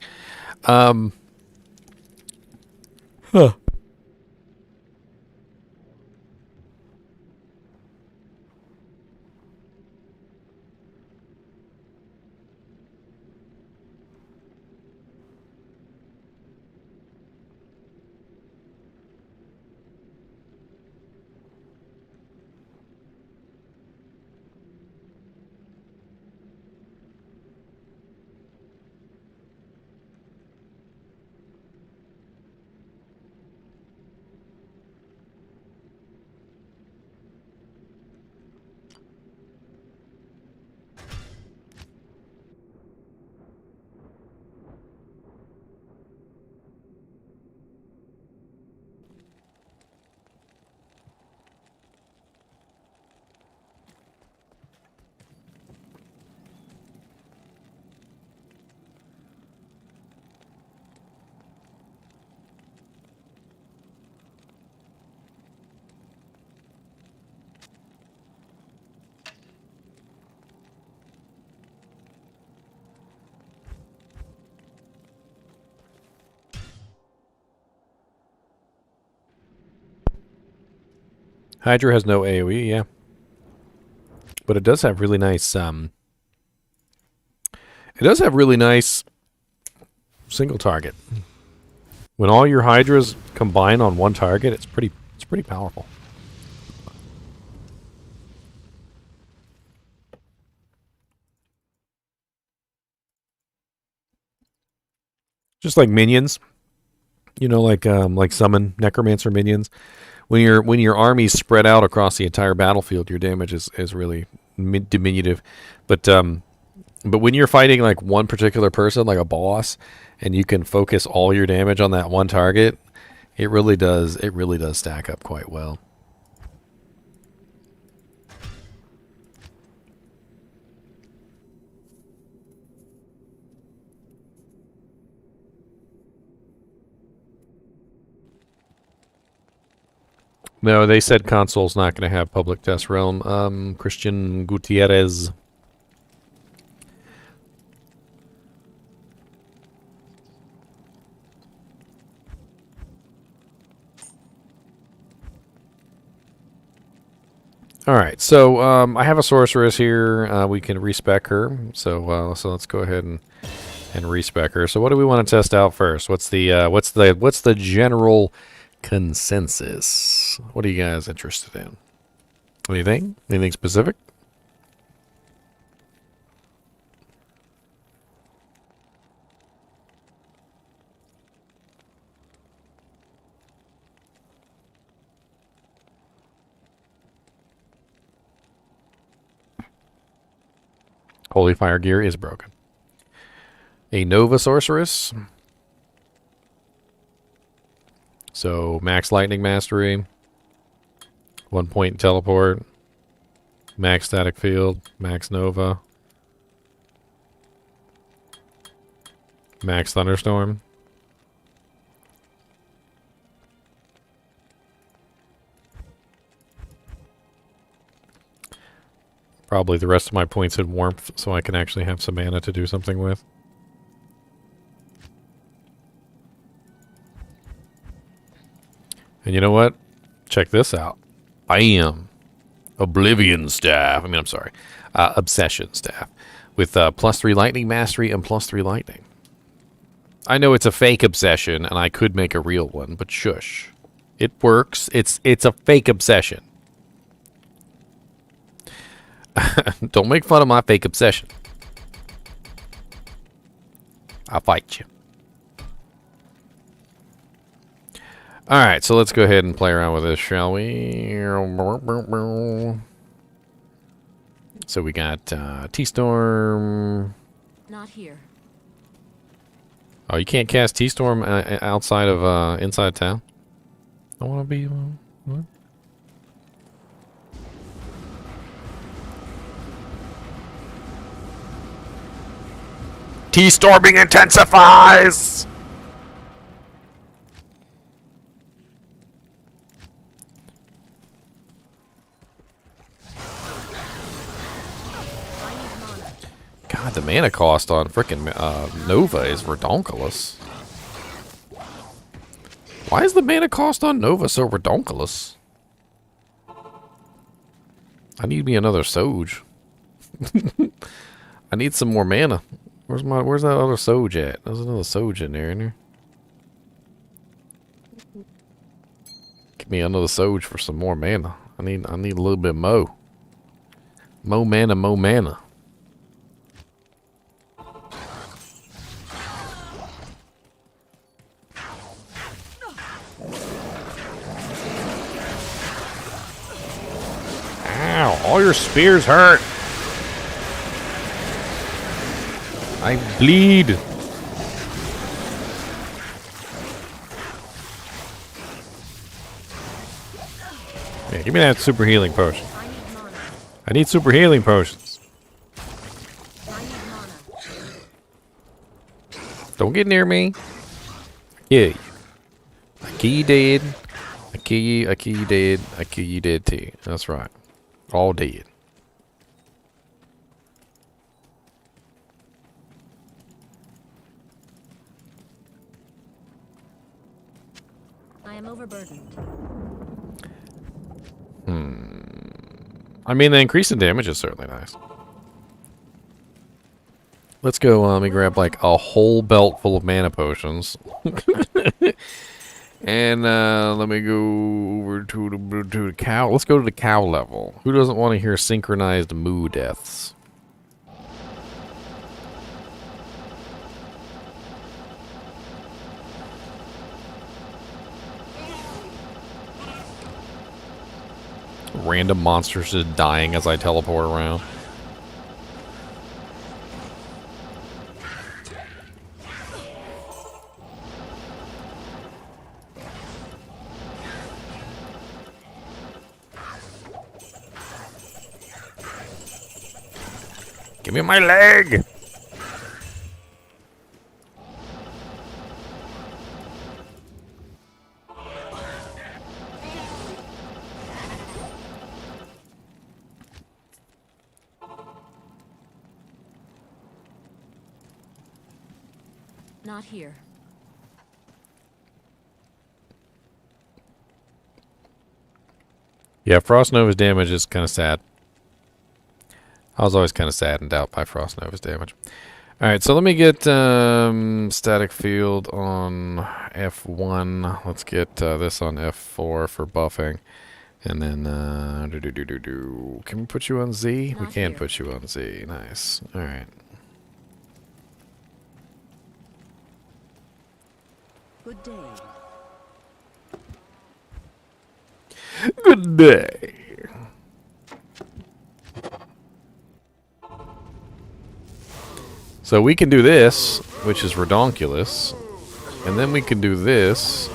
Hydra has no AoE, yeah. But it does have really nice, it does have really nice single target. When all your Hydras combine on one target, it's pretty powerful. Just like minions. You know, like summon Necromancer minions. When your armies spread out across the entire battlefield, your damage is really diminutive. But when you're fighting like one particular person, like a boss, and you can focus all your damage on that one target, it really does stack up quite well. No, they said console's not going to have public test realm. Christian Gutierrez. All right, so I have a sorceress here. We can respec her. So let's go ahead and respec her. So what do we want to test out first? What's the general consensus? What are you guys interested in? Anything? Anything specific? Holy Fire gear is broken. A Nova Sorceress. So max lightning mastery, 1 point teleport, max static field, max nova, max thunderstorm. Probably the rest of my points in warmth so I can actually have some mana to do something with. And you know what? Check this out. Bam! Oblivion Staff. I'm sorry. Obsession Staff. With +3 Lightning Mastery and +3 Lightning. I know it's a fake obsession, and I could make a real one, but shush. It works. It's a fake obsession. Don't make fun of my fake obsession. I'll fight you. Alright, so let's go ahead and play around with this, shall we? So we got T-Storm. Not here. Oh, you can't cast T-Storm outside of, inside town? I want to be, what? T-Storming intensifies! God, the mana cost on frickin' Nova is redonkulous. Why is the mana cost on Nova so redonkulous? I need me another Soge. I need some more mana. Where's that other Soge at? There's another Soge in there, isn't there? Give me another Soge for some more mana. I need a little bit more. More mana, more mana. Ow, all your spears hurt. I bleed. Yeah, give me that super healing potion. I need super healing potions. Don't get near me. Yeah. I kill you dead. I kill you dead. I kill you dead too. That's right. All dead. I am overburdened. I mean, the increase in damage is certainly nice. Let's go, let me grab like a whole belt full of mana potions. And let me go over to the cow. Let's go to the cow level. Who doesn't want to hear synchronized moo deaths? Random monsters just dying as I teleport around. Give me my leg! Not here. Yeah, Frost Nova's damage is kind of sad. I was always kind of saddened out by Frost Nova's damage. Alright, so let me get static field on F1. Let's get this on F4 for buffing. And then, can we put you on Z? Not We can here. put you on Z. Nice. Alright. Good day. Good day. So we can do this, which is redonkulous, and then we can do this.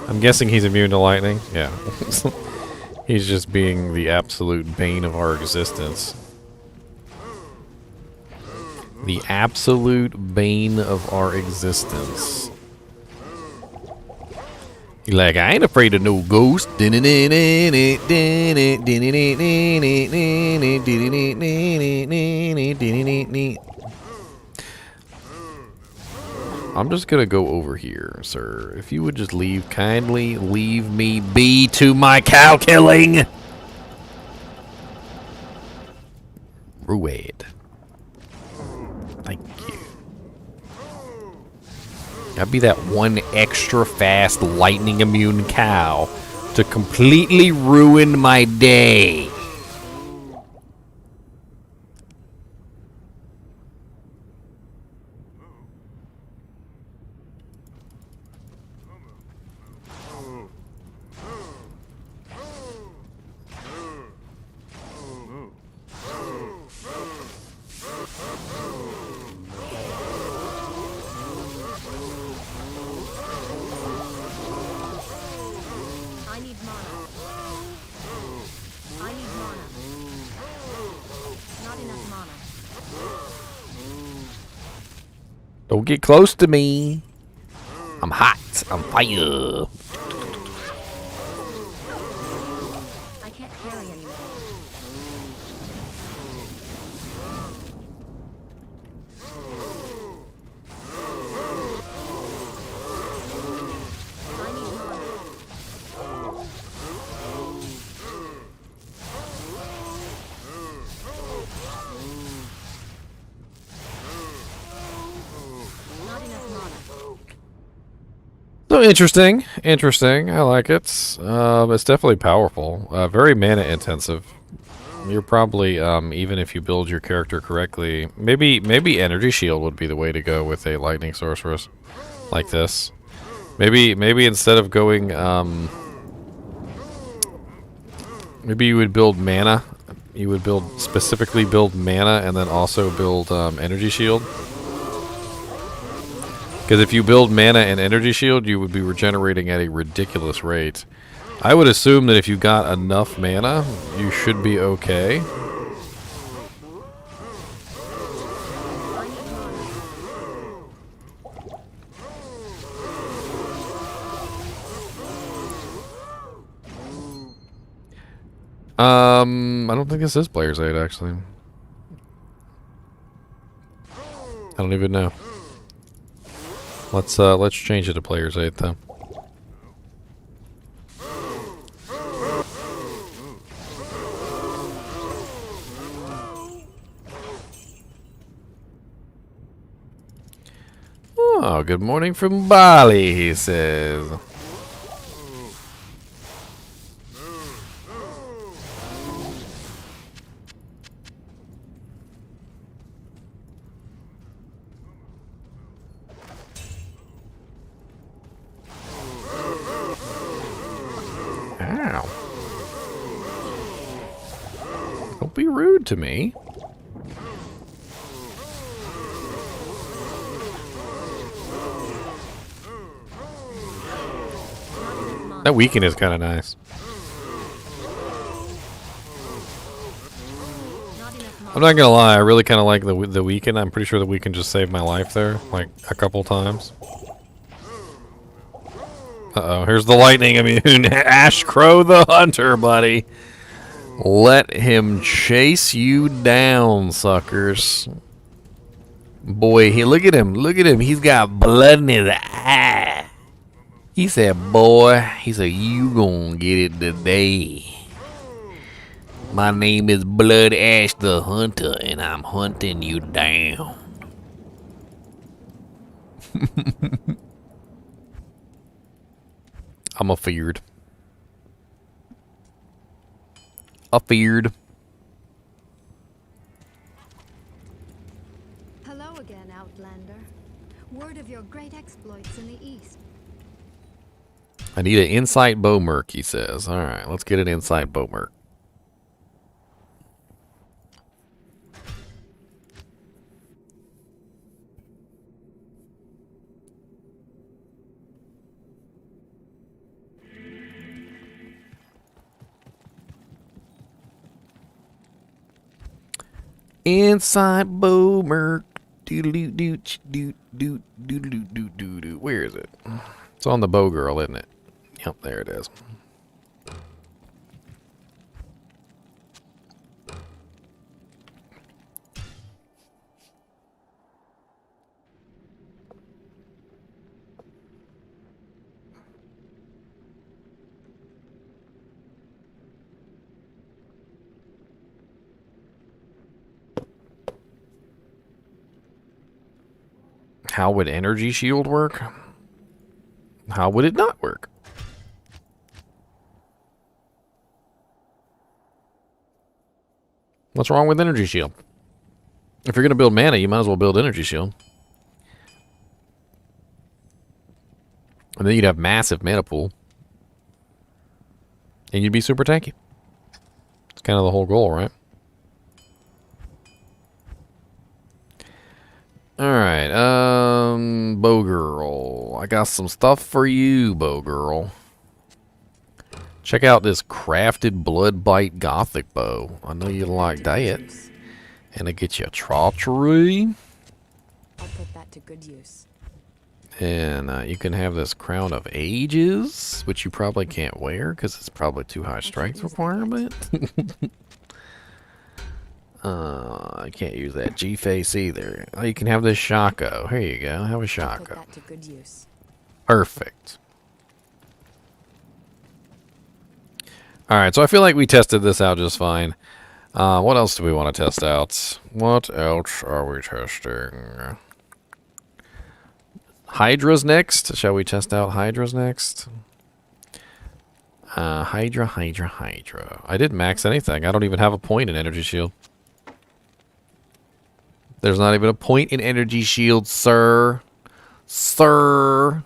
I'm guessing he's immune to lightning. Yeah. He's just being the absolute bane of our existence. The absolute bane of our existence. Like, I ain't afraid of no ghost. I'm just gonna go over here, sir. If you would just kindly leave me be to my cow killing. Druid. Thank you. Gotta be that one extra fast lightning immune cow to completely ruin my day. I need mana. I need mana. Not enough mana. Don't get close to me. I'm hot. I'm fire. I can't carry anymore. I need mana. Not enough mana. So interesting. Interesting. I like it. It's definitely powerful. Very mana intensive. You're probably, even if you build your character correctly, maybe Energy Shield would be the way to go with a Lightning Sorceress like this. Maybe instead of going, maybe you would build mana. You would specifically build mana and then also build Energy Shield. Because if you build mana and Energy Shield, you would be regenerating at a ridiculous rate. I would assume that if you got enough mana, you should be okay. I don't think this is Player's Aid, actually. I don't even know. Let's change it to players 8 then. Oh, good morning from Bali, he says. Ow. Don't be rude to me. That weekend is kind of nice. I'm not gonna lie, I really kind of like the weekend. I'm pretty sure the weekend just saved my life there, like a couple times. Uh-oh, here's the lightning immune. Ash Crow the Hunter, buddy. Let him chase you down, suckers. Boy, look at him. Look at him. He's got blood in his eye. He said, boy, he said, you gonna get it today. My name is Blood Ash the Hunter, and I'm hunting you down. I'm afeared. Afeared. Hello again, Outlander. Word of your great exploits in the east. I need an insight bow merc, he says. Alright, let's get an insight bow merc. Inside Boomer. Where is it? It's on the bow girl, isn't it? Yep, there it is. How would energy shield work? How would it not work? What's wrong with energy shield? If you're going to build mana, you might as well build energy shield. And then you'd have massive mana pool. And you'd be super tanky. It's kind of the whole goal, right? Alright, bow girl. I got some stuff for you, bow girl. Check out this crafted bloodbite gothic bow. I know you like that. And it gets you a treachery. I'll put that to good use. And you can have this crown of ages, which you probably can't wear because it's probably too high strength requirement. I can't use that G-face either. Oh, you can have this Shaco. Here you go. Have a Shaco. Put that to good use. Perfect. Alright, so I feel like we tested this out just fine. What else do we want to test out? What else are we testing? Hydra's next. Shall we test out Hydra's next? Hydra. I didn't max anything. I don't even have a point in energy shield. There's not even a point in energy shield, sir. Sir.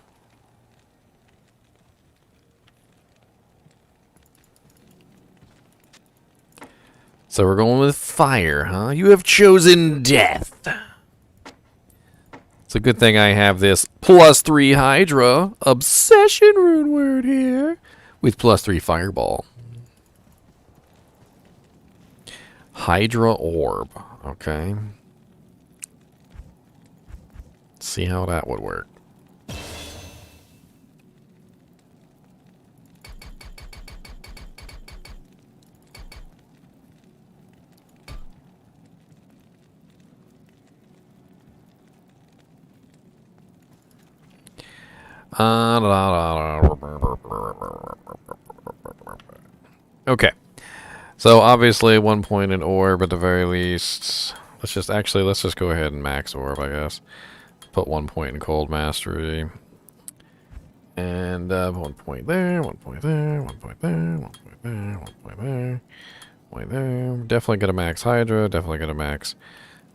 So we're going with fire, huh? You have chosen death. It's a good thing I have this +3 Hydra obsession rune word here with +3 fireball. Hydra orb. Okay. Let's see how that would work. Okay. So obviously 1 point in orb at the very least. Let's just go ahead and max orb, I guess. Put 1 point in cold mastery. And 1 point there, 1 point there, 1 point there, 1 point there, 1 point there, 1 point there. Definitely gonna max Hydra, definitely gonna max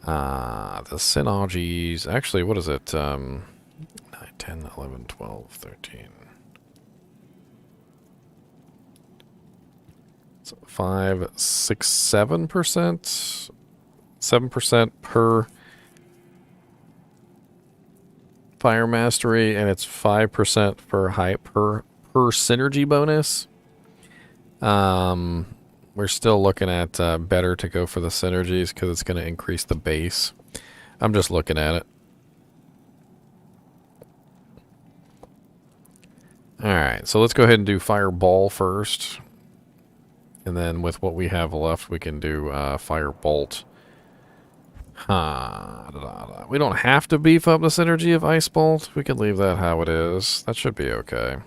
the synergies. Actually, what is it? 9, 10, 11, 12, 13. So 5, 6, 7%. 7% per fire mastery, and it's 5% per synergy bonus. We're still looking at better to go for the synergies because it's going to increase the base. I'm just looking at it. Alright, so let's go ahead and do Fireball first. And then with what we have left, we can do Firebolt. We don't have to beef up the synergy of Ice Bolt. We can leave that how it is. That should be okay.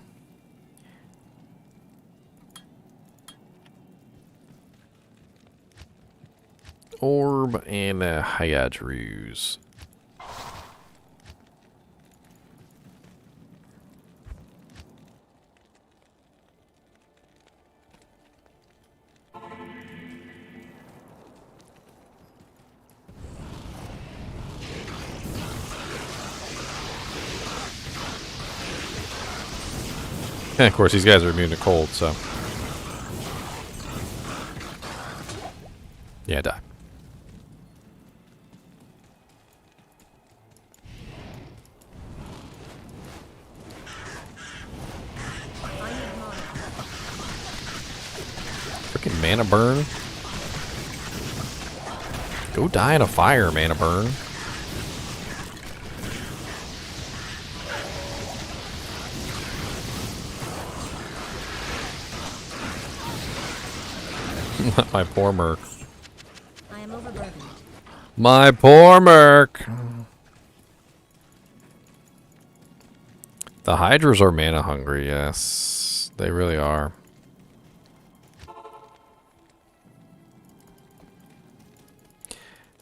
Orb and Hyadrus. And of course, these guys are immune to cold, so. Yeah, die. Freaking mana burn. Go die in a fire, mana burn. My poor Merc. I am overburdened. My poor Merc. The Hydras are mana hungry, yes. They really are.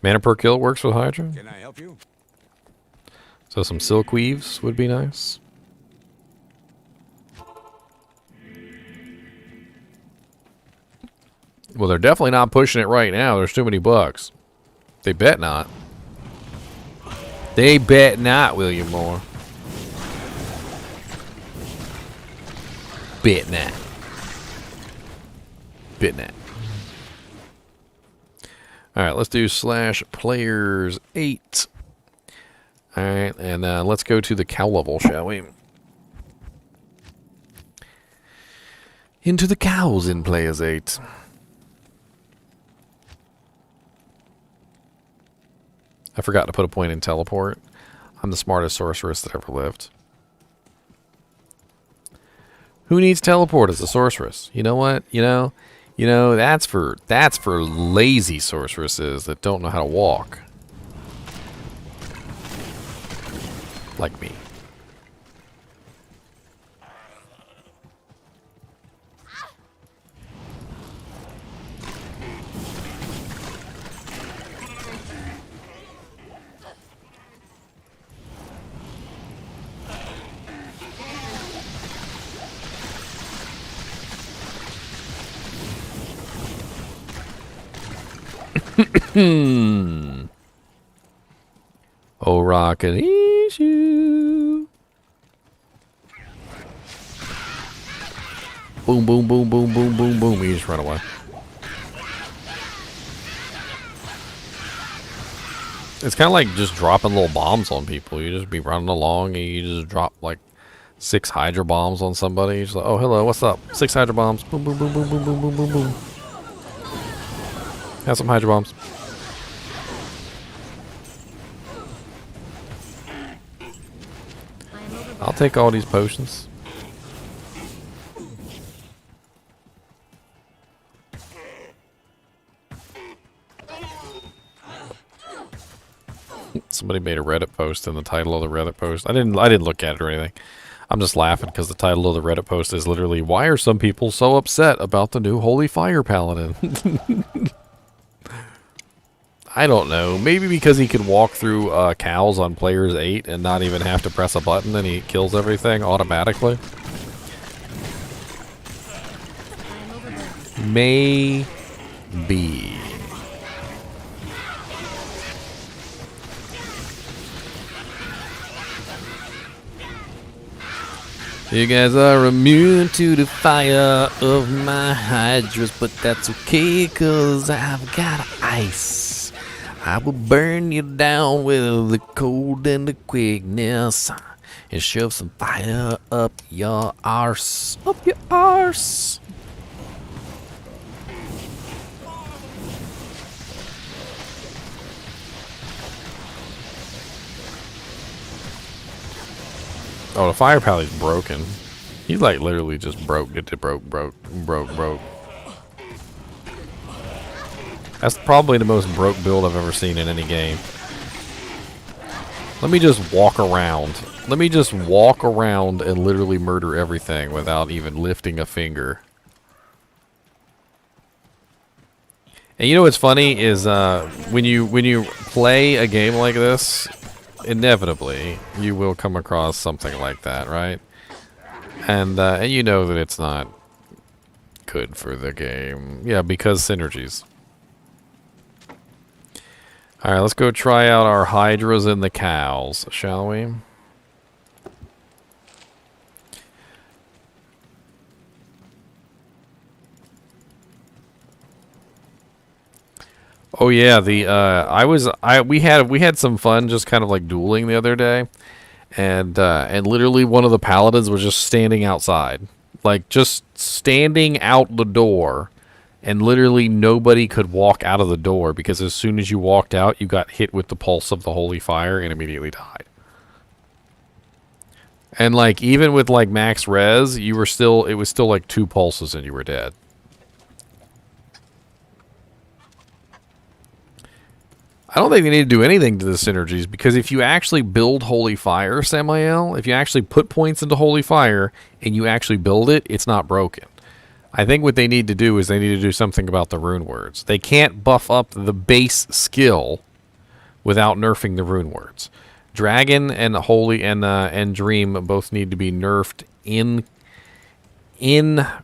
Mana per kill works with Hydra. Can I help you? So some Silk Weaves would be nice. Well, they're definitely not pushing it right now. There's too many bugs. They bet not. They bet not, William Moore. Bet not. Bet not. Alright, let's do /players8. Alright, and let's go to the cow level, shall we? Into the cows in players 8. I forgot to put a point in teleport. I'm the smartest sorceress that ever lived. Who needs teleport as a sorceress? You know what? You know that's for lazy sorceresses that don't know how to walk. Like me. Oh, rocket issue. Boom, boom, boom, boom, boom, boom, boom. He just run away. It's kind of like just dropping little bombs on people. You just be running along and you just drop like 6 Hydra bombs on somebody. You're just like, oh, hello, what's up? 6 Hydra bombs. Boom, boom, boom, boom, boom, boom, boom, boom, boom. Have some Hydra bombs. I'll take all these potions. Somebody made a Reddit post in the title of the Reddit post. I didn't look at it or anything. I'm just laughing because the title of the Reddit post is literally, "Why are some people so upset about the new Holy Fire Paladin?" I don't know. Maybe because he can walk through cows on players 8 and not even have to press a button and he kills everything automatically. Maybe. You guys are immune to the fire of my hydras, but that's okay, cause I've got ice. I will burn you down with the cold and the quickness, and shove some fire up your arse. Up your arse. Oh, the fire pallet's broken. He's like literally just broke. Broke. That's probably the most broke build I've ever seen in any game. Let me just walk around. Let me just walk around and literally murder everything without even lifting a finger. And you know what's funny is when you play a game like this, inevitably you will come across something like that, right? And you know that it's not good for the game. Yeah, because synergies. Alright, let's go try out our hydras and the cows, shall we? Oh yeah, we had some fun just kind of like dueling the other day, and literally one of the paladins was just standing outside, like just standing out the door, and literally nobody could walk out of the door because as soon as you walked out, you got hit with the pulse of the holy fire and immediately died. And like even with like max res, it was still like 2 pulses and you were dead. I don't think they need to do anything to the synergies, because if you actually build Holy Fire, Samael, if you actually put points into Holy Fire and you actually build it, it's not broken. I think what they need to do is they need to do something about the rune words. They can't buff up the base skill without nerfing the rune words. Dragon and Holy and Dream both need to be nerfed in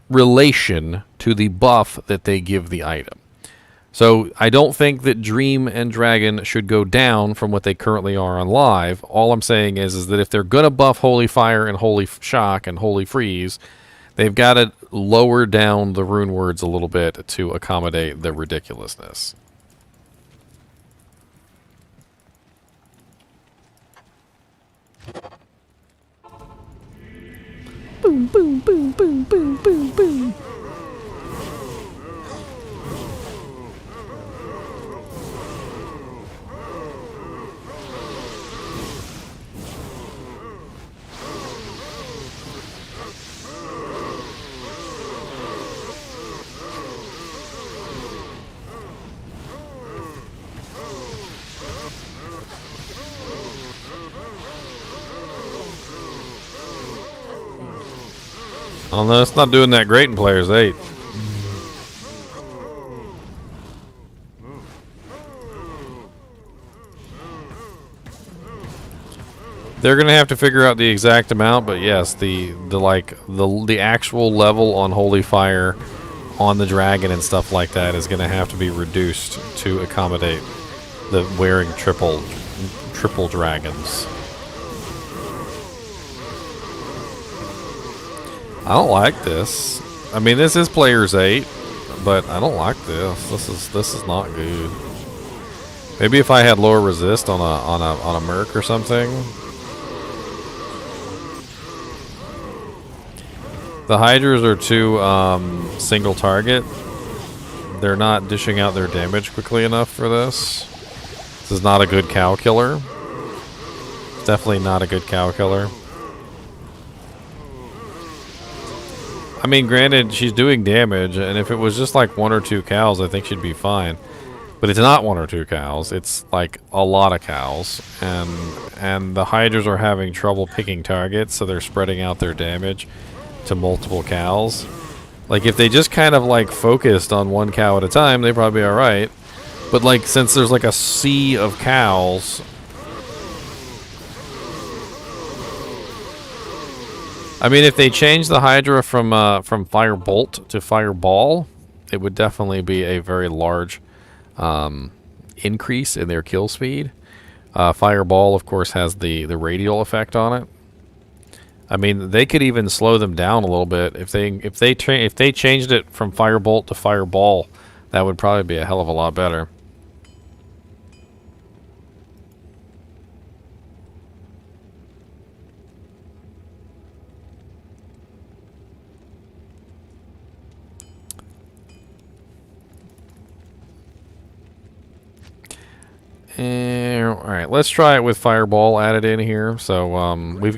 relation to the buff that they give the item. So I don't think that Dream and Dragon should go down from what they currently are on live. All I'm saying is that if they're going to buff Holy Fire and Holy Shock and Holy Freeze, they've got to lower down the rune words a little bit to accommodate the ridiculousness. Boom, boom, boom, boom, boom, boom, boom. I don't know, it's not doing that great in Players 8. They're gonna have to figure out the exact amount, but yes, the actual level on Holy Fire on the dragon and stuff like that is gonna have to be reduced to accommodate the wearing triple dragons. I don't like this. I mean, this is Players 8, but I don't like this. This is not good. Maybe if I had lower resist on a merc or something. The hydras are too single target. They're not dishing out their damage quickly enough for this. This is not a good cow killer. It's definitely not a good cow killer. I mean, granted, she's doing damage, and if it was just like 1 or 2 cows, I think she'd be fine. But it's not 1 or 2 cows. It's like a lot of cows, and the hydras are having trouble picking targets, so they're spreading out their damage to multiple cows. Like if they just kind of like focused on 1 cow at a time, they'd probably be all right. But like since there's like a sea of cows, I mean, if they change the hydra from firebolt to fireball, it would definitely be a very large increase in their kill speed. Fireball, of course, has the radial effect on it. I mean, they could even slow them down a little bit if they changed it from firebolt to fireball. That would probably be a hell of a lot better. Alright, let's try it with Fireball added in here. So we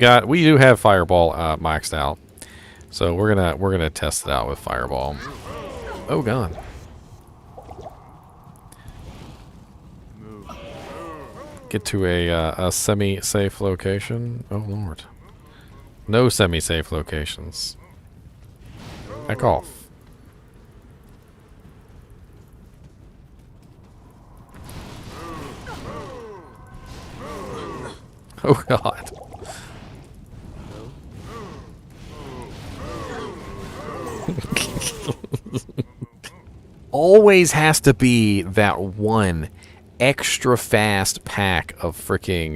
do have Fireball maxed out. So we're gonna test it out with Fireball. Oh god. Get to a semi-safe location. Oh lord. No semi-safe locations. Back off. Oh god. Always has to be that one extra fast pack of freaking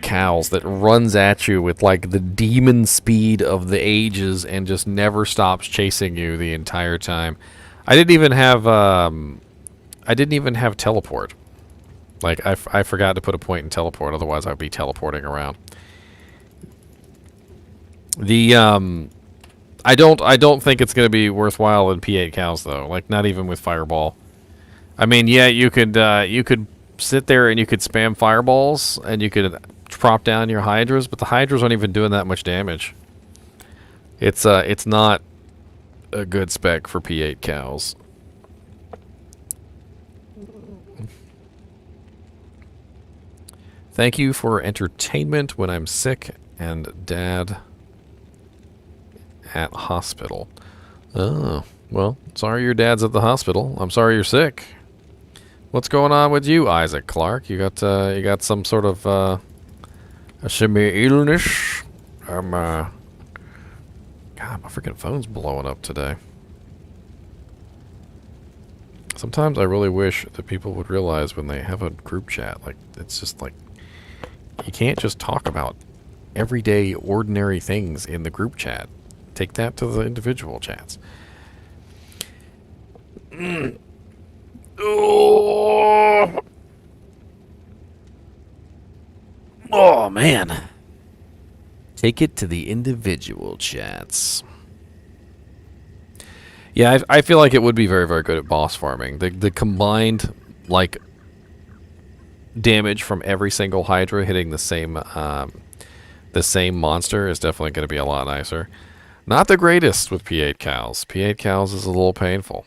cows that runs at you with like the demon speed of the ages and just never stops chasing you the entire time. I didn't even have teleport. Like, I forgot to put a point in teleport, otherwise I'd be teleporting around. The, I don't think it's going to be worthwhile in P8 cows, though. Like, not even with Fireball. I mean, yeah, you could sit there and you could spam Fireballs, and you could prop down your Hydras, but the Hydras aren't even doing that much damage. It's not a good spec for P8 cows. Thank you for entertainment when I'm sick and dad at hospital. Oh, well, sorry your dad's at the hospital. I'm sorry you're sick. What's going on with you, Isaac Clark? You got some sort of a semi-illness? God, my freaking phone's blowing up today. Sometimes I really wish that people would realize when they have a group chat, like, it's just like, you can't just talk about everyday, ordinary things in the group chat. Take that to the individual chats. Oh, man. Take it to the individual chats. Yeah, I feel like it would be very, very good at boss farming. The combined, like, damage from every single Hydra hitting the same monster is definitely going to be a lot nicer. Not the greatest with P8 cows. P8 cows is a little painful.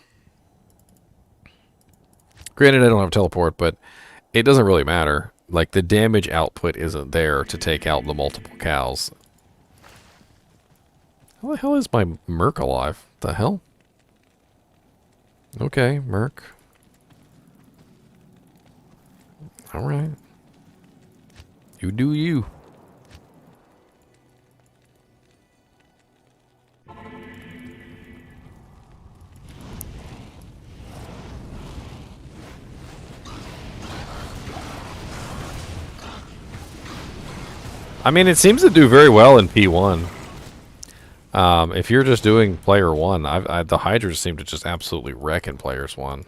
Granted, I don't have teleport, but it doesn't really matter. Like, the damage output isn't there to take out the multiple cows. How the hell is my Merc alive? The hell? Okay, Merc. Alright. You do you. I mean, it seems to do very well in P1. If you're just doing player 1, the Hydras seem to just absolutely wreck in players 1.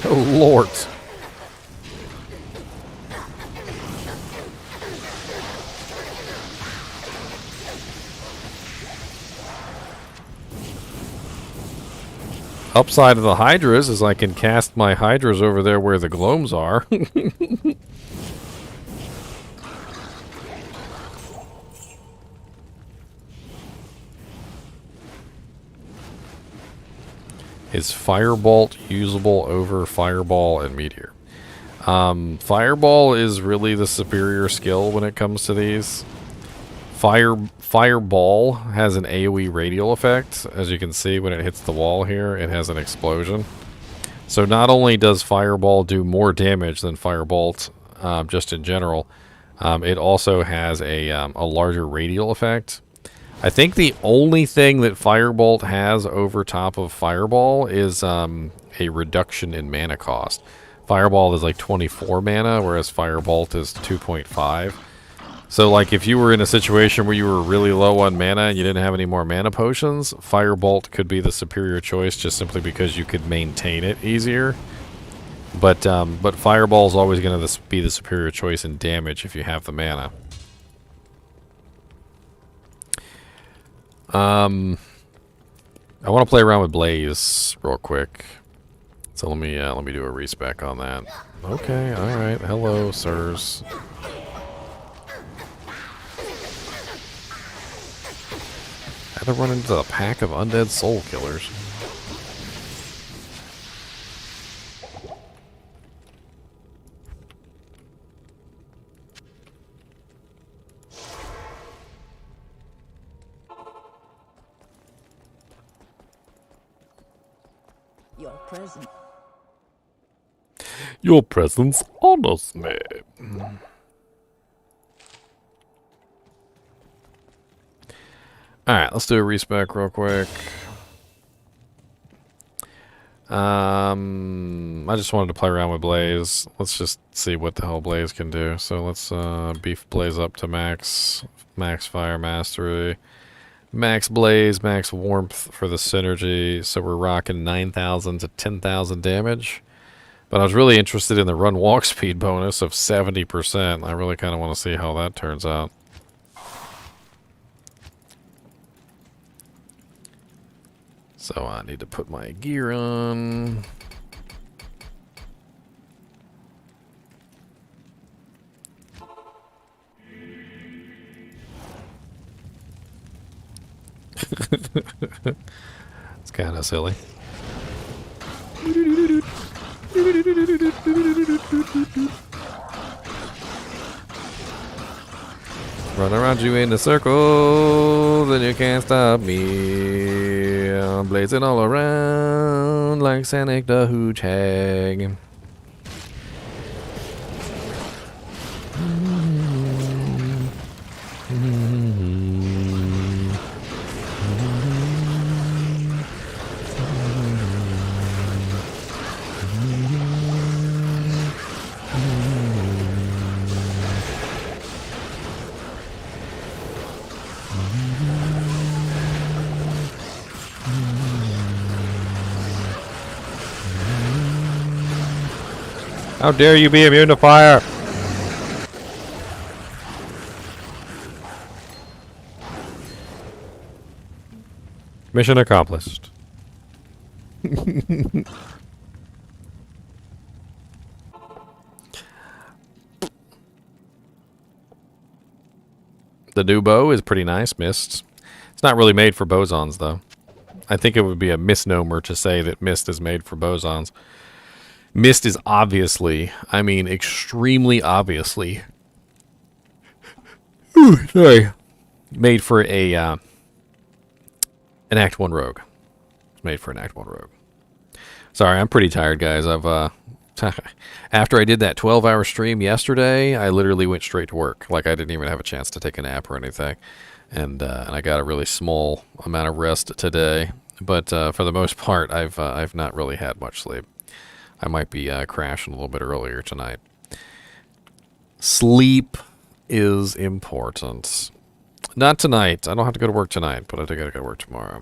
Oh, Lord. Upside of the Hydras is I can cast my Hydras over there where the Gloams are. Is Firebolt usable over Fireball and Meteor? Fireball is really the superior skill when it comes to these. Fireball has an AoE radial effect. As you can see, when it hits the wall here, it has an explosion. So not only does Fireball do more damage than Firebolt, just in general, it also has a larger radial effect. I think the only thing that Firebolt has over top of Fireball is a reduction in mana cost. Fireball is like 24 mana, whereas Firebolt is 2.5. So, like, if you were in a situation where you were really low on mana and you didn't have any more mana potions, Firebolt could be the superior choice just simply because you could maintain it easier. But Fireball is always going to be the superior choice in damage if you have the mana. I want to play around with Blaze real quick. So let me do a respec on that. Okay, all right. Hello, sirs. Had to run into a pack of undead soul killers. Your presence. Your presence honors me. Alright, let's do a respec real quick. I just wanted to play around with Blaze. Let's just see what the hell Blaze can do. So let's beef Blaze up to max fire mastery, max Blaze, max warmth for the synergy. So we're rocking 9,000 to 10,000 damage. But I was really interested in the run walk speed bonus of 70%. I really kind of want to see how that turns out. So I need to put my gear on. It's kind of silly. Run around you in a circle, then you can't stop me. I'm blazing all around like Sonic the Hedgehog. How dare you be immune to fire? Mission accomplished. The new bow is pretty nice, Mist. It's not really made for bosons, though. I think it would be a misnomer to say that Mist is made for bosons. Mist is obviously, I mean extremely obviously, made for a an Act 1 rogue. It's made for an Act 1 rogue. Sorry, I'm pretty tired, guys. I've after I did that 12-hour stream yesterday, I literally went straight to work. Like I didn't even have a chance to take a nap or anything, and I got a really small amount of rest today. But for the most part, I've not really had much sleep. I might be crashing a little bit earlier tonight. Sleep is important. Not tonight. I don't have to go to work tonight, but I do gotta go to work tomorrow.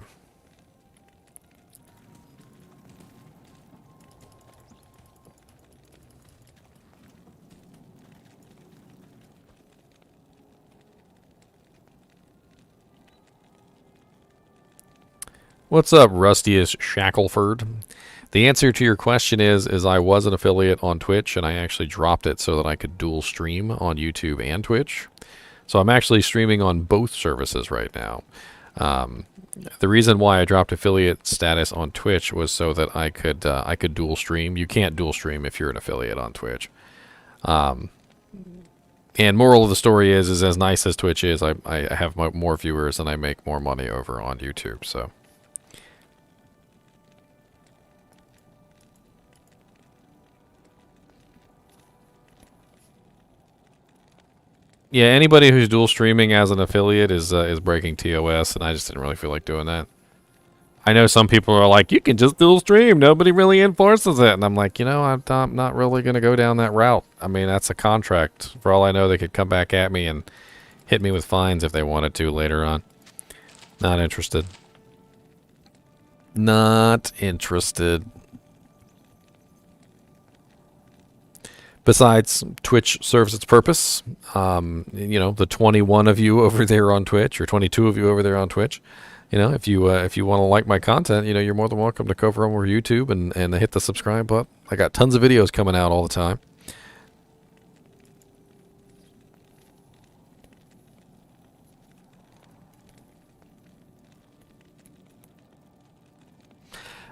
What's up, Rustiest Shackleford? The answer to your question is I was an affiliate on Twitch, and I actually dropped it so that I could dual stream on YouTube and Twitch. So I'm actually streaming on both services right now. The reason why I dropped affiliate status on Twitch was so that I could dual stream. You can't dual stream if you're an affiliate on Twitch. And moral of the story is as nice as Twitch is, I have more viewers and I make more money over on YouTube. So. Yeah, anybody who's dual streaming as an affiliate is breaking TOS, and I just didn't really feel like doing that. I know some people are like, you can just dual stream, nobody really enforces it, and I'm like, you know, I'm not really going to go down that route. I mean, that's a contract. For all I know, they could come back at me and hit me with fines if they wanted to later on. Not interested. Not interested. Besides, Twitch serves its purpose. You know, the 21 of you over there on Twitch, or 22 of you over there on Twitch. You know, if you want to like my content, you know, you're more than welcome to go over YouTube and hit the subscribe button. I got tons of videos coming out all the time.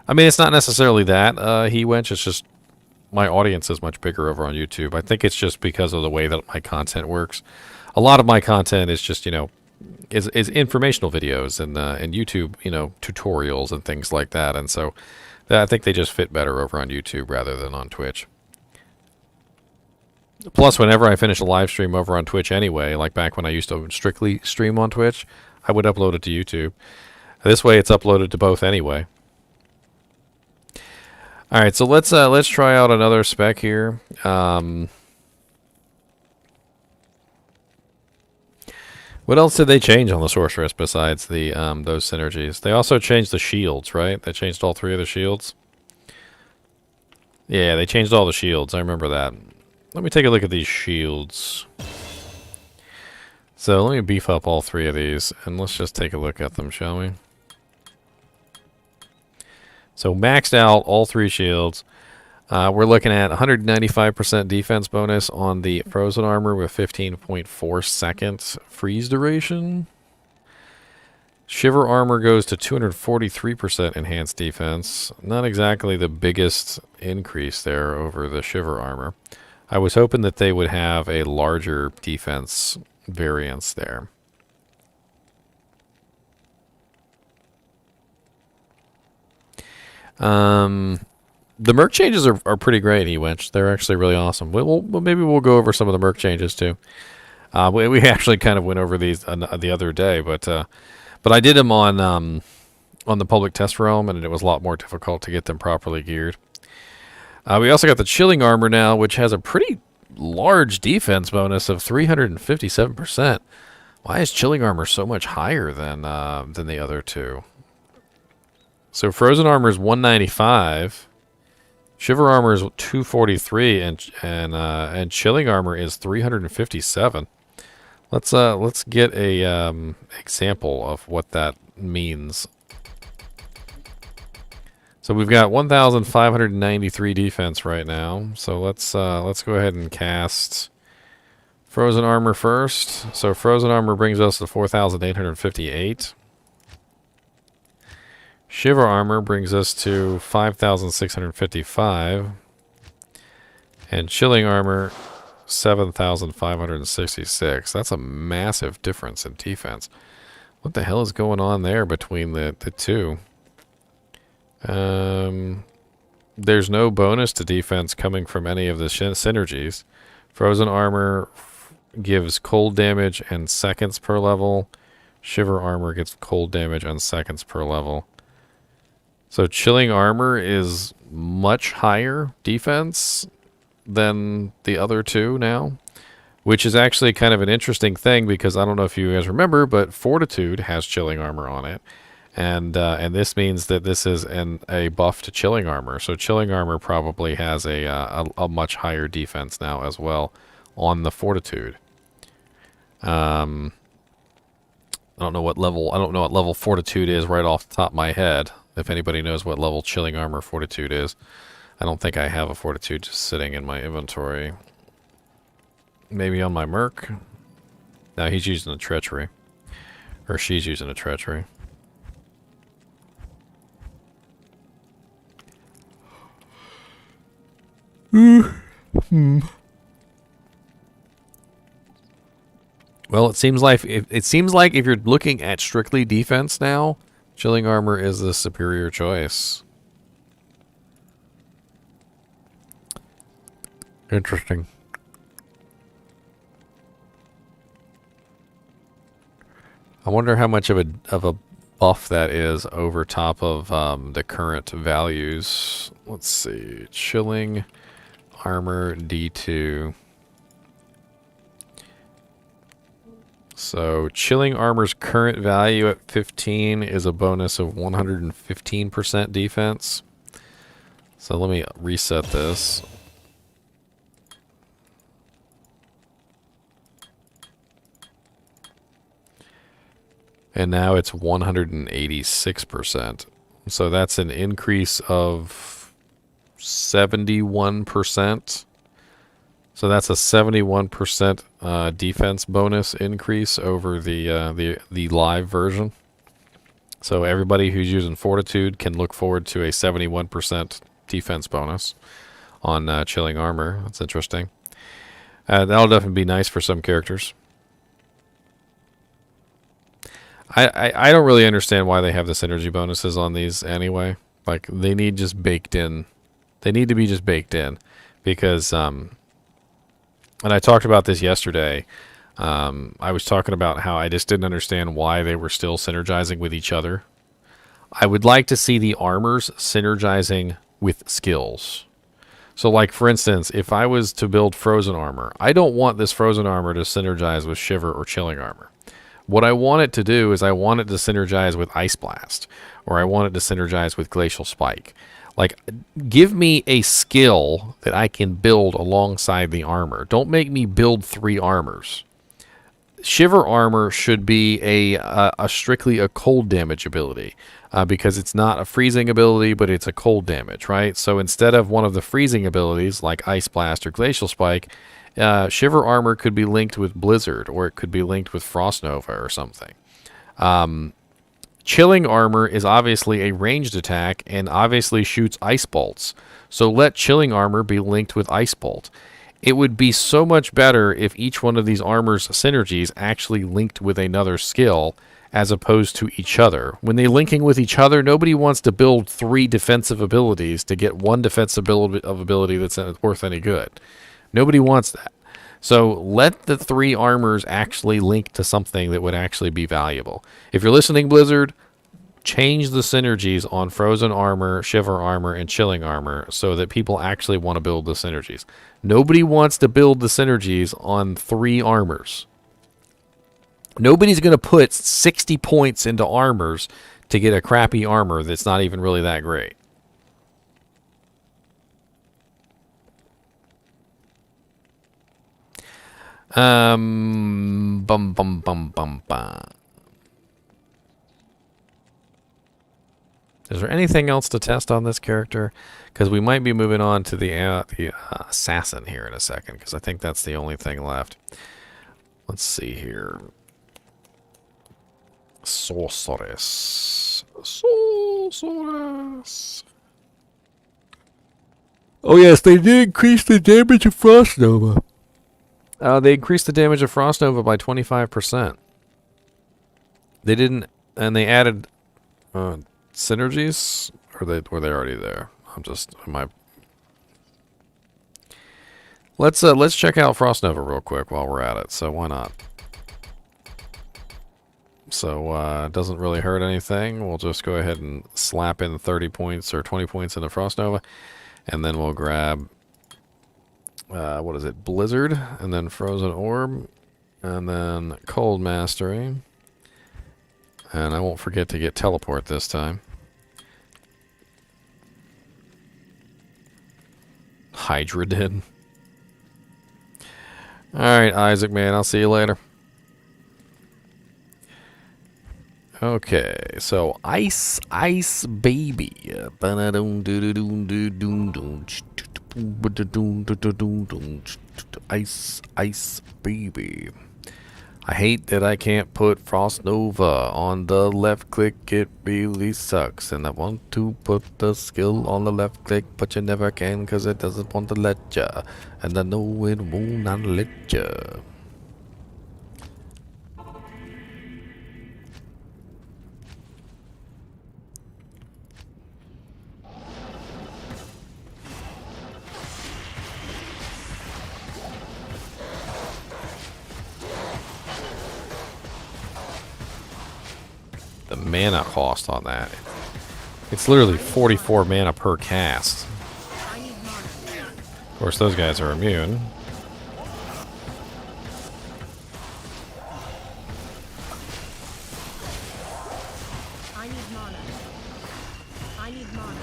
I mean, it's not necessarily that, He-Wench. It's just my audience is much bigger over on YouTube. I think it's just because of the way that my content works. A lot of my content is just, you know, is informational videos and YouTube, you know, tutorials and things like that. And so I think they just fit better over on YouTube rather than on Twitch. Plus, whenever I finish a live stream over on Twitch anyway, like back when I used to strictly stream on Twitch, I would upload it to YouTube. This way it's uploaded to both anyway. All right, so let's try out another spec here. What else did they change on the Sorceress besides the those synergies? They also changed the shields, right? They changed all 3 of the shields. Yeah, they changed all the shields. I remember that. Let me take a look at these shields. So let me beef up all 3 of these, and let's just take a look at them, shall we? So maxed out all 3 shields. We're looking at 195% defense bonus on the frozen armor with 15.4 seconds freeze duration. Shiver armor goes to 243% enhanced defense. Not exactly the biggest increase there over the Shiver armor. I was hoping that they would have a larger defense variance there. The merc changes are pretty great, E-Wench. They're actually really awesome. Maybe we'll go over some of the merc changes too. We actually kind of went over these the other day, but I did them on the public test realm, and it was a lot more difficult to get them properly geared. We also got the chilling armor now, which has a pretty large defense bonus of 357%. Why is chilling armor so much higher than the other 2? So frozen armor is 195, shiver armor is 243, and chilling armor is 357. Let's get a example of what that means. So we've got 1,593 defense right now. So let's go ahead and cast frozen armor first. So frozen armor brings us to 4,858. Shiver armor brings us to 5,655. And chilling armor, 7,566. That's a massive difference in defense. What the hell is going on there between the 2? There's no bonus to defense coming from any of the synergies. Frozen armor gives cold damage and seconds per level. Shiver armor gets cold damage and seconds per level. So chilling armor is much higher defense than the other 2 now, which is actually kind of an interesting thing because I don't know if you guys remember, but Fortitude has chilling armor on it, and this means that this is a buff to chilling armor. So chilling armor probably has a much higher defense now as well on the Fortitude. I don't know what level Fortitude is right off the top of my head. If anybody knows what level Chilling Armor Fortitude is. I don't think I have a Fortitude just sitting in my inventory. Maybe on my Merc? No, he's using a Treachery. Or she's using a Treachery. Well, it seems like if you're looking at strictly defense now, Chilling Armor is the superior choice. Interesting. I wonder how much of a buff that is over top of the current values. Let's see. Chilling Armor D2. So Chilling Armor's current value at 15 is a bonus of 115% defense. So let me reset this. And now it's 186%. So that's an increase of 71%. So that's a 71% defense bonus increase over the live version. So everybody who's using Fortitude can look forward to a 71% defense bonus on Chilling Armor. That's interesting. That'll definitely be nice for some characters. I don't really understand why they have the synergy bonuses on these anyway. Like, they need just baked in. They need to be just baked in. Because, and I talked about this yesterday. I was talking about how I just didn't understand why they were still synergizing with each other. I would like to see the armors synergizing with skills. So, like, for instance, if I was to build Frozen Armor, I don't want this Frozen Armor to synergize with Shiver or Chilling Armor. What I want it to do is I want it to synergize with Ice Blast, or I want it to synergize with Glacial Spike. Like, give me a skill that I can build alongside the armor. Don't make me build 3 armors. Shiver Armor should be a strictly a cold damage ability, because it's not a freezing ability, but it's a cold damage, right? So instead of one of the freezing abilities like Ice Blast or Glacial Spike, Shiver Armor could be linked with Blizzard, or it could be linked with Frost Nova or something. Chilling Armor is obviously a ranged attack and obviously shoots Ice Bolts. So let Chilling Armor be linked with Ice Bolt. It would be so much better if each one of these armor's synergies actually linked with another skill as opposed to each other. When they're linking with each other, nobody wants to build 3 defensive abilities to get one defensive ability that's worth any good. Nobody wants that. So let the 3 armors actually link to something that would actually be valuable. If you're listening, Blizzard, change the synergies on Frozen Armor, Shiver Armor, and Chilling Armor so that people actually want to build the synergies. Nobody wants to build the synergies on 3 armors. Nobody's going to put 60 points into armors to get a crappy armor that's not even really that great. Bum bum bum bum bum. Is there anything else to test on this character? Because we might be moving on to the assassin here in a second, because I think that's the only thing left. Let's see here. Sorceress. Sorceress. Oh yes, they did increase the damage of Frost Nova. They increased the damage of Frost Nova by 25%. They didn't, and they added synergies, or were they already there? Let's check out Frost Nova real quick while we're at it. So why not? So it doesn't really hurt anything. We'll just go ahead and slap in 30 points or 20 points into Frost Nova, and then we'll grab. What is it? Blizzard, and then Frozen Orb, and then Cold Mastery. And I won't forget to get Teleport this time. Hydra did. Alright, Isaac, man, I'll see you later. Okay, so ice baby. Ice baby. I hate that I can't put Frost Nova on the left click. It really sucks. And I want to put the skill on the left click, but you never can because it doesn't want to let ya. And I know it will not let ya. The mana cost on that. It's literally 44 mana per cast. Of course, those guys are immune. I need mana. I need mana.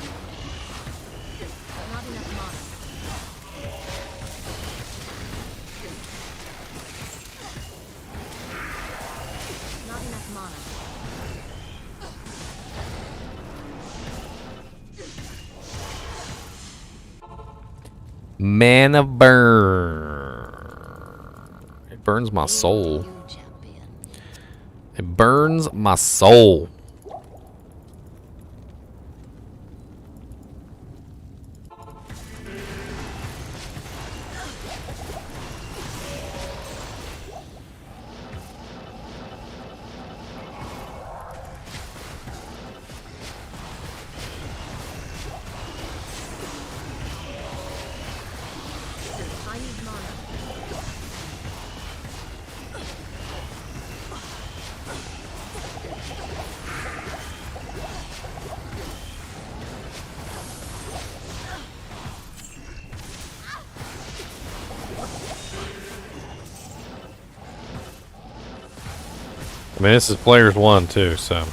Not enough mana. Not enough mana. Mana burn. It burns my soul. You champion. It burns my soul. I need mana. I mean, this is players 1 too, so.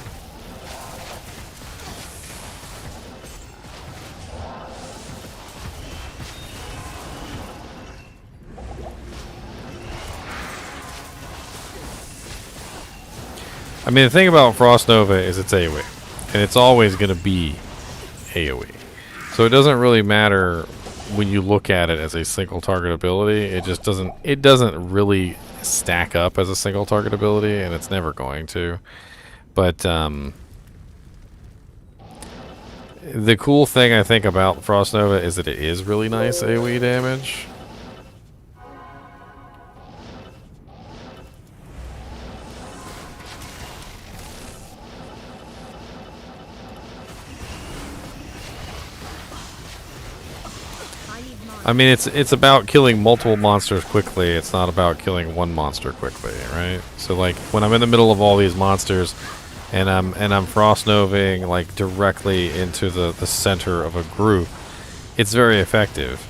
I mean, the thing about Frost Nova is it's AoE, and it's always going to be AoE. So it doesn't really matter when you look at it as a single target ability. It just doesn't. It doesn't really stack up as a single target ability, and it's never going to. But the cool thing I think about Frost Nova is that it is really nice AoE damage. I mean, it's about killing multiple monsters quickly. It's not about killing one monster quickly, right? So like when I'm in the middle of all these monsters, and I'm Frost Novaing like directly into the center of a group, it's very effective.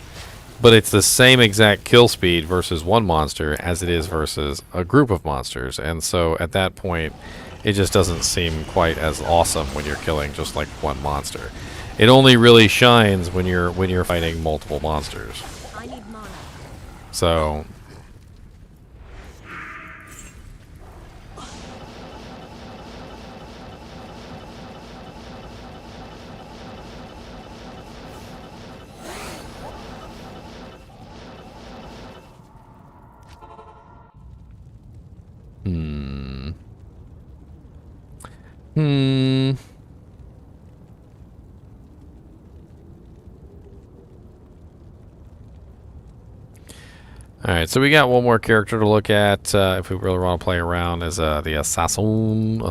But it's the same exact kill speed versus one monster as it is versus a group of monsters, and so at that point, it just doesn't seem quite as awesome when you're killing just like one monster. It only really shines when you're fighting multiple monsters. I need mana. So Alright, so we got one more character to look at if we really want to play around as the Assassin.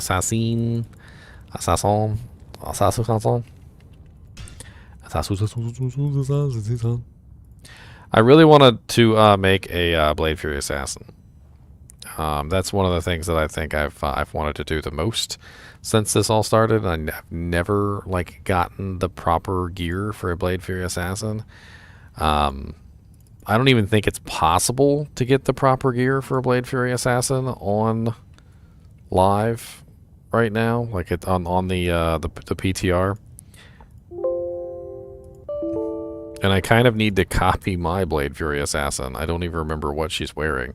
I really wanted to make a Blade Fury Assassin. That's one of the things that I think I've wanted to do the most since this all started. I've never like gotten the proper gear for a Blade Fury Assassin. I don't even think it's possible to get the proper gear for a Blade Fury Assassin on live right now, like it on the PTR. And I kind of need to copy my Blade Fury Assassin. I don't even remember what she's wearing.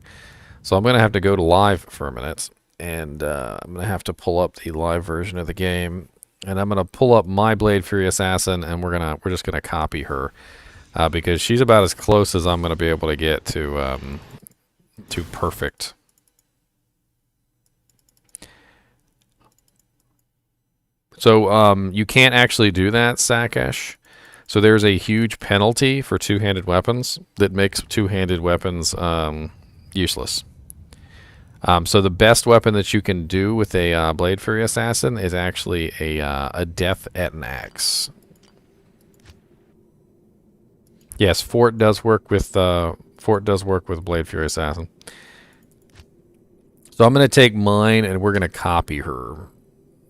So I'm going to have to go to live for a minute and I'm gonna have to pull up the live version of the game, and I'm gonna pull up my Blade Fury Assassin, and we're just gonna copy her because she's about as close as I'm gonna be able to get to perfect. So you can't actually do that, Sakesh. So there's a huge penalty for two-handed weapons that makes two-handed weapons useless. So the best weapon that you can do with a Blade Fury Assassin is actually a death at an axe. Yes, Fort does work with Blade Fury Assassin. So I'm going to take mine and we're going to copy her.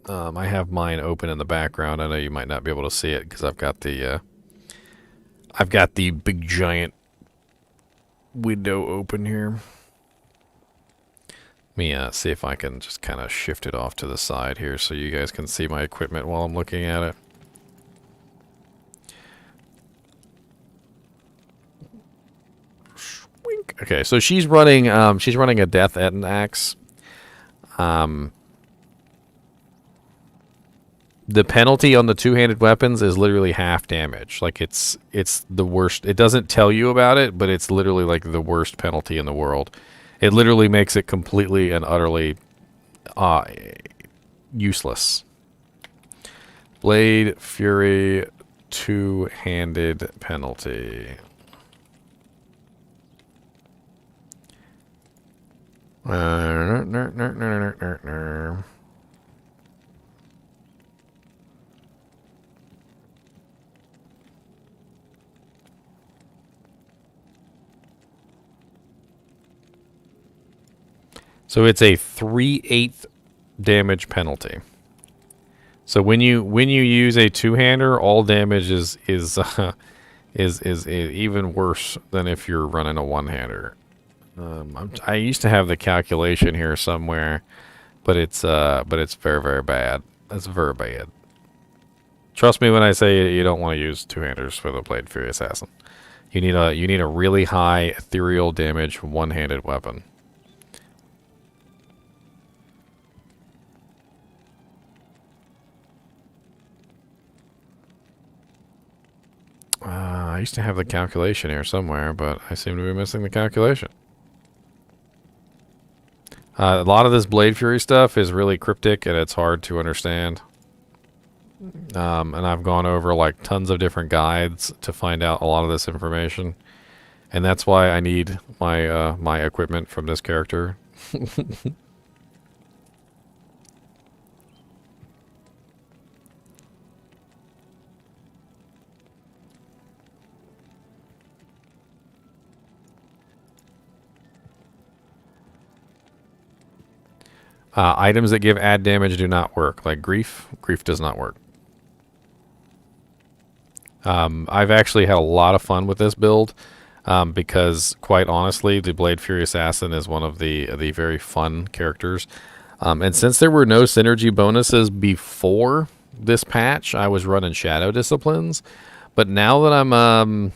I have mine open in the background. I know you might not be able to see it because I've got the big giant window open here. Let me see if I can just kind of shift it off to the side here so you guys can see my equipment while I'm looking at it. Okay, so she's running a death at an axe. The penalty on the two-handed weapons is literally half damage. Like it's the worst. It doesn't tell you about it, but it's literally like the worst penalty in the world. It literally makes it completely and utterly useless. Blade Fury two-handed penalty. So it's a 3/8 damage penalty. So when you use a two-hander, all damage is even worse than if you're running a one-hander. I used to have the calculation here somewhere, but it's very, very bad. That's very bad. Trust me when I say you don't want to use two-handers for the Blade Fury Assassin. You need a really high ethereal damage one-handed weapon. I used to have the calculation here somewhere, but I seem to be missing the calculation. A lot of this Blade Fury stuff is really cryptic and it's hard to understand. And I've gone over like tons of different guides to find out a lot of this information. And that's why I need my my equipment from this character. Items that give add damage do not work. Like Grief. Grief does not work. I've actually had a lot of fun with this build because, quite honestly, the Blade Fury Assassin is one of the very fun characters. And since there were no synergy bonuses before this patch, I was running Shadow Disciplines. But now that I'm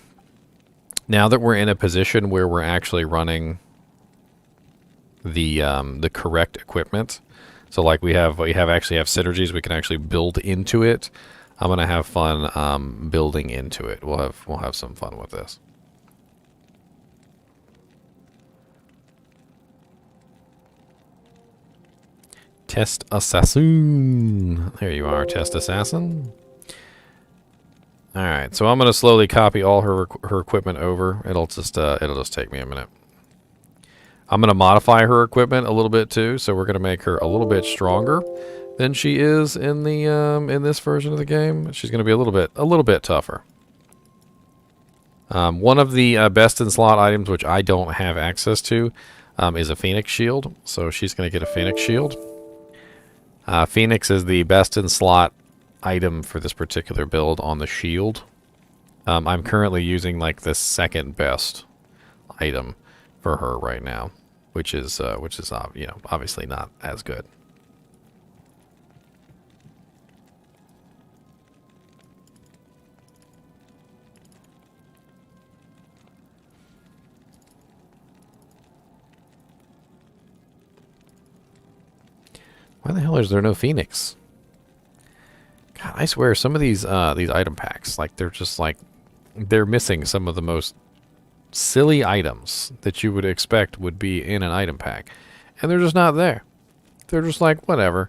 now that we're in a position where we're actually running the correct equipment, so like we actually have synergies we can actually build into it. I'm gonna have fun building into it. We'll have some fun with this. Test Assassin. There you are, Test Assassin. All right, so I'm gonna slowly copy all her equipment over. It'll just take me a minute. I'm going to modify her equipment a little bit too, so we're going to make her a little bit stronger than she is in the in this version of the game. She's going to be a little bit tougher. One of the best in slot items, which I don't have access to, is a Phoenix Shield. So she's going to get a Phoenix Shield. Phoenix is the best in slot item for this particular build on the shield. I'm currently using like the second best item for her right now, which is you know, obviously not as good. Why the hell is there no Phoenix? God, I swear some of these item packs, like they're just like they're missing some of the most silly items that you would expect would be in an item pack, and they're just not there. They're just like whatever.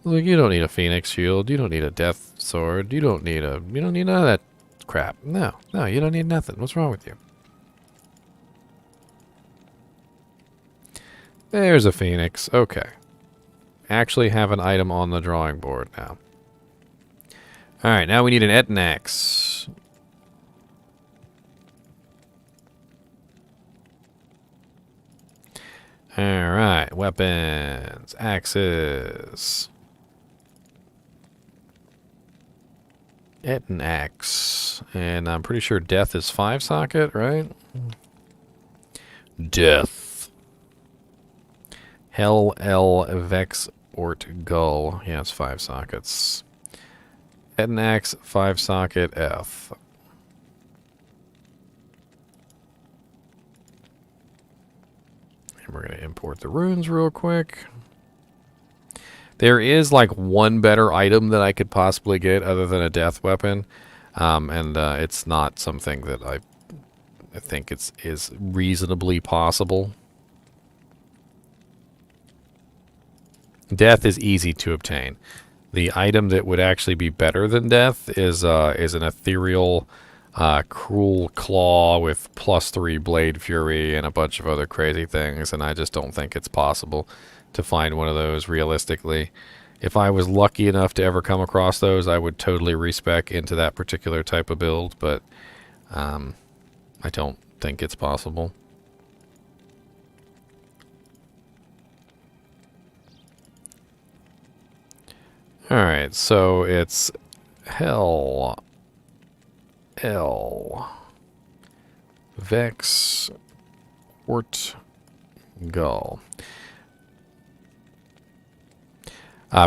Like, you don't need a Phoenix shield, you don't need a death sword, you don't need none of that crap. No, you don't need nothing. What's wrong with you? There's a Phoenix. Okay. Actually have an item on the drawing board now. Alright, now we need an Etnax. Alright, weapons, axes. Etnax. And I'm pretty sure death is 5 socket, right? Death. Hell, L, Vex, Ort, Gull. Yeah, it's 5 sockets. Etnax, 5 socket, F. And we're going to import the runes real quick. There is like one better item that I could possibly get other than a death weapon. And it's not something that I think is reasonably possible. Death is easy to obtain. The item that would actually be better than death is an ethereal cruel claw with +3 blade fury and a bunch of other crazy things, and I just don't think it's possible to find one of those realistically. If I was lucky enough to ever come across those, I would totally respec into that particular type of build, but I don't think it's possible. Alright, so it's Hell, L, Vex, Ort, Gull.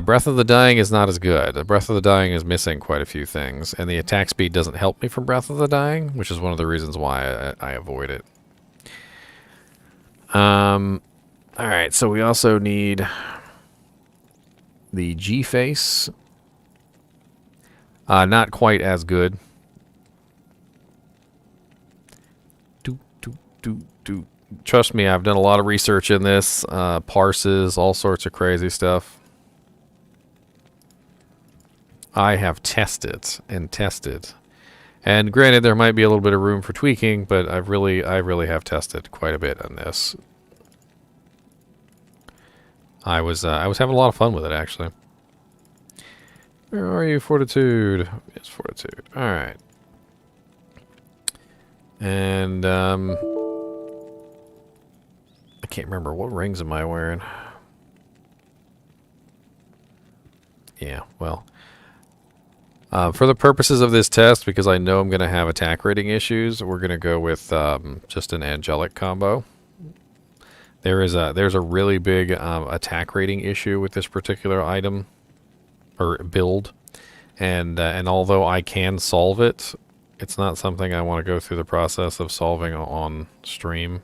Breath of the Dying is not as good. Breath of the Dying is missing quite a few things, and the attack speed doesn't help me from Breath of the Dying, which is one of the reasons why I avoid it. Alright, so we also need the G-Face. Not quite as good. Trust me, I've done a lot of research in this. Parses, all sorts of crazy stuff. I have tested and tested. And granted, there might be a little bit of room for tweaking, but I really have tested quite a bit on this. I was having a lot of fun with it, actually. Where are you, Fortitude? Yes, Fortitude. All right. And I can't remember what rings am I wearing. Yeah, well, for the purposes of this test, because I know I'm going to have attack rating issues, we're going to go with just an angelic combo. There's a really big attack rating issue with this particular item or build, and although I can solve it, it's not something I want to go through the process of solving on stream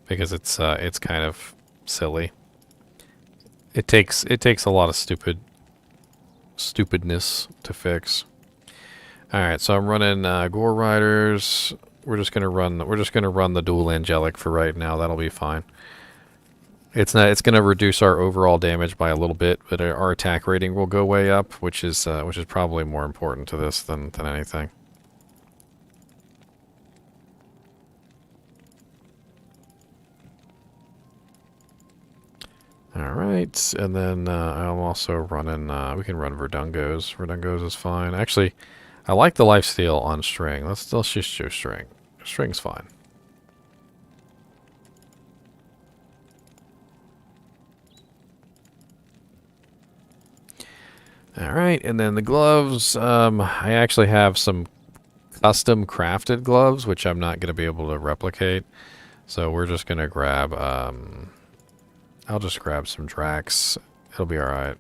because it's kind of silly. It takes a lot of stupidness to fix. All right, so I'm running Gore Riders. We're just gonna run the dual angelic for right now. That'll be fine. It's gonna reduce our overall damage by a little bit, but our attack rating will go way up, which is probably more important to this than anything. All right, and then I'm also running. We can run Verdungos. Verdungos is fine. Actually, I like the lifesteal on string. Let's just do string. String's fine. All right, and then the gloves. I actually have some custom crafted gloves, which I'm not going to be able to replicate. So we're just going to grab. I'll just grab some Drax. It'll be all right.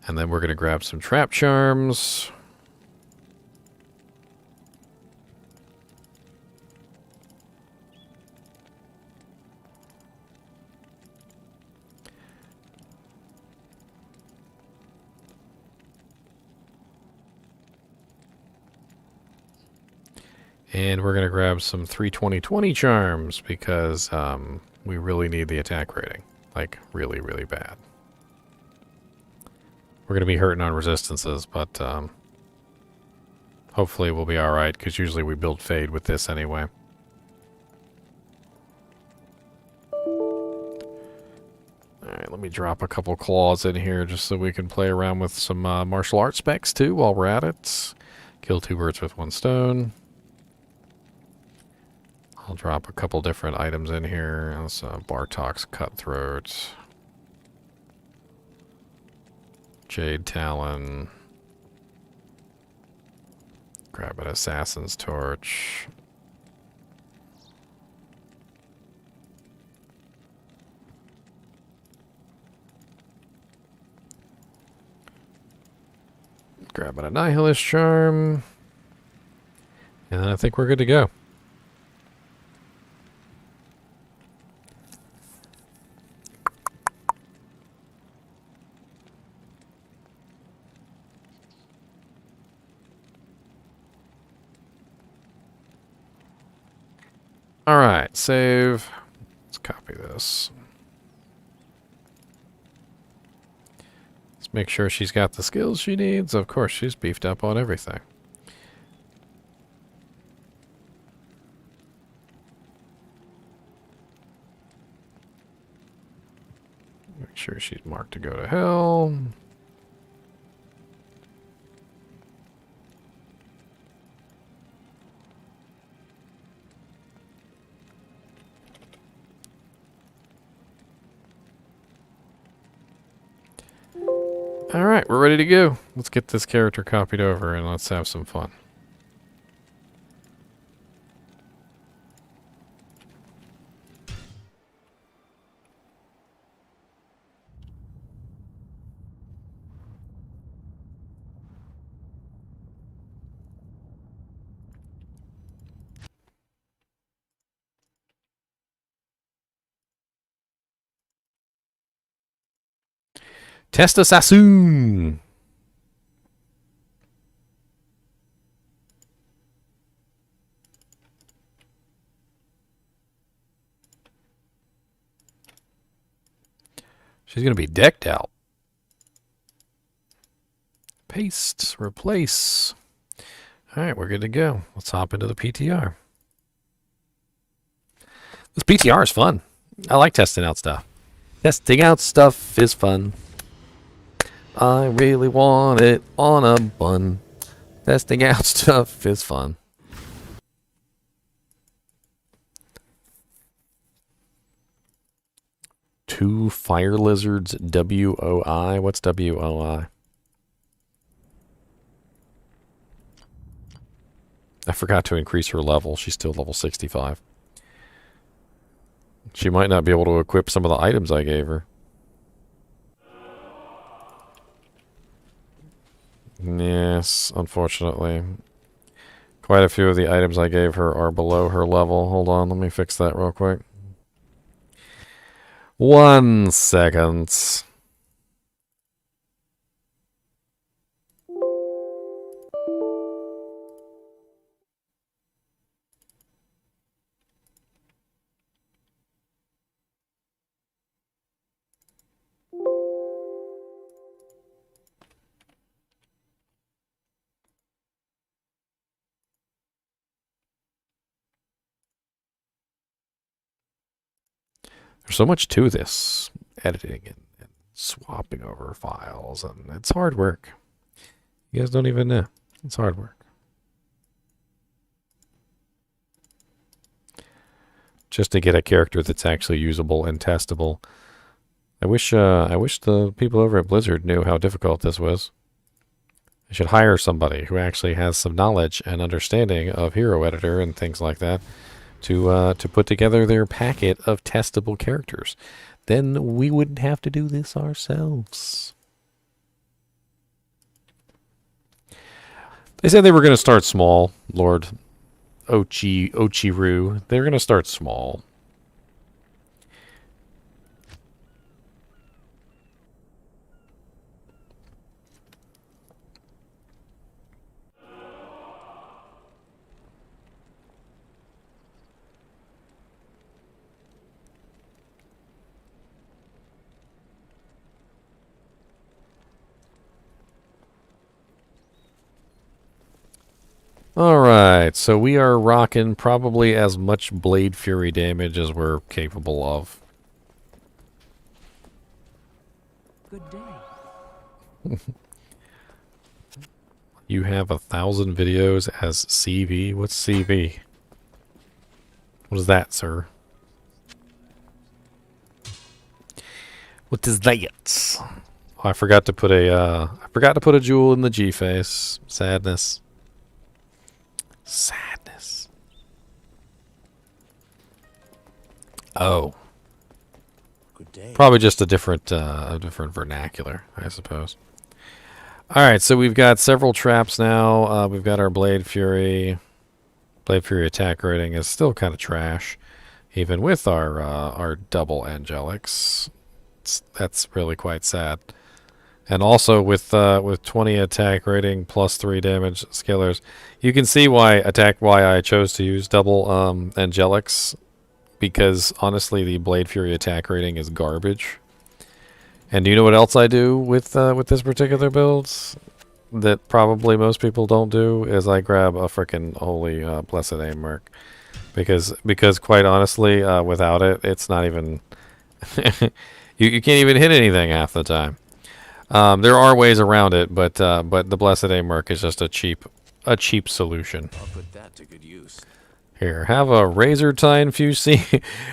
And then we're going to grab some trap charms. And we're going to grab some 320/20 charms because we really need the attack rating. Like, really, really bad. We're going to be hurting on resistances, but hopefully we'll be alright, because usually we build Fade with this anyway. Alright, let me drop a couple claws in here just so we can play around with some martial arts specs too while we're at it. Kill 2 birds with 1 stone. I'll drop a couple different items in here. That's Bartok's Cutthroat. Jade Talon. Grab an Assassin's Torch. Grab an Annihilus Charm. And then I think we're good to go. Alright, save. Let's copy this. Let's make sure she's got the skills she needs. Of course, she's beefed up on everything. Make sure she's marked to go to hell. Alright, we're ready to go. Let's get this character copied over and let's have some fun. Testa Sassoon! She's going to be decked out. Paste. Replace. Alright, we're good to go. Let's hop into the PTR. This PTR is fun. I like testing out stuff. Testing out stuff is fun. I really want it on a bun. Testing out stuff is fun. Two fire lizards WOI. What's WOI? I forgot to increase her level. She's still level 65. She might not be able to equip some of the items I gave her. Yes, unfortunately. Quite a few of the items I gave her are below her level. Hold on, let me fix that real quick. 1 second. There's so much to this editing and swapping over files, and it's hard work. You guys don't even know. It's hard work. Just to get a character that's actually usable and testable. I wish the people over at Blizzard knew how difficult this was. I should hire somebody who actually has some knowledge and understanding of Hero Editor and things like that to put together their packet of testable characters. Then we wouldn't have to do this ourselves. They said they were going to start small, Lord Ochiru. They're going to start small. Alright, so we are rocking probably as much Blade Fury damage as we're capable of. Good day. You have 1,000 videos as CV? What's CV? What is that, sir? What is that? Oh, I forgot to put a jewel in the G face. Sadness. Sadness. Oh. Good day. Probably just a different vernacular, I suppose. Alright, so we've got several traps now. We've got our Blade Fury. Blade Fury attack rating is still kind of trash, even with our double Angelics. That's really quite sad. And also with 20 attack rating plus 3 damage scalars, you can see why I chose to use double Angelics, because honestly the Blade Fury attack rating is garbage. And do you know what else I do with this particular build that probably most people don't do? Is I grab a frickin' holy blessed aim mark, because quite honestly, without it, it's not even you can't even hit anything half the time. There are ways around it, but the blessed aim mark is just a cheap solution. I'll put that to good use. Here, have a Razortine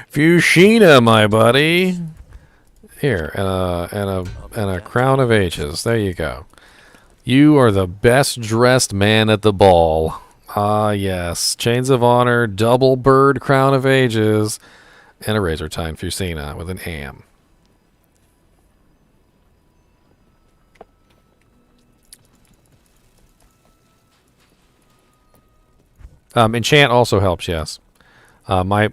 Fuchsia, my buddy. Here, and a Crown of Ages. There you go. You are the best dressed man at the ball. Ah, yes. Chains of Honor, double bird Crown of Ages, and a Razortine Fuchsia with an AM. Enchant also helps, yes. My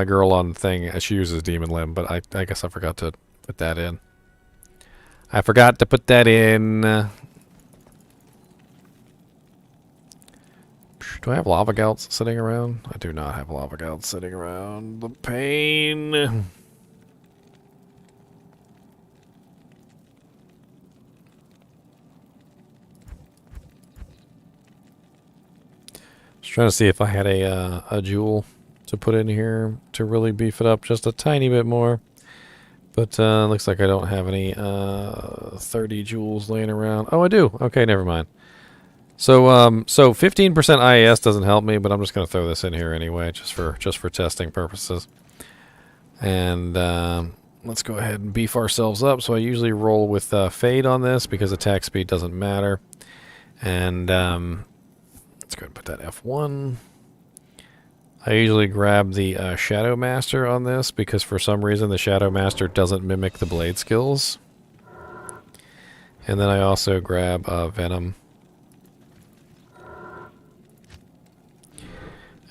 girl on the thing, she uses Demon Limb, but I guess I forgot to put that in. I forgot to put that in. Do I have lava gouts sitting around? I do not have lava gouts sitting around. The pain. Just trying to see if I had a jewel to put in here to really beef it up just a tiny bit more. But looks like I don't have any 30 jewels laying around. Oh, I do. Okay, never mind. So 15% IAS doesn't help me, but I'm just going to throw this in here anyway, just for testing purposes. And let's go ahead and beef ourselves up. So I usually roll with Fade on this because attack speed doesn't matter. And let's go ahead and put that F1. I usually grab the Shadow Master on this because for some reason the Shadow Master doesn't mimic the blade skills. And then I also grab Venom.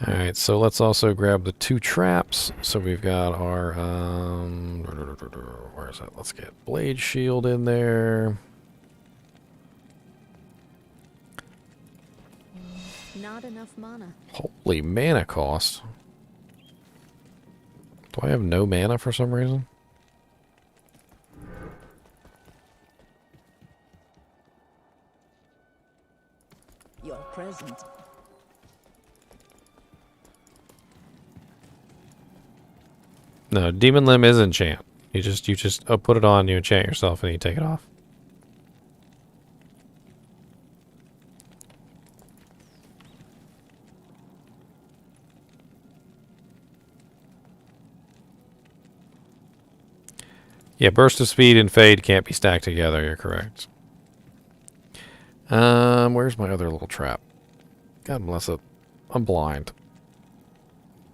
Alright, so let's also grab the 2 traps. So we've got our, where is that? Let's get Blade Shield in there. Not enough mana. Holy mana cost. Do I have no mana for some reason? Your present. No, Demon Limb is enchant. You just put it on, you enchant yourself, and you take it off. Yeah, Burst of Speed and Fade can't be stacked together, you're correct. Where's my other little trap? God bless it. I'm blind.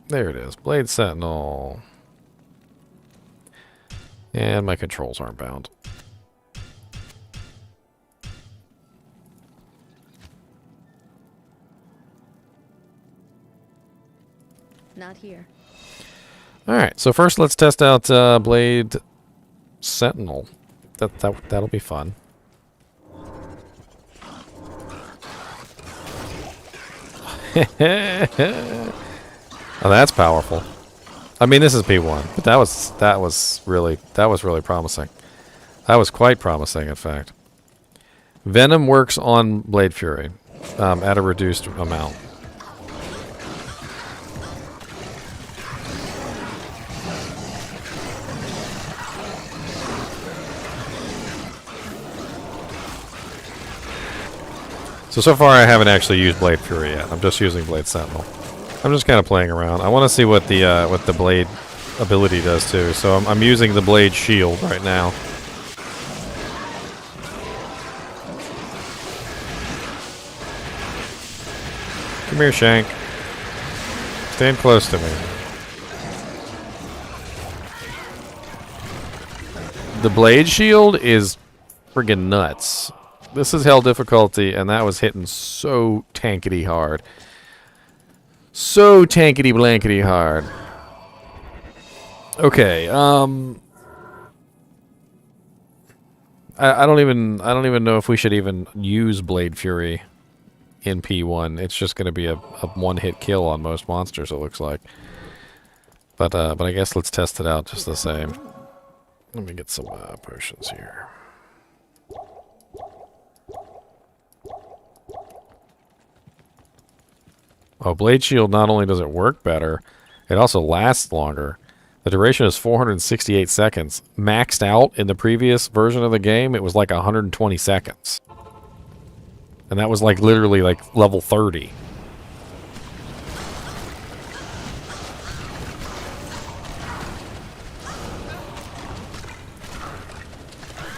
There it is. Blade Sentinel. And my controls aren't bound. Not here. Alright, so first let's test out Blade Sentinel. That'll be fun. Oh, that's powerful. I mean, this is P1, but that was really promising. That was quite promising, in fact. Venom works on Blade Fury. at a reduced amount. So far I haven't actually used Blade Fury yet. I'm just using Blade Sentinel. I'm just kind of playing around. I want to see what the Blade ability does too. So I'm using the Blade Shield right now. Come here, Shank. Stand close to me. The Blade Shield is friggin' nuts. This is hell difficulty, and that was hitting so tankety hard. So tankety blankety hard. Okay, I don't even know if we should even use Blade Fury in P1. It's just going to be a one-hit kill on most monsters, it looks like. But I guess let's test it out just the same. Let me get some potions here. Oh, Blade Shield, not only does it work better, it also lasts longer. The duration is 468 seconds. Maxed out in the previous version of the game, it was like 120 seconds. And that was like literally like level 30.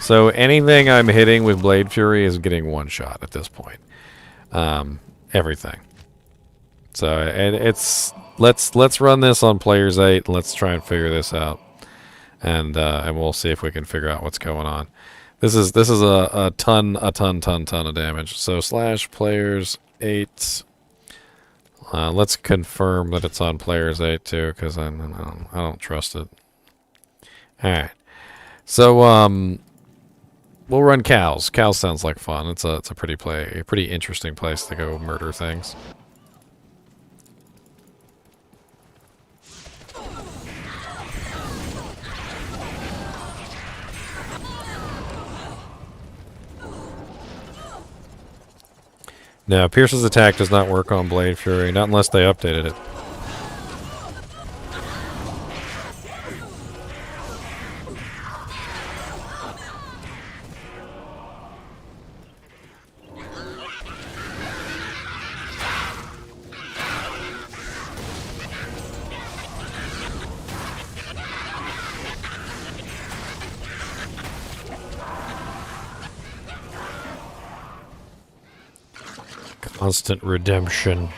So anything I'm hitting with Blade Fury is getting one shot at this point. Everything. So and it's let's run this on Players 8. Let's try and figure this out, and we'll see if we can figure out what's going on. This is a ton of damage. So /Players 8. Let's confirm that it's on Players 8 too, because I don't trust it. All right. So we'll run cows. Cows sounds like fun. It's a pretty interesting place to go murder things. Now, Pierce's attack does not work on Blade Fury, not unless they updated it. Constant redemption.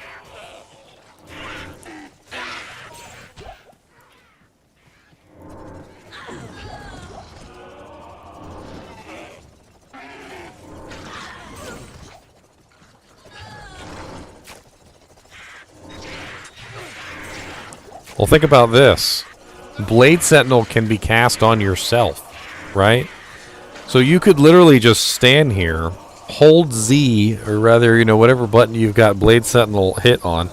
Well, think about this. Blade Sentinel can be cast on yourself, right? So you could literally just stand here, hold Z, or rather, whatever button you've got Blade Sentinel hit on.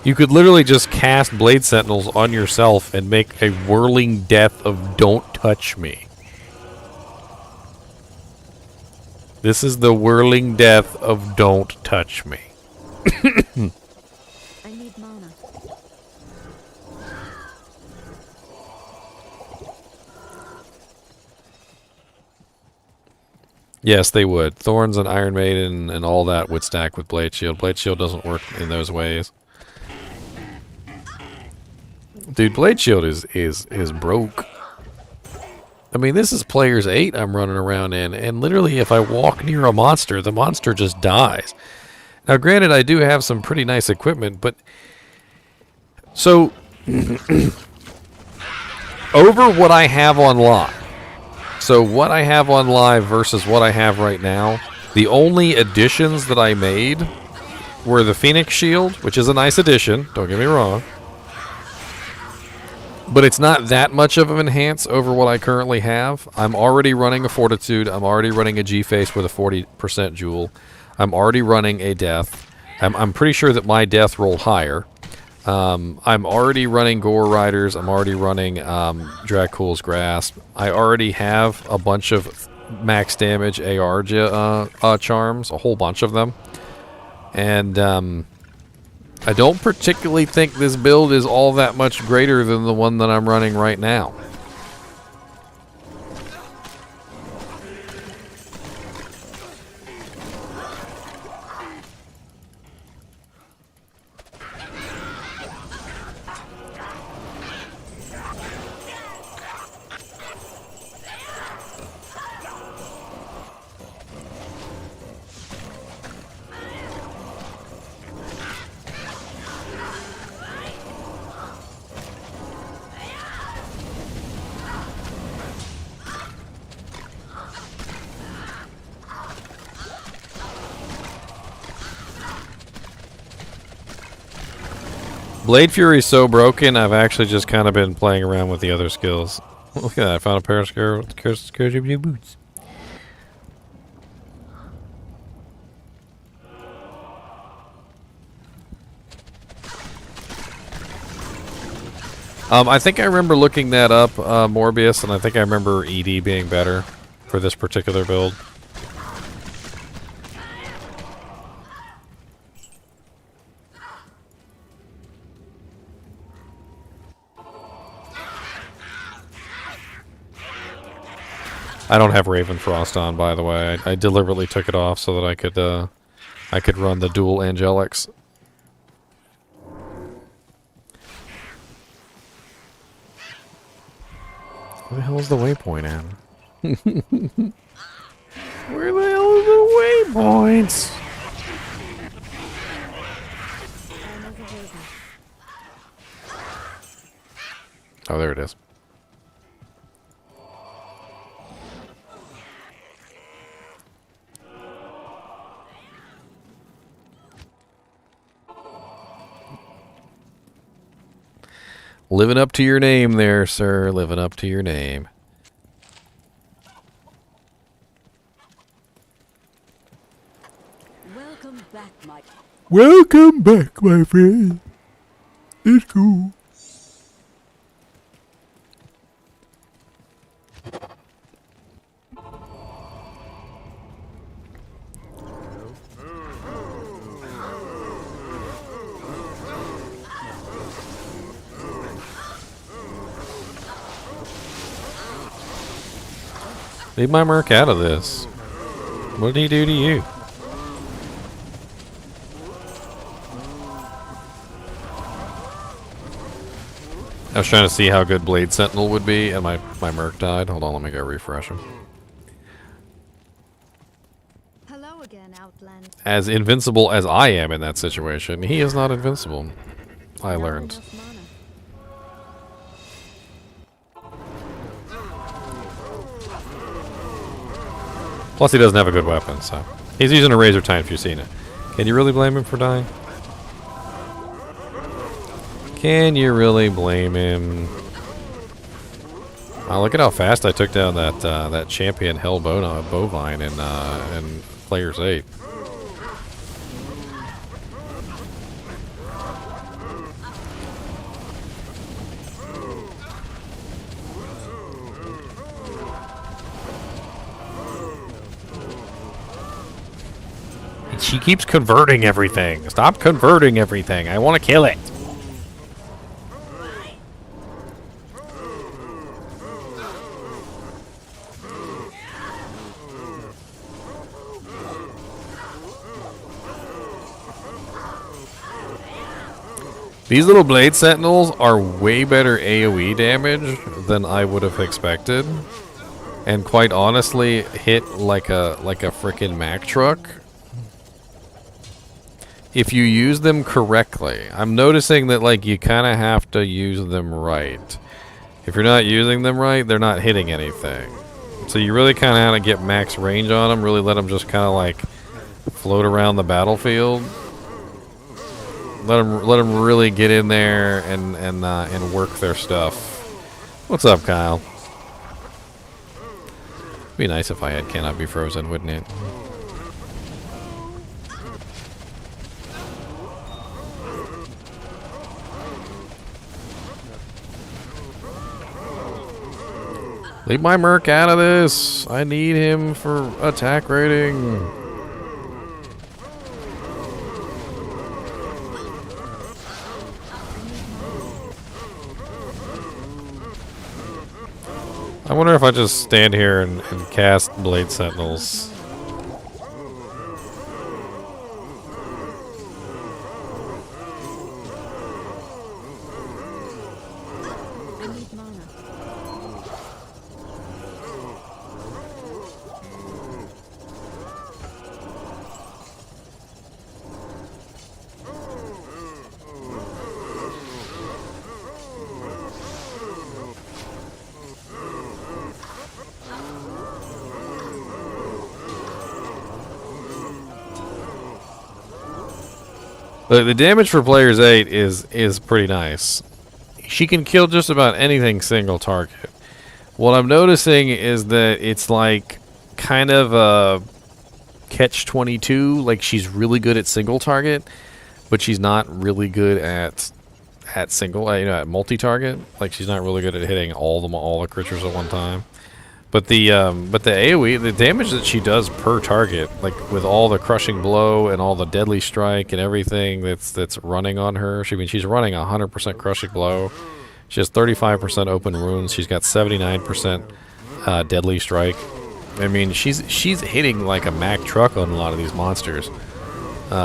You could literally just cast Blade Sentinels on yourself and make a whirling death of Don't Touch Me. This is the whirling death of Don't Touch Me. I need mana. Yes, they would. Thorns and Iron Maiden and all that would stack with Blade Shield. Blade Shield doesn't work in those ways. Dude, Blade Shield is broke. I mean, this is Players 8 I'm running around in, and literally if I walk near a monster, the monster just dies. Now, granted, I do have some pretty nice equipment, but... So, over what I have on live. So what I have on live versus what I have right now, the only additions that I made were the Phoenix Shield, which is a nice addition, don't get me wrong. But it's not that much of an enhance over what I currently have. I'm already running a Fortitude. I'm already running a G-Face with a 40% Jewel. I'm already running a Death. I'm pretty sure that my Death rolled higher. I'm already running Gore Riders. I'm already running Dracula's Grasp. I already have a bunch of max damage AR charms, a whole bunch of them. And I don't particularly think this build is all that much greater than the one that I'm running right now. Blade Fury is so broken, I've actually just kind of been playing around with the other skills. Look at that, I found a pair of Scourge boots. I think I remember looking that up, Morbius, and I think I remember ED being better for this particular build. I don't have Ravenfrost on, by the way. I deliberately took it off so that I could run the dual Angelics. Where the hell is the waypoint at? Where the hell is the waypoints? Oh, there it is. Living up to your name there, sir. Living up to your name. Welcome back, my... Welcome back, my friend. It's cool. Leave my merc out of this. What did he do to you? I was trying to see how good Blade Sentinel would be, and my merc died. Hold on, let me go refresh him. Hello again, Outland. As invincible as I am in that situation, he is not invincible. I learned. Enough mana. Plus, he doesn't have a good weapon, so he's using a Razor Tine if you've seen it. Can you really blame him for dying? Can you really blame him? Oh, look at how fast I took down that champion Hell Bovine in Players 8. She keeps converting everything. Stop converting everything. I want to kill it. These little Blade Sentinels are way better AoE damage than I would have expected. And quite honestly, hit like a frickin' Mack truck. If you use them correctly. I'm noticing that like you kind of have to use them right. If you're not using them right, they're not hitting anything. So you really kind of have to get max range on them, really let them just kind of like float around the battlefield. Let them really get in there and work their stuff. What's up, Kyle? It'd be nice if I had Cannot Be Frozen, wouldn't it? Leave my merc out of this. I need him for attack rating. I wonder if I just stand here and cast Blade Sentinels. I need mana. The damage for players 8 is pretty nice. She can kill just about anything single target. What I'm noticing is that it's like kind of a catch-22. Like she's really good at single target, but she's not really good at single, at multi-target. Like she's not really good at hitting all the creatures at one time. But the AoE, the damage that she does per target, like with all the crushing blow and all the deadly strike and everything that's running on her. She's running 100% crushing blow. She has 35% open wounds. She's got 79% deadly strike. I mean, she's hitting like a Mack truck on a lot of these monsters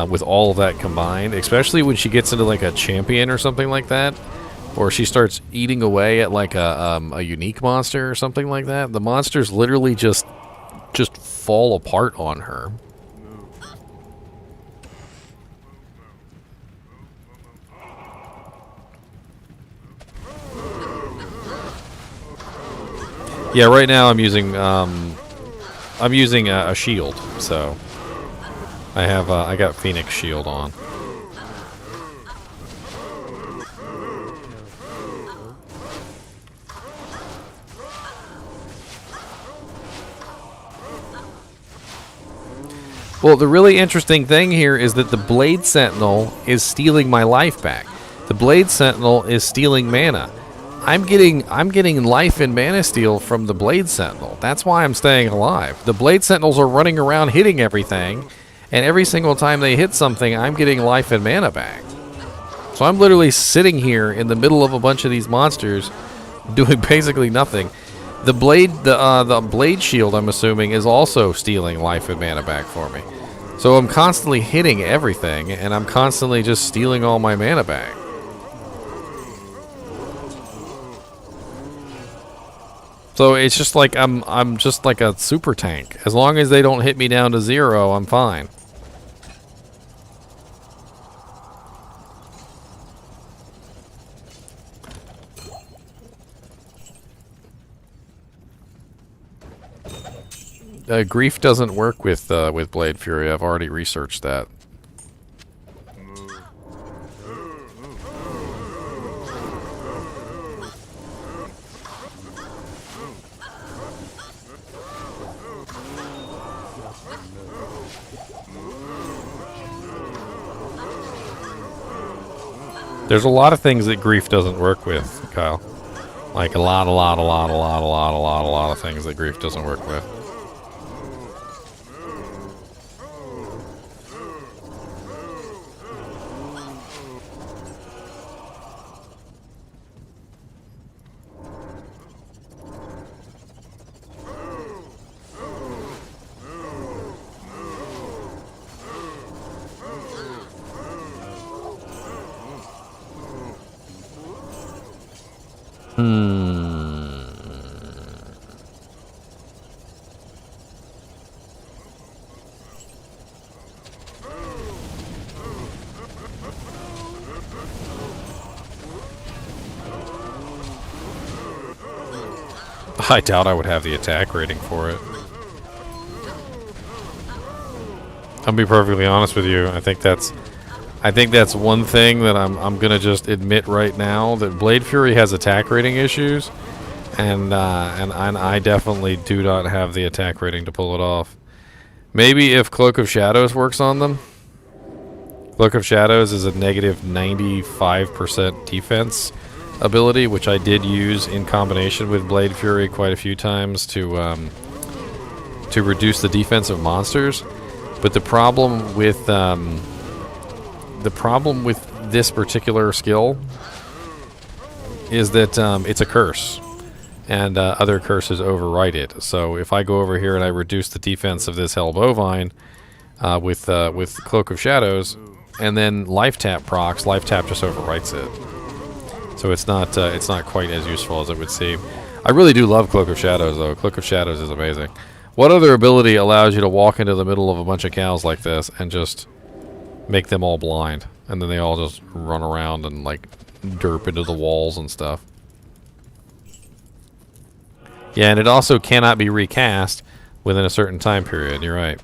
with all of that combined. Especially when she gets into like a champion or something like that. Or she starts eating away at like a unique monster or something like that. The monsters literally just fall apart on her. Yeah, right now I'm using a shield, so I got Phoenix shield on. Well, the really interesting thing here is that the Blade Sentinel is stealing my life back. The Blade Sentinel is stealing mana. I'm getting life and mana steal from the Blade Sentinel. That's why I'm staying alive. The Blade Sentinels are running around hitting everything, and every single time they hit something, I'm getting life and mana back. So I'm literally sitting here in the middle of a bunch of these monsters doing basically nothing. The blade shield, I'm assuming, is also stealing life and mana back for me. So I'm constantly hitting everything, and I'm constantly just stealing all my mana back. So it's just like I'm just like a super tank. As long as they don't hit me down to 0, I'm fine. Grief doesn't work with Blade Fury. I've already researched that. There's a lot of things that Grief doesn't work with, Kyle. Like a lot of things that Grief doesn't work with. I doubt I would have the attack rating for it. I'll be perfectly honest with you. I think that's one thing that I'm gonna just admit right now, that Blade Fury has attack rating issues, and I definitely do not have the attack rating to pull it off. Maybe if Cloak of Shadows works on them. Cloak of Shadows is a negative 95% defense ability, which I did use in combination with Blade Fury quite a few times to reduce the defense of monsters. But the problem with this particular skill is that it's a curse. and other curses overwrite it. So if I go over here and I reduce the defense of this Hell Bovine with Cloak of Shadows, and then Life Tap procs, Life Tap just overwrites it. So it's not quite as useful as it would seem. I really do love Cloak of Shadows, though. Cloak of Shadows is amazing. What other ability allows you to walk into the middle of a bunch of cows like this and just make them all blind? And then they all just run around and, like, derp into the walls and stuff. Yeah, and it also cannot be recast within a certain time period. You're right.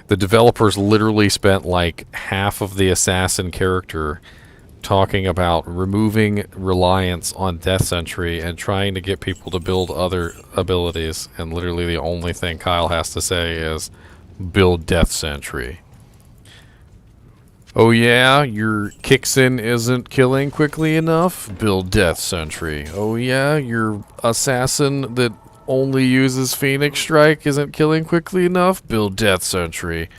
The developers literally spent like half of the assassin character talking about removing reliance on Death Sentry and trying to get people to build other abilities, and literally the only thing Kyle has to say is build Death Sentry. Oh yeah, your Kixin isn't killing quickly enough? Build Death Sentry. Oh yeah, your assassin that only uses Phoenix Strike isn't killing quickly enough? Build Death Sentry.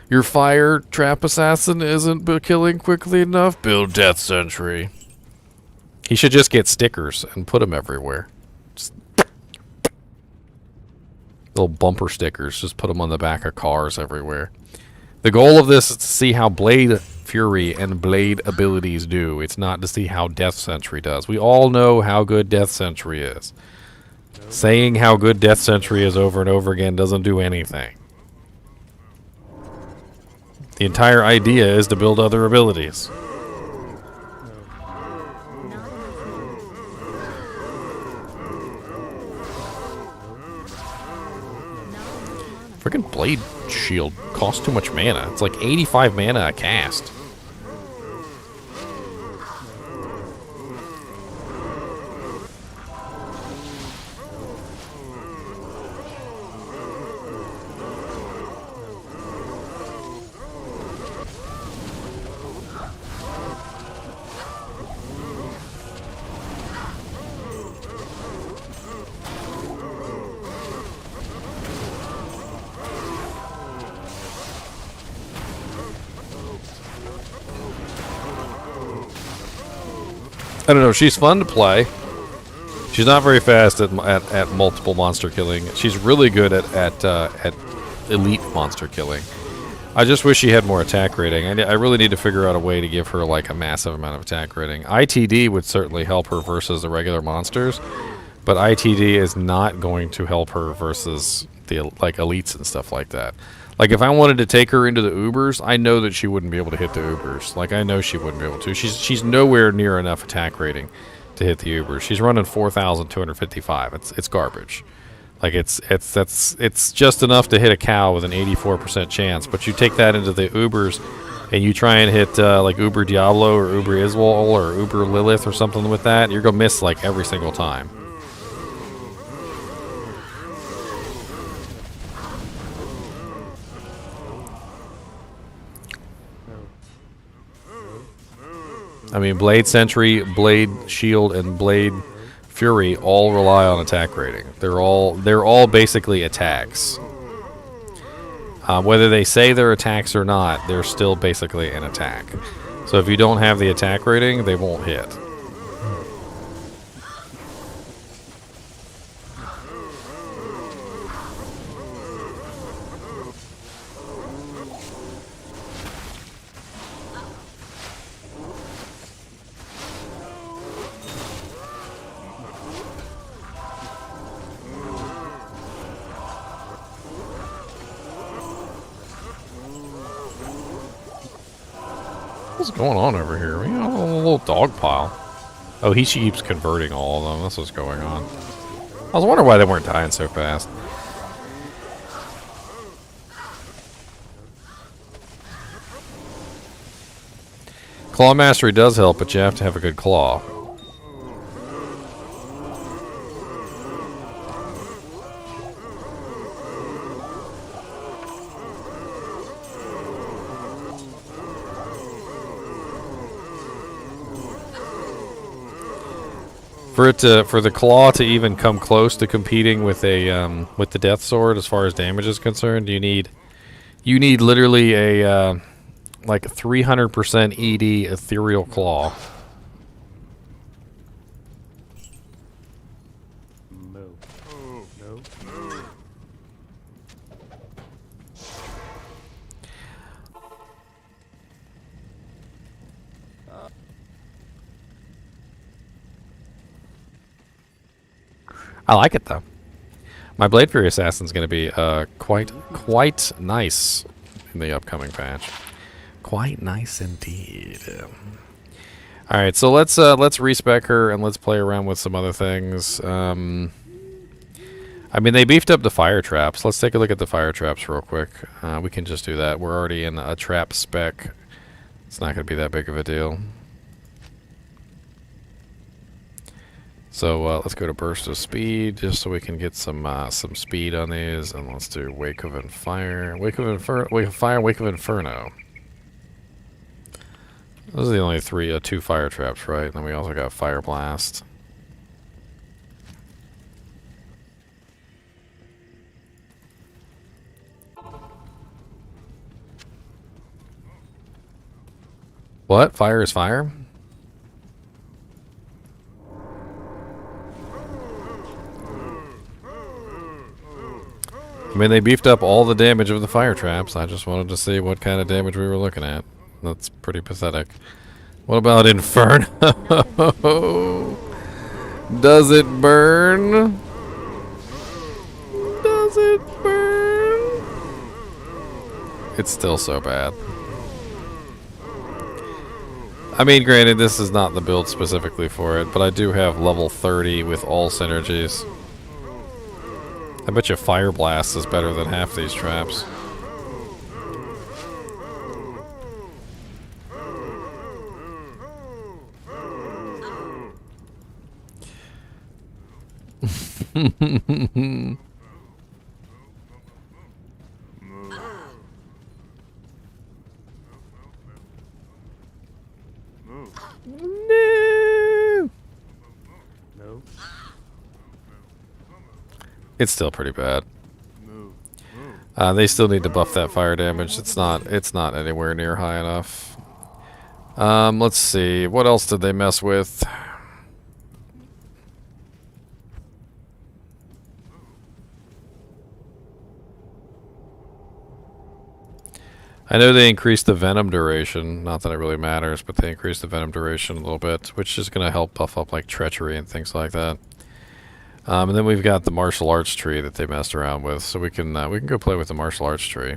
Your Fire Trap Assassin isn't killing quickly enough? Build Death Sentry. He should just get stickers and put them everywhere. Just little bumper stickers. Just put them on the back of cars everywhere. The goal of this is to see how Blade Fury and Blade abilities do. It's not to see how Death Sentry does. We all know how good Death Sentry is. Saying how good Death Sentry is over and over again doesn't do anything. The entire idea is to build other abilities. Freaking Blade Shield costs too much mana. It's like 85 mana a cast. I don't know. She's fun to play. She's not very fast at multiple monster killing. She's really good at elite monster killing. I just wish she had more attack rating. I really need to figure out a way to give her like a massive amount of attack rating. ITD would certainly help her versus the regular monsters, but ITD is not going to help her versus the like elites and stuff like that. Like, if I wanted to take her into the Ubers, I know that she wouldn't be able to hit the Ubers. Like, I know she wouldn't be able to. She's nowhere near enough attack rating to hit the Ubers. She's running 4,255. It's garbage. Like, it's just enough to hit a cow with an 84% chance. But you take that into the Ubers, and you try and hit, like, Uber Diablo or Uber Iswal or Uber Lilith or something with that, you're going to miss, like, every single time. I mean, Blade Sentry, Blade Shield, and Blade Fury all rely on attack rating. They're all basically attacks. Whether they say they're attacks or not, they're still basically an attack. So if you don't have the attack rating, they won't hit. What's going on over here? We got a little dog pile. Oh, he keeps converting all of them. That's what's going on. I was wondering why they weren't dying so fast. Claw Mastery does help, but you have to have a good claw. For the claw to even come close to competing with a with the death sword as far as damage is concerned, you need You need literally a like 300% ED ethereal claw. I like it though. My Blade Fury Assassin's going to be quite nice in the upcoming patch. Quite nice indeed. All right, so let's respec her and let's play around with some other things. I mean, they beefed up the fire traps. Let's take a look at the fire traps real quick. We can just do that. We're already in a trap spec. It's not going to be that big of a deal. So let's go to Burst of Speed just so we can get some speed on these, and let's do Wake of Fire, Wake of Inferno. Those are the only two fire traps, right? And then we also got Fire Blast. What? Fire is fire? I mean, they beefed up all the damage of the fire traps. I just wanted to see what kind of damage we were looking at. That's pretty pathetic. What about Inferno? Does it burn? Does it burn? It's still so bad. I mean, granted, this is not the build specifically for it, but I do have level 30 with all synergies. I bet you Fire Blast is better than half these traps. No. It's still pretty bad. They still need to buff that fire damage. It's not anywhere near high enough. Let's see. What else did they mess with? I know they increased the venom duration. Not that it really matters, but they increased the venom duration a little bit, which is going to help buff up like treachery and things like that. And then we've got the martial arts tree that they messed around with, so we can go play with the martial arts tree.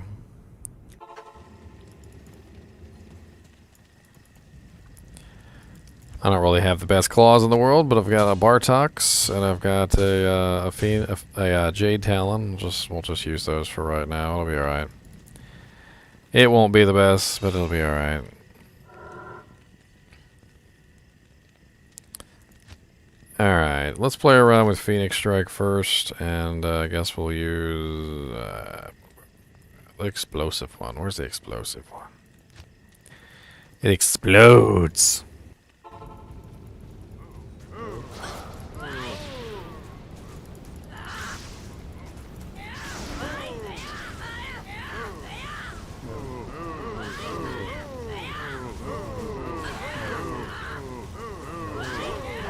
I don't really have the best claws in the world, but I've got a Bartox and I've got a Jade Talon. We'll just use those for right now. It'll be all right. It won't be the best, but it'll be all right. Alright, let's play around with Phoenix Strike first, and I guess we'll use the explosive one. Where's the explosive one? It explodes!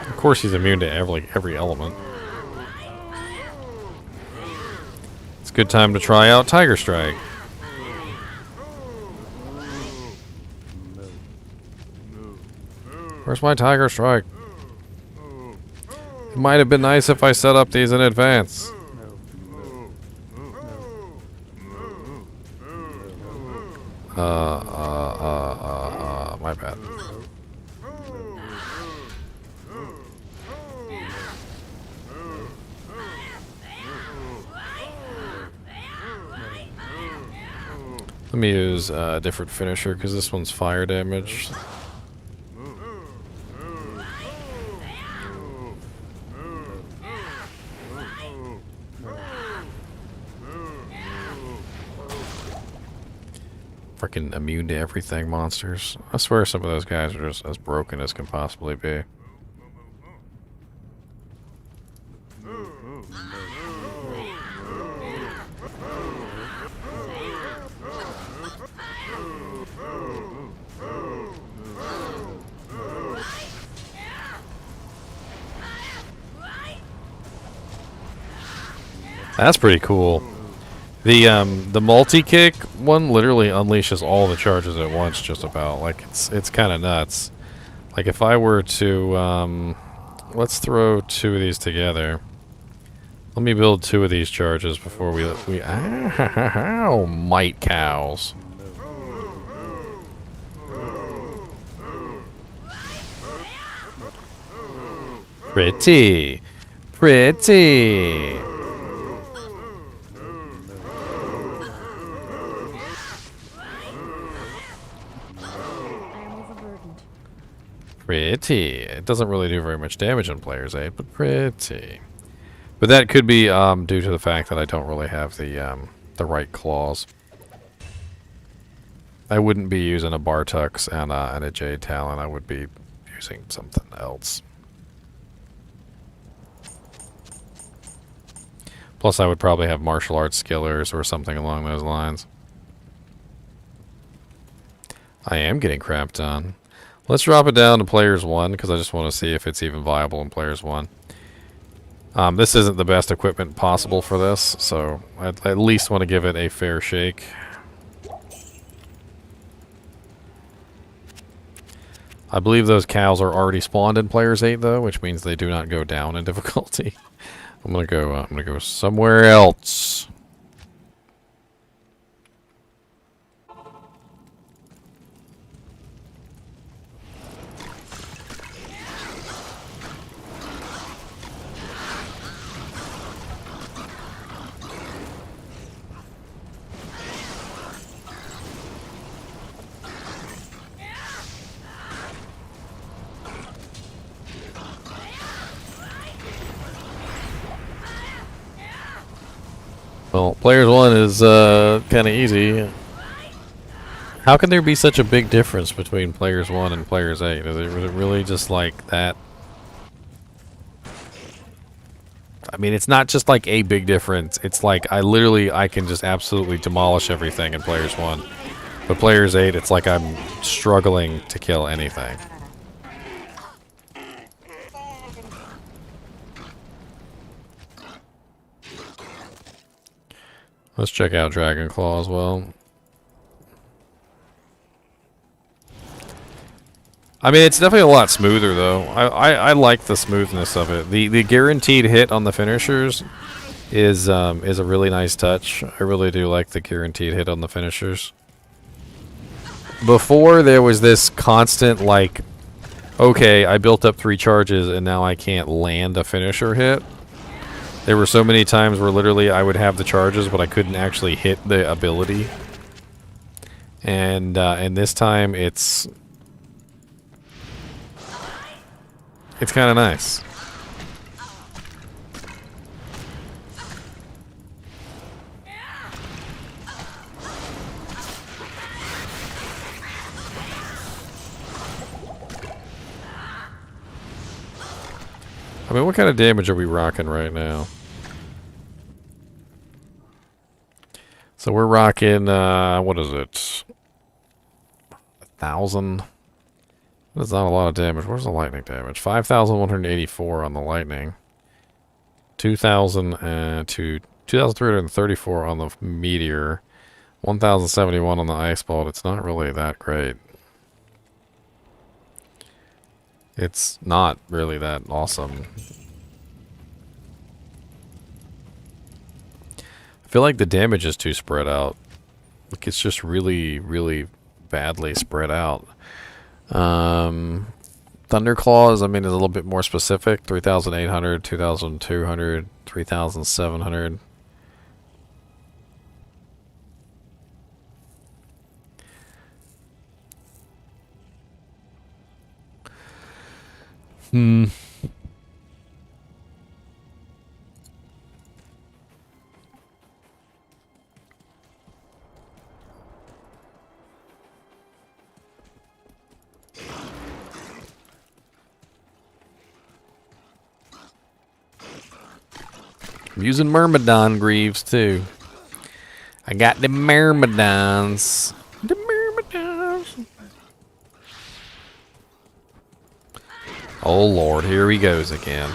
Of course he's immune to every element. It's a good time to try out Tiger Strike. Where's my Tiger Strike? It might have been nice if I set up these in advance. My bad. Let me use a different finisher because this one's fire damage. Freaking immune to everything monsters. I swear some of those guys are just as broken as can possibly be. That's pretty cool. The multi-kick one literally unleashes all the charges at once, just about. Like, it's kind of nuts. Like, if I were to, let's throw 2 of these together. Let me build 2 of these charges before we ow, might cows. Pretty. Pretty. Pretty. It doesn't really do very much damage on player's 8, but pretty. But that could be due to the fact that I don't really have the right claws. I wouldn't be using a Bartux and a Jade Talon. I would be using something else. Plus, I would probably have martial arts skillers or something along those lines. I am getting crapped on. Let's drop it down to players 1 because I just want to see if it's even viable in players 1. This isn't the best equipment possible for this, so I'd at least want to give it a fair shake. I believe those cows are already spawned in players 8 though, which means they do not go down in difficulty. I'm gonna go somewhere else. Well, players 1 is kind of easy. How can there be such a big difference between players 1 and players 8? Is it really just like that? I mean, it's not just like a big difference. It's like I can just absolutely demolish everything in players 1. But players 8, it's like I'm struggling to kill anything. Let's check out Dragon Claw as well. I mean, it's definitely a lot smoother, though. I like the smoothness of it. The guaranteed hit on the finishers is a really nice touch. I really do like the guaranteed hit on the finishers. Before, there was this constant, like, okay, I built up 3 charges, and now I can't land a finisher hit. There were so many times where literally I would have the charges, but I couldn't actually hit the ability. And this time it's kind of nice. I mean, what kind of damage are we rocking right now? So we're rocking, what is it? 1,000? That's not a lot of damage. Where's the lightning damage? 5,184 on the lightning. 2,334 on the meteor. 1,071 on the ice bolt. It's not really that great. It's not really that awesome. I feel like the damage is too spread out. Like it's just really, really badly spread out. Thunderclaws, I mean, is a little bit more specific. 3,800, 2,200, 3,700. I'm using Myrmidon Greaves too. I got the Myrmidons. The Myrmidons. Oh Lord, here he goes again.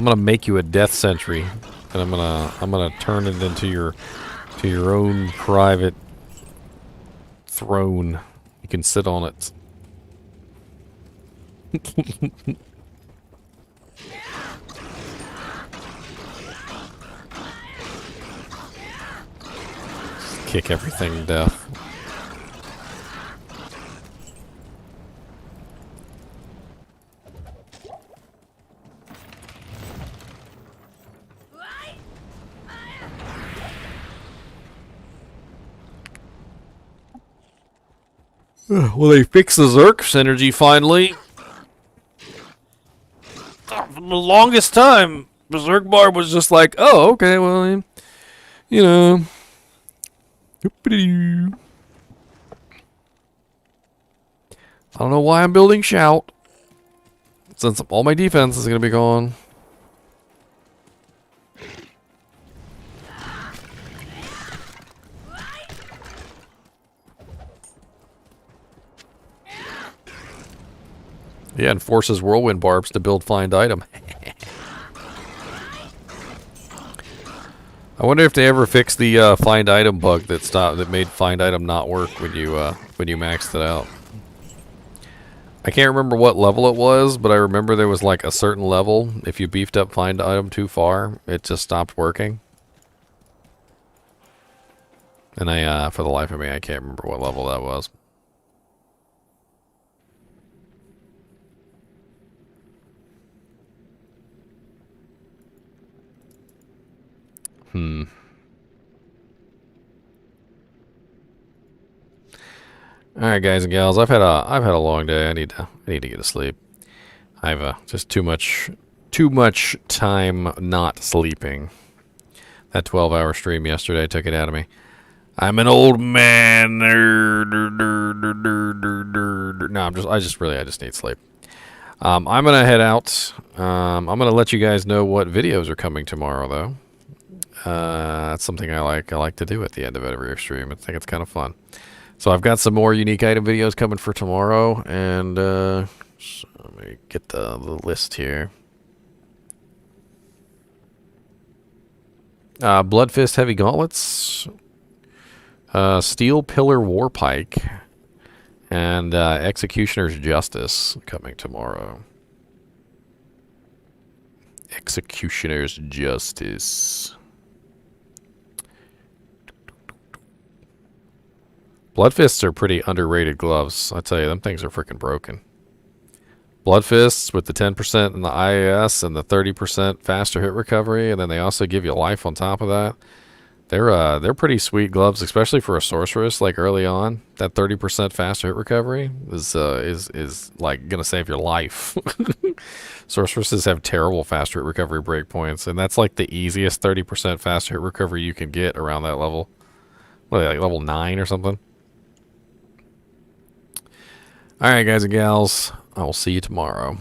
I'm gonna make you a death sentry, and I'm gonna turn it into your own private throne. You can sit on it. Kick everything to death. Well, they fixed the Zerk synergy finally. For the longest time, the Zerk Barb was just like, oh, okay, well, you know. I don't know why I'm building Shout, since all my defense is going to be gone. Yeah, and forces Whirlwind Barbs to build Find Item. I wonder if they ever fixed the Find Item bug that made Find Item not work when you maxed it out. I can't remember what level it was, but I remember there was like a certain level. If you beefed up Find Item too far, it just stopped working. And for the life of me, I can't remember what level that was. All right, guys and gals, I've had a long day. I need to get to sleep. I've just too much time not sleeping. That 12-hour stream yesterday took it out of me. I'm an old man. No, I just need sleep. I'm gonna head out. I'm gonna let you guys know what videos are coming tomorrow, though. That's something I like. I like to do at the end of every stream. I think it's kind of fun. So I've got some more unique item videos coming for tomorrow, and so let me get the list here. Bloodfist Heavy Gauntlets, Steel Pillar Warpike, and Executioner's Justice coming tomorrow. Executioner's Justice. Bloodfists are pretty underrated gloves. I tell you, them things are freaking broken. Bloodfists with the 10% in the IAS and the 30% faster hit recovery, and then they also give you life on top of that. They're pretty sweet gloves, especially for a sorceress. Like early on, that 30% faster hit recovery is like gonna save your life. Sorceresses have terrible faster hit recovery breakpoints, and that's like the easiest 30% faster hit recovery you can get around that level. What are they, like level 9 or something? Alright, guys and gals, I will see you tomorrow.